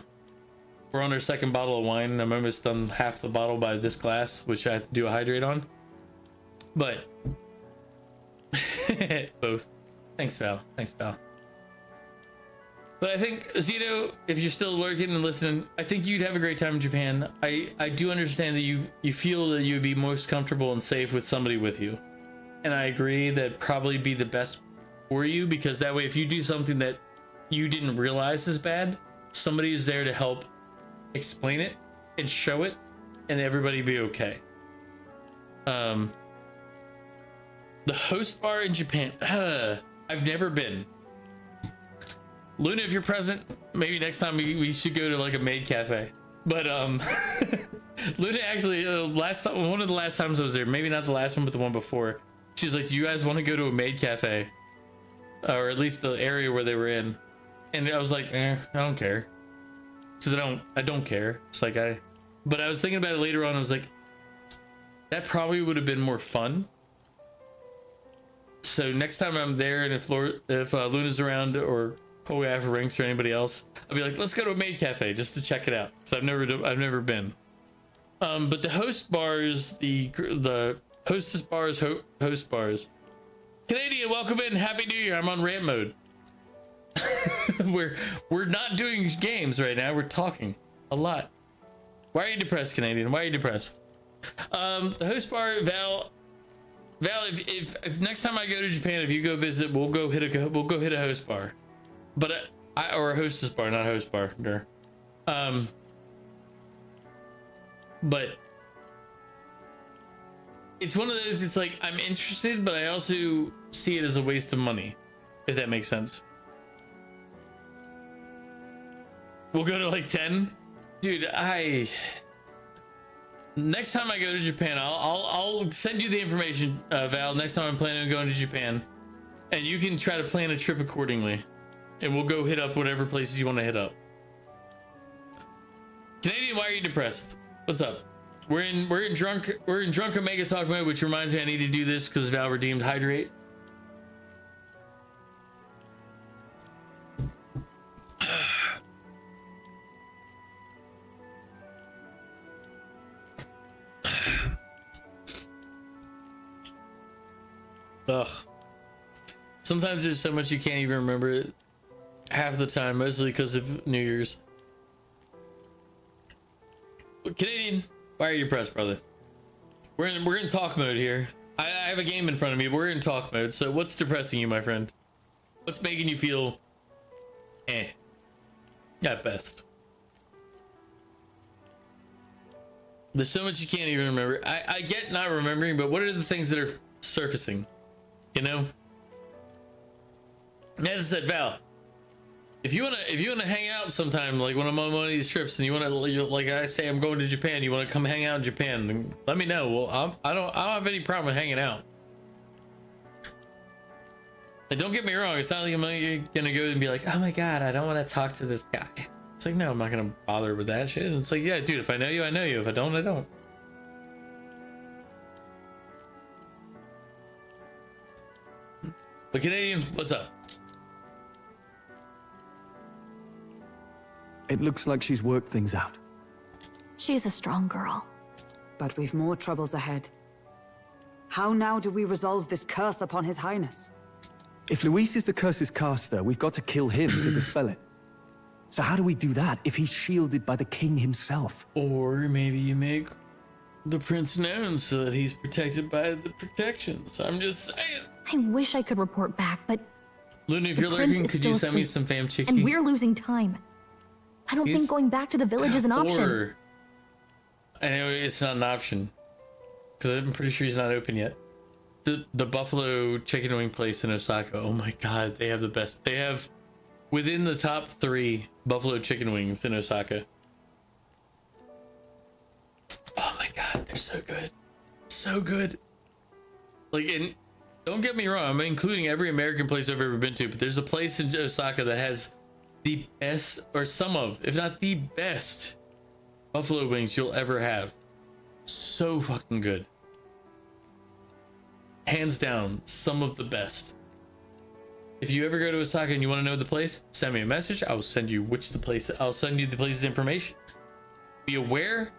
We're on our second bottle of wine and I'm almost done half the bottle by this glass, which I have to do a hydrate on. But both. Thanks, Val. But I think, Zito, if you're still lurking and listening, I think you'd have a great time in Japan. I do understand that you feel that you'd be most comfortable and safe with somebody with you. And I agree that probably be the best for you, because that way if you do something that you didn't realize is bad, somebody is there to help explain it and show it, and everybody be okay. The host bar in Japan, I've never been. Luna, if you're present, maybe next time we should go to like a maid cafe. But Luna actually, one of the last times I was there, maybe not the last one, but the one before, she's like, do you guys want to go to a maid cafe? Or at least the area where they were in. And I was like, I don't care. Because I don't care. It's like but I was thinking about it later on. I was like, that probably would have been more fun. So next time I'm there, and if Luna's around, or Kogaff or Rinks or anybody else, I'll be like, let's go to a maid cafe just to check it out. So I've never been. But the host bars, the hostess bars, host bars. Canadian, welcome in. Happy New Year. I'm on rant mode. we're not doing games right now. We're talking a lot. Why are you depressed, Canadian? Why are you depressed? The host bar, Val, if next time I go to Japan, if you go visit, we'll go hit a host bar. But or a hostess bar, not a host bar. But it's one of those, it's like, I'm interested, but I also see it as a waste of money, if that makes sense. We'll go to like 10. Dude, next time I go to Japan, I'll send you the information, Val, next time I'm planning on going to Japan, and you can try to plan a trip accordingly, and we'll go hit up whatever places you want to hit up. Canadian, why are you depressed? What's up? We're in drunk Omega talk mode, which reminds me I need to do this because Val redeemed hydrate. Ugh. Sometimes there's so much you can't even remember it half the time, mostly because of New Year's. Canadian, why are you depressed, brother? We're in talk mode here. I have a game in front of me, but we're in talk mode. So what's depressing you, my friend? What's making you feel at best? There's so much you can't even remember. I get not remembering, but what are the things that are surfacing? You know? As I said, Val, if you wanna hang out sometime, like when I'm on one of these trips, and you wanna, like I say, I'm going to Japan, you wanna come hang out in Japan, then let me know. Well, I don't have any problem with hanging out. And don't get me wrong, it's not like I'm gonna go and be like, oh my god, I don't want to talk to this guy. It's like, no, I'm not gonna bother with that shit. And it's like, yeah, dude, if I know you, I know you. If I don't, I don't. But Canadian, what's up? It looks like she's worked things out. She's a strong girl. But we've more troubles ahead. How now do we resolve this curse upon His Highness? If Luis is the curse's caster, we've got to kill him to dispel it. So how do we do that if he's shielded by the king himself? Or maybe you make the prince known so that he's protected by the protections. I'm just saying. I wish I could report back, but Luna, if the you're prince lurking, is could you still send me asleep, some fam chicky? and we're losing time. I don't think going back to the village is an option. Or, I know it's not an option because I'm pretty sure he's not open yet. The Buffalo Chicken Wing place in Osaka. Oh my god, they have the best. They have within the top 3 Buffalo Chicken Wings in Osaka. Oh my god, they're so good. So good. Like, and don't get me wrong, I'm including every American place I've ever been to, but there's a place in Osaka that has the best, or some of, if not the best, buffalo wings you'll ever have. So fucking good. Hands down, some of the best. If you ever go to Osaka and you want to know the place, send me a message. I will send you I'll send you the place's information. Be aware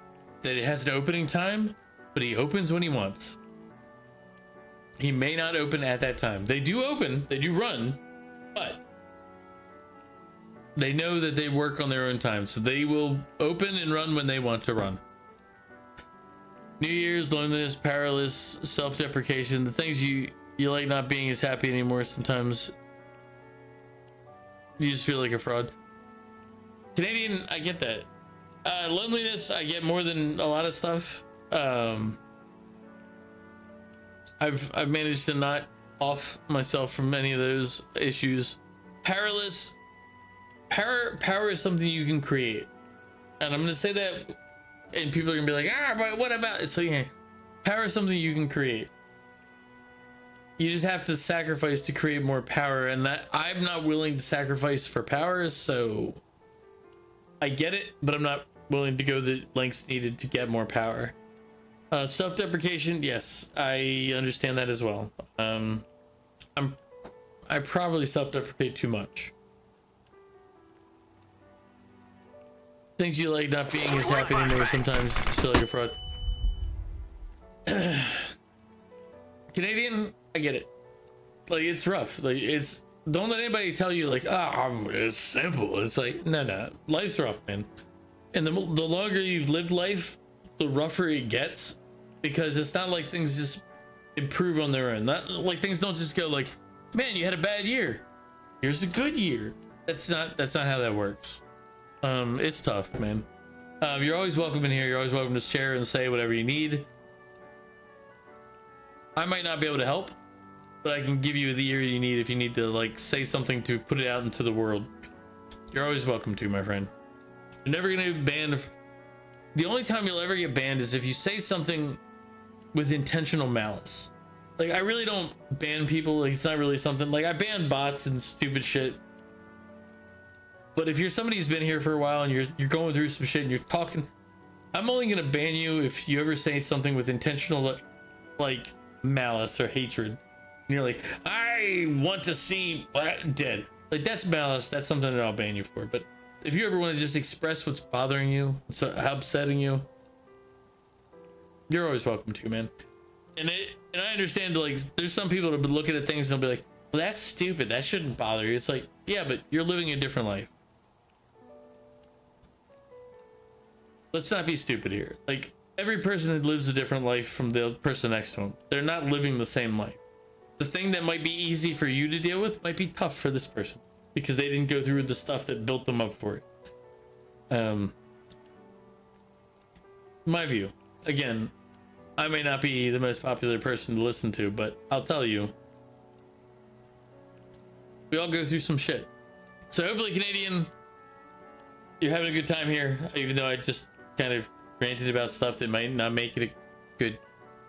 that it has an opening time, but he opens when he wants. He may not open at that time. They do open, they do run, but they know that they work on their own time, so they will open and run when they want to run. New Year's, loneliness, powerless, self-deprecation, the things you like not being as happy anymore. Sometimes you just feel like a fraud. Canadian, I get that. Loneliness, I get more than a lot of stuff. I've managed to not off myself from any of those issues. Powerless. Power is something you can create, and I'm gonna say that, and people are gonna be like, but what about it? So yeah, power is something you can create. You just have to sacrifice to create more power, and that I'm not willing to sacrifice for power, so I get it, but I'm not willing to go the lengths needed to get more power. Self-deprecation, yes, I understand that as well. I probably self-deprecate too much. Things you like not being as happy anymore, sometimes feel like a fraud. Canadian, I get it. Like, it's rough. Like, it's, don't let anybody tell you like, it's simple. It's like, no, life's rough, man. And the longer you've lived life, the rougher it gets, because it's not like things just improve on their own. Not like things don't just go like, man, you had a bad year, here's a good year. That's not how that works. It's tough, man. You're always welcome in here. You're always welcome to share and say whatever you need. I might not be able to help, but I can give you the ear you need if you need to, like, say something to put it out into the world. You're always welcome to, my friend. You're never gonna get banned. The only time you'll ever get banned is if you say something with intentional malice. Like, I really don't ban people. Like, it's not really something, like, I ban bots and stupid shit. But if you're somebody who's been here for a while and you're going through some shit and you're talking, I'm only gonna ban you if you ever say something with intentional, like, malice or hatred. And you're like, I want to see dead. Like, that's malice. That's something that I'll ban you for. But if you ever want to just express what's bothering you, what's upsetting you, you're always welcome to, man. And I understand, like, there's some people that would look at things and they'll be like, well, that's stupid. That shouldn't bother you. It's like, yeah, but you're living a different life. Let's not be stupid here. Like, every person lives a different life from the person next to them. They're not living the same life. The thing that might be easy for you to deal with might be tough for this person because they didn't go through the stuff that built them up for it. My view. Again, I may not be the most popular person to listen to, but I'll tell you, we all go through some shit. So hopefully, Canadian, you're having a good time here, even though I just kind of ranted about stuff that might not make it a good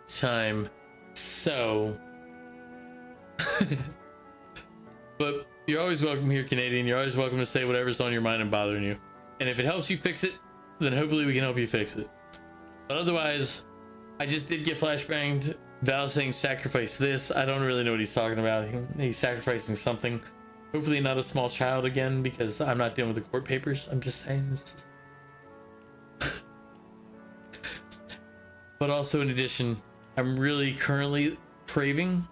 time. So, but you're always welcome here, Canadian. You're always welcome to say whatever's on your mind and bothering you. And if it helps you fix it, then hopefully we can help you fix it. But otherwise, I just did get flashbanged. Val saying sacrifice this. I don't really know what he's talking about. He's sacrificing something. Hopefully not a small child again, because I'm not dealing with the court papers. I'm just saying. But also, in addition, I'm really currently craving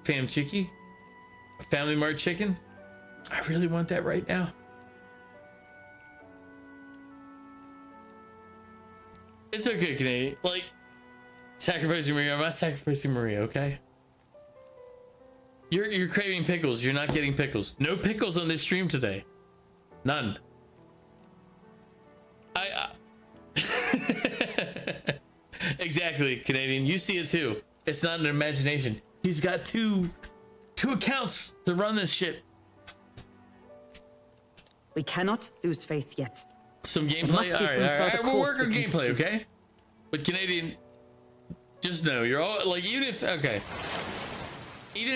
Fam Chicky, Family Mart chicken. I really want that right now. It's okay, Canadian. Like, Sacrificing Maria. I'm not sacrificing Maria, okay? You're craving pickles. You're not getting pickles. No pickles on this stream today. None. Exactly, Canadian. You see it too. It's not an imagination. He's got two accounts to run this shit. We cannot lose faith yet. Some gameplay. All right. We'll work on gameplay, okay? But Canadian, just know you're all like, even if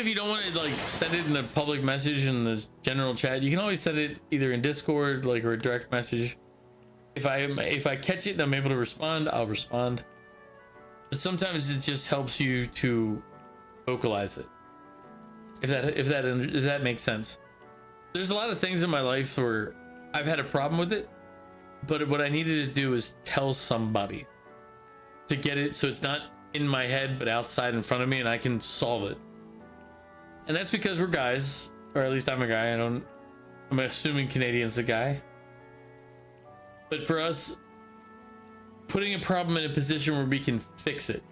you don't want to like send it in a public message in the general chat, you can always send it either in Discord, like, or a direct message. If I catch it and I'm able to respond, I'll respond. But sometimes it just helps you to vocalize it. If that makes sense. There's a lot of things in my life where I've had a problem with it, but what I needed to do is tell somebody to get it so it's not in my head but outside in front of me and I can solve it. And that's because we're guys, or at least I'm a guy. I'm assuming Canadian's a guy. But for us, putting a problem in a position where we can fix it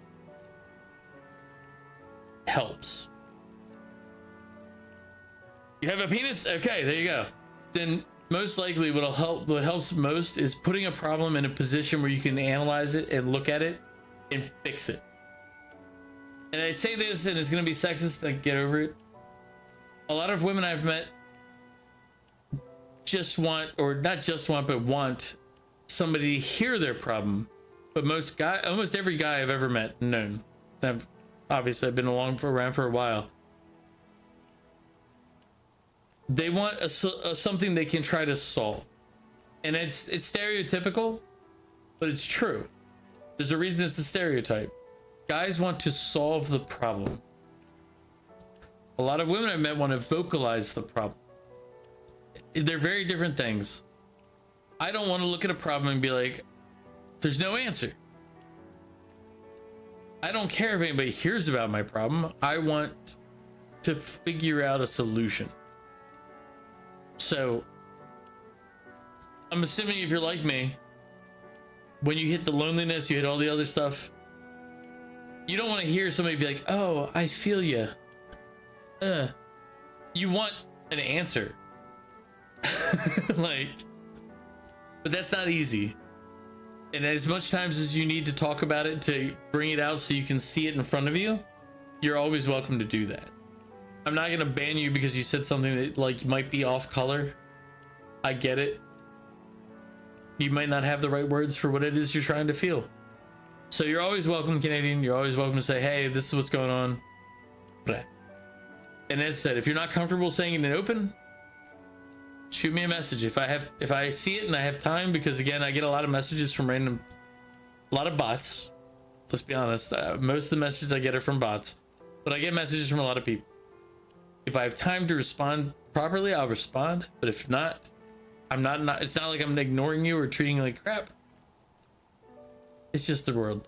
helps. You have a penis? Okay, there you go. Then most likely what helps most is putting a problem in a position where you can analyze it and look at it and fix it. And I say this, and it's gonna be sexist, like, get over it. A lot of women I've met just want, or not just want, but want somebody to hear their problem. But almost every guy I've ever met, known, obviously I've been around for a while, they want something they can try to solve. And it's stereotypical, but it's true. There's a reason it's a stereotype. Guys want to solve the problem. A lot of women I've met want to vocalize the problem. They're very different things. I don't want to look at a problem and be like, there's no answer. I don't care if anybody hears about my problem. I want to figure out a solution. So I'm assuming if you're like me, when you hit the loneliness, you hit all the other stuff, you don't want to hear somebody be like, oh, I feel you. You want an answer. Like, but that's not easy. And as much times as you need to talk about it to bring it out so you can see it in front of you, you're always welcome to do that. I'm not gonna ban you because you said something that like might be off color. I get it. You might not have the right words for what it is you're trying to feel. So you're always welcome, Canadian. You're always welcome to say, hey, this is what's going on. And as said, if you're not comfortable saying it in open, shoot me a message. If I see it and I have time, because again, I get a lot of messages from a lot of bots. Let's be honest. Most of the messages I get are from bots, but I get messages from a lot of people. If I have time to respond properly, I'll respond. But if not, I'm not. It's not like I'm ignoring you or treating you like crap. It's just the world.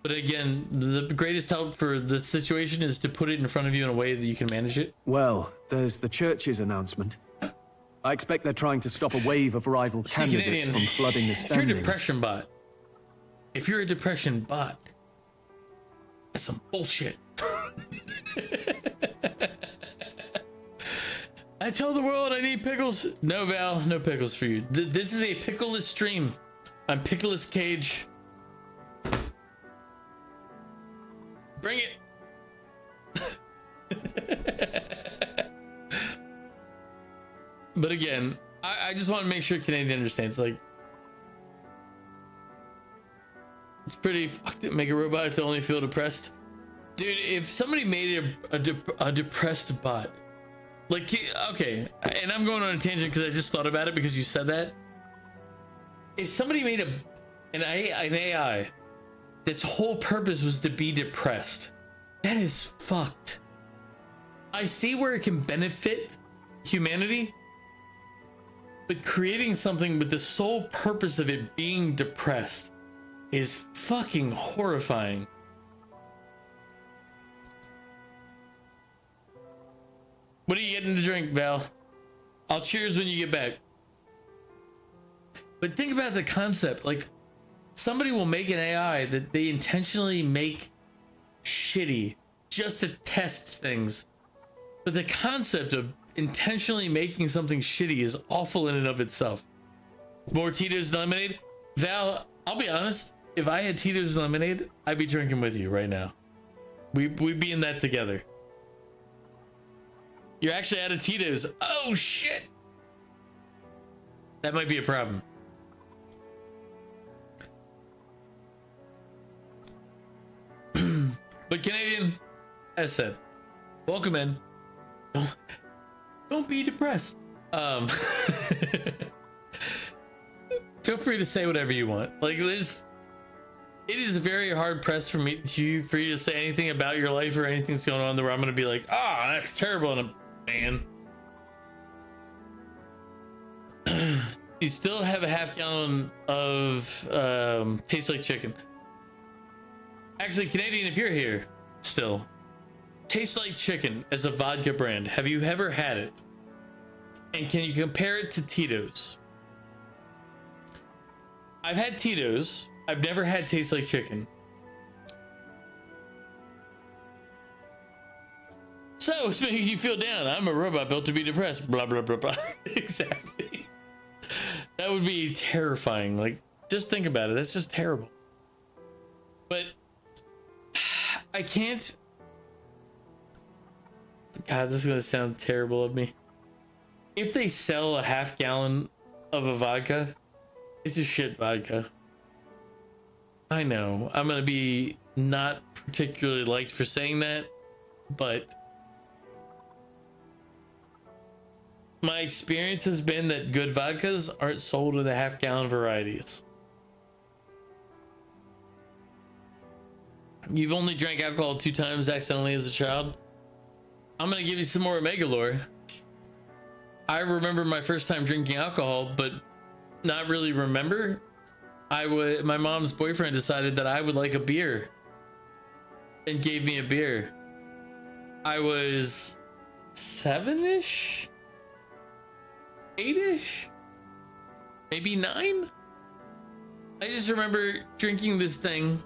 But again, the greatest help for the situation is to put it in front of you in a way that you can manage it. Well, there's the church's announcement. I expect they're trying to stop a wave of rival candidates from flooding the standings. If you're a depression bot, that's some bullshit. I tell the world I need pickles. No, Val, no pickles for you. This is a pickleless stream. I'm Pickleless Cage. Bring it. But again, I just want to make sure Canadian understands. Like, it's pretty fucked to make a robot to only feel depressed. Dude, if somebody made a depressed bot, like, okay, and I'm going on a tangent because I just thought about it because you said that. If somebody made an AI that's whole purpose was to be depressed, that is fucked. I see where it can benefit humanity, but creating something with the sole purpose of it being depressed is fucking horrifying. What are you getting to drink, Val? I'll cheers when you get back. But think about the concept. Like, somebody will make an AI that they intentionally make shitty just to test things. But the concept of intentionally making something shitty is awful in and of itself. More Tito's and lemonade? Val, I'll be honest, if I had Tito's and lemonade, I'd be drinking with you right now. We'd be in that together. You're actually out of Tito's. Oh shit! That might be a problem. But Canadian, as said, welcome in. Don't be depressed. Feel free to say whatever you want. Like, it is very hard pressed for you to say anything about your life or anything that's going on where I'm gonna be like, ah, oh, that's terrible, and man. You still have a half gallon of tastes like chicken. Actually, Canadian, if you're here still, tastes like chicken as a vodka brand. Have you ever had it? And can you compare it to Tito's? I've had Tito's. I've never had tastes like chicken. So it's making you feel down. I'm a robot built to be depressed. Blah, blah, blah, blah. Exactly. That would be terrifying. Like, just think about it. That's just terrible. But I can't. God, this is going to sound terrible of me. If they sell a half gallon of a vodka, it's a shit vodka. I know. I'm going to be not particularly liked for saying that, but my experience has been that good vodkas aren't sold in the half gallon varieties. You've only drank alcohol 2 times accidentally as a child. I'm gonna give you some more Omega lore. I remember my first time drinking alcohol, but not really remember. My mom's boyfriend decided that I would like a beer and gave me a beer. I was 7-ish, 8-ish, maybe 9. I just remember drinking this thing,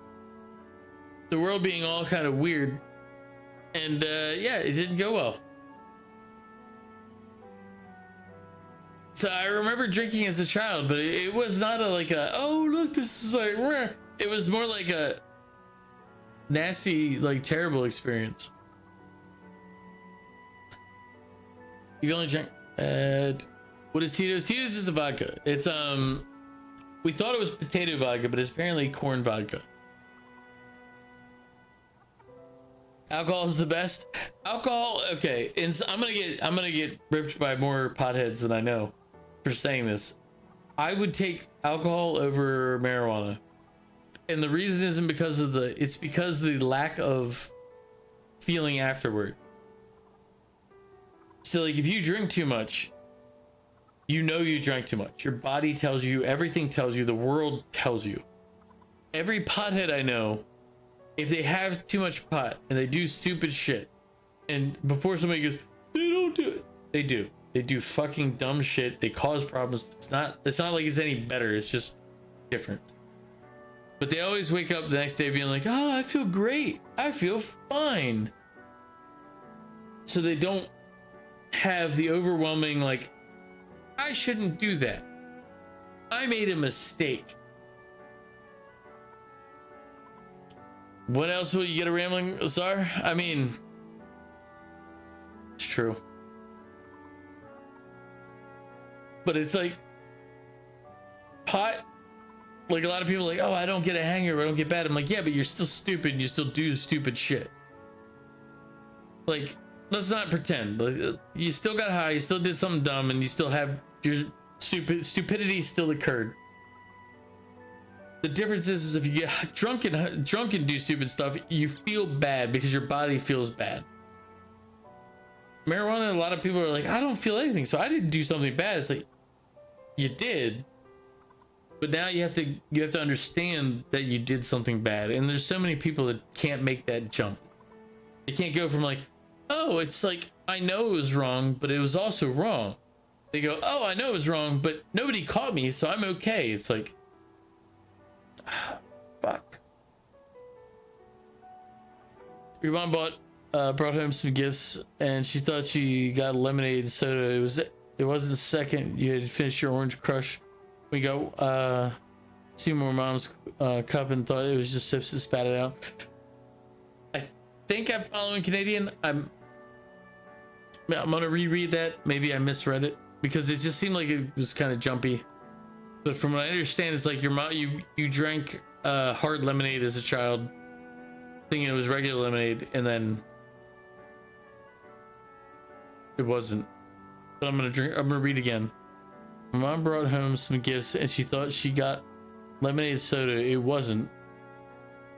the world being all kind of weird, and yeah, it didn't go well. So I remember drinking as a child, but it was not like a, oh look, this is like rare. It was more like a nasty, like terrible experience. You only drink what is Tito's? Tito's is a vodka. It's we thought it was potato vodka, but it's apparently corn vodka. Alcohol is the best. Alcohol, okay, and I'm gonna get ripped by more potheads than I know for saying this. I would take alcohol over marijuana, and the reason isn't because of it's because the lack of feeling afterward. So like, if you drink too much, you know you drank too much. Your body tells you, everything tells you, the world tells you. Every pothead I know, if they have too much pot and they do stupid shit, and before somebody goes, they don't do it, they do. They do fucking dumb shit. They cause problems. It's not like it's any better. It's just different. But they always wake up the next day being like, oh, I feel great. I feel fine. So they don't have the overwhelming, like, I shouldn't do that. I made a mistake. What else will you get a rambling Czar? I mean, it's true. But it's like pot, like a lot of people are like, oh, I don't get a hangover, I don't get bad. I'm like, yeah, but you're still stupid and you still do stupid shit. Like, let's not pretend. Like, you still got high, you still did something dumb, and you still have your stupidity still occurred. The difference is if you get drunk and do stupid stuff, you feel bad because your body feels bad. Marijuana, a lot of people are like, I don't feel anything, so I didn't do something bad. It's like, you did, but now you have to understand that you did something bad. And there's so many people that can't make that jump. They can't go from like, oh, it's like, I know it was wrong, but it was also wrong. They go, oh, I know it was wrong, but nobody caught me, so I'm okay. It's like, fuck. Your mom brought home some gifts, and she thought she got lemonade and soda. It wasn't the second you had finished your orange crush. We got Seymour mom's cup and thought it was just sips and spat it out. I think I'm following Canadian. I'm gonna reread that. Maybe I misread it because it just seemed like it was kind of jumpy. But from what I understand, it's like your mom, you drank hard lemonade as a child, thinking it was regular lemonade, and then it wasn't. But I'm gonna read again. My mom brought home some gifts, and she thought she got lemonade soda. It wasn't.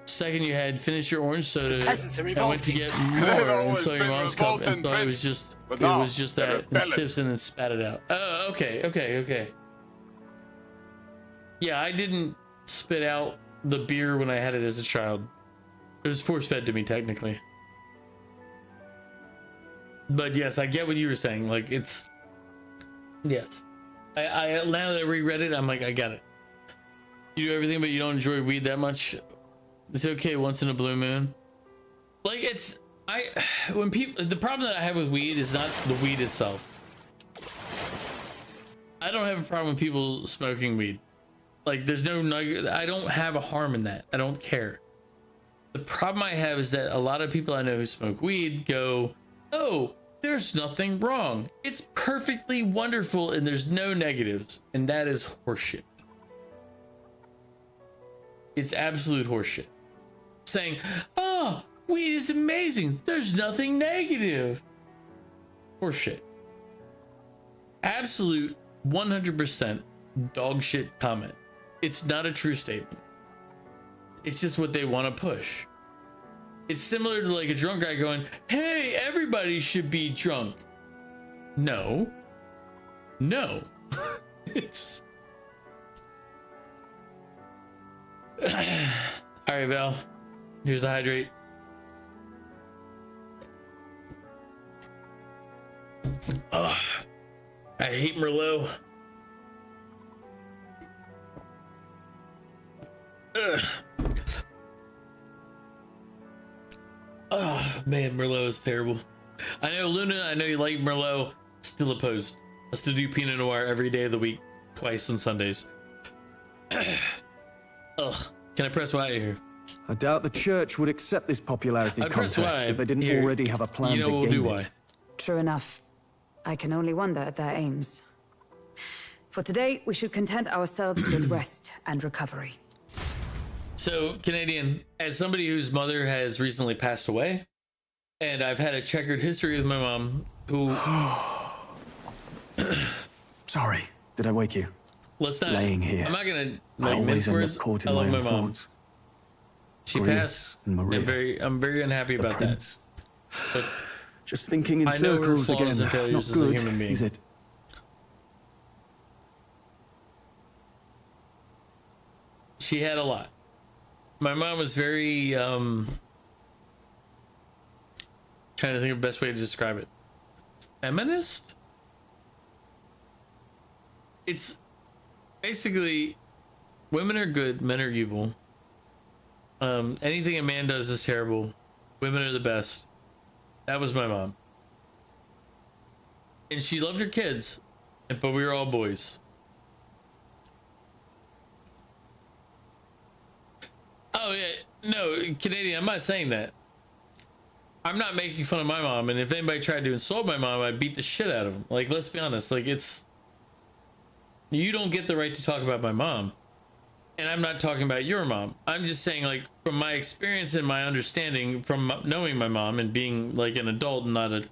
Second, you had finished your orange soda and went to get more, and saw your mom's cup and thought it was just that, and sips and then spat it out. Oh, okay. Yeah, I didn't spit out the beer when I had it as a child. It was force fed to me, technically. But yes, I get what you were saying. Like, it's... Yes. I now that I reread it, I'm like, I got it. You do everything, but you don't enjoy weed that much. It's okay once in a blue moon. Like, it's... When people... The problem that I have with weed is not the weed itself. I don't have a problem with people smoking weed. Like, there's no... I don't have a harm in that. I don't care. The problem I have is that a lot of people I know who smoke weed go, oh, there's nothing wrong. It's perfectly wonderful and there's no negatives. And that is horseshit. It's absolute horseshit. Saying, oh, weed is amazing. There's nothing negative. Horseshit. Absolute 100% dog shit comment. It's not a true statement. It's just what they want to push. It's similar to like a drunk guy going, hey, everybody should be drunk. No. It's... All right, Val. Here's the hydrate. Oh, I hate Merlot. Ugh. Oh man, Merlot is terrible. I know, Luna, I know you like Merlot. Still opposed. I still do Pinot Noir every day of the week, twice on Sundays. Ugh. Can I press Y here? I doubt the church would accept this popularity contest if they didn't Here. already have a plan You know to we'll game do it. True enough. I can only wonder at their aims. For today, we should content ourselves with rest and recovery. So, Canadian, as somebody whose mother has recently passed away, and I've had a checkered history with my mom, who... Sorry, did I wake you? Let's not... Laying here. I'm not gonna I like always mince end words. up caught I in love my my own mom. thoughts. She Grace passed. and Maria. I'm very unhappy The about prince. that. But just thinking in I know her circles flaws again. and failures Not as a good, human being. is it? she had a lot. My mom was very trying to think of the best way to describe it. Feminist? It's basically women are good, men are evil. Anything a man does is terrible. Women are the best. That was my mom. And she loved her kids, but we were all boys. Oh yeah, no, Canadian, I'm not saying that. I'm not making fun of my mom, and if anybody tried to insult my mom, I'd beat the shit out of them. Like, let's be honest, like, it's... You don't get the right to talk about my mom. And I'm not talking about your mom. I'm just saying, like, from my experience and my understanding from knowing my mom and being, like, an adult and not a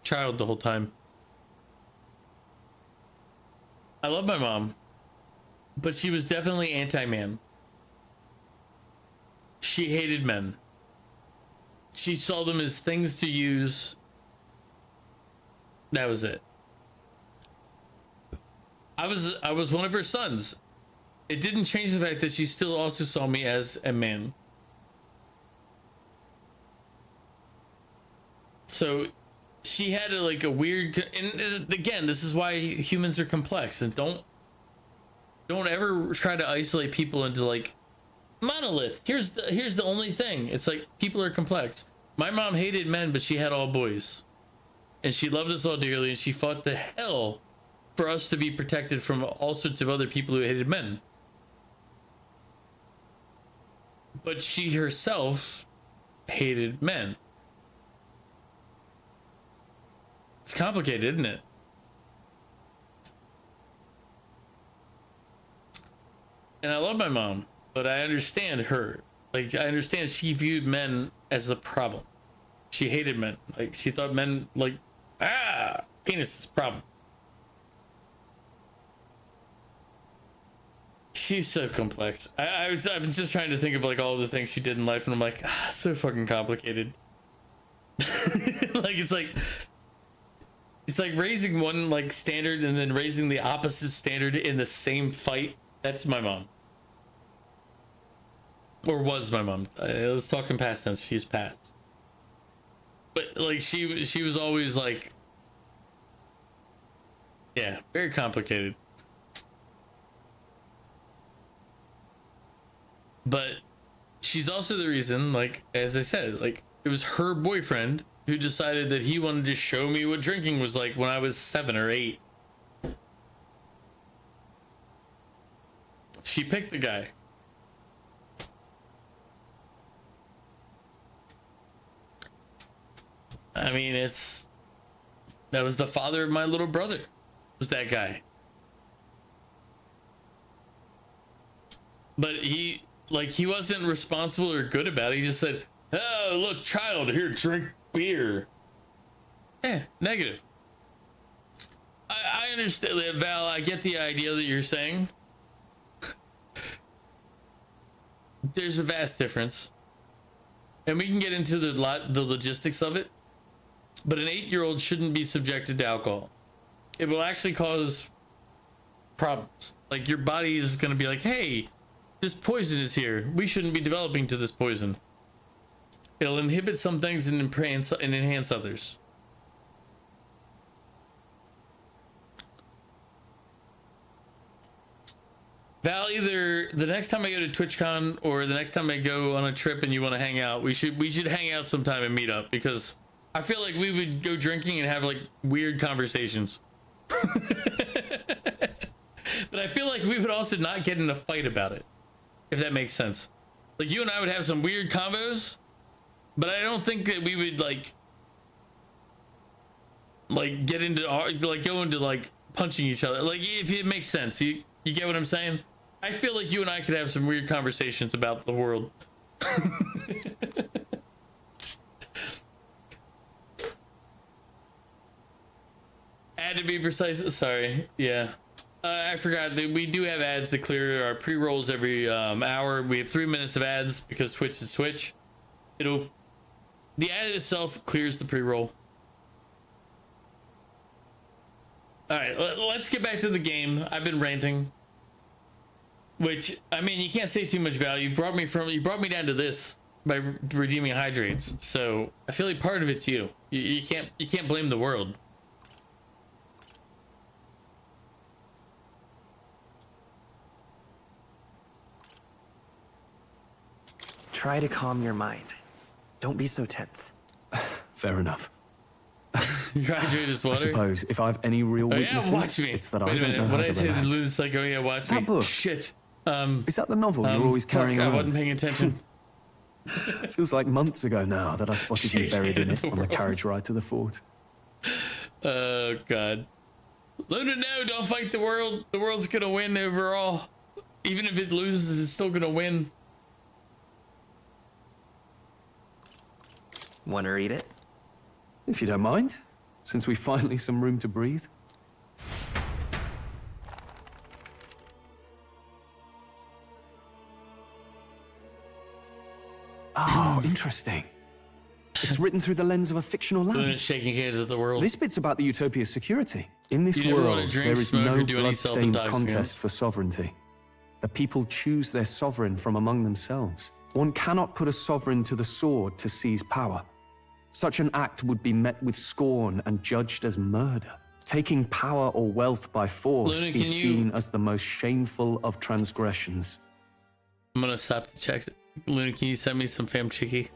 child the whole time. I love my mom, but she was definitely anti-man. She hated men. She saw them as things to use. That was it. I was one of her sons. It didn't change the fact that she still also saw me as a man. So she had a weird, and again, this is why humans are complex, and don't ever try to isolate people into like monolith. Here's the only thing. It's like people are complex. My mom hated men, but she had all boys, and she loved us all dearly, and she fought the hell for us to be protected from all sorts of other people who hated men. But she herself hated men. It's complicated, isn't it? And I love my mom, but I understand her. Like, I understand she viewed men as the problem. She hated men. Like, she thought men, like, penis is a problem. She's so complex. I'm just trying to think of like all the things she did in life, and I'm like, so fucking complicated. Like, it's like raising one like standard and then raising the opposite standard in the same fight. That's my mom. Or was my mom. Let's talk in past tense. She's passed. But like she was always like, yeah, very complicated. But she's also the reason, like, as I said, like, it was her boyfriend who decided that he wanted to show me what drinking was like when I was 7 or 8. She picked the guy. I mean, that was the father of my little brother, was that guy. But he wasn't responsible or good about it. He just said, oh, look, child, here, drink beer. Negative. I understand that, Val. I get the idea that you're saying. There's a vast difference. And we can get into the logistics of it. But an 8-year-old shouldn't be subjected to alcohol. It will actually cause problems. Like, your body is going to be like, hey, this poison is here. We shouldn't be developing to this poison. It'll inhibit some things and enhance others. Val, either the next time I go to TwitchCon or the next time I go on a trip and you want to hang out, we should hang out sometime and meet up, because I feel like we would go drinking and have like weird conversations. But I feel like we would also not get in a fight about it, if that makes sense. Like, you and I would have some weird combos, but I don't think that we would like get into go into like punching each other. Like, if it makes sense, you get what I'm saying? I feel like you and I could have some weird conversations about the world. Ad to be precise. Sorry. Yeah. I forgot that we do have ads to clear our pre-rolls every hour. We have 3 minutes of ads because Twitch is Twitch. The ad itself clears the pre-roll. All right, let's get back to the game. I've been ranting, which, I mean, you can't say too much value. You brought me down to this by redeeming hydrates. So I feel like part of it's you. You can't blame the world. Try to calm your mind. Don't be so tense. Fair enough. You're hydrated as water? I suppose if I have any real weaknesses, watch me. it's that Wait I don't know how what to I say to relax. lose, like, oh yeah, watch me. That book. Shit. Is that the novel you're always carrying I around? wasn't paying attention. Feels like months ago now that I spotted you buried in it on the carriage ride to the fort. Oh god. Luna, no, don't fight the world. The world's gonna win overall. Even if it loses, it's still gonna win. Want to read it? If you don't mind, since we finally some room to breathe. Oh, interesting. It's written through the lens of a fictional land. Luna's shaking hands at the world. This bit's about the Utopia's security. In this You never wanna world, drink, there is smoke, or no do any blood-stained self-intoxicants. contest for sovereignty. The people choose their sovereign from among themselves. One cannot put a sovereign to the sword to seize power. Such an act would be met with scorn and judged as murder. Taking power or wealth by force Luna, is can you- seen as the most shameful of transgressions. I'm gonna stop to check. Luna, can you send me some fam chicky?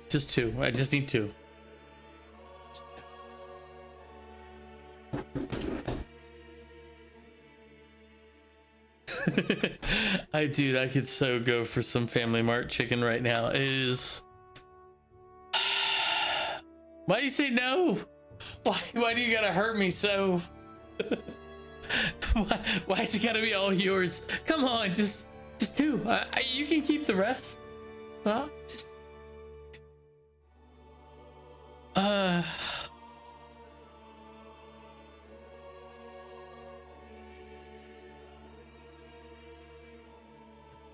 Just 2. I just need 2. Dude, I could so go for some Family Mart chicken right now. It is. Why do you say no? Why do you gotta hurt me so? why is it gotta be all yours? Come on, just 2. You can keep the rest. Well, just.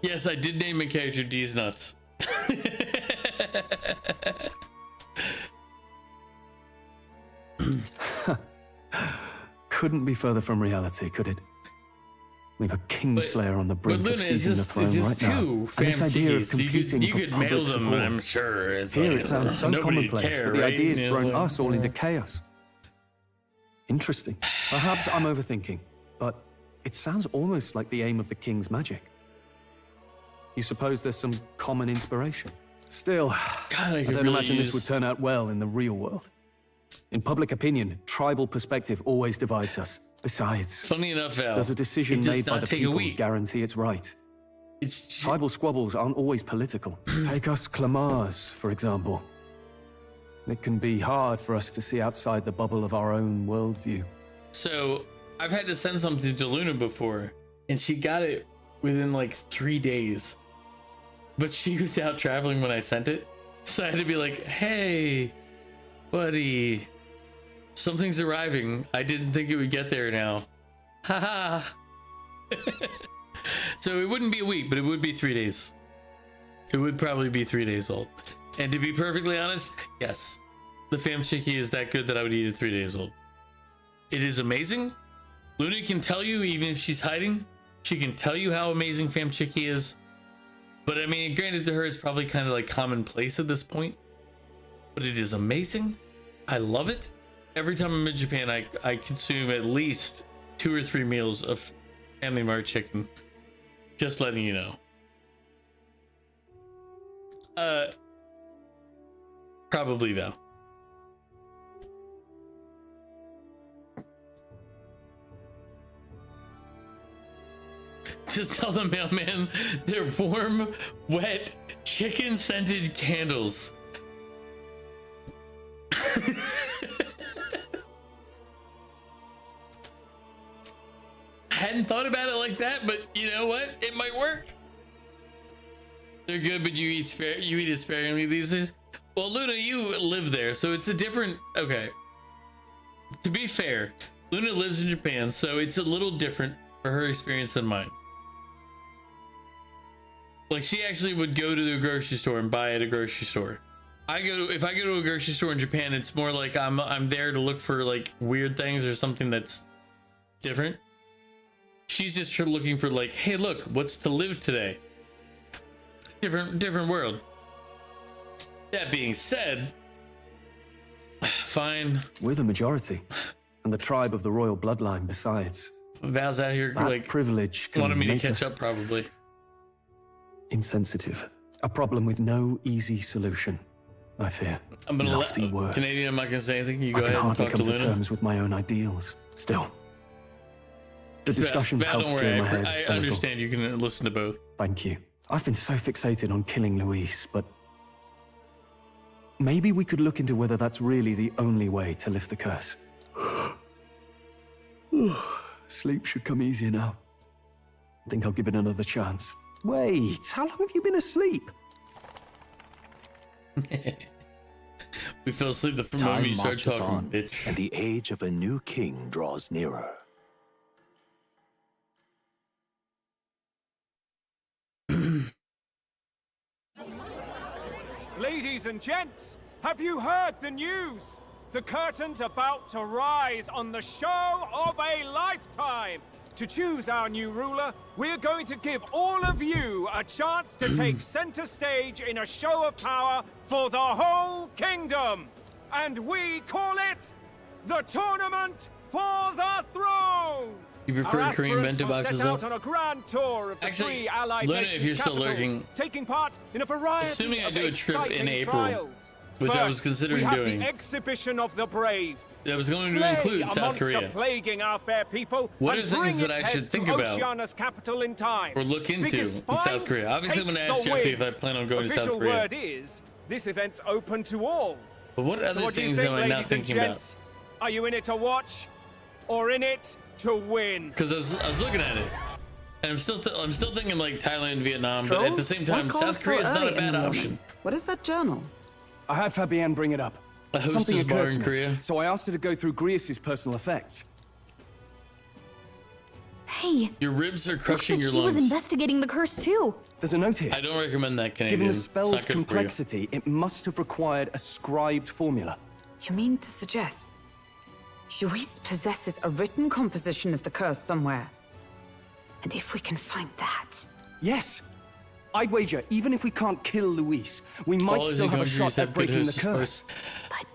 Yes, I did name a character D's Nuts. Couldn't be further from reality, could it? We've a Kingslayer on the brink of seizing the throne right now. And this idea of competing for public support. I'm sure. Here it sounds so commonplace, but the idea is throwing us all into chaos. Interesting. Perhaps I'm overthinking, but it sounds almost like the aim of the king's magic. You suppose there's some common inspiration? Still, God, I don't imagine this would turn out well in the real world. In public opinion, tribal perspective always divides us. Besides, funny enough, Val, does a decision made by the people guarantee it's right? Tribal squabbles aren't always political. Take us Clamars, for example. It can be hard for us to see outside the bubble of our own worldview. So, I've had to send something to Luna before, and she got it within like 3 days. But she was out traveling when I sent it, so I had to be like, hey, buddy, something's arriving. I didn't think it would get there now. Haha. So it wouldn't be a week, but it would be 3 days. It would probably be 3 days old. And to be perfectly honest, yes, the fam chicky is that good that I would eat it 3 days old. It is amazing. Luna can tell you, even if she's hiding, she can tell you how amazing fam chicky is. But I mean, granted, to her, it's probably kind of like commonplace at this point. But it is amazing. I love it. Every time I'm in Japan, I consume at least 2 or 3 meals of Family Mart chicken. Just letting you know. Probably Val. Just tell the mailman they're warm, wet, chicken-scented candles. I hadn't thought about it like that, but you know what? It might work. They're good, but you eat it sparingly these days. Well, Luna, you live there, so it's a different. Okay. To be fair, Luna lives in Japan, so it's a little different for her experience than mine. Like, she actually would go to the grocery store and buy at a grocery store. If I go to a grocery store in Japan, it's more like I'm there to look for like weird things or something that's different. She's just looking for like, hey, look, what's to live today? Different world. That being said, fine. We're the majority, and the tribe of the royal bloodline besides. Val's out here that like privilege wanted me to catch up, probably. Insensitive. A problem with no easy solution, I fear. I'm gonna Lofty words. Canadian, I'm not gonna say anything. You go I can ahead and hardly talk come to to Luna. terms with my own ideals. Still, the discussions Val, help don't clear worry. my head. I understand. You can listen to both. Thank you. I've been so fixated on killing Luis, but maybe we could look into whether that's really the only way to lift the curse. Sleep should come easier now. I think I'll give it another chance. Wait, how long have you been asleep? We fell asleep the moment you started marches talking, on, bitch. and the age of a new king draws nearer. Ladies and gents, have you heard the news? The curtain's about to rise on the show of a lifetime. To choose our new ruler, we're going to give all of you a chance to take center stage in a show of power for the whole kingdom. And we call it the Tournament for the Throne! You prefer Our Korean aspirants bento must boxes set out up? on a grand tour of the Actually, three Allied Luna, nations' if you're still capitals, lurking, taking part in a variety assuming I of do a trip in exciting April, trials. which First, I was considering we have doing. the exhibition of the brave. That was going to Slay include a South monster Korea. plaguing our fair people. What and are things bring that its I should head think to about Oceania's capital in time. or look into Biggest in find South Korea? Obviously, I'm going to ask takes the Jeffy win. if I plan on going to Official South Korea. word is, this event's open to all. But what So other what do you things think, am I not ladies and thinking about? gents? Are you in it to watch, or in it to win? Because I was looking at it, and I'm still thinking like Thailand, Vietnam, but at the same time, South Korea is not a bad option. What is that journal? I had Fabienne bring it up. A hostess Something bar occurred in to me, Korea. so I asked her to go through Grius's personal effects. Hey, Your ribs are looks crushing like your he was lungs. investigating the curse too. There's a note here. I don't recommend that, Canadian. Given the It's spell's not good for you. complexity, it must have required a scribed formula. You mean to suggest Luis possesses a written composition of the curse somewhere? And if we can find that... Yes! I'd wager, even if we can't kill Luis, we might All still these have a countries shot have at good breaking the hostess curse.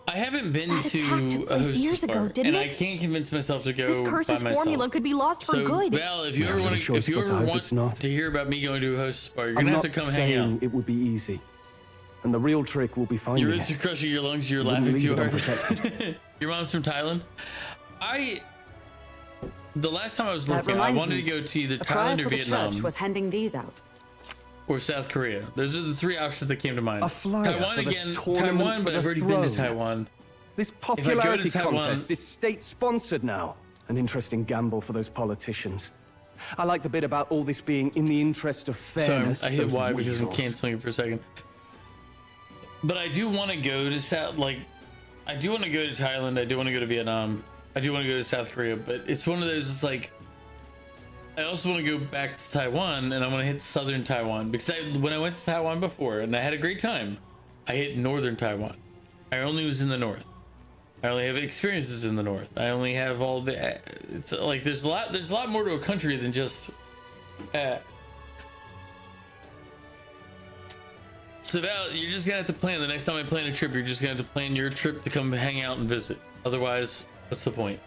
I haven't been That attack to took a place hostess years ago, bar, didn't and I it? can't convince myself to go This by curse's myself. formula could be lost for So, good. Val, if you We ever have no want to, choice if you but to ever hope want it's not. to hear about me going to a hostess bar, you're I'm gonna have not to come saying hang out. it would be easy. And the real trick will be finding Your it. ribs are crushing your lungs. You're You wouldn't laughing leave too it hard. unprotected. Your mom's from Thailand. The last time I was That looking, I reminds wanted me. to go to either A crier Thailand or for the Vietnam church was handing these out. or South Korea. Those are the three options that came to mind. A flyer Taiwan for the again, tournament Taiwan, for but the I've already been to throne. Taiwan. This If I go to popularity Taiwan- contest is state-sponsored now. An interesting gamble for those politicians. I like the bit about all this being in the interest of fairness. So I hit those Y because I'm weasels. canceling it for a second. But I do want to go to South, like, I do want to go to Thailand. I do want to go to Vietnam. I do want to go to South Korea. But it's one of those. It's like, I also want to go back to Taiwan, and I want to hit southern Taiwan because when I went to Taiwan before and I had a great time, I hit northern Taiwan. I only was in the north. I only have experiences in the north. I only have all the. It's like there's a lot more to a country than just. So Val, you're just gonna have to plan. The next time I plan a trip, you're just gonna have to plan your trip to come hang out and visit. Otherwise, what's the point?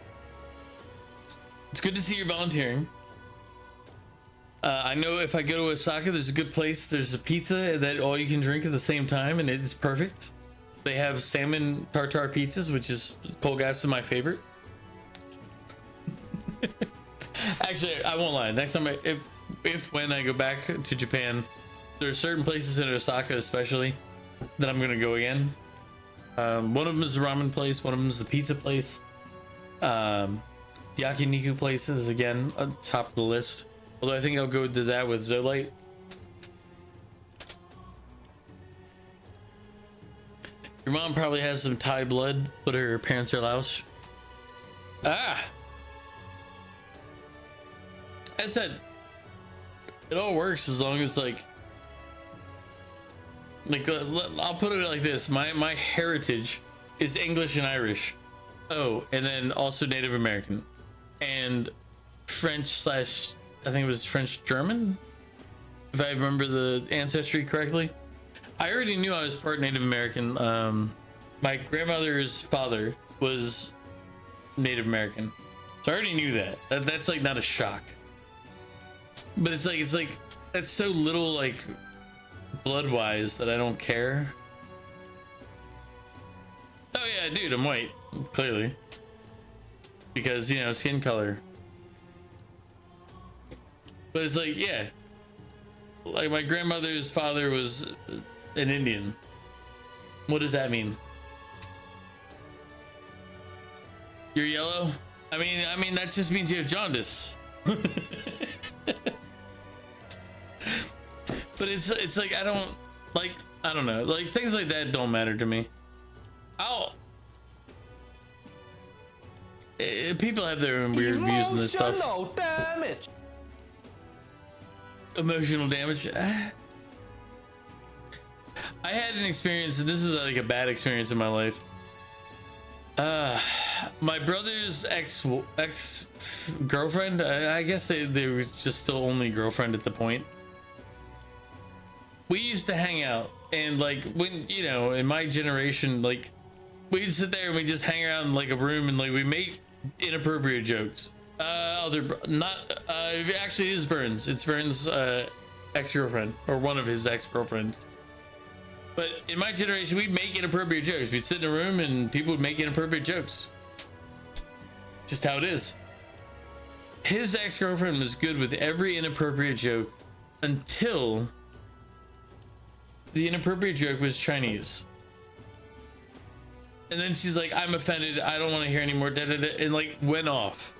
It's good to see you're volunteering. I know if I go to Osaka, there's a good place. There's a pizza that all you can drink at the same time, and it's perfect. They have salmon tartare pizzas, which is Colgaff's my favorite. Actually, I won't lie. Next time, when I go back to Japan, there are certain places in Osaka, especially, that I'm gonna go again. One of them is the ramen place. One of them is the pizza place. The yakiniku places again on top of the list. Although I think I'll go to that with Zolite. Your mom probably has some Thai blood, but her parents are Laos. Ah! I said, it all works as long as like I'll put it like this. My heritage is English and Irish. Oh, and then also Native American. And French / I think it was French German, if I remember the ancestry correctly. I already knew I was part Native American. My grandmother's father was Native American, so I already knew that. That's like not a shock. But it's like that's so little like blood-wise that I don't care. Oh yeah, dude, I'm white, clearly, because you know, skin color. But it's like, yeah, like my grandmother's father was an Indian. What does that mean? You're yellow? I mean that just means you have jaundice. But it's like I don't know, like things like that don't matter to me. People have their own weird views on this stuff. Emotional damage. Emotional damage. I had an experience, and this is like a bad experience in my life. My brother's ex girlfriend. I guess they were just still only girlfriend at the point. We used to hang out, and like when you know, in my generation, like we'd sit there and we just hang around in like a room, and like we make inappropriate jokes. They're not. Actually, it is Vern's. It's Vern's ex-girlfriend, or one of his ex-girlfriends. But in my generation, we'd make inappropriate jokes. We'd sit in a room and people would make inappropriate jokes. Just how it is. His ex-girlfriend was good with every inappropriate joke until the inappropriate joke was Chinese. And then she's like, I'm offended. I don't want to hear anymore. And like went off.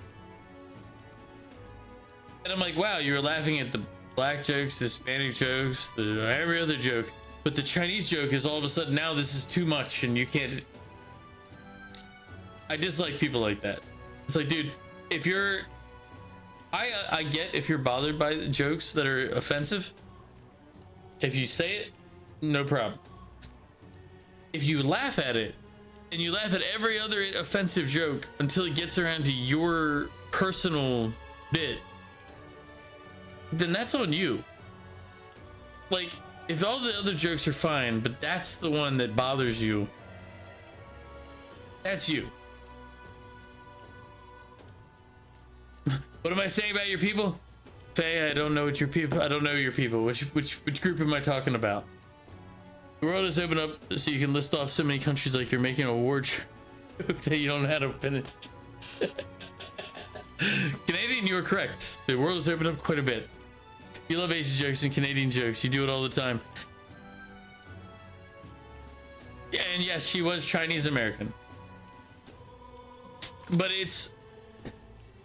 And I'm like, wow, you were laughing at the black jokes, the Hispanic jokes, every other joke. But the Chinese joke is all of a sudden now this is too much and you can't. I dislike people like that. It's like, dude, if you're, I get if you're bothered by the jokes that are offensive. If you say it, no problem. If you laugh at it and you laugh at every other offensive joke until it gets around to your personal bit, then that's on you. Like, if all the other jokes are fine, but that's the one that bothers you, that's you. What am I saying about your people? Faye, I don't know what your people, I don't know your people. Which group am I talking about? The world has opened up so you can list off so many countries like you're making a war joke that you don't know how to finish. Canadian, you are correct. The world has opened up quite a bit. You love Asian jokes and Canadian jokes. You do it all the time. Yeah, and yes, she was Chinese American. But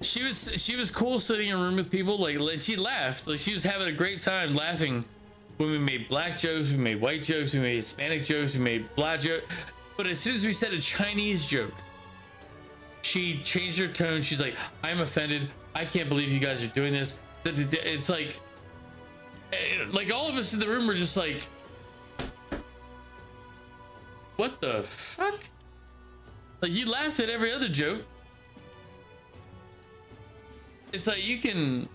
she was cool sitting in a room with people. Like she laughed. Like she was having a great time laughing when we made black jokes, we made white jokes, we made Hispanic jokes, we made black jokes. But as soon as we said a Chinese joke, she changed her tone. She's like, I'm offended. I can't believe you guys are doing this. It's like all of us in the room were just like, what the fuck? Like, you laughed at every other joke. It's like, you can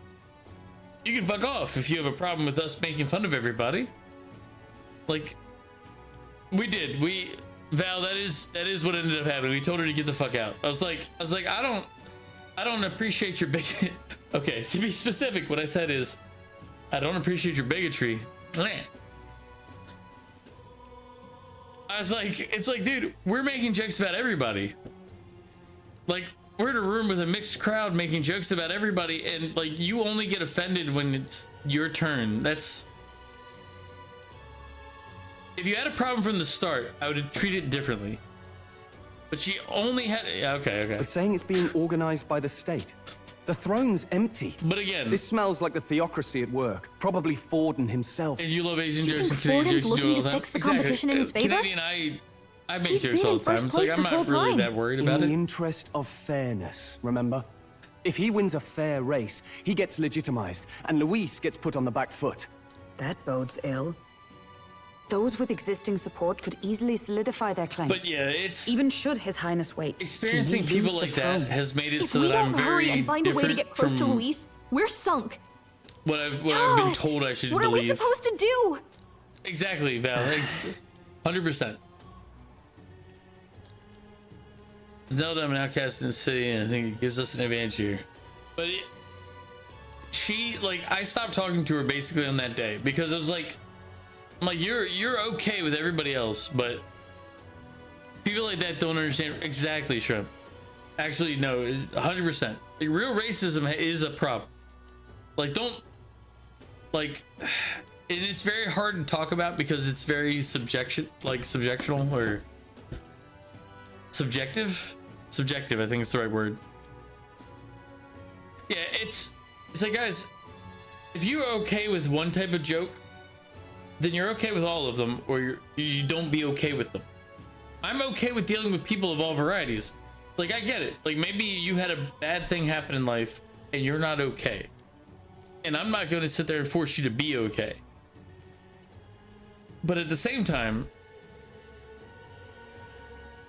fuck off if you have a problem with us making fun of everybody. Like, Val, that is what ended up happening. We told her to get the fuck out. I was like, I don't appreciate your big. Okay, to be specific, what I said is, I don't appreciate your bigotry. I was like, it's like, dude, we're making jokes about everybody. Like, we're in a room with a mixed crowd making jokes about everybody, and like, you only get offended when it's your turn. That's, if you had a problem from the start, I would treat it differently. But she only had, okay. But saying it's being organized by the state. The throne's empty. But again, this smells like the theocracy at work. Probably Forden himself. And you love Asian Do you jokes think and Canadian Forden's jokes. looking to fix the competition in his favor? Canadian, I make He's jokes been all in the time. first It's like, place I'm this not whole really time. that worried about In it. the interest of fairness, remember? If he wins a fair race, he gets legitimized, and Luis gets put on the back foot. That bodes ill. Those with existing support could easily solidify their claim. But yeah, it's, even should His Highness wait. experiencing should he people lose like the throne. that has made it If so we that I'm don't very hurry and find a way to different get close to from Luis, we're sunk. what I've been God, told I should what are we believe. supposed to do? Exactly, Val. 100%. Zelda, I'm an outcast in the city, and I think it gives us an advantage here. But she, like, I stopped talking to her basically on that day because I was like, I'm like, you're okay with everybody else, but people like that don't understand. Exactly, Shrimp. Actually, no, 100%. Like, real racism is a problem. Like, don't, like, and it's very hard to talk about because it's very subjectional or subjective. Subjective, I think it's the right word. Yeah, it's like, guys, if you're okay with one type of joke, then you're okay with all of them, or you don't be okay with them. I'm okay with dealing with people of all varieties. Like, I get it. Like, maybe you had a bad thing happen in life and you're not okay. And I'm not going to sit there and force you to be okay. But at the same time,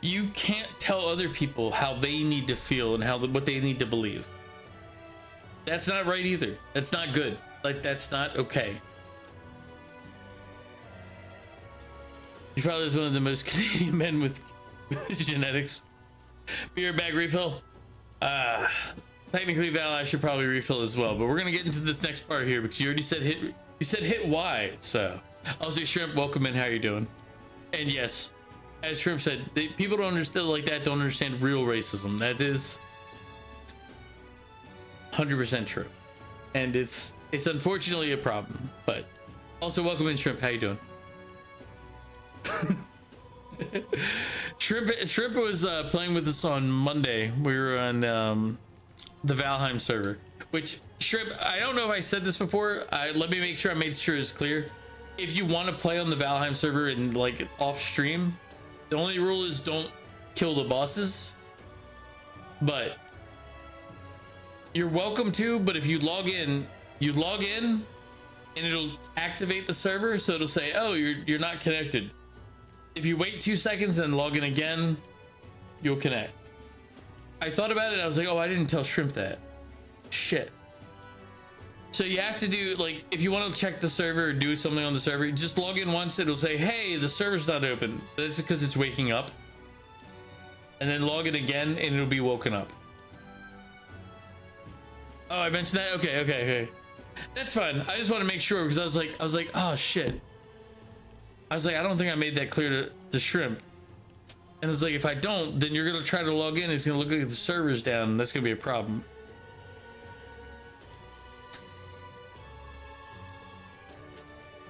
you can't tell other people how they need to feel and what they need to believe. That's not right either. That's not good. Like, that's not okay. Your father is one of the most Canadian men with genetics. Beer bag refill. technically, Val, I should probably refill as well, but we're gonna get into this next part here because you already said hit. You said hit Y, so I'll say Shrimp, welcome in. How you doing? And yes, as Shrimp said, people don't understand like that. Don't understand real racism. That is 100% true, and it's unfortunately a problem. But also, welcome in, Shrimp. How you doing? Shrimp was playing with us on Monday. We were on the Valheim server, which Shrimp, I don't know if I said this before. Let me make sure I made sure it's clear. If you want to play on the Valheim server and like off stream, the only rule is don't kill the bosses, but you're welcome to. But if you log in and it'll activate the server, so it'll say, oh, you're not connected. If you wait 2 seconds and log in again, you'll connect. I thought about it, I was like, oh, I didn't tell Shrimp that. Shit. So you have to do, like, if you want to check the server or do something on the server, just log in once, it'll say, hey, the server's not open. That's because it's waking up. And then log in again and it'll be woken up. Oh, I mentioned that? Okay. That's fine. I just want to make sure because I was like, oh shit. I was like, I don't think I made that clear to Shrimp. And it's like, if I don't, then you're gonna try to log in. It's gonna look like the server's down. And that's gonna be a problem.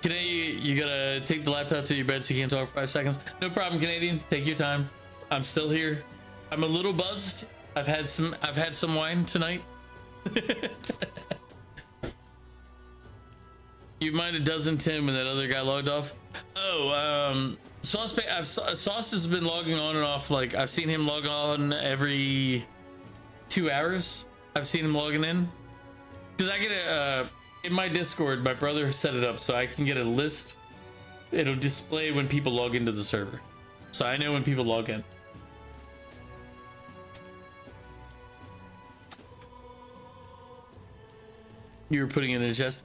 Canadian, you gotta take the laptop to your bed so you can't talk for 5 seconds. No problem, Canadian. Take your time. I'm still here. I'm a little buzzed. I've had some wine tonight. You might have dozen Tim when that other guy logged off. Oh, Sauce has been logging on and off. Like I've seen him log on every 2 hours. I've seen him logging in because I get a in my Discord. My brother set it up so I can get a list. It'll display when people log into the server, so I know when people log in. You were putting it in a chest.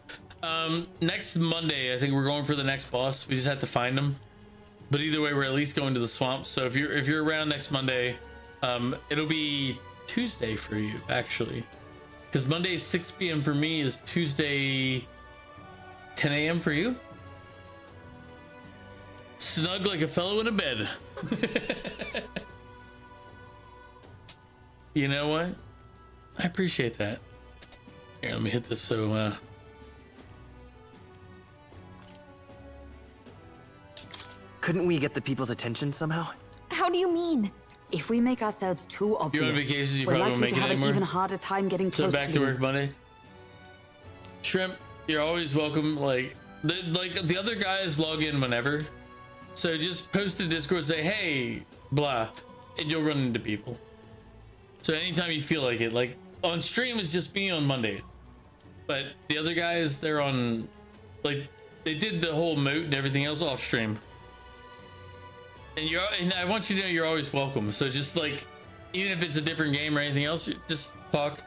Next Monday, I think we're going for the next boss. We just have to find him. But either way, we're at least going to the swamp. So if you're around next Monday, it'll be Tuesday for you actually, because Monday is 6 p.m. for me, is Tuesday 10 a.m. for you. Snug like a fellow in a bed. You know what? I appreciate that. Here, let me hit this so Couldn't we get the people's attention somehow? How do you mean? If we make ourselves too obvious, you're on vacation, you we're probably won't likely make to have it an anymore. even harder time getting So close back to to work these. Monday. Shrimp, you're always welcome. Like the other guys log in whenever, so just post to Discord, say hey blah, and you'll run into people. So anytime you feel like it, like on stream is just me on Mondays, but the other guys, they're on, like they did the whole moat and everything else off stream. And I want you to know you're always welcome. So just like, even if it's a different game or anything else, just talk.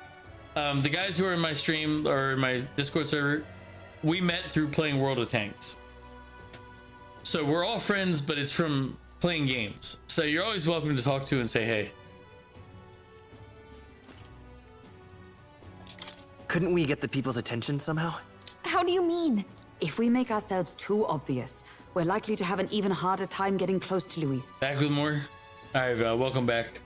The guys who are in my stream or my Discord server, we met through playing World of Tanks. So we're all friends, but it's from playing games. So you're always welcome to talk to and say hey. Couldn't we get the people's attention somehow? How do you mean? If we make ourselves too obvious, we're likely to have an even harder time getting close to Luis. Back with more? All right, welcome back.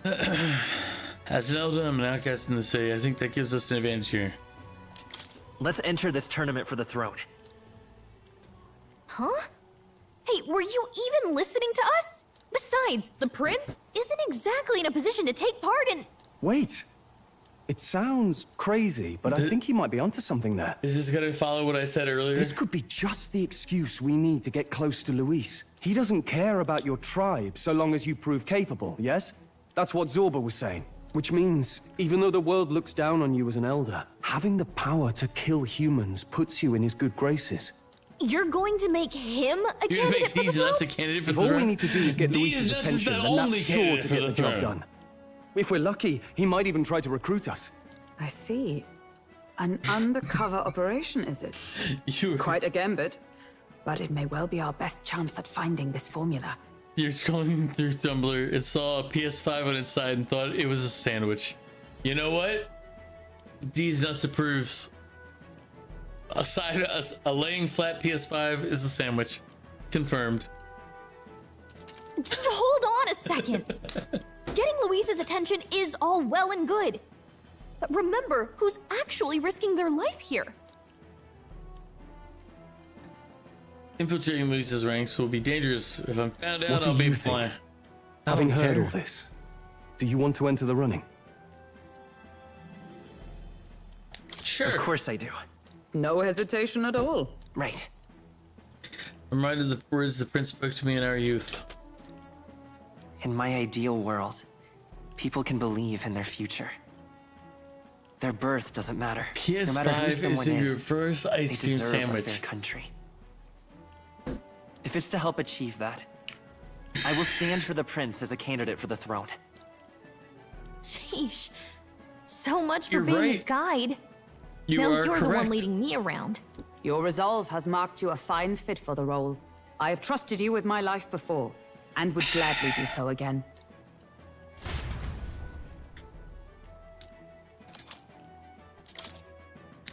As an elder, I'm an outcast in the city. I think that gives us an advantage here. Let's enter this tournament for the throne. Huh? Hey, were you even listening to us? Besides, the prince isn't exactly in a position to take part in... Wait. It sounds crazy, but I think he might be onto something there. Is this gonna follow what I said earlier? This could be just the excuse we need to get close to Luis. He doesn't care about your tribe so long as you prove capable, yes? That's what Zorba was saying. Which means, even though the world looks down on you as an elder, having the power to kill humans puts you in his good graces. You're going to make him a candidate for the throne? A candidate for If the all throne? we need to do is get These Luis's nuts is attention, the then that's only sure candidate to for get the the job throne. done. If we're lucky, he might even try to recruit us. I see. An undercover operation, is it? Quite a gambit. But it may well be our best chance at finding this formula. You're scrolling through Tumblr and saw a PS5 on its side and thought it was a sandwich. You know what? D's Nuts approves. A laying flat PS5 is a sandwich. Confirmed. Just hold on a second. Getting Luis's attention is all well and good. But remember who's actually risking their life here. Infiltrating Luis's ranks will be dangerous. If I'm found out, What do I'll be you flying. think? Having heard all this, do you want to enter the running? Sure. Of course I do. No hesitation at all. Right. I'm reminded of the words the prince spoke to me in our youth. In my ideal world, people can believe in their future. Their birth doesn't matter. PS5 no matter who someone is a reverse ice they cream deserve sandwich. their country. If it's to help achieve that, I will stand for the prince as a candidate for the throne. Sheesh. So much for You're being a right. guide. You now are you're the one correct. leading me around. Your resolve has marked you a fine fit for the role. I have trusted you with my life before, and would gladly do so again.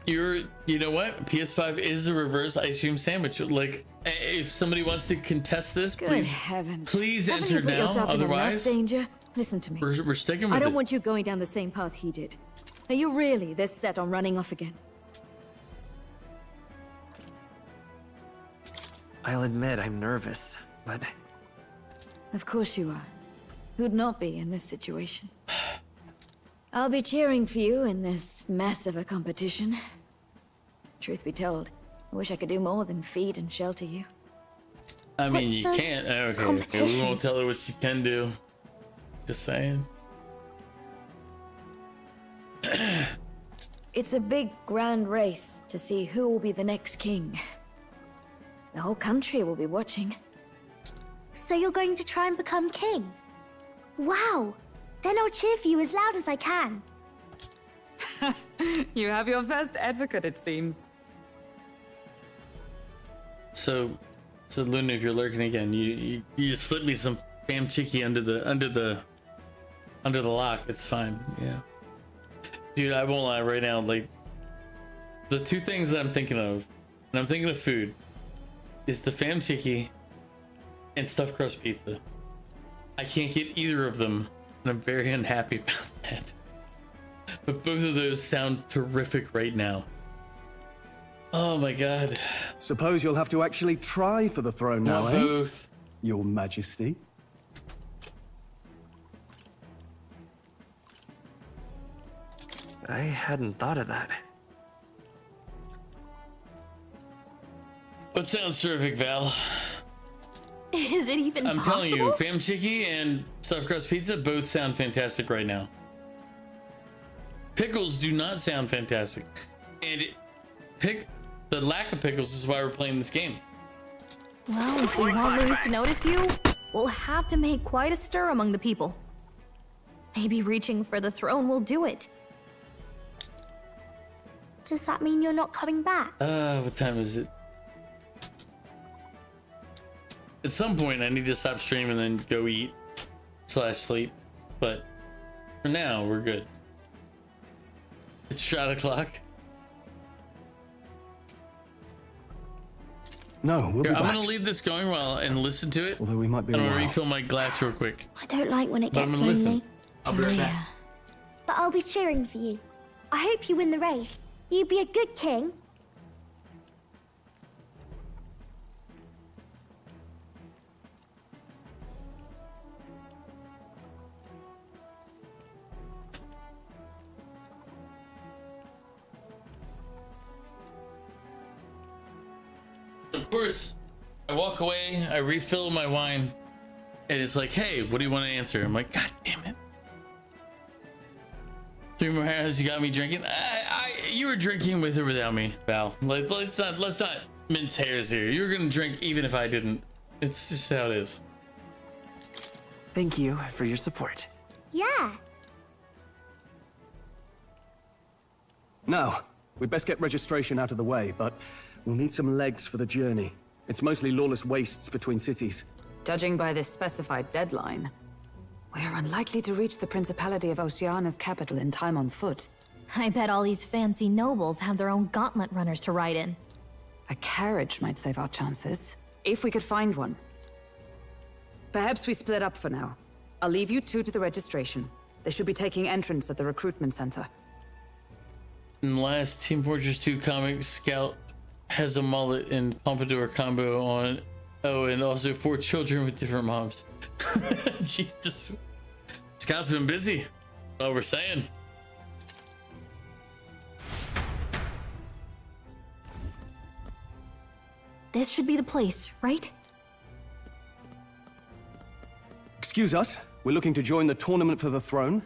You know what? PS5 is a reverse ice cream sandwich. Like, if somebody wants to contest this, Good please, heavens. please Haven't enter you put now. yourself in enough Otherwise, danger? Listen to me. we're sticking with I it. don't want you going down the same path he did. Are you really this set on running off again? I'll admit I'm nervous, but Of course you are. Who'd not be in this situation? I'll be cheering for you in this mess of a competition. Truth be told, I wish I could do more than feed and shelter you. I mean, What's you the can't. Okay, we competition? won't tell her what she can do. Just saying. It's a big, grand race to see who will be the next king. The whole country will be watching. So you're going to try and become king? Wow! Then I'll cheer for you as loud as I can. You have your first advocate, it seems. So Luna, if you're lurking again, you just slip me some fam chicky under the lock. It's fine. Yeah. Dude, I won't lie right now. Like, the two things that I'm thinking of, and I'm thinking of food, is the fam chicky and stuffed crust pizza. I can't get either of them, and I'm very unhappy about that. But both of those sound terrific right now. Oh my god. Suppose you'll have to actually try for the throne now, Not eh? both. Your Majesty. I hadn't thought of that. What sounds terrific, Val? Is it even I'm possible? telling you, fam chicky and stuffed crust pizza both sound fantastic right now. Pickles do not sound fantastic. And the lack of pickles is why we're playing this game. Well, if we want Luis to notice you, we'll have to make quite a stir among the people. Maybe reaching for the throne will do it. Does that mean you're not coming back? What time is it? At some point, I need to stop streaming and then go eat / sleep. But for now, we're good. It's shot o'clock. No, we'll Here, be I'm back. gonna leave this going and listen to it. Although we might be I'm a gonna while. refill my glass real quick. I don't like when it But I'm gets gonna listen. lonely. I'll be right back. But I'll be cheering for you. I hope you win the race. You be a good king. Of course, I walk away, I refill my wine, and it's like, hey, what do you want to answer? I'm like, god damn it. 3 more hours, you got me drinking? You were drinking with or without me, Val. Like, let's not mince hairs here. You were gonna drink even if I didn't. It's just how it is. Thank you for your support. Yeah. Now, we'd best get registration out of the way, but we'll need some legs for the journey. It's mostly lawless wastes between cities. Judging by this specified deadline, we're unlikely to reach the Principality of Oceana's capital in time on foot. I bet all these fancy nobles have their own gauntlet runners to ride in. A carriage might save our chances, if we could find one. Perhaps we split up for now. I'll leave you two to the registration. They should be taking entrance at the recruitment center. In the last Team Fortress 2 comic, Scout has a mullet and pompadour combo on. Oh, and also 4 children with different moms. Jesus. Scout's been busy. That's all we're saying. This should be the place, right? Excuse us, we're looking to join the tournament for the throne.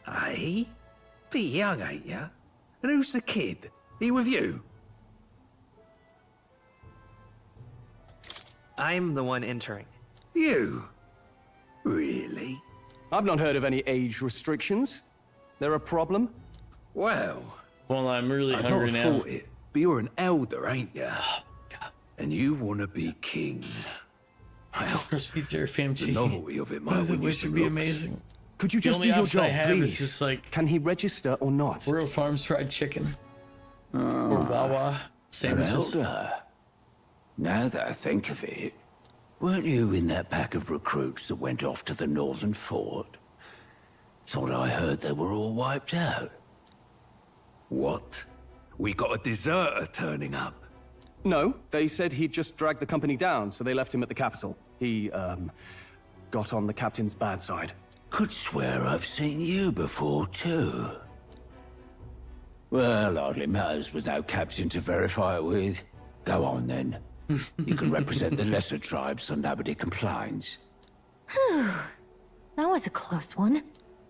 Aye? Bit young, ain't ya? And who's the kid? He with you? I'm the one entering. You? Really? I've not heard of any age restrictions. There a problem? Well, I'm really I'd hungry not now. thought it, but you're an elder, ain't ya? And you want to be king. Well, the novelty of it might win you some be looks. amazing. Could you The just only do your option I job, have is please? just like Can he register or not? Royal Farms fried chicken or Wawa An sandwiches. elder? Now that I think of it, weren't you in that pack of recruits that went off to the northern fort? Thought I heard they were all wiped out. What? We got a deserter turning up. No, they said he'd just dragged the company down, so they left him at the capital. He, got on the captain's bad side. Could swear I've seen you before, too. Well, hardly matters with no captain to verify it with. Go on, then. You can represent the lesser tribes so nobody complains. Whew. That was a close one.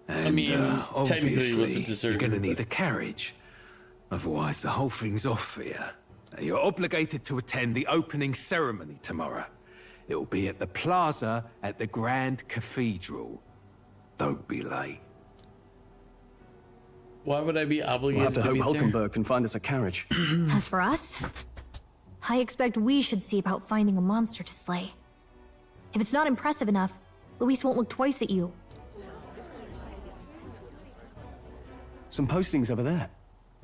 And, I mean, technically it was a obviously, deserter, you're gonna but- need a carriage. Otherwise, the whole thing's off for you. You're obligated to attend the opening ceremony tomorrow. It'll be at the plaza at the Grand Cathedral. Don't be late. Why would I be obligated We'll have to hope be there? Hulkenberg can find us a carriage. As for us, I expect we should see about finding a monster to slay. If it's not impressive enough, Luis won't look twice at you. Some postings over there.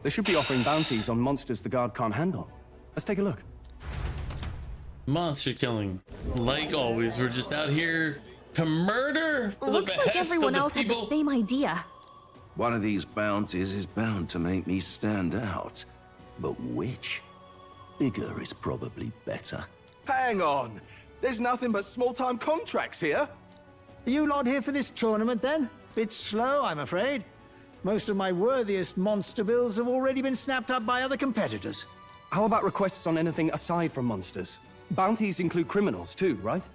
They should be offering bounties on monsters the guard can't handle. Let's take a look. Monster killing. Like always, we're just out here to murder. for the Looks like behest of everyone the else had the people. same idea. One of these bounties is bound to make me stand out. But which? Bigger is probably better. Hang on. There's nothing but small-time contracts here. Are you not here for this tournament, then? Bit slow, I'm afraid. Most of my worthiest monster bills have already been snapped up by other competitors. How about requests on anything aside from monsters? Bounties include criminals too, right?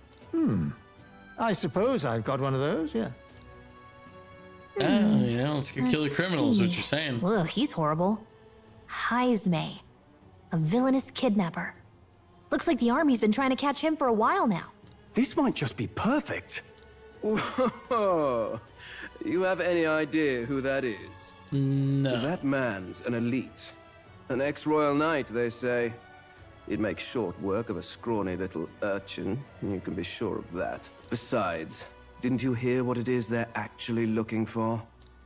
I suppose I've got one of those, yeah. Oh, you know, let's go kill the Let's criminals, see. what you're saying. Ugh, he's horrible. Heisme, a villainous kidnapper. Looks like the army's been trying to catch him for a while now. This might just be perfect. Whoa. You have any idea who that is? No. That man's an elite. An ex-royal knight, they say. He'd make short work of a scrawny little urchin, you can be sure of that. Besides, didn't you hear what it is they're actually looking for?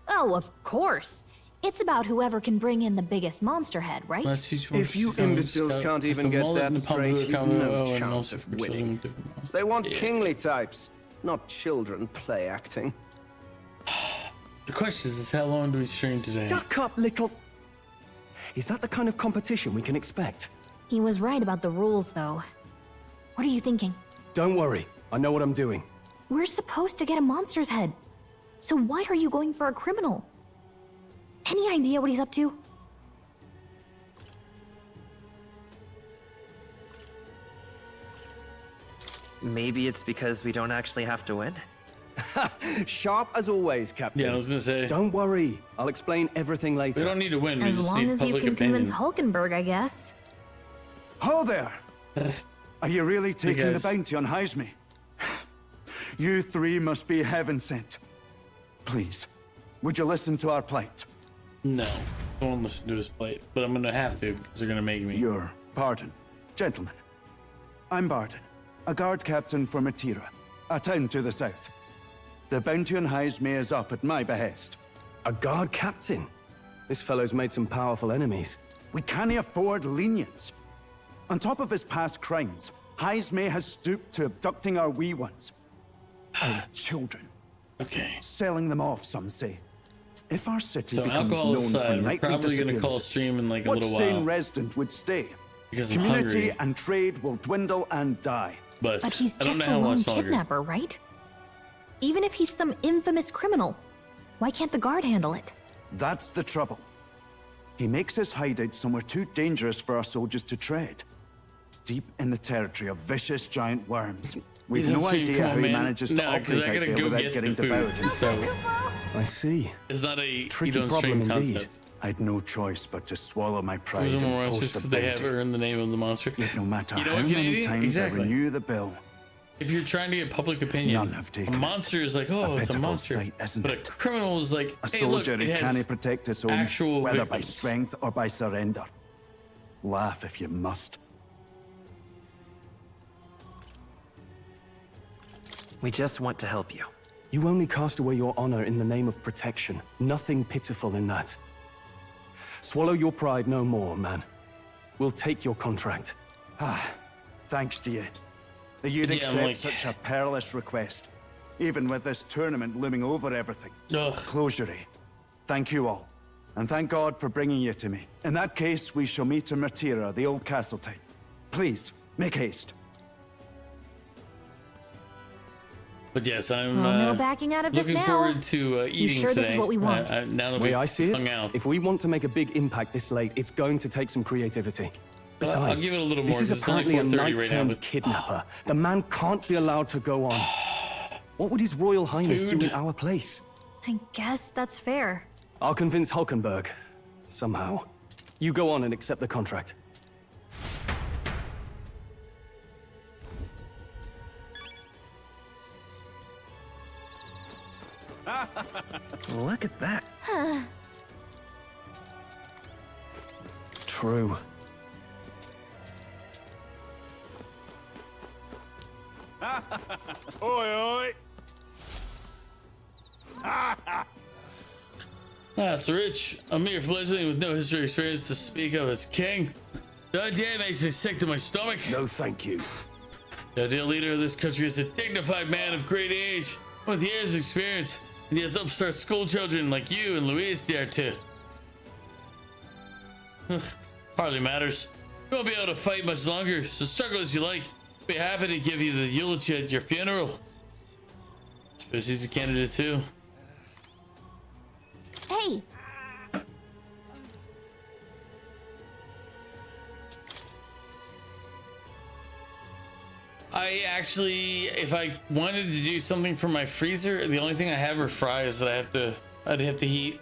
Oh, of course. It's about whoever can bring in the biggest monster head, right? If you imbeciles can't even get that straight, you've no chance of winning. They want kingly types, not children play acting. The question is how long do we stream today? Stuck up little... Is that the kind of competition we can expect? He was right about the rules, though. What are you thinking? Don't worry, I know what I'm doing. We're supposed to get a monster's head. So why are you going for a criminal? Any idea what he's up to? Maybe it's because we don't actually have to win? Sharp as always, Captain. Yeah, I was gonna say. Don't worry, I'll explain everything later. We don't need to win, we As just long need as you public can opinion. convince Hulkenberg, I guess. Ho there! Are you really taking the guys. bounty on Heisme? You three must be heaven sent. Please, would you listen to our plight? No, I won't listen to his plate, but I'm gonna have to because they're gonna make me. Your pardon. Gentlemen, I'm Barton, a guard captain for Matira. a town to the south. The bounty on Heismay is up at my behest. A guard captain? This fellow's made some powerful enemies. We can't afford lenience. On top of his past crimes, Heismay has stooped to abducting our wee ones. Our children. Okay. Selling them off, some say. If our city So becomes alcohol known aside, for we're nightly probably going to call disappearances, stream in like a what little sane while. resident would stay? Because I'm Community hungry. and trade will dwindle and die. But he's I don't just know a how lone much longer. kidnapper, right? Even if he's some infamous criminal, why can't the guard handle it? That's the trouble. He makes his hideout somewhere too dangerous for our soldiers to tread. Deep in the territory of vicious giant worms. We've He no doesn't seem- idea come how on, he man. manages to No, 'cause operate I out gotta there go without get getting the food. devoured himself. I see. It's not a Tricky you don't stream problem indeed. concept. I'd no choice but to swallow my pride Those are and more post a because they have bounty. earned the name of the monster. Yet no matter You know how what, many Canadian? times Exactly. I renew the bill, If you're trying to get public opinion, none have a taken it. monster is like, oh, A it's a pitiful monster. sight, isn't But it? a criminal is like, A hey, look, soldier who it has can't protect his own, actual whether by victims. strength or by surrender. Laugh if you must. We just want to help you. You only cast away your honor in the name of protection. Nothing pitiful in that. Swallow your pride no more, man. We'll take your contract. Ah, thanks to you. That you'd Yeah, accept like- such a perilous request. Even with this tournament looming over everything. Ugh. Closure. Thank you all. And thank God for bringing you to me. In that case, we shall meet in Martira, the old castle town. Please, make haste. But yes, I'm no backing out of this looking now. forward to eating sure today. this is what we want? Now that The way we've I see hung it, out. if we want to make a big impact this late, it's going to take some creativity. Besides, I'll give it a little more, this is 'cause it's only apparently a 4:30 right now, night-term but- kidnapper. The man can't be allowed to go on. What would His Royal Highness do Food. in our place? I guess that's fair. I'll convince Hulkenberg. Somehow. You go on and accept the contract. Look at that. True. Oi, oi! That's rich. A mere fledgling with no history or experience to speak of as king. The idea makes me sick to my stomach. No, thank you. The ideal leader of this country is a dignified man of great age, with years of experience, and he has upstart school children like you and Louise there too. Hardly matters. You won't be able to fight much longer, so struggle as you like. Be happy to give you the eulogy at your funeral. Suppose he's a candidate too. Hey, I actually, if I wanted to do something for my freezer, the only thing I have are fries that I'd have to heat.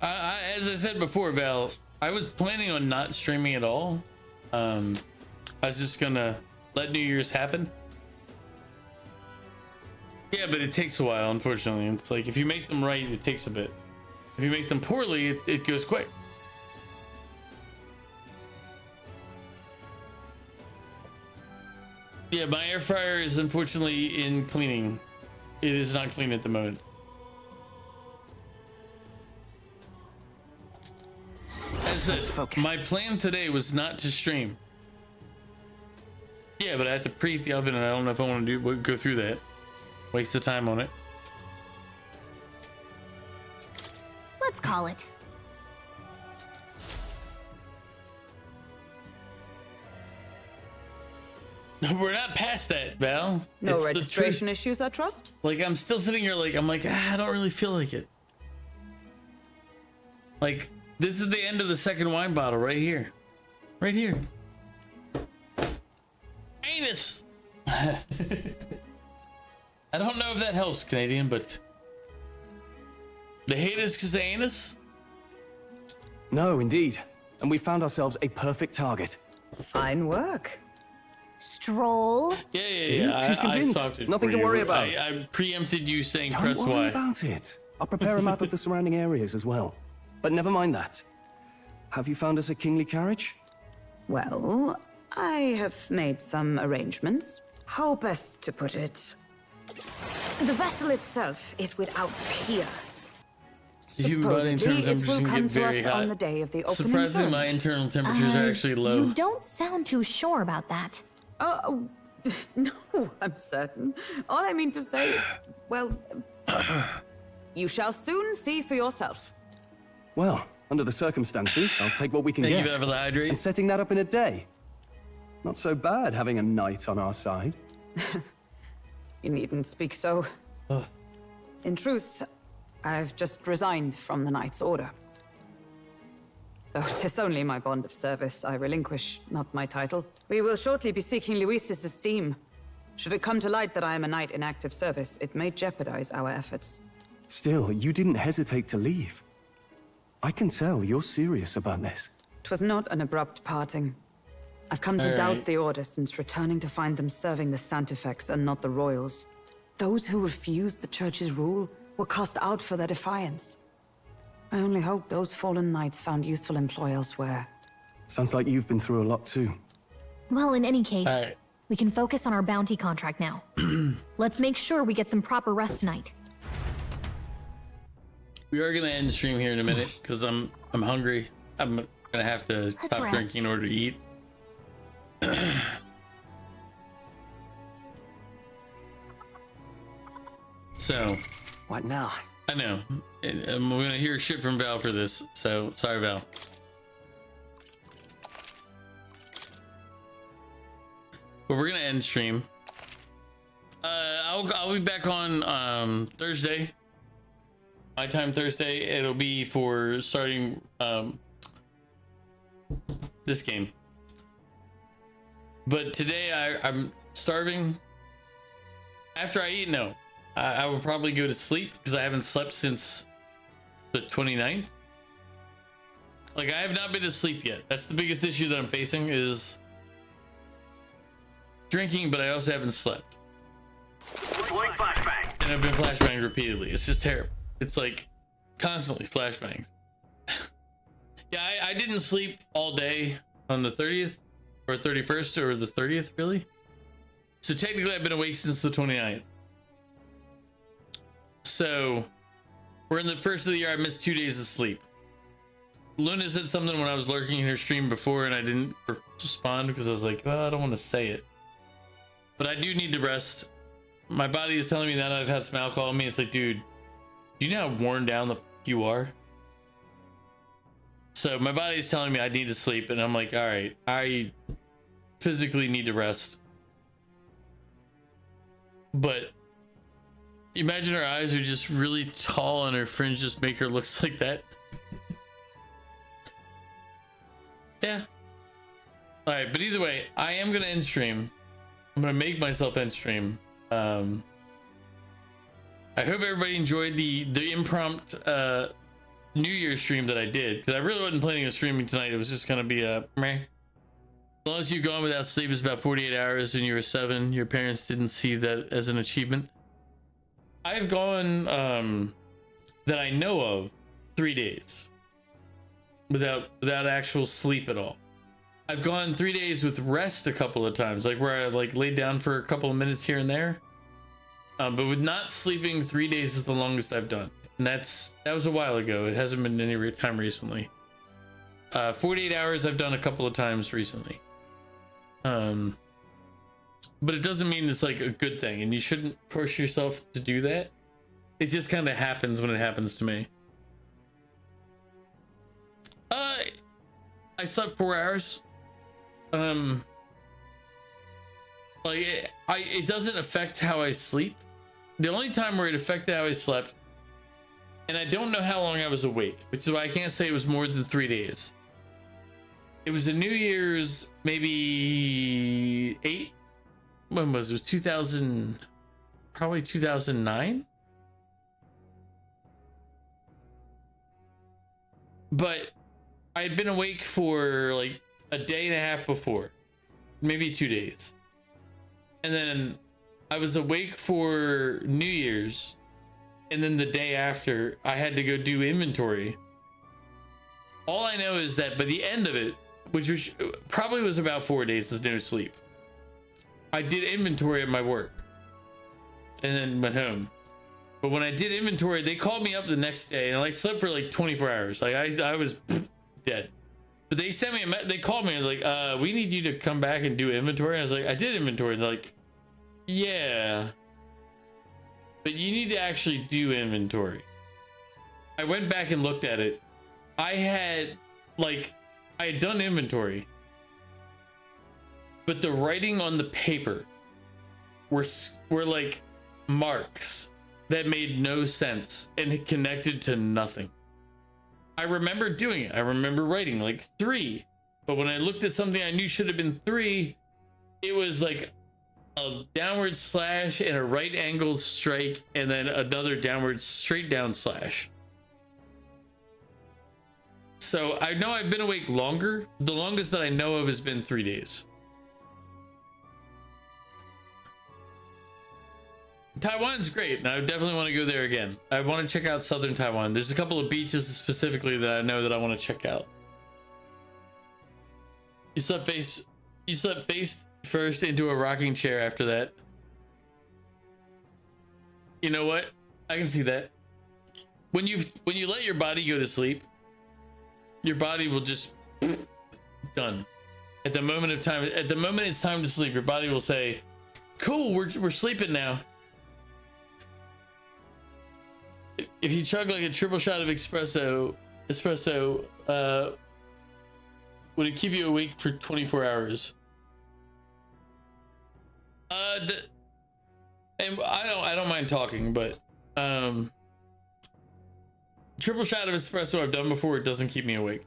As I said before, Val, I was planning on not streaming at all. I was just gonna let New Year's happen. Yeah, but it takes a while, unfortunately. It's like if you make them right, it takes a bit. If you make them poorly, it goes quick. Yeah, my air fryer is unfortunately in cleaning. It is not clean at the moment. As I said, my plan today was not to stream. Yeah, but I have to preheat the oven, and I don't know if I want to go through that. Waste the time on it. let's call it. We're not past that, Val. No It's the registration truth. issues, I trust? Like, I'm still sitting here like, I don't really feel like it. Like, this is the end of the second wine bottle right here. Right here. Anus! I don't know if that helps, Canadian, but... They hate us because they anus? No, indeed. And we found ourselves a perfect target. Fine work. Stroll. Yeah. She's convinced. I solved it Nothing for to you. worry about. I preempted you saying Don't press worry Y. about it. I'll prepare a map of the surrounding areas as well. But never mind that. Have you found us a kingly carriage? Well, I have made some arrangements. How best to put it? The vessel itself is without peer. The human body internal Supposedly, it will temperatures can come get to very us hot. on the day of the opening Surprisingly, my ceremony. internal temperatures are actually low. You don't sound too sure about that. Oh, no, I'm certain. All I mean to say is, well, you shall soon see for yourself. Well, under the circumstances, I'll take what we can Thank get. you for the hydrate. And setting that up in a day. Not so bad having a knight on our side. You needn't speak so. In truth, I've just resigned from the Knight's Order. Though 'tis only my bond of service I relinquish, not my title. We will shortly be seeking Luis's esteem. Should it come to light that I am a knight in active service, it may jeopardize our efforts. Still, you didn't hesitate to leave. I can tell you're serious about this. 'Twas not an abrupt parting. I've come to doubt the Order since returning to find them serving the Santifex and not the Royals. Those who refused the Church's rule were cast out for their defiance. I only hope those fallen knights found useful employ elsewhere. Sounds like you've been through a lot too. Well, in any case, we can focus on our bounty contract now. Let's make sure we get some proper rest tonight. We are gonna end the stream here in a minute because I'm hungry. I'm gonna have to stop rest. drinking in order to eat. So, what now? I know. I'm gonna hear shit from Val for this, so sorry, Val. But we're gonna end stream. I'll be back on Thursday. My time Thursday. It'll be for starting this game. But today I'm starving. After I eat, no. I will probably go to sleep because I haven't slept since the 29th. Like, I have not been to sleep yet. That's the biggest issue that I'm facing is drinking, but I also haven't slept. And I've been flashbanged repeatedly. It's just terrible. It's like constantly flashbangs. Yeah, I didn't sleep all day on the 30th or 31st or the 30th, really. So technically I've been awake since the 29th. So we're in the first of the year. I missed 2 days of sleep. Luna said something when I was lurking in her stream before and I didn't respond because I was like, well, I don't want to say it. But I do need to rest. My body is telling me that I've had some alcohol in me. It's like, dude, do you know how worn down the f you are? So my body is telling me I need to sleep, and I'm like, all right, I physically need to rest. But imagine her eyes are just really tall and her fringe just make her look like that. Yeah. All right, but either way, I am gonna end stream. I'm gonna make myself end stream. I hope everybody enjoyed the impromptu New Year's stream that I did, because I really wasn't planning on streaming tonight. It was just gonna be a meh. As long as you've gone without sleep, it's about 48 hours and you were 7. Your parents didn't see that as an achievement. I've gone that I know of 3 days without actual sleep at all. I've gone 3 days with rest a couple of times, like where I like laid down for a couple of minutes here and there. But with not sleeping, 3 days is the longest I've done, and that was a while ago. It hasn't been any time recently. 48 hours I've done a couple of times recently. But it doesn't mean it's like a good thing, and you shouldn't push yourself to do that. It just kind of happens when it happens to me. I slept 4 hours. Like it doesn't affect how I sleep. The only time where it affected how I slept, and I don't know how long I was awake, which is why I can't say it was more than 3 days. It was a New Year's, maybe 8. When was it? It was 2000, probably 2009. But I had been awake for like a day and a half before, maybe 2 days. And then I was awake for New Year's. And then the day after, I had to go do inventory. All I know is that by the end of it, which was probably was about 4 days of no sleep. I did inventory at my work and then went home. But when I did inventory, they called me up the next day and I slept for like 24 hours. Like I was dead. But they sent me they called me and like, we need you to come back and do inventory. And I was like, I did inventory. And they're like, yeah, but you need to actually do inventory. I went back and looked at it. I had done inventory, but the writing on the paper were like marks that made no sense and it connected to nothing. I remember doing it. I remember writing like 3, but when I looked at something I knew should have been 3, it was like a downward slash and a right angled strike and then another downward straight down slash. So I know I've been awake longer. The longest that I know of has been 3 days. Taiwan's great, and I definitely want to go there again. I want to check out southern Taiwan. There's a couple of beaches specifically that I know that I want to check out. You slept face first into a rocking chair after that. You know what? I can see that. When you let your body go to sleep, your body will just done. At the moment it's time to sleep, your body will say, "Cool, we're sleeping now." If you chug like a triple shot of espresso, would it keep you awake for 24 hours? And I don't mind talking, but triple shot of espresso I've done before. It doesn't keep me awake.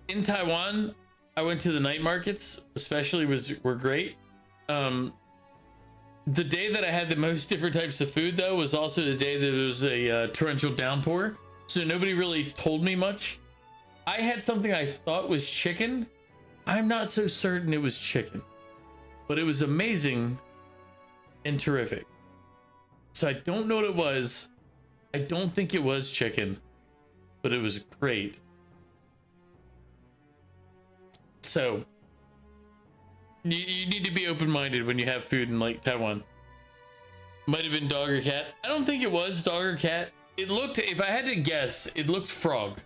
In Taiwan, I went to the night markets, especially were great. The day that I had the most different types of food though was also the day that there was a torrential downpour, so nobody really told me much. I had something I thought was chicken. I'm not so certain it was chicken, but it was amazing and terrific. So I don't know what it was. I don't think it was chicken, but it was great. So you need to be open-minded when you have food in like Taiwan. Might have been dog or cat. I don't think it was dog or cat. It looked, if I had to guess, it looked frog.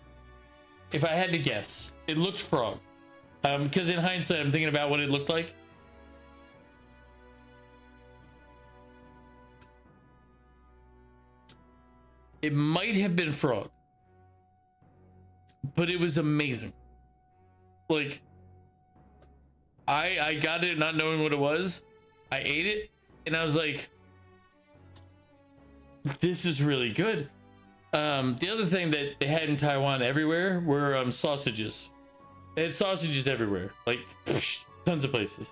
If I had to guess, it looked frog. Because in hindsight, I'm thinking about what it looked like. It might have been frog, but it was amazing. Like, I got it not knowing what it was. I ate it and I was like, this is really good. The other thing that they had in Taiwan everywhere were sausages. They had sausages everywhere, like tons of places,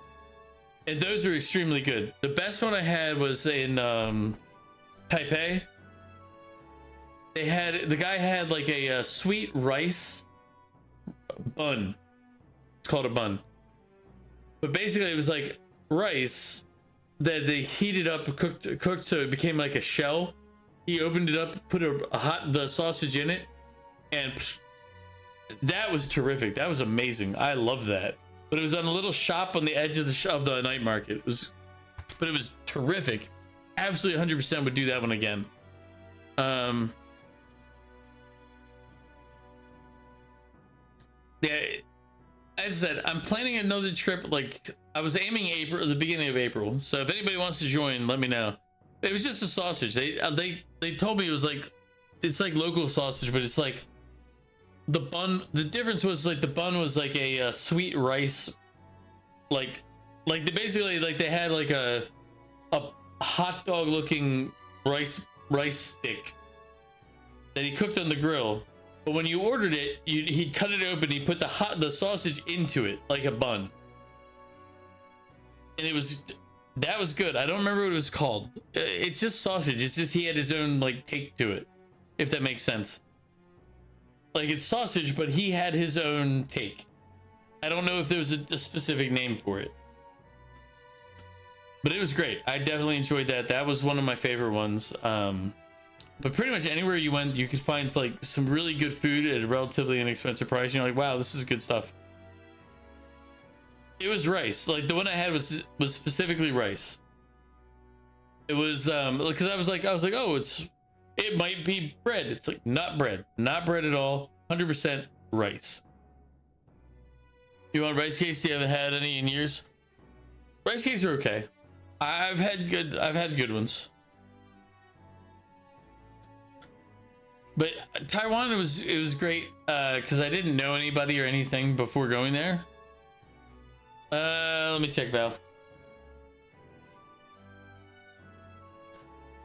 and those are extremely good. The best one I had was in Taipei. The guy had like a sweet rice bun. It's called a bun, but basically it was like rice that they heated up, cooked so it became like a shell. He opened it up, put the sausage in it, and that was terrific. That was amazing. I love that. But it was on a little shop on the edge of the night market. It was terrific. Absolutely 100% would do that one again. Yeah, as I said, I'm planning another trip. Like, I was aiming April, the beginning of April. So if anybody wants to join, let me know. It was just a sausage. They told me it was like, it's like local sausage, but it's like the bun. The difference was like the bun was like a sweet rice, like they basically like they had like a hot dog looking rice stick that he cooked on the grill. But when you ordered it, he cut it open. He put the sausage into it like a bun, and that was good. I don't remember what it was called. It's just sausage. It's just he had his own like take to it, if that makes sense. Like, it's sausage, but he had his own take. I don't know if there was a specific name for it, but it was great. I definitely enjoyed that. That was one of my favorite ones. But pretty much anywhere you went, you could find like some really good food at a relatively inexpensive price. You're like, wow, this is good stuff. It was rice. Like the one I had was specifically rice. It was because I was like, oh, it might be bread. It's like not bread at all. 100% rice. You want rice cakes? You haven't had any in years. Rice cakes are okay. I've had good ones. But Taiwan, it was great because I didn't know anybody or anything before going there. Let me check, Val.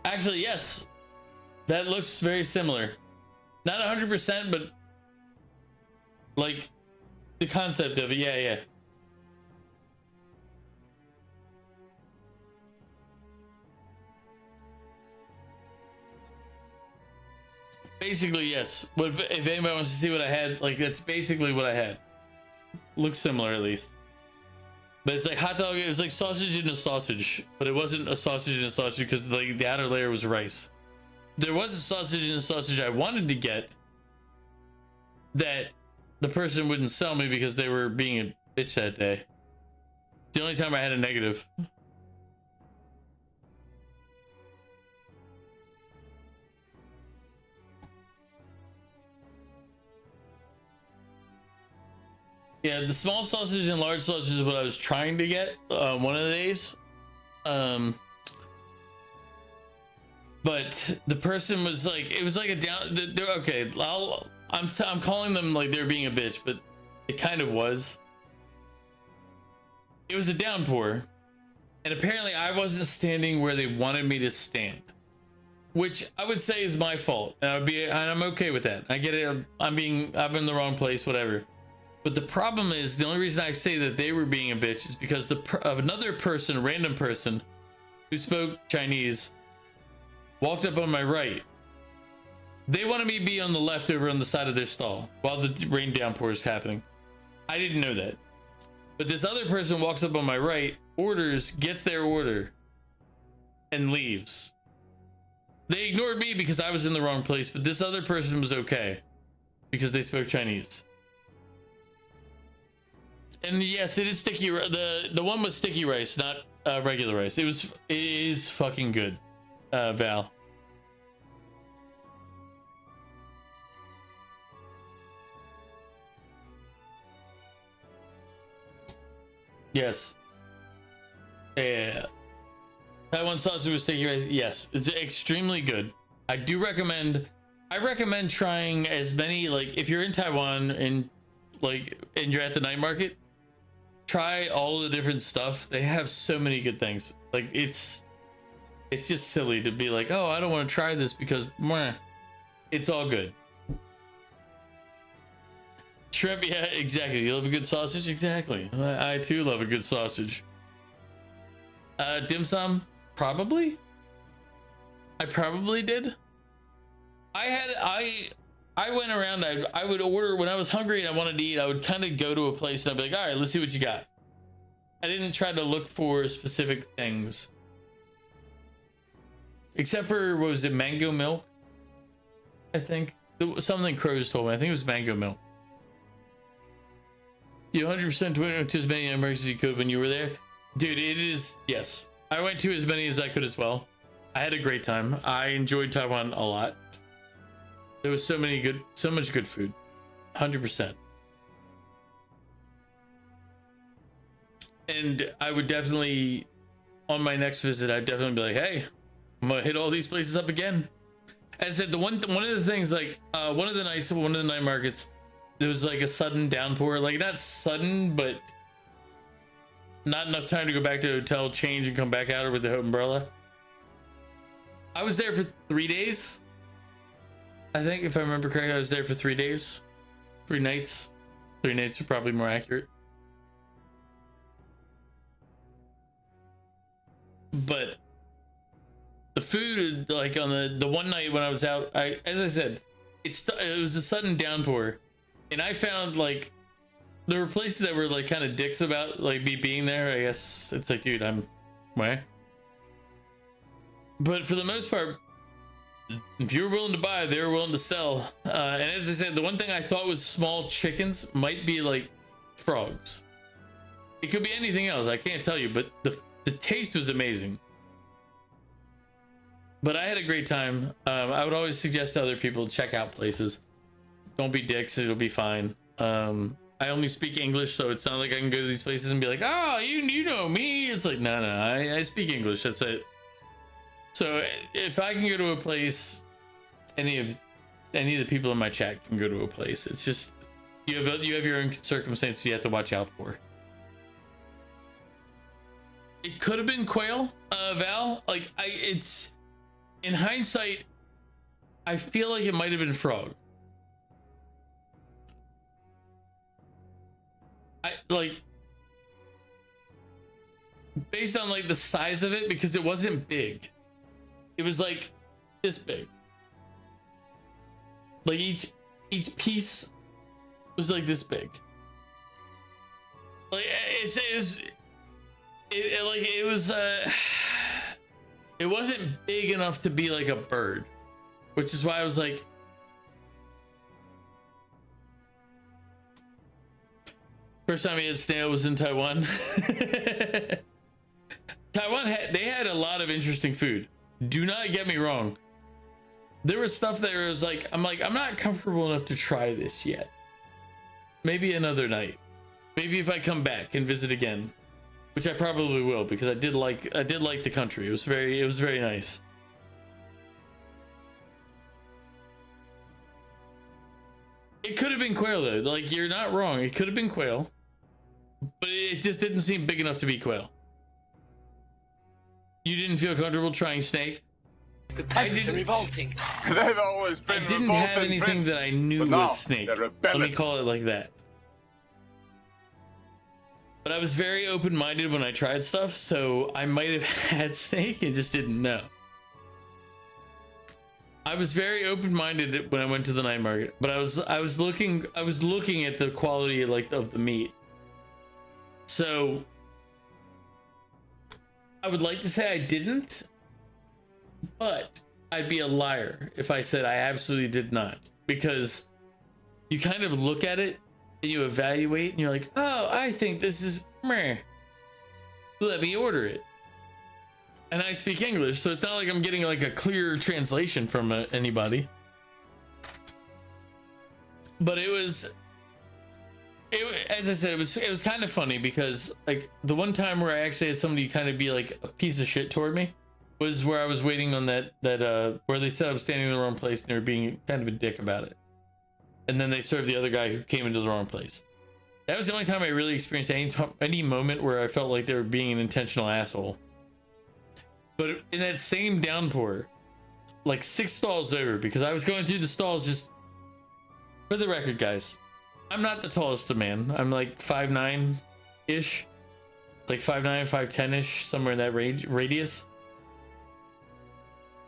Actually, yes. That looks very similar. Not 100%, but like the concept of it. Yeah. Basically, yes. But if anybody wants to see what I had, like that's basically what I had. Looks similar at least. But it's like hot dog. It was like sausage in a sausage, but it wasn't a sausage in a sausage because like the outer layer was rice. There was a sausage in a sausage I wanted to get that the person wouldn't sell me because they were being a bitch that day. The only time I had a negative. Yeah, the small sausage and large sausage is what I was trying to get one of the days. But the person was like, it was like a down. Okay, I'm calling them like they're being a bitch, but it kind of was. It was a downpour, and apparently I wasn't standing where they wanted me to stand, which I would say is my fault, and I'm okay with that. I get it. I'm in the wrong place, whatever. But the problem is, the only reason I say that they were being a bitch is because of another person, a random person, who spoke Chinese, walked up on my right. They wanted me to be on the left over on the side of their stall while the rain downpour is happening. I didn't know that. But this other person walks up on my right, gets their order, and leaves. They ignored me because I was in the wrong place, but this other person was okay because they spoke Chinese. And yes, it is sticky. The one was sticky rice, not regular rice. It is fucking good, Val. Yes. Yeah. Taiwan sausage with sticky rice. Yes, it's extremely good. I recommend trying as many, like if you're in Taiwan and you're at the night market, try all the different stuff. They have so many good things. Like it's just silly to be like, oh, I don't want to try this because it's all good. Shrimp, yeah, exactly. You love a good sausage? Exactly. I too love a good sausage. Dim sum? Probably. I probably did. I went around, I would order when I was hungry and I wanted to eat. I would kind of go to a place and I'd be like, all right, let's see what you got. I didn't try to look for specific things. Except for, what was it, mango milk? I think. Something Crows told me. I think it was mango milk. You 100% went to as many emergencies you could when you were there? Dude, it is, yes. I went to as many as I could as well. I had a great time. I enjoyed Taiwan a lot. There was so much good food. 100%. And I would definitely, on my next visit, I'd definitely be like, hey, I'm gonna hit all these places up again. As I said, one of the things, like one of the night markets, there was like a sudden downpour. Like not sudden, but not enough time to go back to the hotel, change, and come back out with the umbrella. I was there for 3 days. I think, if I remember correctly, I was there for 3 days. 3 nights. 3 nights are probably more accurate. But the food, like on the one night when I was out, as I said, it was a sudden downpour. And I found, like, there were places that were, like, kind of dicks about, like, me being there. I guess it's like, dude, I'm where? But for the most part, if you were willing to buy, they were willing to sell. And as I said, the one thing I thought was small chickens might be like frogs. It could be anything else. I can't tell you, but the taste was amazing. But I had a great time. I would always suggest to other people to check out places. Don't be dicks. It'll be fine. I only speak English, so it's not like I can go to these places and be like, oh, you know me. It's like, no, I speak English. That's it. So if I can go to a place, any of the people in my chat can go to a place. It's just you have your own circumstances you have to watch out for. It could have been quail, Val. Like it's in hindsight, I feel like it might have been frog. Like based on like the size of it, because it wasn't big. It was like this big. Like each piece was like this big. Like it wasn't big enough to be like a bird, which is why I was like, first time I had snail was in Taiwan. Taiwan had a lot of interesting food. Do not get me wrong. There was stuff there was like, I'm not comfortable enough to try this yet. Maybe another night. Maybe if I come back and visit again, which I probably will, because I did like the country. It was very nice. It could have been quail though. Like, you're not wrong. It could have been quail, but it just didn't seem big enough to be quail. You didn't feel comfortable trying snake? The peasants are revolting. They've always been I didn't have anything that I knew was snake. Let me call it like that. But I was very open-minded when I tried stuff, so I might have had snake and just didn't know. I was very open-minded when I went to the night market, but I was looking at the quality of the meat. So I would like to say I didn't, but I'd be a liar if I said I absolutely did not, because you kind of look at it and you evaluate and you're like, oh, I think this is meh. Let me order it. And I speak English, so it's not like I'm getting like a clear translation from anybody. But as I said, it was kind of funny, because like the one time where I actually had somebody kind of be like a piece of shit toward me was where I was waiting on that where they said I was standing in the wrong place and they were being kind of a dick about it. And then they served the other guy who came into the wrong place. That was the only time I really experienced any moment where I felt like they were being an intentional asshole. But in that same downpour, like 6 stalls over, because I was going through the stalls, just for the record, guys, I'm not the tallest of man. I'm like 5'9"-ish, like 5'9", 5'10"-ish, somewhere in that radius.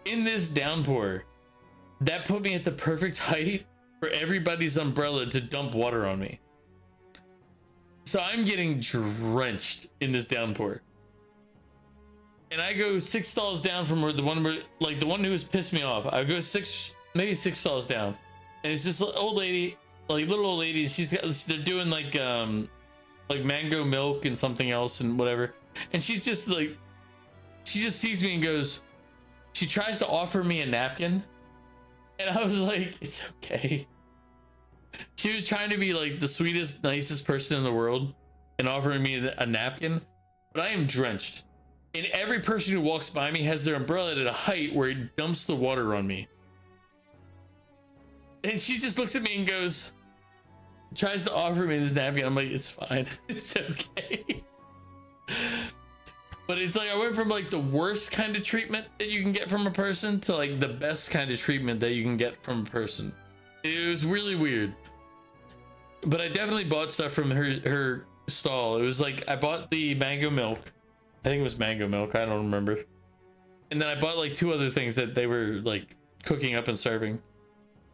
In this downpour, that put me at the perfect height for everybody's umbrella to dump water on me. So I'm getting drenched in this downpour. And I go 6 stalls down from where the one who was pissed me off. I go maybe 6 stalls down. And it's this old lady, like little old lady. They're doing like mango milk and something else and whatever. And she's just like, she just sees me and goes, she tries to offer me a napkin. And I was like, it's okay. She was trying to be like the sweetest, nicest person in the world and offering me a napkin, but I am drenched. And every person who walks by me has their umbrella at a height where it dumps the water on me. And she just looks at me and goes, tries to offer me this napkin. I'm like, it's fine. It's okay. But it's like I went from like the worst kind of treatment that you can get from a person to like the best kind of treatment that you can get from a person. It was really weird. But I definitely bought stuff from her stall. It was like I bought the mango milk. I think it was mango milk. I don't remember. And then I bought like 2 other things that they were like cooking up and serving.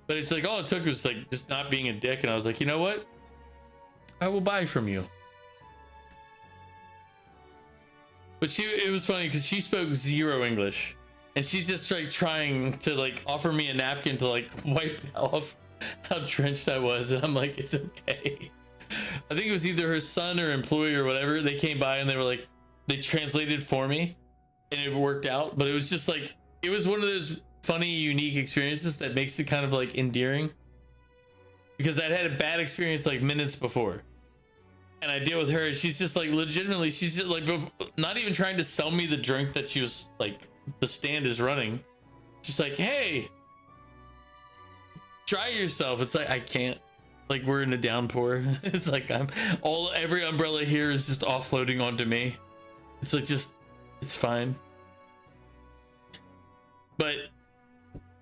But it's like all it took was like just not being a dick. And I was like, you know what? I will buy from you. But it was funny because she spoke 0 English. and she's just like trying to like offer me a napkin to like wipe off how drenched I was, and I'm like, it's okay. I think it was either her son or employee or whatever. They came by and they were like, they translated for me, and it worked out. But it was just like, it was one of those funny, unique experiences that makes it kind of like endearing, because I'd had a bad experience like minutes before, and I deal with her, and she's just like, legitimately, she's just like, not even trying to sell me the drink that she was like, the stand is running, just like, hey, try yourself. It's like, I can't, like, we're in a downpour. It's like every umbrella here is just offloading onto me. It's like, just, it's fine. But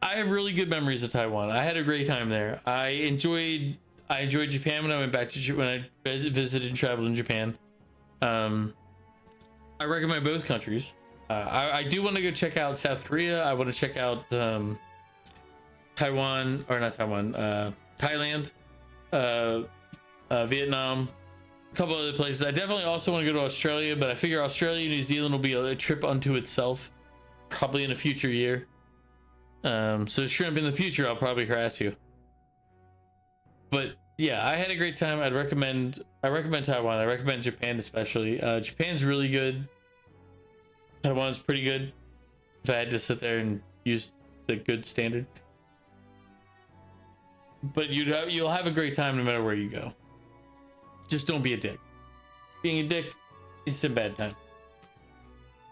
I have really good memories of Taiwan. I had a great time there. I enjoyed Japan when I went back to when I visited and traveled in Japan. I recommend both countries. I do want to go check out South Korea. I want to check out Taiwan, or not Taiwan, Thailand, Vietnam, a couple other places. I definitely also want to go to Australia, but I figure Australia, New Zealand will be a trip unto itself, probably in a future year. So Shrimp, in the future, I'll probably harass you. But yeah, I had a great time. I recommend Taiwan. I recommend Japan especially. Japan's really good. Taiwan's pretty good. If I had to sit there and use the good standard. But you'll have a great time no matter where you go. Just don't be a dick. Being a dick, it's a bad time.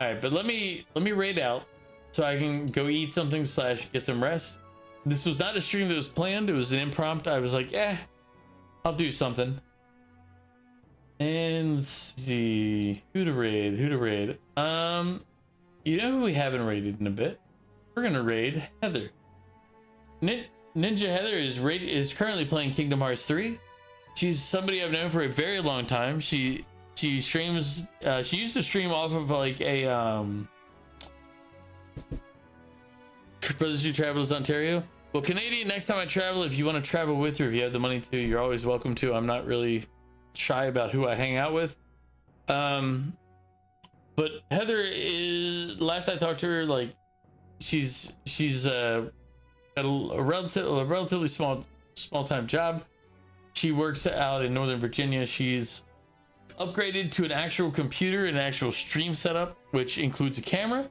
All right, but let me raid out so I can go eat something / get some rest. This was not a stream that was planned. It was an impromptu. I was like, I'll do something. And let's see, who to raid. You know who we haven't raided in a bit? We're gonna raid Heather. Ninja Heather is currently playing Kingdom Hearts 3. She's somebody I've known for a very long time. She streams. She used to stream off of like a Brothers Who Travels Ontario. Well, Canadian, next time I travel, if you want to travel with her, if you have the money to, you're always welcome to. I'm not really shy about who I hang out with. But Heather is, last I talked to her, like she's at a relatively small time job. She works out in Northern Virginia. She's upgraded to an actual computer, an actual stream setup, which includes a camera.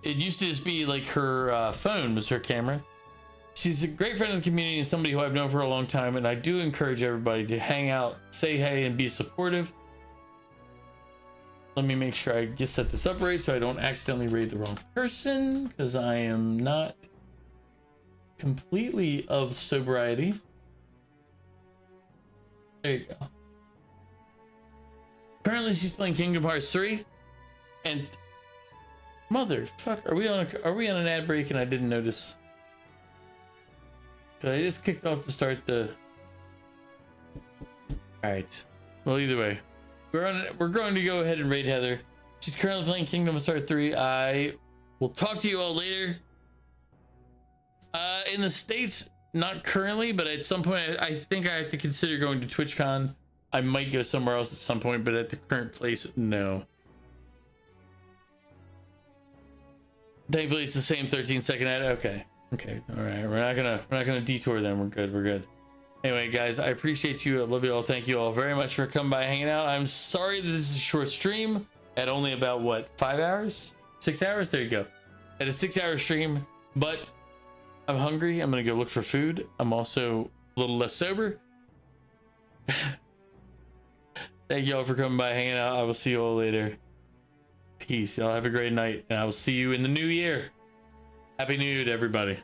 It used to just be like her phone was her camera. She's a great friend of the community and somebody who I've known for a long time, and I do encourage everybody to hang out, say hey, and be supportive. Let me make sure I just set this up right so I don't accidentally raid the wrong person, because I am not completely of sobriety. There you go. Currently she's playing Kingdom Hearts 3, and motherfucker, are we on an ad break and I didn't notice? I just kicked off to start the. Alright. Well, either way. We're going to go ahead and raid Heather. She's currently playing Kingdom Hearts 3. I will talk to you all later. In the States, not currently, but at some point, I think I have to consider going to TwitchCon. I might go somewhere else at some point, but at the current place, no. Thankfully, it's the same 13-second ad. Okay. All right. We're not gonna detour them. We're good. Anyway, guys, I appreciate you. I love you all. Thank you all very much for coming by, hanging out. I'm sorry that this is a short stream at only about what, 5 hours, 6 hours. There you go. At a 6-hour stream, but I'm hungry. I'm gonna go look for food. I'm also a little less sober. Thank you all for coming by, hanging out. I will see you all later. Peace. Y'all have a great night, and I will see you in the new year. Happy New Year to everybody.